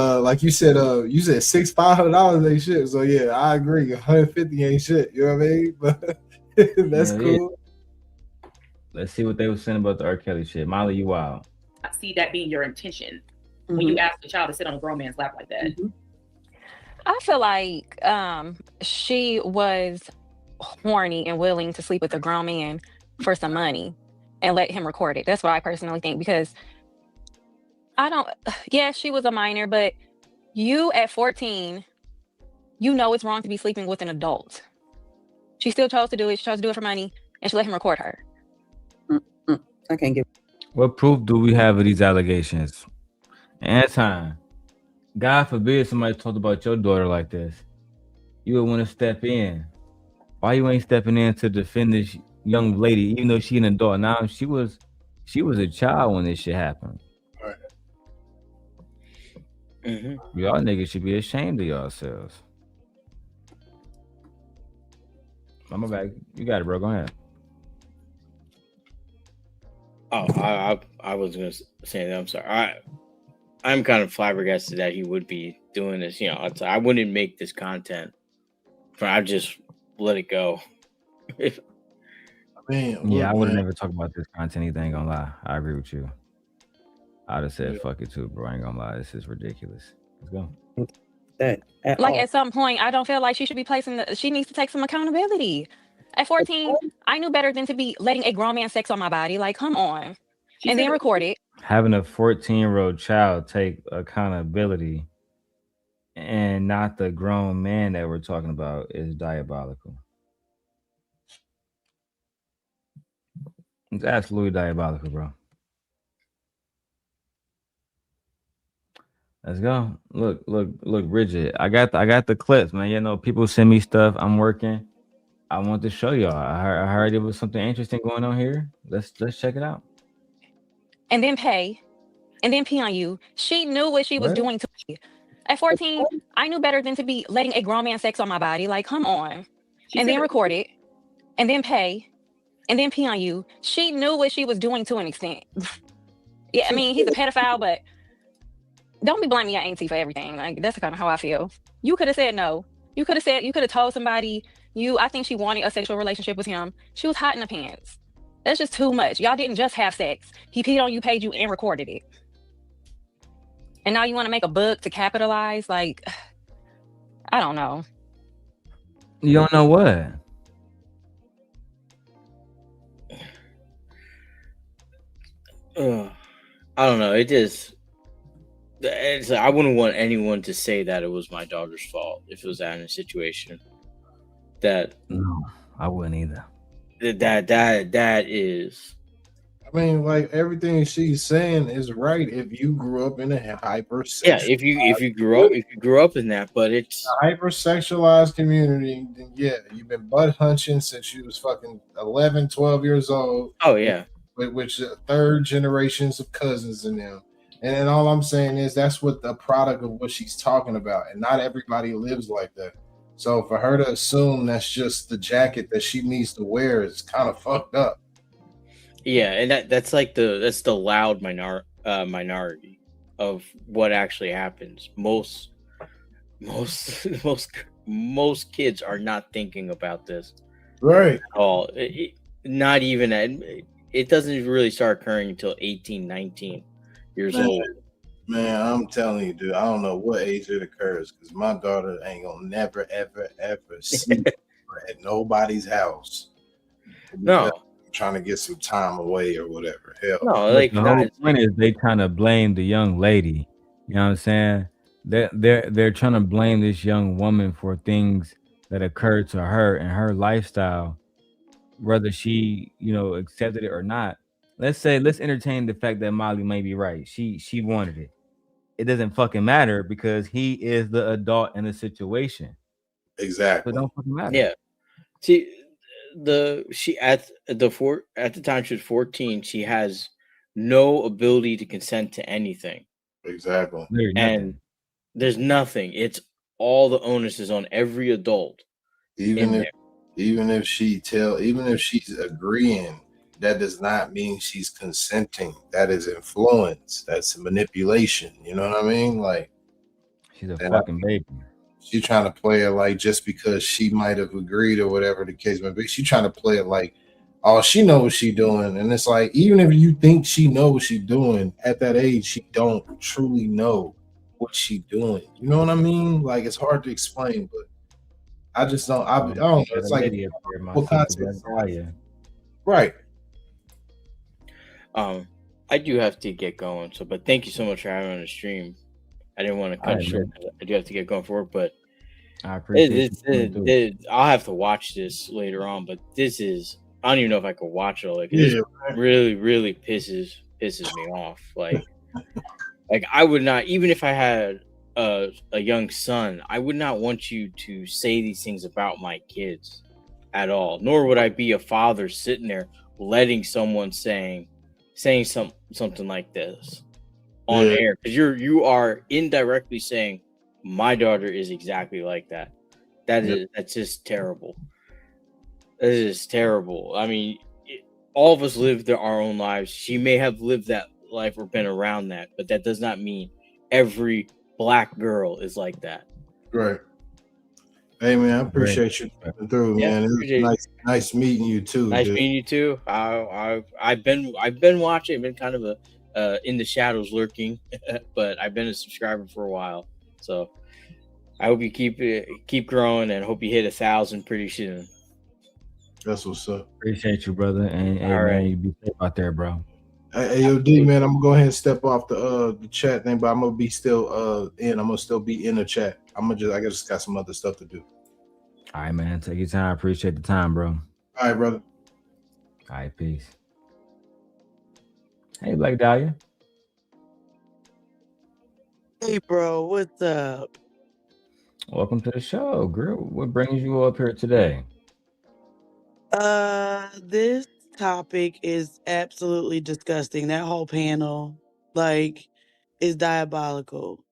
you said $500 ain't shit. So yeah, I agree. 150 ain't shit. You know what I mean? But that's cool. Let's see what they were saying about the R. Kelly shit. Molly, you wild. I see that being your intention when you ask a child to sit on a grown man's lap like that. I feel like she was horny and willing to sleep with a grown man for some money and let him record it. That's what I personally think, because she was a minor, but you at 14, you know it's wrong to be sleeping with an adult. She still chose to do it. She chose to do it for money, and she let him record her. I can't give. What proof do we have of these allegations? Anton, God forbid somebody talked about your daughter like this. You would want to step in. Why you ain't stepping in to defend this young lady, even though she an adult? Now she was a child when this shit happened. Right. Y'all niggas should be ashamed of yourselves. I'm back. You got it, bro. Go ahead. Oh, I was gonna say that. I'm sorry. I'm kind of flabbergasted that he would be doing this. You know, I wouldn't make this content, but I just let it go. I I would have never talked about this content either. Ain't gonna lie. I agree with you. I'd have said fuck it too, bro. I ain't gonna lie. This is ridiculous. Let's go. At some point, I don't feel like she should be she needs to take some accountability. At 14, I knew better than to be letting a grown man sex on my body. Like, come on. And then record it. Having a 14-year-old child take accountability and not the grown man that we're talking about is diabolical. It's absolutely diabolical, bro. Let's go. Look, Bridget. I got the clips, man. You know, people send me stuff. I'm working. I want to show y'all. I heard there was something interesting going on here. Let's check it out. And then pay. And then pee on you. She knew what she was doing to me. At 14, I knew better than to be letting a grown man sex on my body. Like, come on. And then record it. And then pay. And then pee on you. She knew what she was doing to an extent. Yeah, I mean, he's a pedophile, but don't be blaming your auntie for everything. Like, that's kind of how I feel. You could have said no. You could have told somebody I think she wanted a sexual relationship with him. She was hot in the pants. That's just too much. Y'all didn't just have sex. He peed on you, paid you, and recorded it. And now you want to make a book to capitalize? Like, I don't know. You don't know what? I don't know. I wouldn't want anyone to say that it was my daughter's fault if it was in a situation that. No, I wouldn't either. That is. I mean, like everything she's saying is right. If you grew up in a hypersexualized, if you grew up in that, but it's a hypersexualized community, then yeah, you've been butt hunching since you was fucking 11, 12 years old. Oh yeah, with third generations of cousins in them. And then all I'm saying is that's what the product of what she's talking about, and not everybody lives like that. So for her to assume that's just the jacket that she needs to wear is kind of fucked up. Yeah, and that's the loud minority of what actually happens. Most kids are not thinking about this, right? At all. Not even it doesn't really start occurring until 18, 19 years old. Man, I'm telling you, dude, I don't know what age it occurs because my daughter ain't gonna never, ever, ever see at nobody's house. No. I'm trying to get some time away or whatever. Hell. No, like the whole point is they trying to blame the young lady. You know what I'm saying? They're trying to blame this young woman for things that occurred to her and her lifestyle, whether she, accepted it or not. Let's entertain the fact that Molly may be right. She wanted it. It doesn't fucking matter because he is the adult in the situation. Exactly. So it don't fucking matter. Yeah. See, at the time she was 14, she has no ability to consent to anything. Exactly. And there's nothing. It's all the onus is on every adult. Even even if she's agreeing, that does not mean she's consenting. That is influence. That's manipulation. You know what I mean? Like, she's a fucking baby. She's trying to play it like just because she might have agreed or whatever the case may be. She's trying to play it like, oh, she knows what she's doing. And it's like, even if you think she knows what she's doing, at that age, she don't truly know what she's doing. You know what I mean? Like, it's hard to explain, but I just don't. I don't know. It's like what context? Right. I do have to get going. So, but thank you so much for having me on the stream. I didn't want to cut short. I do have to get going for work, but I appreciate it. I'll have to watch this later on. But this is, I don't even know if I could watch it. Like, it really, really pisses me off. Like I would not, even if I had a young son, I would not want you to say these things about my kids at all. Nor would I be a father sitting there letting someone saying something like this on air, because you are indirectly saying my daughter is exactly like that. That's just terrible. That is terrible. I mean, all of us live our own lives. She may have lived that life or been around that, but that does not mean every black girl is like that. Right. Hey man, I appreciate you coming through, man. It was nice meeting you too. Nice meeting you too. I've been watching. I've been kind of in the shadows lurking, but I've been a subscriber for a while. So I hope you keep growing, and hope you hit 1,000 pretty soon. That's what's up. Appreciate you, brother. And hey, man, you be safe out there, bro. Hey, yo, D, man, I'm gonna go ahead and step off the chat thing, but I'm gonna be still I'm gonna still be in the chat. I just got some other stuff to do. All right, man. Take your time. Appreciate the time, bro. All right, brother. All right, peace. Hey, Black Dahlia. Hey, bro, what's up? Welcome to the show, girl. What brings you up here today? This topic is absolutely disgusting. That whole panel, is diabolical.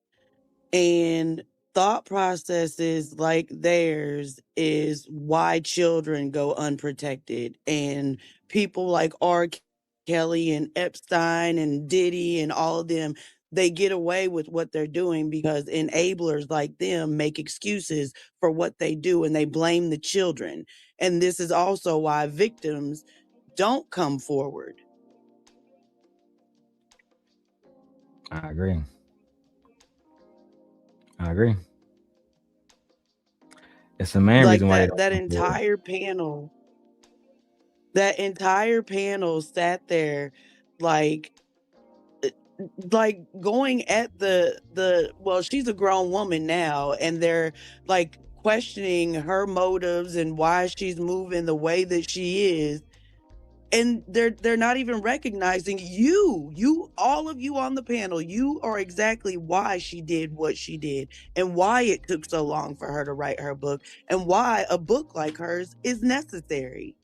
And thought processes like theirs is why children go unprotected. And people like R. Kelly and Epstein and Diddy and all of them, they get away with what they're doing because enablers like them make excuses for what they do, and they blame the children. And this is also why victims don't come forward. I agree. It's the main reason why that entire panel sat there going at the well, she's a grown woman now, and they're questioning her motives and why she's moving the way that she is. And they're not even recognizing you, all of you on the panel. You are exactly why she did what she did, and why it took so long for her to write her book, and why a book like hers is necessary.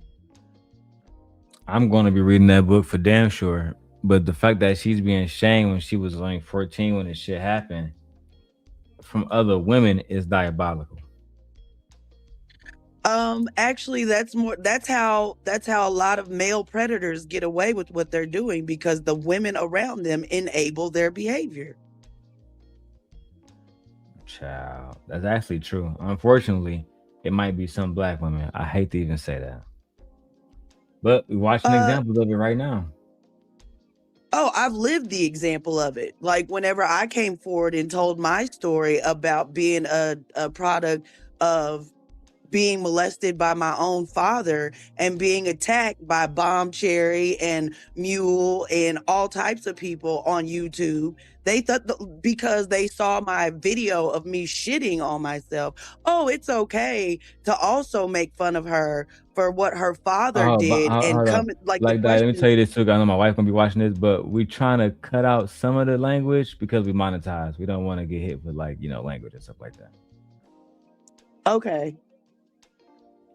I'm going to be reading that book for damn sure. But the fact that she's being shamed when she was only 14 when this shit happened from other women is diabolical. Actually, that's how a lot of male predators get away with what they're doing, because the women around them enable their behavior. Child, that's actually true. Unfortunately, it might be some black women. I hate to even say that, but we're watching examples of it right now. Oh, I've lived the example of it. Like, whenever I came forward and told my story about being a product of being molested by my own father and being attacked by Bomb Cherry and Mule and all types of people on YouTube, they thought because they saw my video of me shitting on myself, oh, it's okay to also make fun of her for what her father did. And come like that. Let me tell you this too. I know my wife gonna be watching this, but we trying to cut out some of the language because we monetize. We don't want to get hit with language and stuff like that. Okay.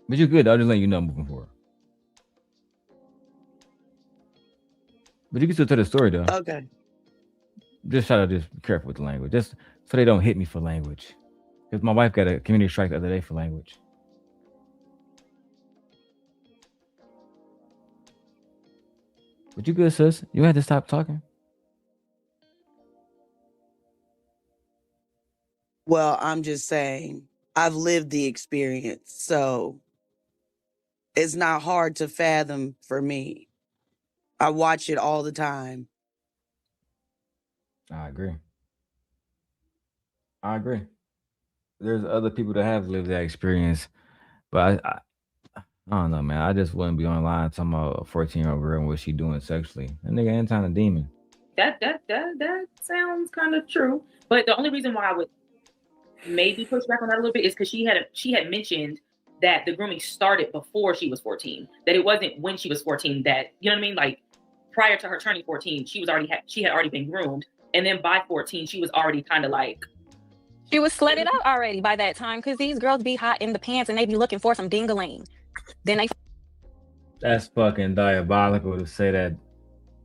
But you're good. I'll just let you know moving forward. But you can still tell the story though. Okay. Just try to be careful with the language, just so they don't hit me for language. Because my wife got a community strike the other day for language. But you good, sis. You had to stop talking. Well, I'm just saying, I've lived the experience, so it's not hard to fathom for me. I watch it all the time. I agree. There's other people that have lived that experience, but I don't know, man. I just wouldn't be online talking about a 14-year-old girl and what she doing sexually. That nigga Anton a demon. That sounds kind of true. But the only reason why I would maybe push back on that a little bit is because she had mentioned that the grooming started before she was 14. That it wasn't when she was 14 that, you know what I mean? Like prior to her turning 14, she had already been groomed, and then by 14, she was already kind of like. She was slutted out already by that time because these girls be hot in the pants and they be looking for some ding-a-ling. Then they. That's fucking diabolical to say that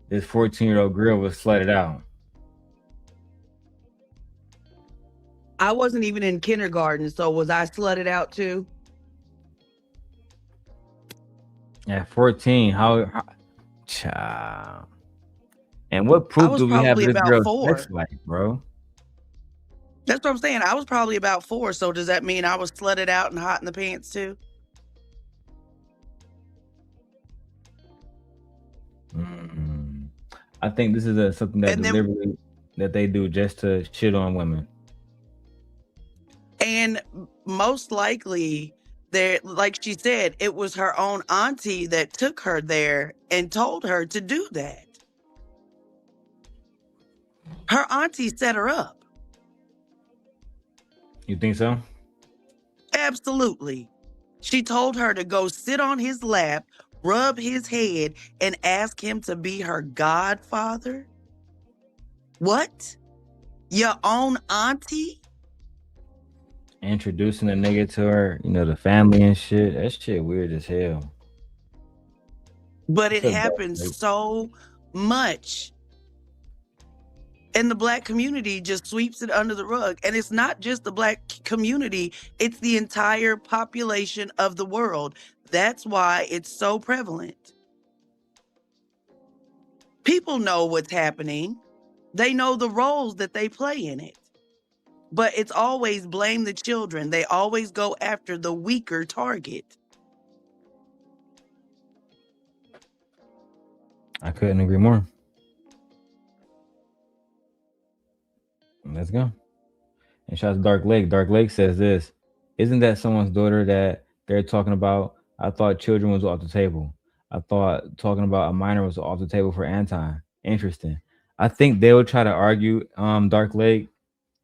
this 14-year-old girl was slutted out. I wasn't even in kindergarten, so was I slutted out too? At 14, how child. And what proof do we have of this girl's sex life, bro? That's what I'm saying. I was probably about 4, so does that mean I was slutted out and hot in the pants too? I think this is something that deliberately that they do just to shit on women. And most likely, like she said, it was her own auntie that took her there and told her to do that. Her auntie set her up. You think so? Absolutely. She told her to go sit on his lap, rub his head, and ask him to be her godfather? What? Your own auntie? Introducing a nigga to her, the family and shit. That shit weird as hell. But it happens so much. And the Black community just sweeps it under the rug. And it's not just the Black community, it's the entire population of the world. That's why it's so prevalent. People know what's happening. They know the roles that they play in it. But it's always blame the children. They always go after the weaker target. I couldn't agree more. Let's go. And shout out to Dark Lake. Dark Lake says this. Isn't that someone's daughter that they're talking about? I thought children was off the table. I thought talking about a minor was off the table for Anton. Interesting. I think they will try to argue, Dark Lake,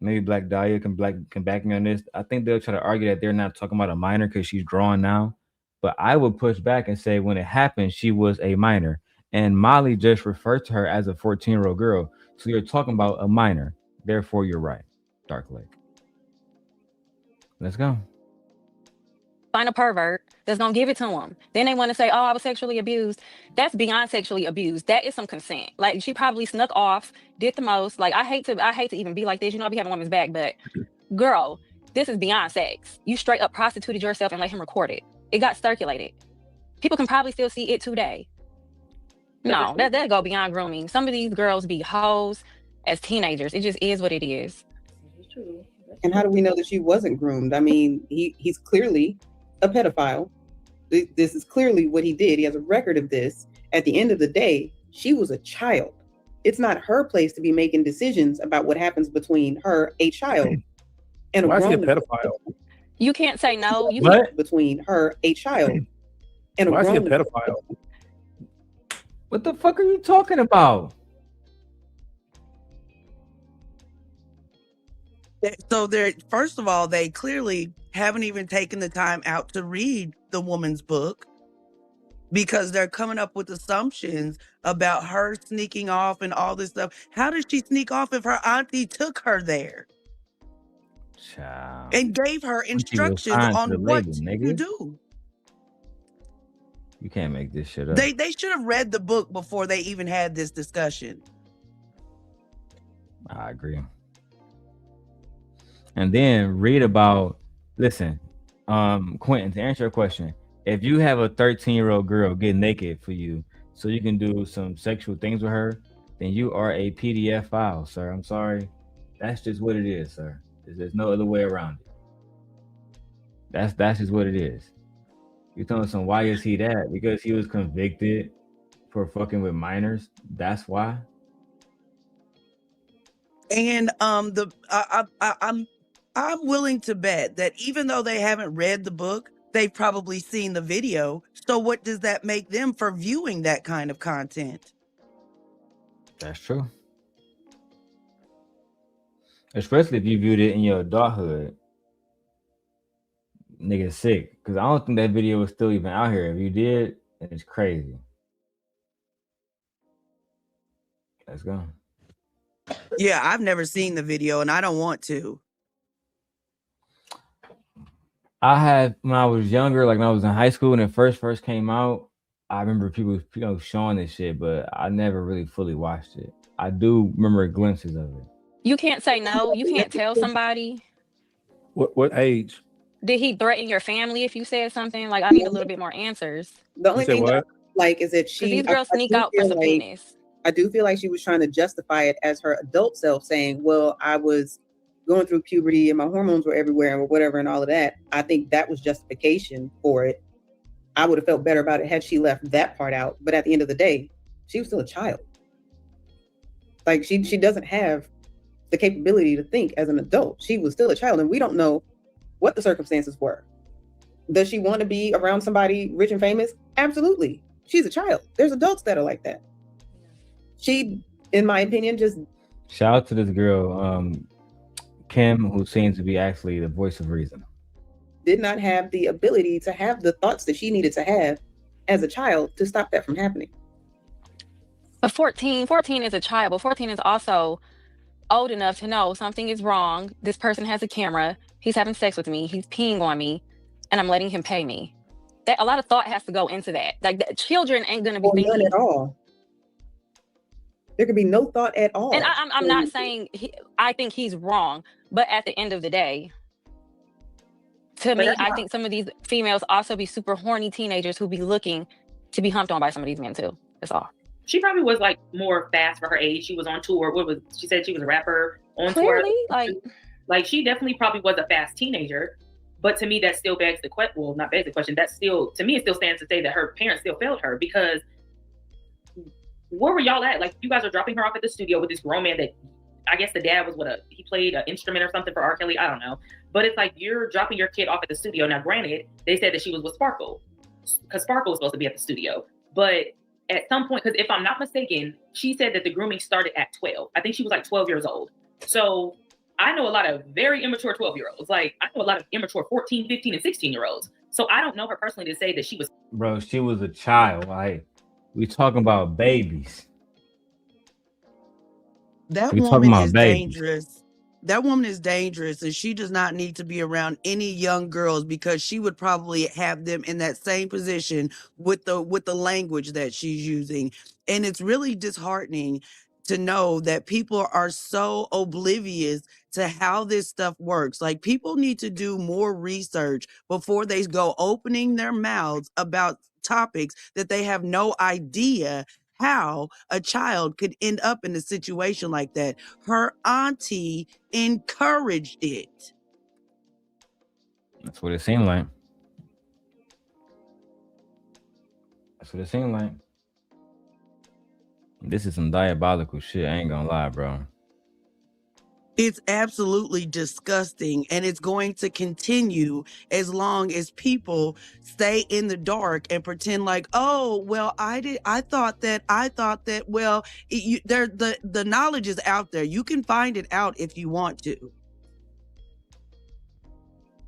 maybe Black Dahlia can back me on this. I think they'll try to argue that they're not talking about a minor because she's drawn now. But I would push back and say when it happened, she was a minor. And Molly just referred to her as a 14-year-old girl. So you're talking about a minor. Therefore, you're right, Dark Lake. Let's go. Find a pervert that's gonna give it to him. Then they want to say, "Oh, I was sexually abused." That's beyond sexually abused. That is some consent. Like she probably snuck off, did the most. Like I hate to even be like this. I be having women's back, but girl, this is beyond sex. You straight up prostituted yourself and let him record it. It got circulated. People can probably still see it today. No, that go beyond grooming. Some of these girls be hoes as teenagers. It just is what it is. And how do we know that she wasn't groomed? I mean, he's clearly a pedophile. This is clearly what he did. He has a record of this. At the end of the day, she was a child. It's not her place to be making decisions about what happens between her, a child, and Why a is he a grown pedophile? You can't say no. What? Between her, a child, and a Why is he a grown pedophile? What the fuck are you talking about? So first of all, they clearly haven't even taken the time out to read the woman's book because they're coming up with assumptions about her sneaking off and all this stuff. How did she sneak off if her auntie took her there? Child. And gave her instructions on what to do? You can't make this shit up. They should have read the book before they even had this discussion. I agree. And then read about, listen, Quentin, to answer your question, if you have a 13-year-old girl get naked for you, so you can do some sexual things with her, then you are a PDF file, sir. I'm sorry. That's just what it is, sir. There's no other way around it. That's just what it is. You're telling some why is he that? Because he was convicted for fucking with minors. That's why. And I'm willing to bet that even though they haven't read the book, they've probably seen the video. So what does that make them for viewing that kind of content? That's true. Especially if you viewed it in your adulthood. Nigga sick. Because I don't think that video was still even out here. If you did, it's crazy. Let's go. Yeah, I've never seen the video and I don't want to. I had, when I was younger, like when I was in high school and it first came out, I remember people, showing this shit, but I never really fully watched it. I do remember glimpses of it. You can't say no. You can't tell somebody. What age? Did he threaten your family if you said something? Like, I need a little bit more answers. The only thing that I like is that these girls sneak out for subpoenas. I do feel like she was trying to justify it as her adult self, saying, well, I was going through puberty and my hormones were everywhere and whatever and all of that. I think that was justification for it. I would have felt better about it had she left that part out. But at the end of the day, she was still a child. Like she doesn't have the capability to think as an adult. She was still a child and we don't know what the circumstances were. Does she want to be around somebody rich and famous? Absolutely. She's a child. There's adults that are like that. She, in my opinion, just... Shout out to this girl, Kim, who seems to be actually the voice of reason. Did not have the ability to have the thoughts that she needed to have as a child to stop that from happening. But 14 is a child, but 14 is also old enough to know something is wrong. This person has a camera. He's having sex with me. He's peeing on me, and I'm letting him pay me. That a lot of thought has to go into that. Like children ain't gonna be thinking none at all. There could be no thought at all. And I'm not saying I think he's wrong, but at the end of the day, to me, I think some of these females also be super horny teenagers who be looking to be humped on by some of these men too. That's all. She probably was like more fast for her age. She was on tour. She said she was a rapper on Clearly, tour. Like she definitely probably was a fast teenager. But to me, that still begs the question. Well, not begs the question. That still, to me, it still stands to say that her parents still failed her, because where were y'all at? Like you guys are dropping her off at the studio with this grown man that I guess the dad was he played an instrument or something for R. Kelly. I don't know. But it's like you're dropping your kid off at the studio. Now, granted, they said that she was with Sparkle because Sparkle was supposed to be at the studio. But at some point, because if I'm not mistaken, she said that the grooming started at 12. I think she was like 12 years old. So I know a lot of very immature 12-year-olds. Like I know a lot of immature 14, 15, and 16-year-olds. So I don't know her personally to say that she was. Bro, she was a child. Like we talking about babies. That woman is dangerous. That woman is dangerous, and she does not need to be around any young girls because she would probably have them in that same position with the language that she's using. And it's really disheartening to know that people are so oblivious to how this stuff works. Like people need to do more research before they go opening their mouths about topics that they have no idea how a child could end up in a situation like that. Her auntie encouraged it. That's what it seemed like. That's what it seemed like. This is some diabolical shit. I ain't gonna lie, bro. It's absolutely disgusting, and it's going to continue as long as people stay in the dark and pretend like, oh, well, I thought that, well, the knowledge is out there. You can find it out if you want to.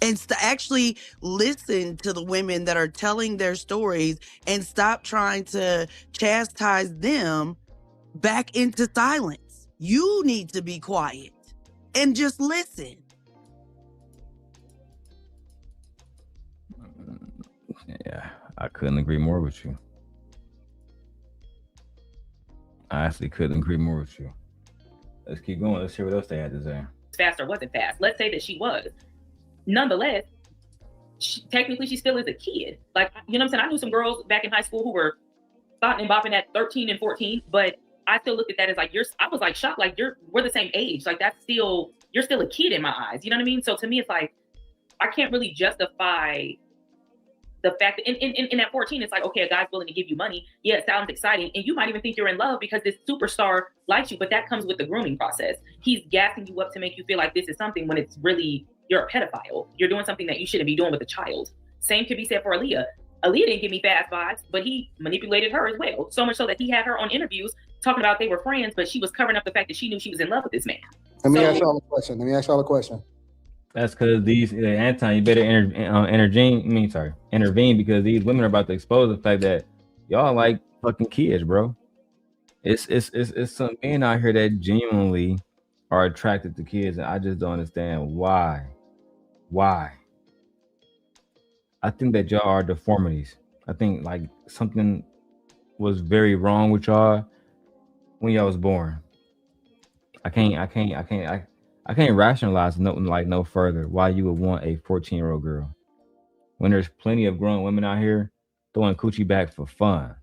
And to actually listen to the women that are telling their stories and stop trying to chastise them back into silence. You need to be quiet and just listen. Yeah, I couldn't agree more with you. I actually couldn't agree more with you. Let's keep going. Let's hear what else they had to say. Fast or wasn't fast. Let's say that she was. Nonetheless, technically she still is a kid. Like, you know what I'm saying? I knew some girls back in high school who were thought and bopping at 13 and 14, but I still looked at that as like I was like shocked, like we're the same age. Like you're still a kid in my eyes. You know what I mean? So to me, it's like I can't really justify the fact that in at 14, it's like, okay, a guy's willing to give you money. Yeah, it sounds exciting. And you might even think you're in love because this superstar likes you, but that comes with the grooming process. He's gassing you up to make you feel like this is something when it's really, you're a pedophile. You're doing something that you shouldn't be doing with a child. Same could be said for Aaliyah. Aaliyah didn't give me fast vibes, but he manipulated her as well. So much so that he had her on interviews talking about they were friends, but she was covering up the fact that she knew she was in love with this man. Let me ask y'all a question. That's because these Anton, you better intervene because these women are about to expose the fact that y'all like fucking kids, bro. It's some men out here that genuinely are attracted to kids, and I just don't understand why. Why? I think that y'all are deformities. I think like something was very wrong with y'all when y'all was born. I can't rationalize no further why you would want a 14-year-old girl when there's plenty of grown women out here throwing coochie back for fun.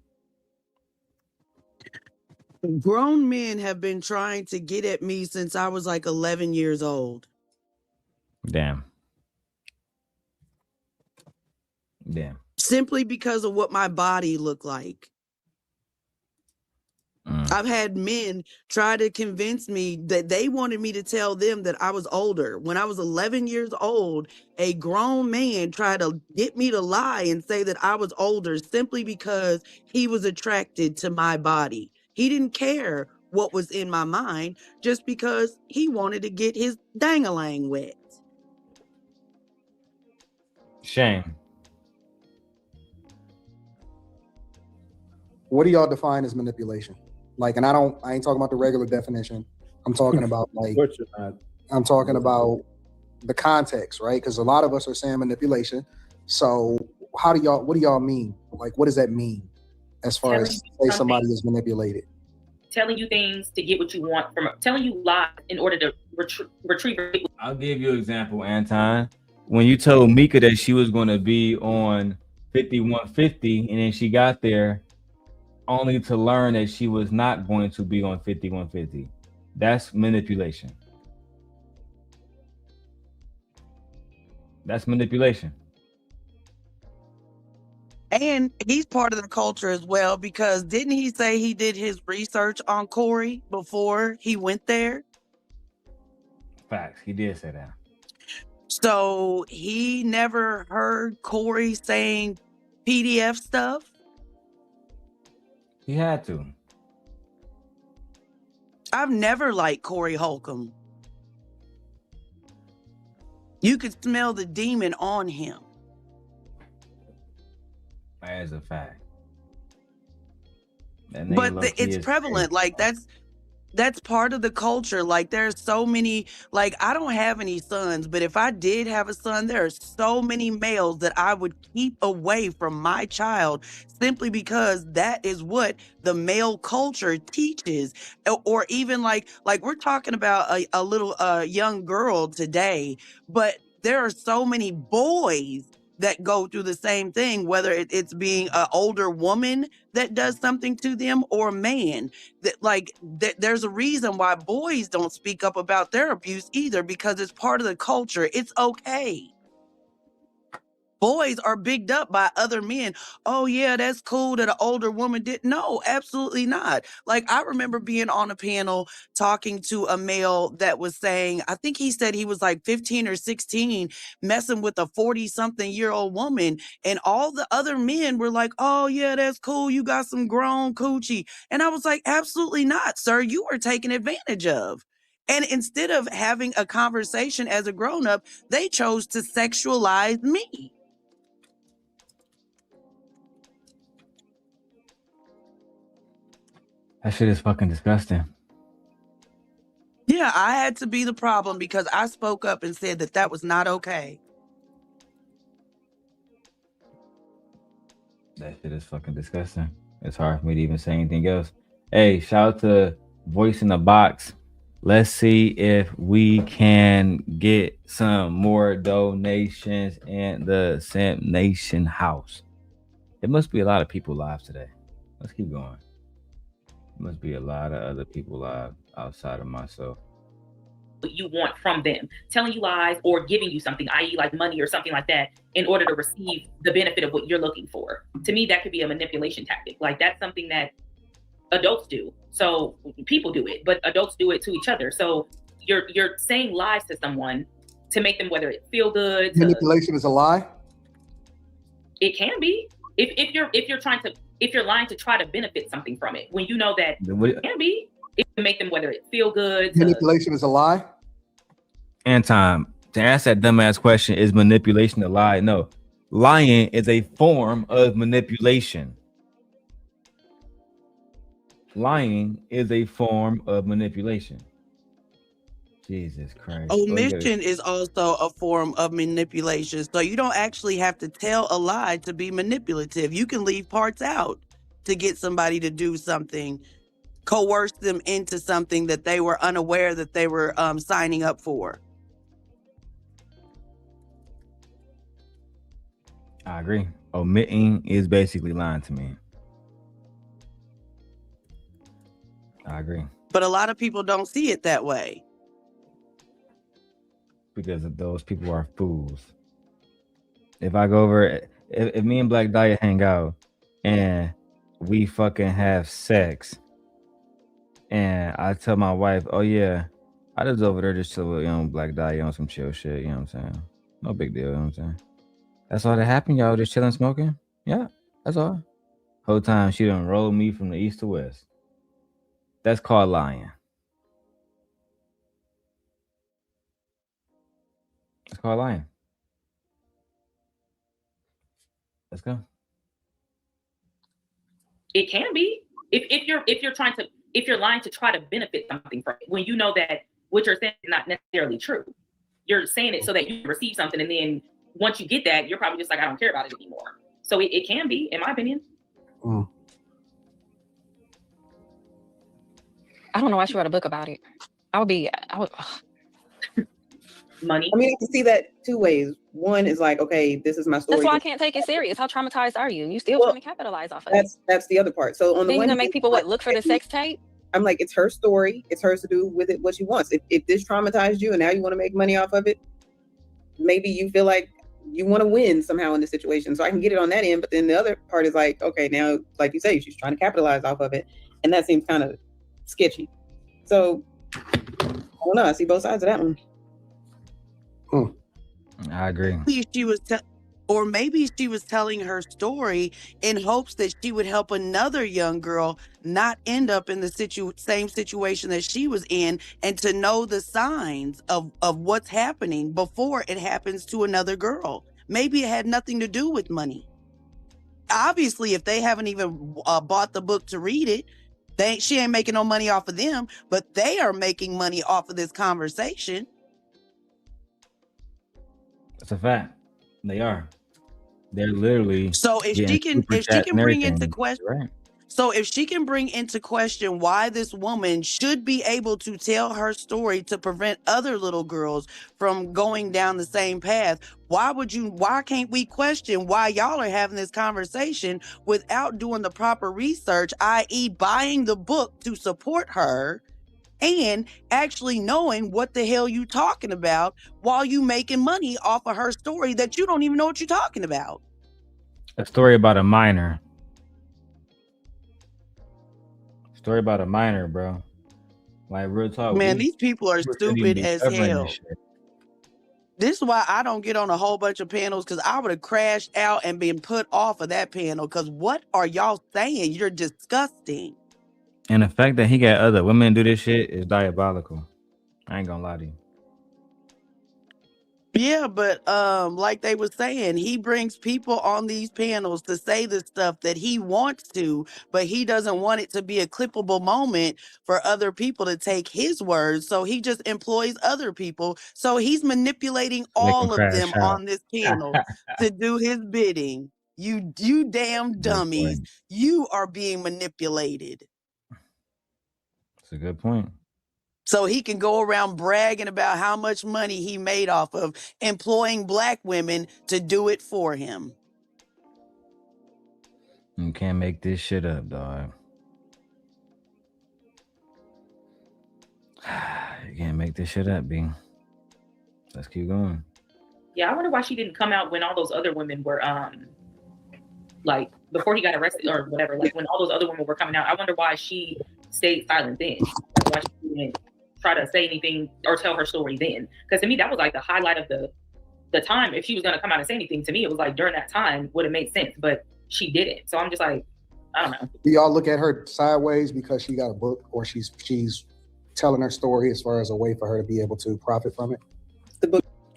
Grown men have been trying to get at me since I was like 11 years old. Damn. Simply because of what my body looked like. I've had men try to convince me that they wanted me to tell them that I was older. When I was 11 years old, a grown man tried to get me to lie and say that I was older simply because he was attracted to my body. He didn't care what was in my mind just because he wanted to get his dang-a-lang wet. Shame. What do y'all define as manipulation? Like, and I ain't talking about the regular definition. I'm talking about I'm talking about the context, right? Because a lot of us are saying manipulation. So what do y'all mean? Like, what does that mean as far as say somebody is manipulated? Telling you things to get what you want telling you lies in order to retrieve. I'll give you an example, Anton. When you told Mika that she was going to be on 5150 and then she got there only to learn that she was not going to be on 5150. That's manipulation. That's manipulation. And he's part of the culture as well, because didn't he say he did his research on Corey before he went there? Facts. He did say that. So he never heard Corey saying PDF stuff? He had to. I've never liked Corey Holcomb. You could smell the demon on him. That is a fact. But it's prevalent. Like that's part of the culture. Like there's so many, like I don't have any sons, but if I did have a son, there are so many males that I would keep away from my child simply because that is what the male culture teaches. Or even like we're talking about a little young girl today, but there are so many boys that go through the same thing, whether it's being an older woman that does something to them or a man. There's a reason why boys don't speak up about their abuse either, because it's part of the culture. It's okay. Boys are bigged up by other men. Oh yeah, that's cool that an older woman did. No, absolutely not. Like I remember being on a panel talking to a male that was saying, I think he said he was like 15 or 16 messing with a 40-something-year-old woman. And all the other men were like, oh yeah, that's cool. You got some grown coochie. And I was like, absolutely not, sir. You were taken advantage of. And instead of having a conversation as a grown-up, they chose to sexualize me. That shit is fucking disgusting. Yeah, I had to be the problem because I spoke up and said that was not okay. That shit is fucking disgusting. It's hard for me to even say anything else. Hey, shout out to Voice in the Box. Let's see if we can get some more donations in the Simp Nation house. There must be a lot of people live today. Let's keep going. Must be a lot of other people outside of myself. What you want from them, telling you lies or giving you something, i.e. like money or something like that, in order to receive the benefit of what you're looking for. To me, that could be a manipulation tactic. Like that's something that adults do. So people do it, but adults do it to each other. So you're saying lies to someone to make them, whether it feel good. Manipulation is a lie. It can be if you're lying to try to benefit something from it, when you know that it can be. It can make them, whether it feel good. Manipulation is a lie. Anton, to answer that dumbass question, is manipulation a lie? No. Lying is a form of manipulation. Lying is a form of manipulation. Jesus Christ. Omission is also a form of manipulation. So you don't actually have to tell a lie to be manipulative. You can leave parts out to get somebody to do something, coerce them into something that they were unaware that they were signing up for. I agree. Omitting is basically lying to me. I agree. But a lot of people don't see it that way. Because of those people are fools. If I go over, if me and Black Dahlia hang out and we fucking have sex, and I tell my wife, oh yeah, I just over there just chill with Black Dahlia on some chill shit, you know what I'm saying? No big deal, you know what I'm saying? That's all that happened, y'all just chilling, smoking? Yeah, that's all. Whole time she done rolled me from the east to west. That's called lying. It's called lying. Let's go. It can be if you're lying to try to benefit something from it, when you know that what you're saying is not necessarily true. You're saying it so that you receive something, and then once you get that, you're probably just like, I don't care about it anymore. So it can be, in my opinion. I don't know why she wrote a book about it. I would. Money. I mean, I can see that two ways. One is like, okay, this is my story. That's why I can't take it serious. How traumatized are you? You still trying to capitalize off of it. That's the other part. So on the then one you're gonna make people look for the sex tape. I'm like, it's her story. It's hers to do with it what she wants. If this traumatized you and now you want to make money off of it, maybe you feel like you want to win somehow in this situation. So I can get it on that end. But then the other part is like, okay, now, like you say, she's trying to capitalize off of it. And that seems kind of sketchy. So I don't know. I see both sides of that one. I agree. Maybe she was telling her story in hopes that she would help another young girl not end up in the same situation that she was in, and to know the signs of what's happening before it happens to another girl. Maybe it had nothing to do with money. Obviously, if they haven't even bought the book to read it, she ain't making no money off of them, but they are making money off of this conversation. That's a fact. They are. They're literally. So if she can bring into question, right. So if she can bring into question why this woman should be able to tell her story to prevent other little girls from going down the same path, why can't we question why y'all are having this conversation without doing the proper research, i.e. buying the book to support her and actually knowing what the hell you talking about while you making money off of her story that you don't even know what you're talking about? A story about a minor. Story about a minor, bro. Like, real talk. Man, these people are stupid as hell. This is why I don't get on a whole bunch of panels, because I would have crashed out and been put off of that panel. Because what are y'all saying? You're disgusting. And the fact that he got other women do this shit is diabolical. I ain't gonna lie to you. Yeah, but like they were saying, he brings people on these panels to say the stuff that he wants to, but he doesn't want it to be a clippable moment for other people to take his words. So he just employs other people. So he's manipulating all of them on this panel to do his bidding. You damn dummies. You are being manipulated. That's a good point. So he can go around bragging about how much money he made off of employing black women to do it for him. You can't make this shit up, dog. You can't make this shit up, B. Let's keep going. Yeah, I wonder why she didn't come out when all those other women were like before he got arrested or whatever. Like when all those other women were coming out, I wonder why she stayed silent then. Why she didn't try to say anything or tell her story then? Because to me, that was like the highlight of the time. If she was gonna come out and say anything, to me, it was like during that time would have made sense, but she didn't. So I'm just like, I don't know. Do y'all look at her sideways because she got a book, or she's telling her story as far as a way for her to be able to profit from it?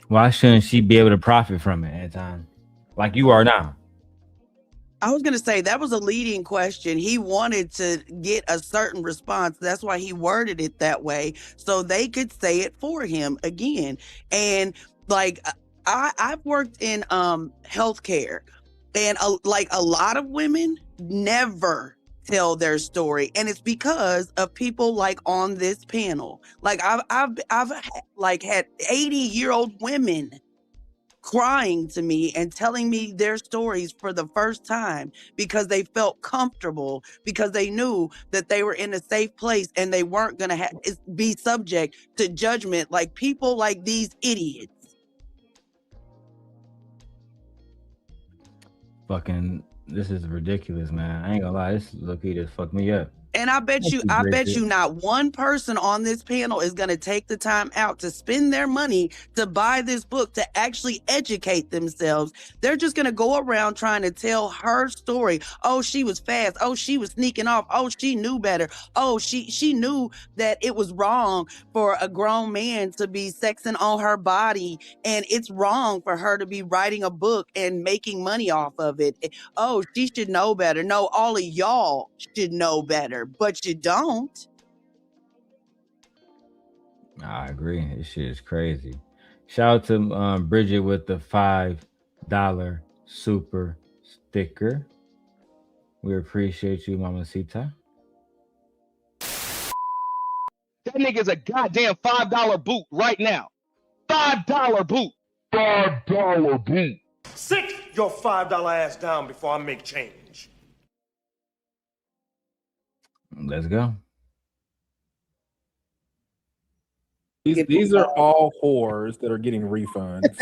Why shouldn't she be able to profit from it, Anton? Like you are now. I was going to say that was a leading question. He wanted to get a certain response. That's why he worded it that way, so they could say it for him again. And like I've worked in healthcare, and like a lot of women never tell their story, and it's because of people like on this panel. Like I've like had 80-year-old women crying to me and telling me their stories for the first time because they felt comfortable, because they knew that they were in a safe place and they weren't going to be subject to judgment like people like these idiots. Fucking, this is ridiculous, man. I ain't gonna lie, this look-y just fucked me up. And I bet you not one person on this panel is going to take the time out to spend their money to buy this book to actually educate themselves. They're just going to go around trying to tell her story. Oh, she was fast. Oh, she was sneaking off. Oh, she knew better. Oh, she knew that it was wrong for a grown man to be sexing on her body, and it's wrong for her to be writing a book and making money off of it. Oh, she should know better. No, all of y'all should know better, but you don't. I agree. This shit is crazy. Shout out to Bridget with the $5 super sticker. We appreciate you, Mamacita. That nigga's a goddamn $5 boot right now. $5 boot. $5 boot. Sit your $5 ass down before I make change. Let's go. These are all whores that are getting refunds.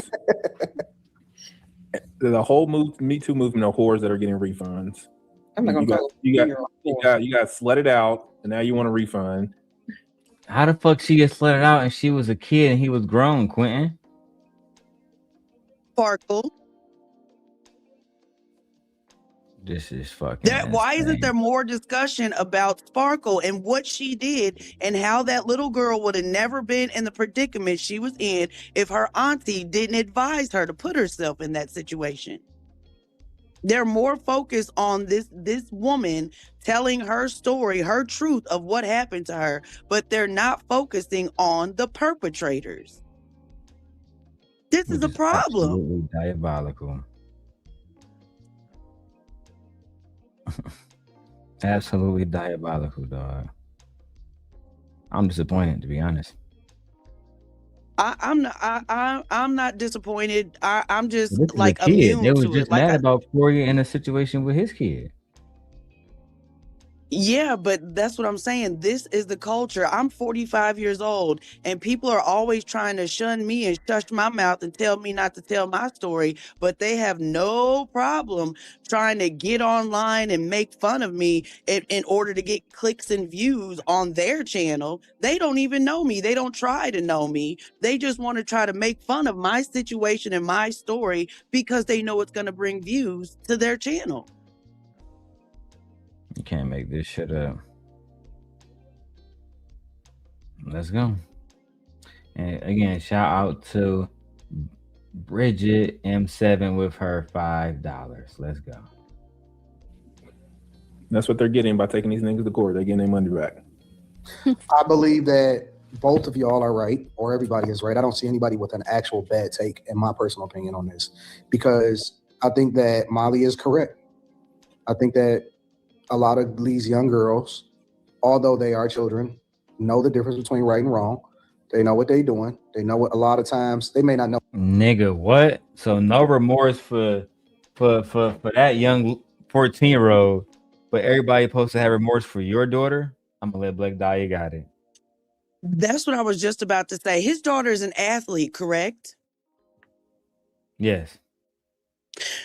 The whole Me Too movement of whores that are getting refunds. I'm not gonna you got slutted out, and now you want a refund. How the fuck she get slutted out and she was a kid and he was grown, Quentin? Sparkle. This is fucking why isn't there more discussion about Sparkle and what she did and how that little girl would have never been in the predicament she was in if her auntie didn't advise her to put herself in that situation? They're more focused on this woman telling her story, her truth of what happened to her, but they're not focusing on the perpetrators. This is a problem. Absolutely diabolical. Absolutely diabolical, dog. I'm disappointed, to be honest. I'm not disappointed. I'm just This is like a kid. immune They was to just it. Like mad about Corey in a situation with his kid. Yeah, but that's what I'm saying. This is the culture. I'm 45 years old, and people are always trying to shun me and shush my mouth and tell me not to tell my story, but they have no problem trying to get online and make fun of me in order to get clicks and views on their channel. They don't even know me. They don't try to know me. They just want to try to make fun of my situation and my story because they know it's going to bring views to their channel. You can't make this shit up. Let's go. And again, shout out to Bridget M7 with her $5. Let's go. That's what they're getting by taking these niggas to court. They're getting their money back. I believe that both of y'all are right, or everybody is right. I don't see anybody with an actual bad take, in my personal opinion, on this, because I think that Molly is correct. I think that a lot of these young girls, although they are children, know the difference between right and wrong. They know what they're doing. They know what, a lot of times they may not know. Nigga, what? So no remorse for that young 14-year-old, but everybody supposed to have remorse for your daughter. I'm gonna let Black Dahlia got it. That's what I was just about to say. His daughter is an athlete, correct? Yes.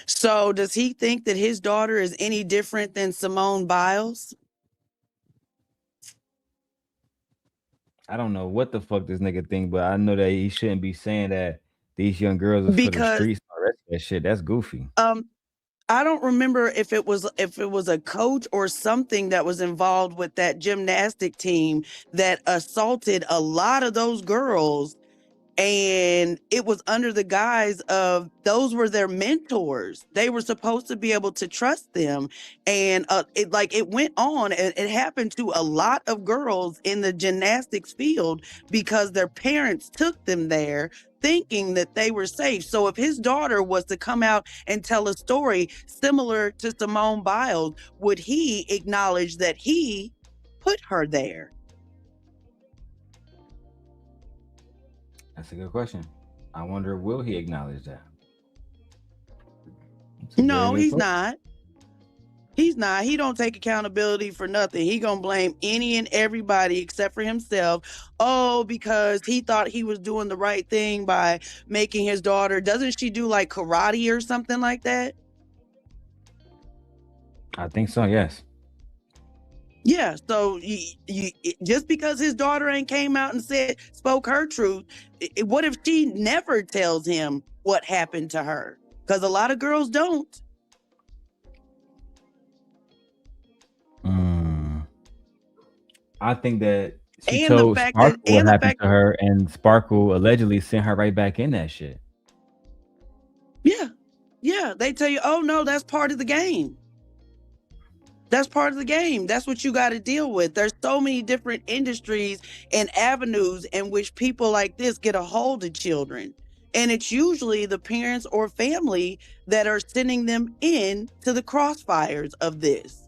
So does he think that his daughter is any different than Simone Biles? I don't know what the fuck this nigga think, but I know that he shouldn't be saying that these young girls are for the Because streets. And all the rest of that shit. That's goofy. I don't remember if it was a coach or something that was involved with that gymnastic team that assaulted a lot of those girls, and it was under the guise of those were their mentors. They were supposed to be able to trust them, and it went on, and it happened to a lot of girls in the gymnastics field because their parents took them there thinking that they were safe. So if his daughter was to come out and tell a story similar to Simone Biles, would he acknowledge that he put her there? That's a good question. I wonder, will he acknowledge that? No, he's not. He's not. He don't take accountability for nothing. He gonna blame any and everybody except for himself. Oh, because he thought he was doing the right thing by making his daughter. Doesn't she do like karate or something like that? I think so, yes. Yeah, so you just because his daughter ain't came out and spoke her truth, what if she never tells him what happened to her? Because a lot of girls don't. I think that she And the told fact Sparkle that- what and the happened fact- to her, and Sparkle allegedly sent her right back in that shit. Yeah, they tell you, oh no, that's part of the game. That's part of the game. That's what you got to deal with. There's so many different industries and avenues in which people like this get a hold of children. And it's usually the parents or family that are sending them in to the crossfires of this.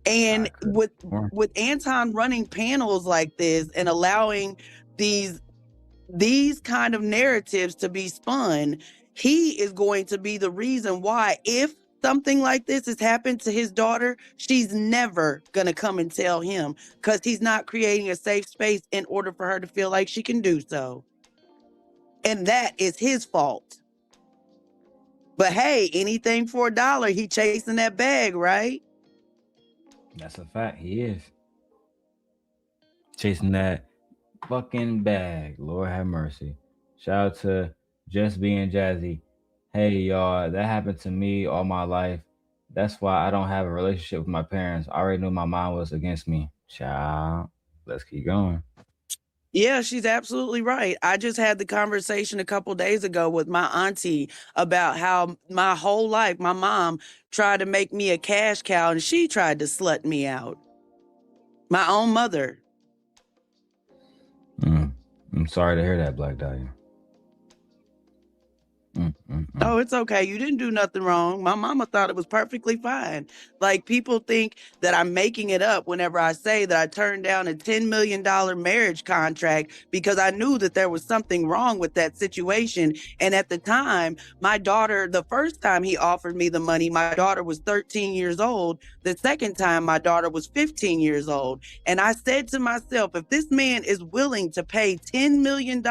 And with Anton running panels like this and allowing these kind of narratives to be spun, he is going to be the reason why, if something like this has happened to his daughter, she's never going to come and tell him, because he's not creating a safe space in order for her to feel like she can do so. And that is his fault. But hey, anything for $1, he chasing that bag, right? That's a fact. He is chasing that fucking bag. Lord have mercy. Shout out to Just Being Jazzy. Hey y'all, that happened to me all my life. That's why I don't have a relationship with my parents. I already knew my mom was against me. Child, let's keep going. Yeah, she's absolutely right. I just had the conversation a couple days ago with my auntie about how my whole life, my mom tried to make me a cash cow and she tried to slut me out. My own mother. I'm sorry to hear that, Black Dahlia. Oh, it's okay. You didn't do nothing wrong. My mama thought it was perfectly fine. Like, people think that I'm making it up whenever I say that I turned down a $10 million marriage contract because I knew that there was something wrong with that situation. And at the time, my daughter, the first time he offered me the money, my daughter was 13 years old. The second time, my daughter was 15 years old. And I said to myself, if this man is willing to pay $10 million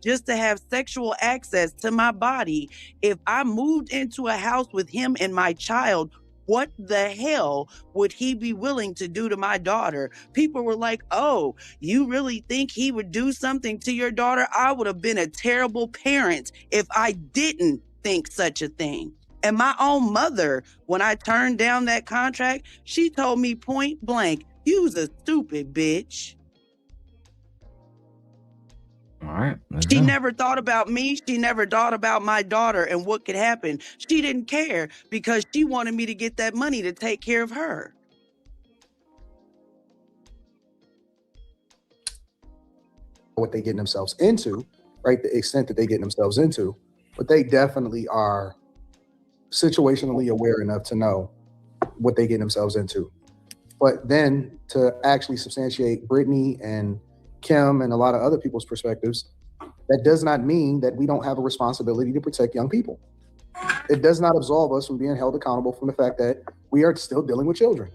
just to have sexual access to my body, if I moved into a house with him and my child, what the hell would he be willing to do to my daughter? People were like, oh, you really think he would do something to your daughter? I would have been a terrible parent if I didn't think such a thing. And my own mother, when I turned down that contract, she told me point blank, you was a stupid bitch. All right. She never thought about me. She never thought about my daughter and what could happen. She didn't care because she wanted me to get that money to take care of her. What they getting themselves into, right? The extent that they getting themselves into, but they definitely are situationally aware enough to know what they getting themselves into. But then to actually substantiate Brittany and Kim and a lot of other people's perspectives, that does not mean that we don't have a responsibility to protect young people. it does not absolve us from being held accountable from the fact that we are still dealing with children.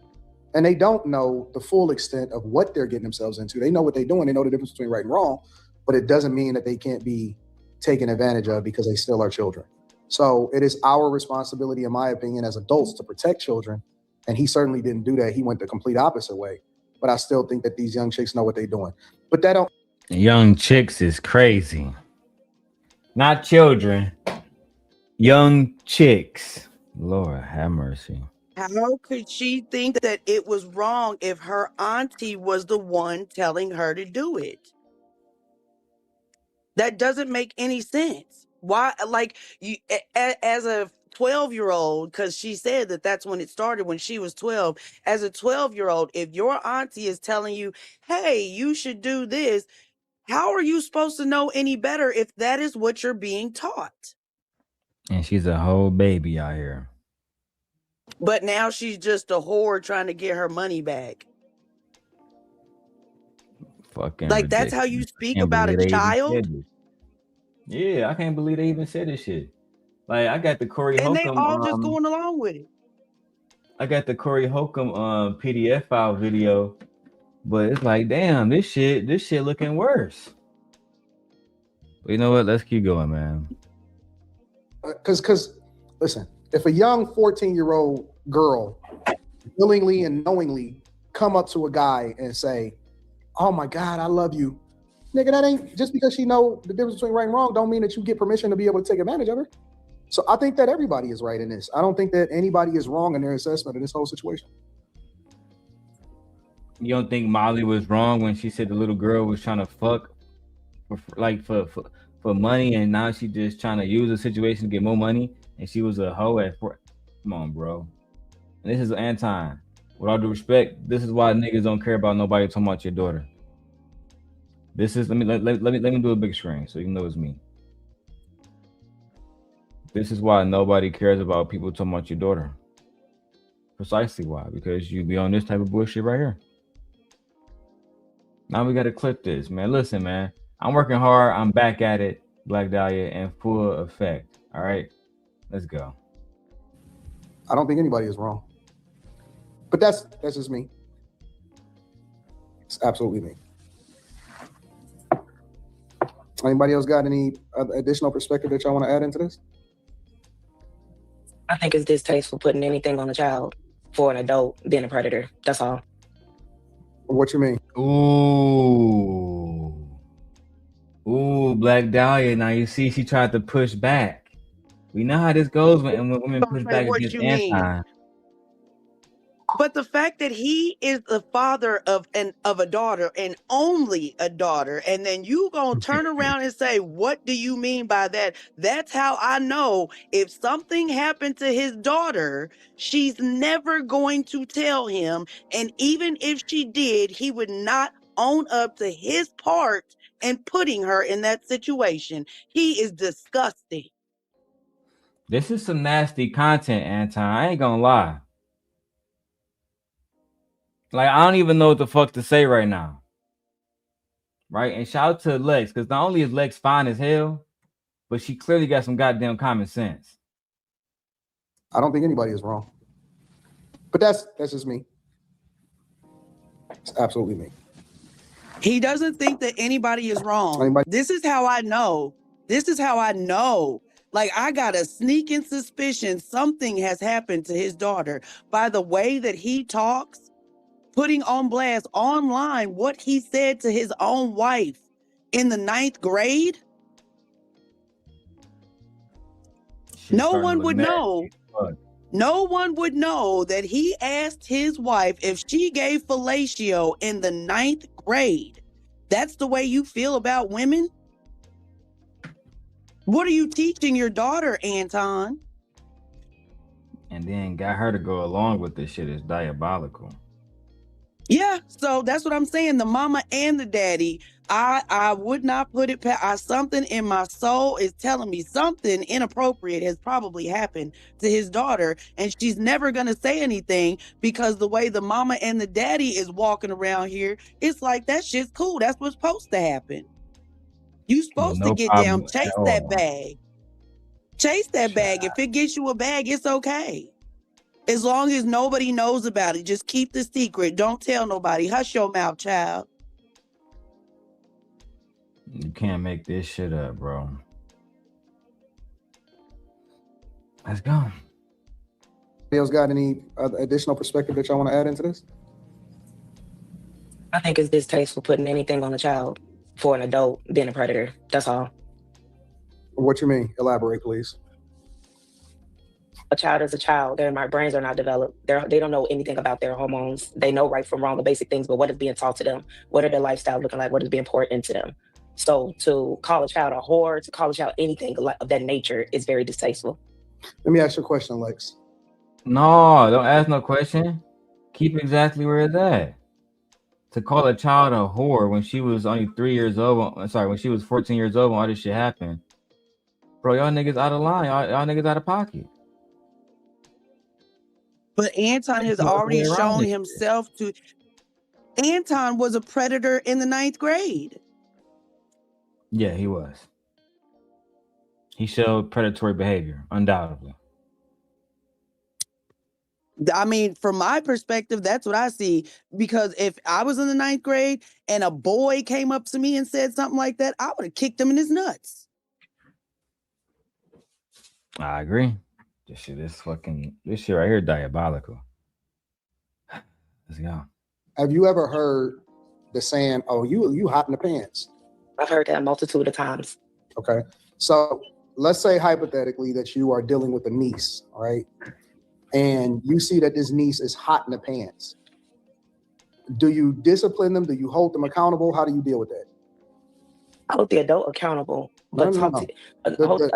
And they don't know the full extent of what they're getting themselves into. They know what they're doing. They know the difference between right and wrong, but it doesn't mean that they can't be taken advantage of because they still are children. So it is our responsibility, in my opinion, as adults to protect children. And he certainly didn't do that. He went the complete opposite way. But I still think that these young chicks know what they're doing. But that don't. Young chicks is crazy. Not children. Young chicks. Lord have mercy. How could she think that it was wrong if her auntie was the one telling her to do it? That doesn't make any sense. Why, like, you as a 12-year-old, because she said that that's when it started, when she was 12. As a 12-year-old, if your auntie is telling you, hey, you should do this, how are you supposed to know any better if that is what you're being taught? And she's a whole baby out here. But now she's just a whore trying to get her money back. Fucking like, that's how you speak about a child? Yeah, I can't believe they even said this shit. Like, I got the Corey And Holcomb. they all just going along with it. I got the Corey Holcomb PDF file video, but it's like, damn, this shit looking worse. But you know what? Let's keep going, man. Because listen, if a young 14-year-old girl willingly and knowingly come up to a guy and say, oh my God, I love you. Nigga, that ain't just because she know the difference between right and wrong don't mean that you get permission to be able to take advantage of her. So I think that everybody is right in this. I don't think that anybody is wrong in their assessment of this whole situation. You don't think Molly was wrong when she said the little girl was trying to fuck for money, and now she just trying to use the situation to get more money, and she was a hoe at 4? Come on, bro. And this is Anton. With all due respect, this is why niggas don't care about nobody talking about your daughter. This is let me do a big screen so you know it's me. This is why nobody cares about people talking about your daughter. Precisely why, because you be on this type of bullshit right here. Now we gotta clip this, man. Listen, man. I'm working hard. I'm back at it, Black Dahlia, in full effect. All right, let's go. I don't think anybody is wrong, but that's just me. It's absolutely me. Anybody else got any additional perspective that y'all want to add into this? I think it's distasteful putting anything on a child for an adult being a predator. That's all. What you mean? Ooh, Black Dahlia. Now you see she tried to push back. We know how this goes when women push back against Anton. But the fact that he is the father of a daughter and only a daughter, and then you gonna turn around and say, what do you mean by that? That's how I know if something happened to his daughter, she's never going to tell him. And even if she did, he would not own up to his part in putting her in that situation. He is disgusting. This is some nasty content, Anton. I ain't gonna lie. Like, I don't even know what the fuck to say right now. Right? And shout out to Lex, because not only is Lex fine as hell, but she clearly got some goddamn common sense. I don't think anybody is wrong. But that's just me. It's absolutely me. He doesn't think that anybody is wrong. This is how I know. Like, I got a sneaking suspicion something has happened to his daughter by the way that he talks. Putting on blast online what he said to his own wife in the 9th grade. No one would know. No one would know that he asked his wife if she gave fellatio in the 9th grade. That's the way you feel about women? What are you teaching your daughter, Anton? And then got her to go along with this shit is diabolical. Yeah, so that's what I'm saying. The mama and the daddy, I would not put it past. Something in my soul is telling me something inappropriate has probably happened to his daughter, and she's never going to say anything because the way the mama and the daddy is walking around here, it's like that shit's cool. That's what's supposed to happen. You supposed to get down, chase that bag. Chase that bag. If it gets you a bag, it's okay. As long as nobody knows about it, just keep the secret. Don't tell nobody. Hush your mouth, child. You can't make this shit up, bro. Let's go. Anybody else got any additional perspective that y'all want to add into this? I think it's distasteful putting anything on a child for an adult being a predator. That's all. What you mean? Elaborate, please. A child is a child. Their brains are not developed. They don't know anything about their hormones. They know right from wrong, the basic things, but what is being taught to them? What are their lifestyle looking like? What is being poured into them? So to call a child a whore, to call a child anything of that nature is very distasteful. Let me ask you a question, Lex. No, don't ask no question. Keep exactly where it's at. To call a child a whore when she was only 3 years old, when she was 14 years old when all this shit happened. Bro, y'all niggas out of line. Y'all niggas out of pocket. But Anton has already shown himself to. Anton was a predator in the 9th grade. Yeah, he was. He showed predatory behavior, undoubtedly. I mean, from my perspective, that's what I see. Because if I was in the 9th grade and a boy came up to me and said something like that, I would have kicked him in his nuts. I agree. This shit right here diabolical. Let's go. Have you ever heard the saying, "Oh, you hot in the pants"? I've heard that a multitude of times. Okay. So let's say hypothetically that you are dealing with a niece, all right? And you see that this niece is hot in the pants. Do you discipline them? Do you hold them accountable? How do you deal with that? I hold the adult accountable, but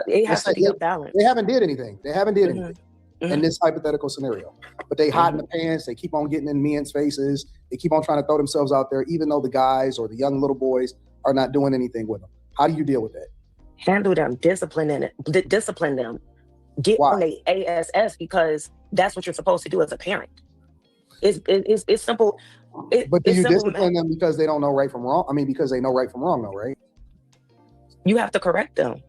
it has to be a balance. They haven't did anything. In this hypothetical scenario. But they hot in the pants. They keep on getting in men's faces. They keep on trying to throw themselves out there, even though the guys or the young little boys are not doing anything with them. How do you deal with that? Handle them, discipline them. Get on the ASS because that's what you're supposed to do as a parent. It's simple. But do you discipline them because they don't know right from wrong? I mean, because they know right from wrong, though, right? You have to correct them.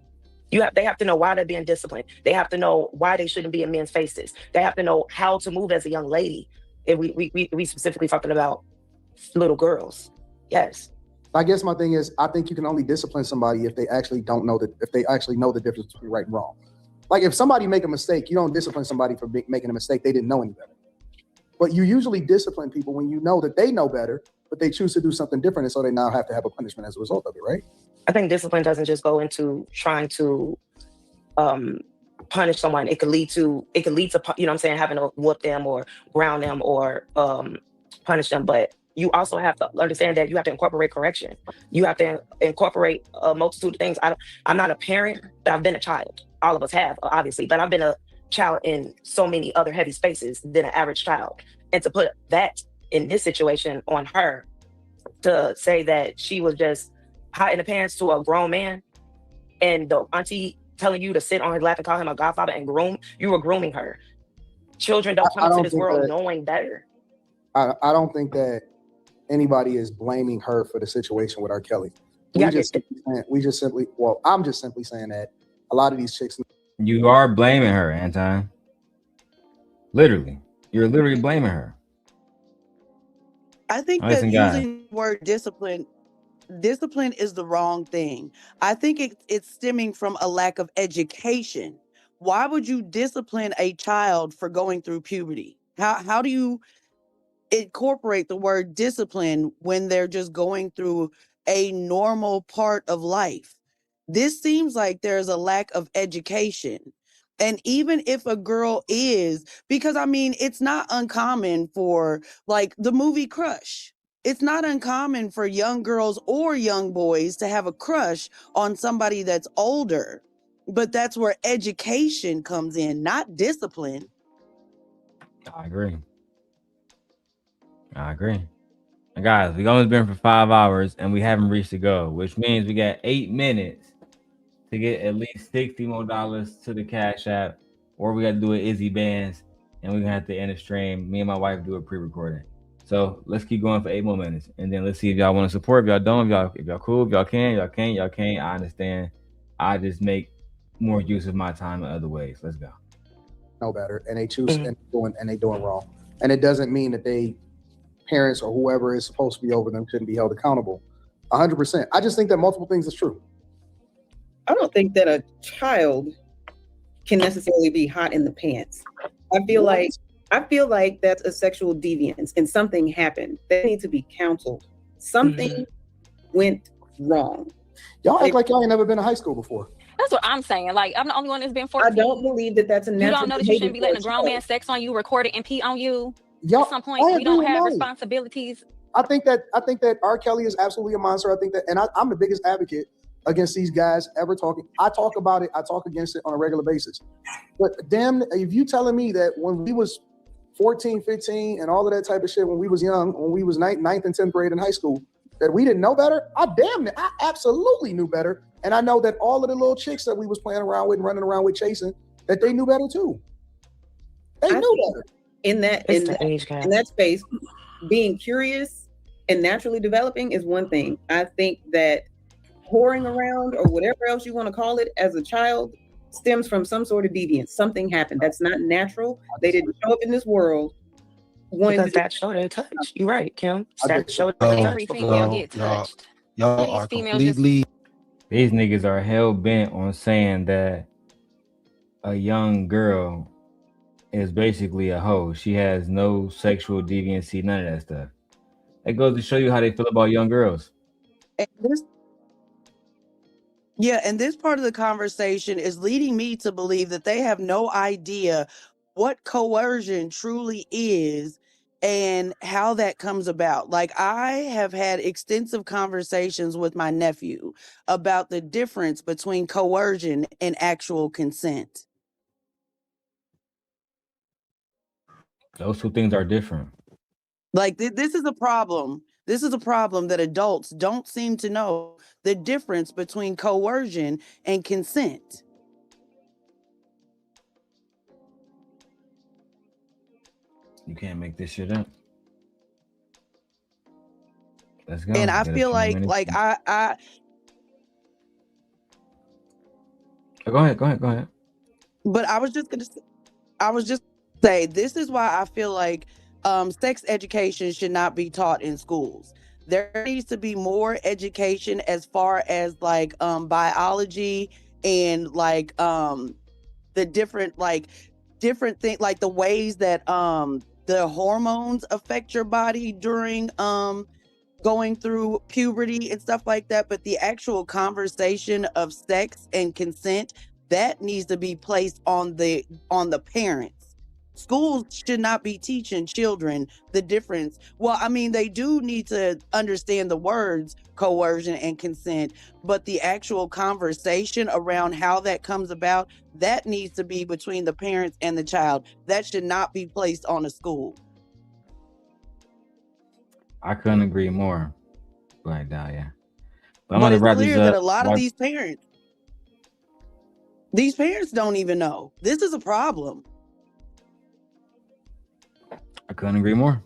They have to know why they're being disciplined. They have to know why they shouldn't be in men's faces. They have to know how to move as a young lady. If we specifically talking about little girls. Yes. I guess my thing is, I think you can only discipline somebody if they actually don't know if they actually know the difference between right and wrong. Like if somebody make a mistake, you don't discipline somebody for making a mistake. They didn't know any better. But you usually discipline people when you know that they know better, but they choose to do something different, and so they now have to have a punishment as a result of it, right? I think discipline doesn't just go into trying to punish someone. It could lead to, you know what I'm saying, having to whoop them or ground them or punish them. But you also have to understand that you have to incorporate correction. You have to incorporate a multitude of things. I'm not a parent, but I've been a child. All of us have, obviously, but I've been a child in so many other heavy spaces than an average child. And to put that in this situation on her, to say that she was just hot in the pants to a grown man and the auntie telling you to sit on his lap and call him a godfather and you were grooming her. Children don't come into this world knowing better. I don't think that anybody is blaming her for the situation with R. Kelly. I'm just simply saying that a lot of these chicks. You are blaming her, Anton. Literally. You're literally blaming her. I think that using the word discipline is the wrong thing. I think it's stemming from a lack of education. Why would you discipline a child for going through puberty? How do you incorporate the word discipline when they're just going through a normal part of life? This seems like there's a lack of education. And even if a girl is, because I mean, it's not uncommon for like the movie Crush. It's not uncommon for young girls or young boys to have a crush on somebody that's older. But that's where education comes in, not discipline. I agree. And guys, we've only been for 5 hours and we haven't reached the goal, which means we got 8 minutes to get at least $60 more to the Cash App, or we got to do it Izzy Bands, and we're gonna have to end the stream. Me and my wife do a pre-recording. So let's keep going for 8 more minutes, and then let's see if y'all want to support. If y'all don't, if y'all cool, if y'all can, y'all can't. I understand. I just make more use of my time in other ways. Let's go. Know better, and they choose and they doing wrong. And it doesn't mean that they parents or whoever is supposed to be over them shouldn't be held accountable. 100%. I just think that multiple things is true. I don't think that a child can necessarily be hot in the pants. I feel like that's a sexual deviance and something happened. They need to be counseled. Something went wrong. Y'all act like y'all ain't never been to high school before. That's what I'm saying. Like, I'm the only one that's been 14. I don't believe that that's a natural. You don't know that you shouldn't be letting a grown man sex on you, record it, and pee on you. Y'all, at some point, we don't have responsibilities. I think that R. Kelly is absolutely a monster. I think that, and I'm the biggest advocate against these guys ever talking. I talk about it. I talk against it on a regular basis. But damn, if you telling me that when we was 14, 15, and all of that type of shit, when we was young, when we was ninth and 10th grade in high school, that we didn't know better, I absolutely knew better. And I know that all of the little chicks that we was playing around with and running around with chasing, that they knew better too. They knew better. In that space, being curious and naturally developing is one thing. I think that whoring around or whatever else you want to call it as a child stems from some sort of deviance. Something happened that's not natural. They didn't show up in this world. Because that showed a touch. You're right, Kim. That showed Every female get touched. Y'all are completely. These niggas are hell bent on saying that a young girl is basically a hoe. She has no sexual deviancy, none of that stuff. That goes to show you how they feel about young girls. And this part of the conversation is leading me to believe that they have no idea what coercion truly is and how that comes about. Like, I have had extensive conversations with my nephew about the difference between coercion and actual consent. Those two things are different. Like, this is a problem. This is a problem that adults don't seem to know the difference between coercion and consent. You can't make this shit up. Let's go. And I feel like I Go ahead. But I was just say this is why I feel like sex education should not be taught in schools. There needs to be more education as far as like biology and like the different things, like the ways that the hormones affect your body during going through puberty and stuff like that. But the actual conversation of sex and consent, that needs to be placed on the parents. Schools should not be teaching children the difference. Well, I mean, they do need to understand the words coercion and consent, but the actual conversation around how that comes about, that needs to be between the parents and the child. That should not be placed on a school. I couldn't agree more, Black Dahlia. But I'm But gonna it's wrap clear this up. that a lot of these parents don't even know. This is a problem. I couldn't agree more.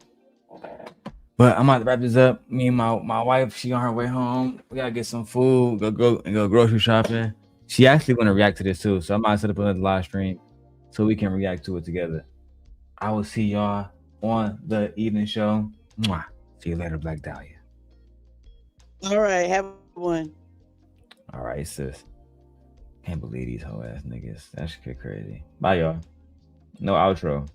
But I'm about to wrap this up. Me and my wife, she on her way home. We gotta get some food, go grocery shopping. She actually want to react to this too, so I might set up another live stream so we can react to it together. I will see y'all on the evening show. Mwah. See you later, Black Dahlia. All right, have one. All right, sis. Can't believe these hoe ass niggas. That shit crazy. Bye, y'all. No outro.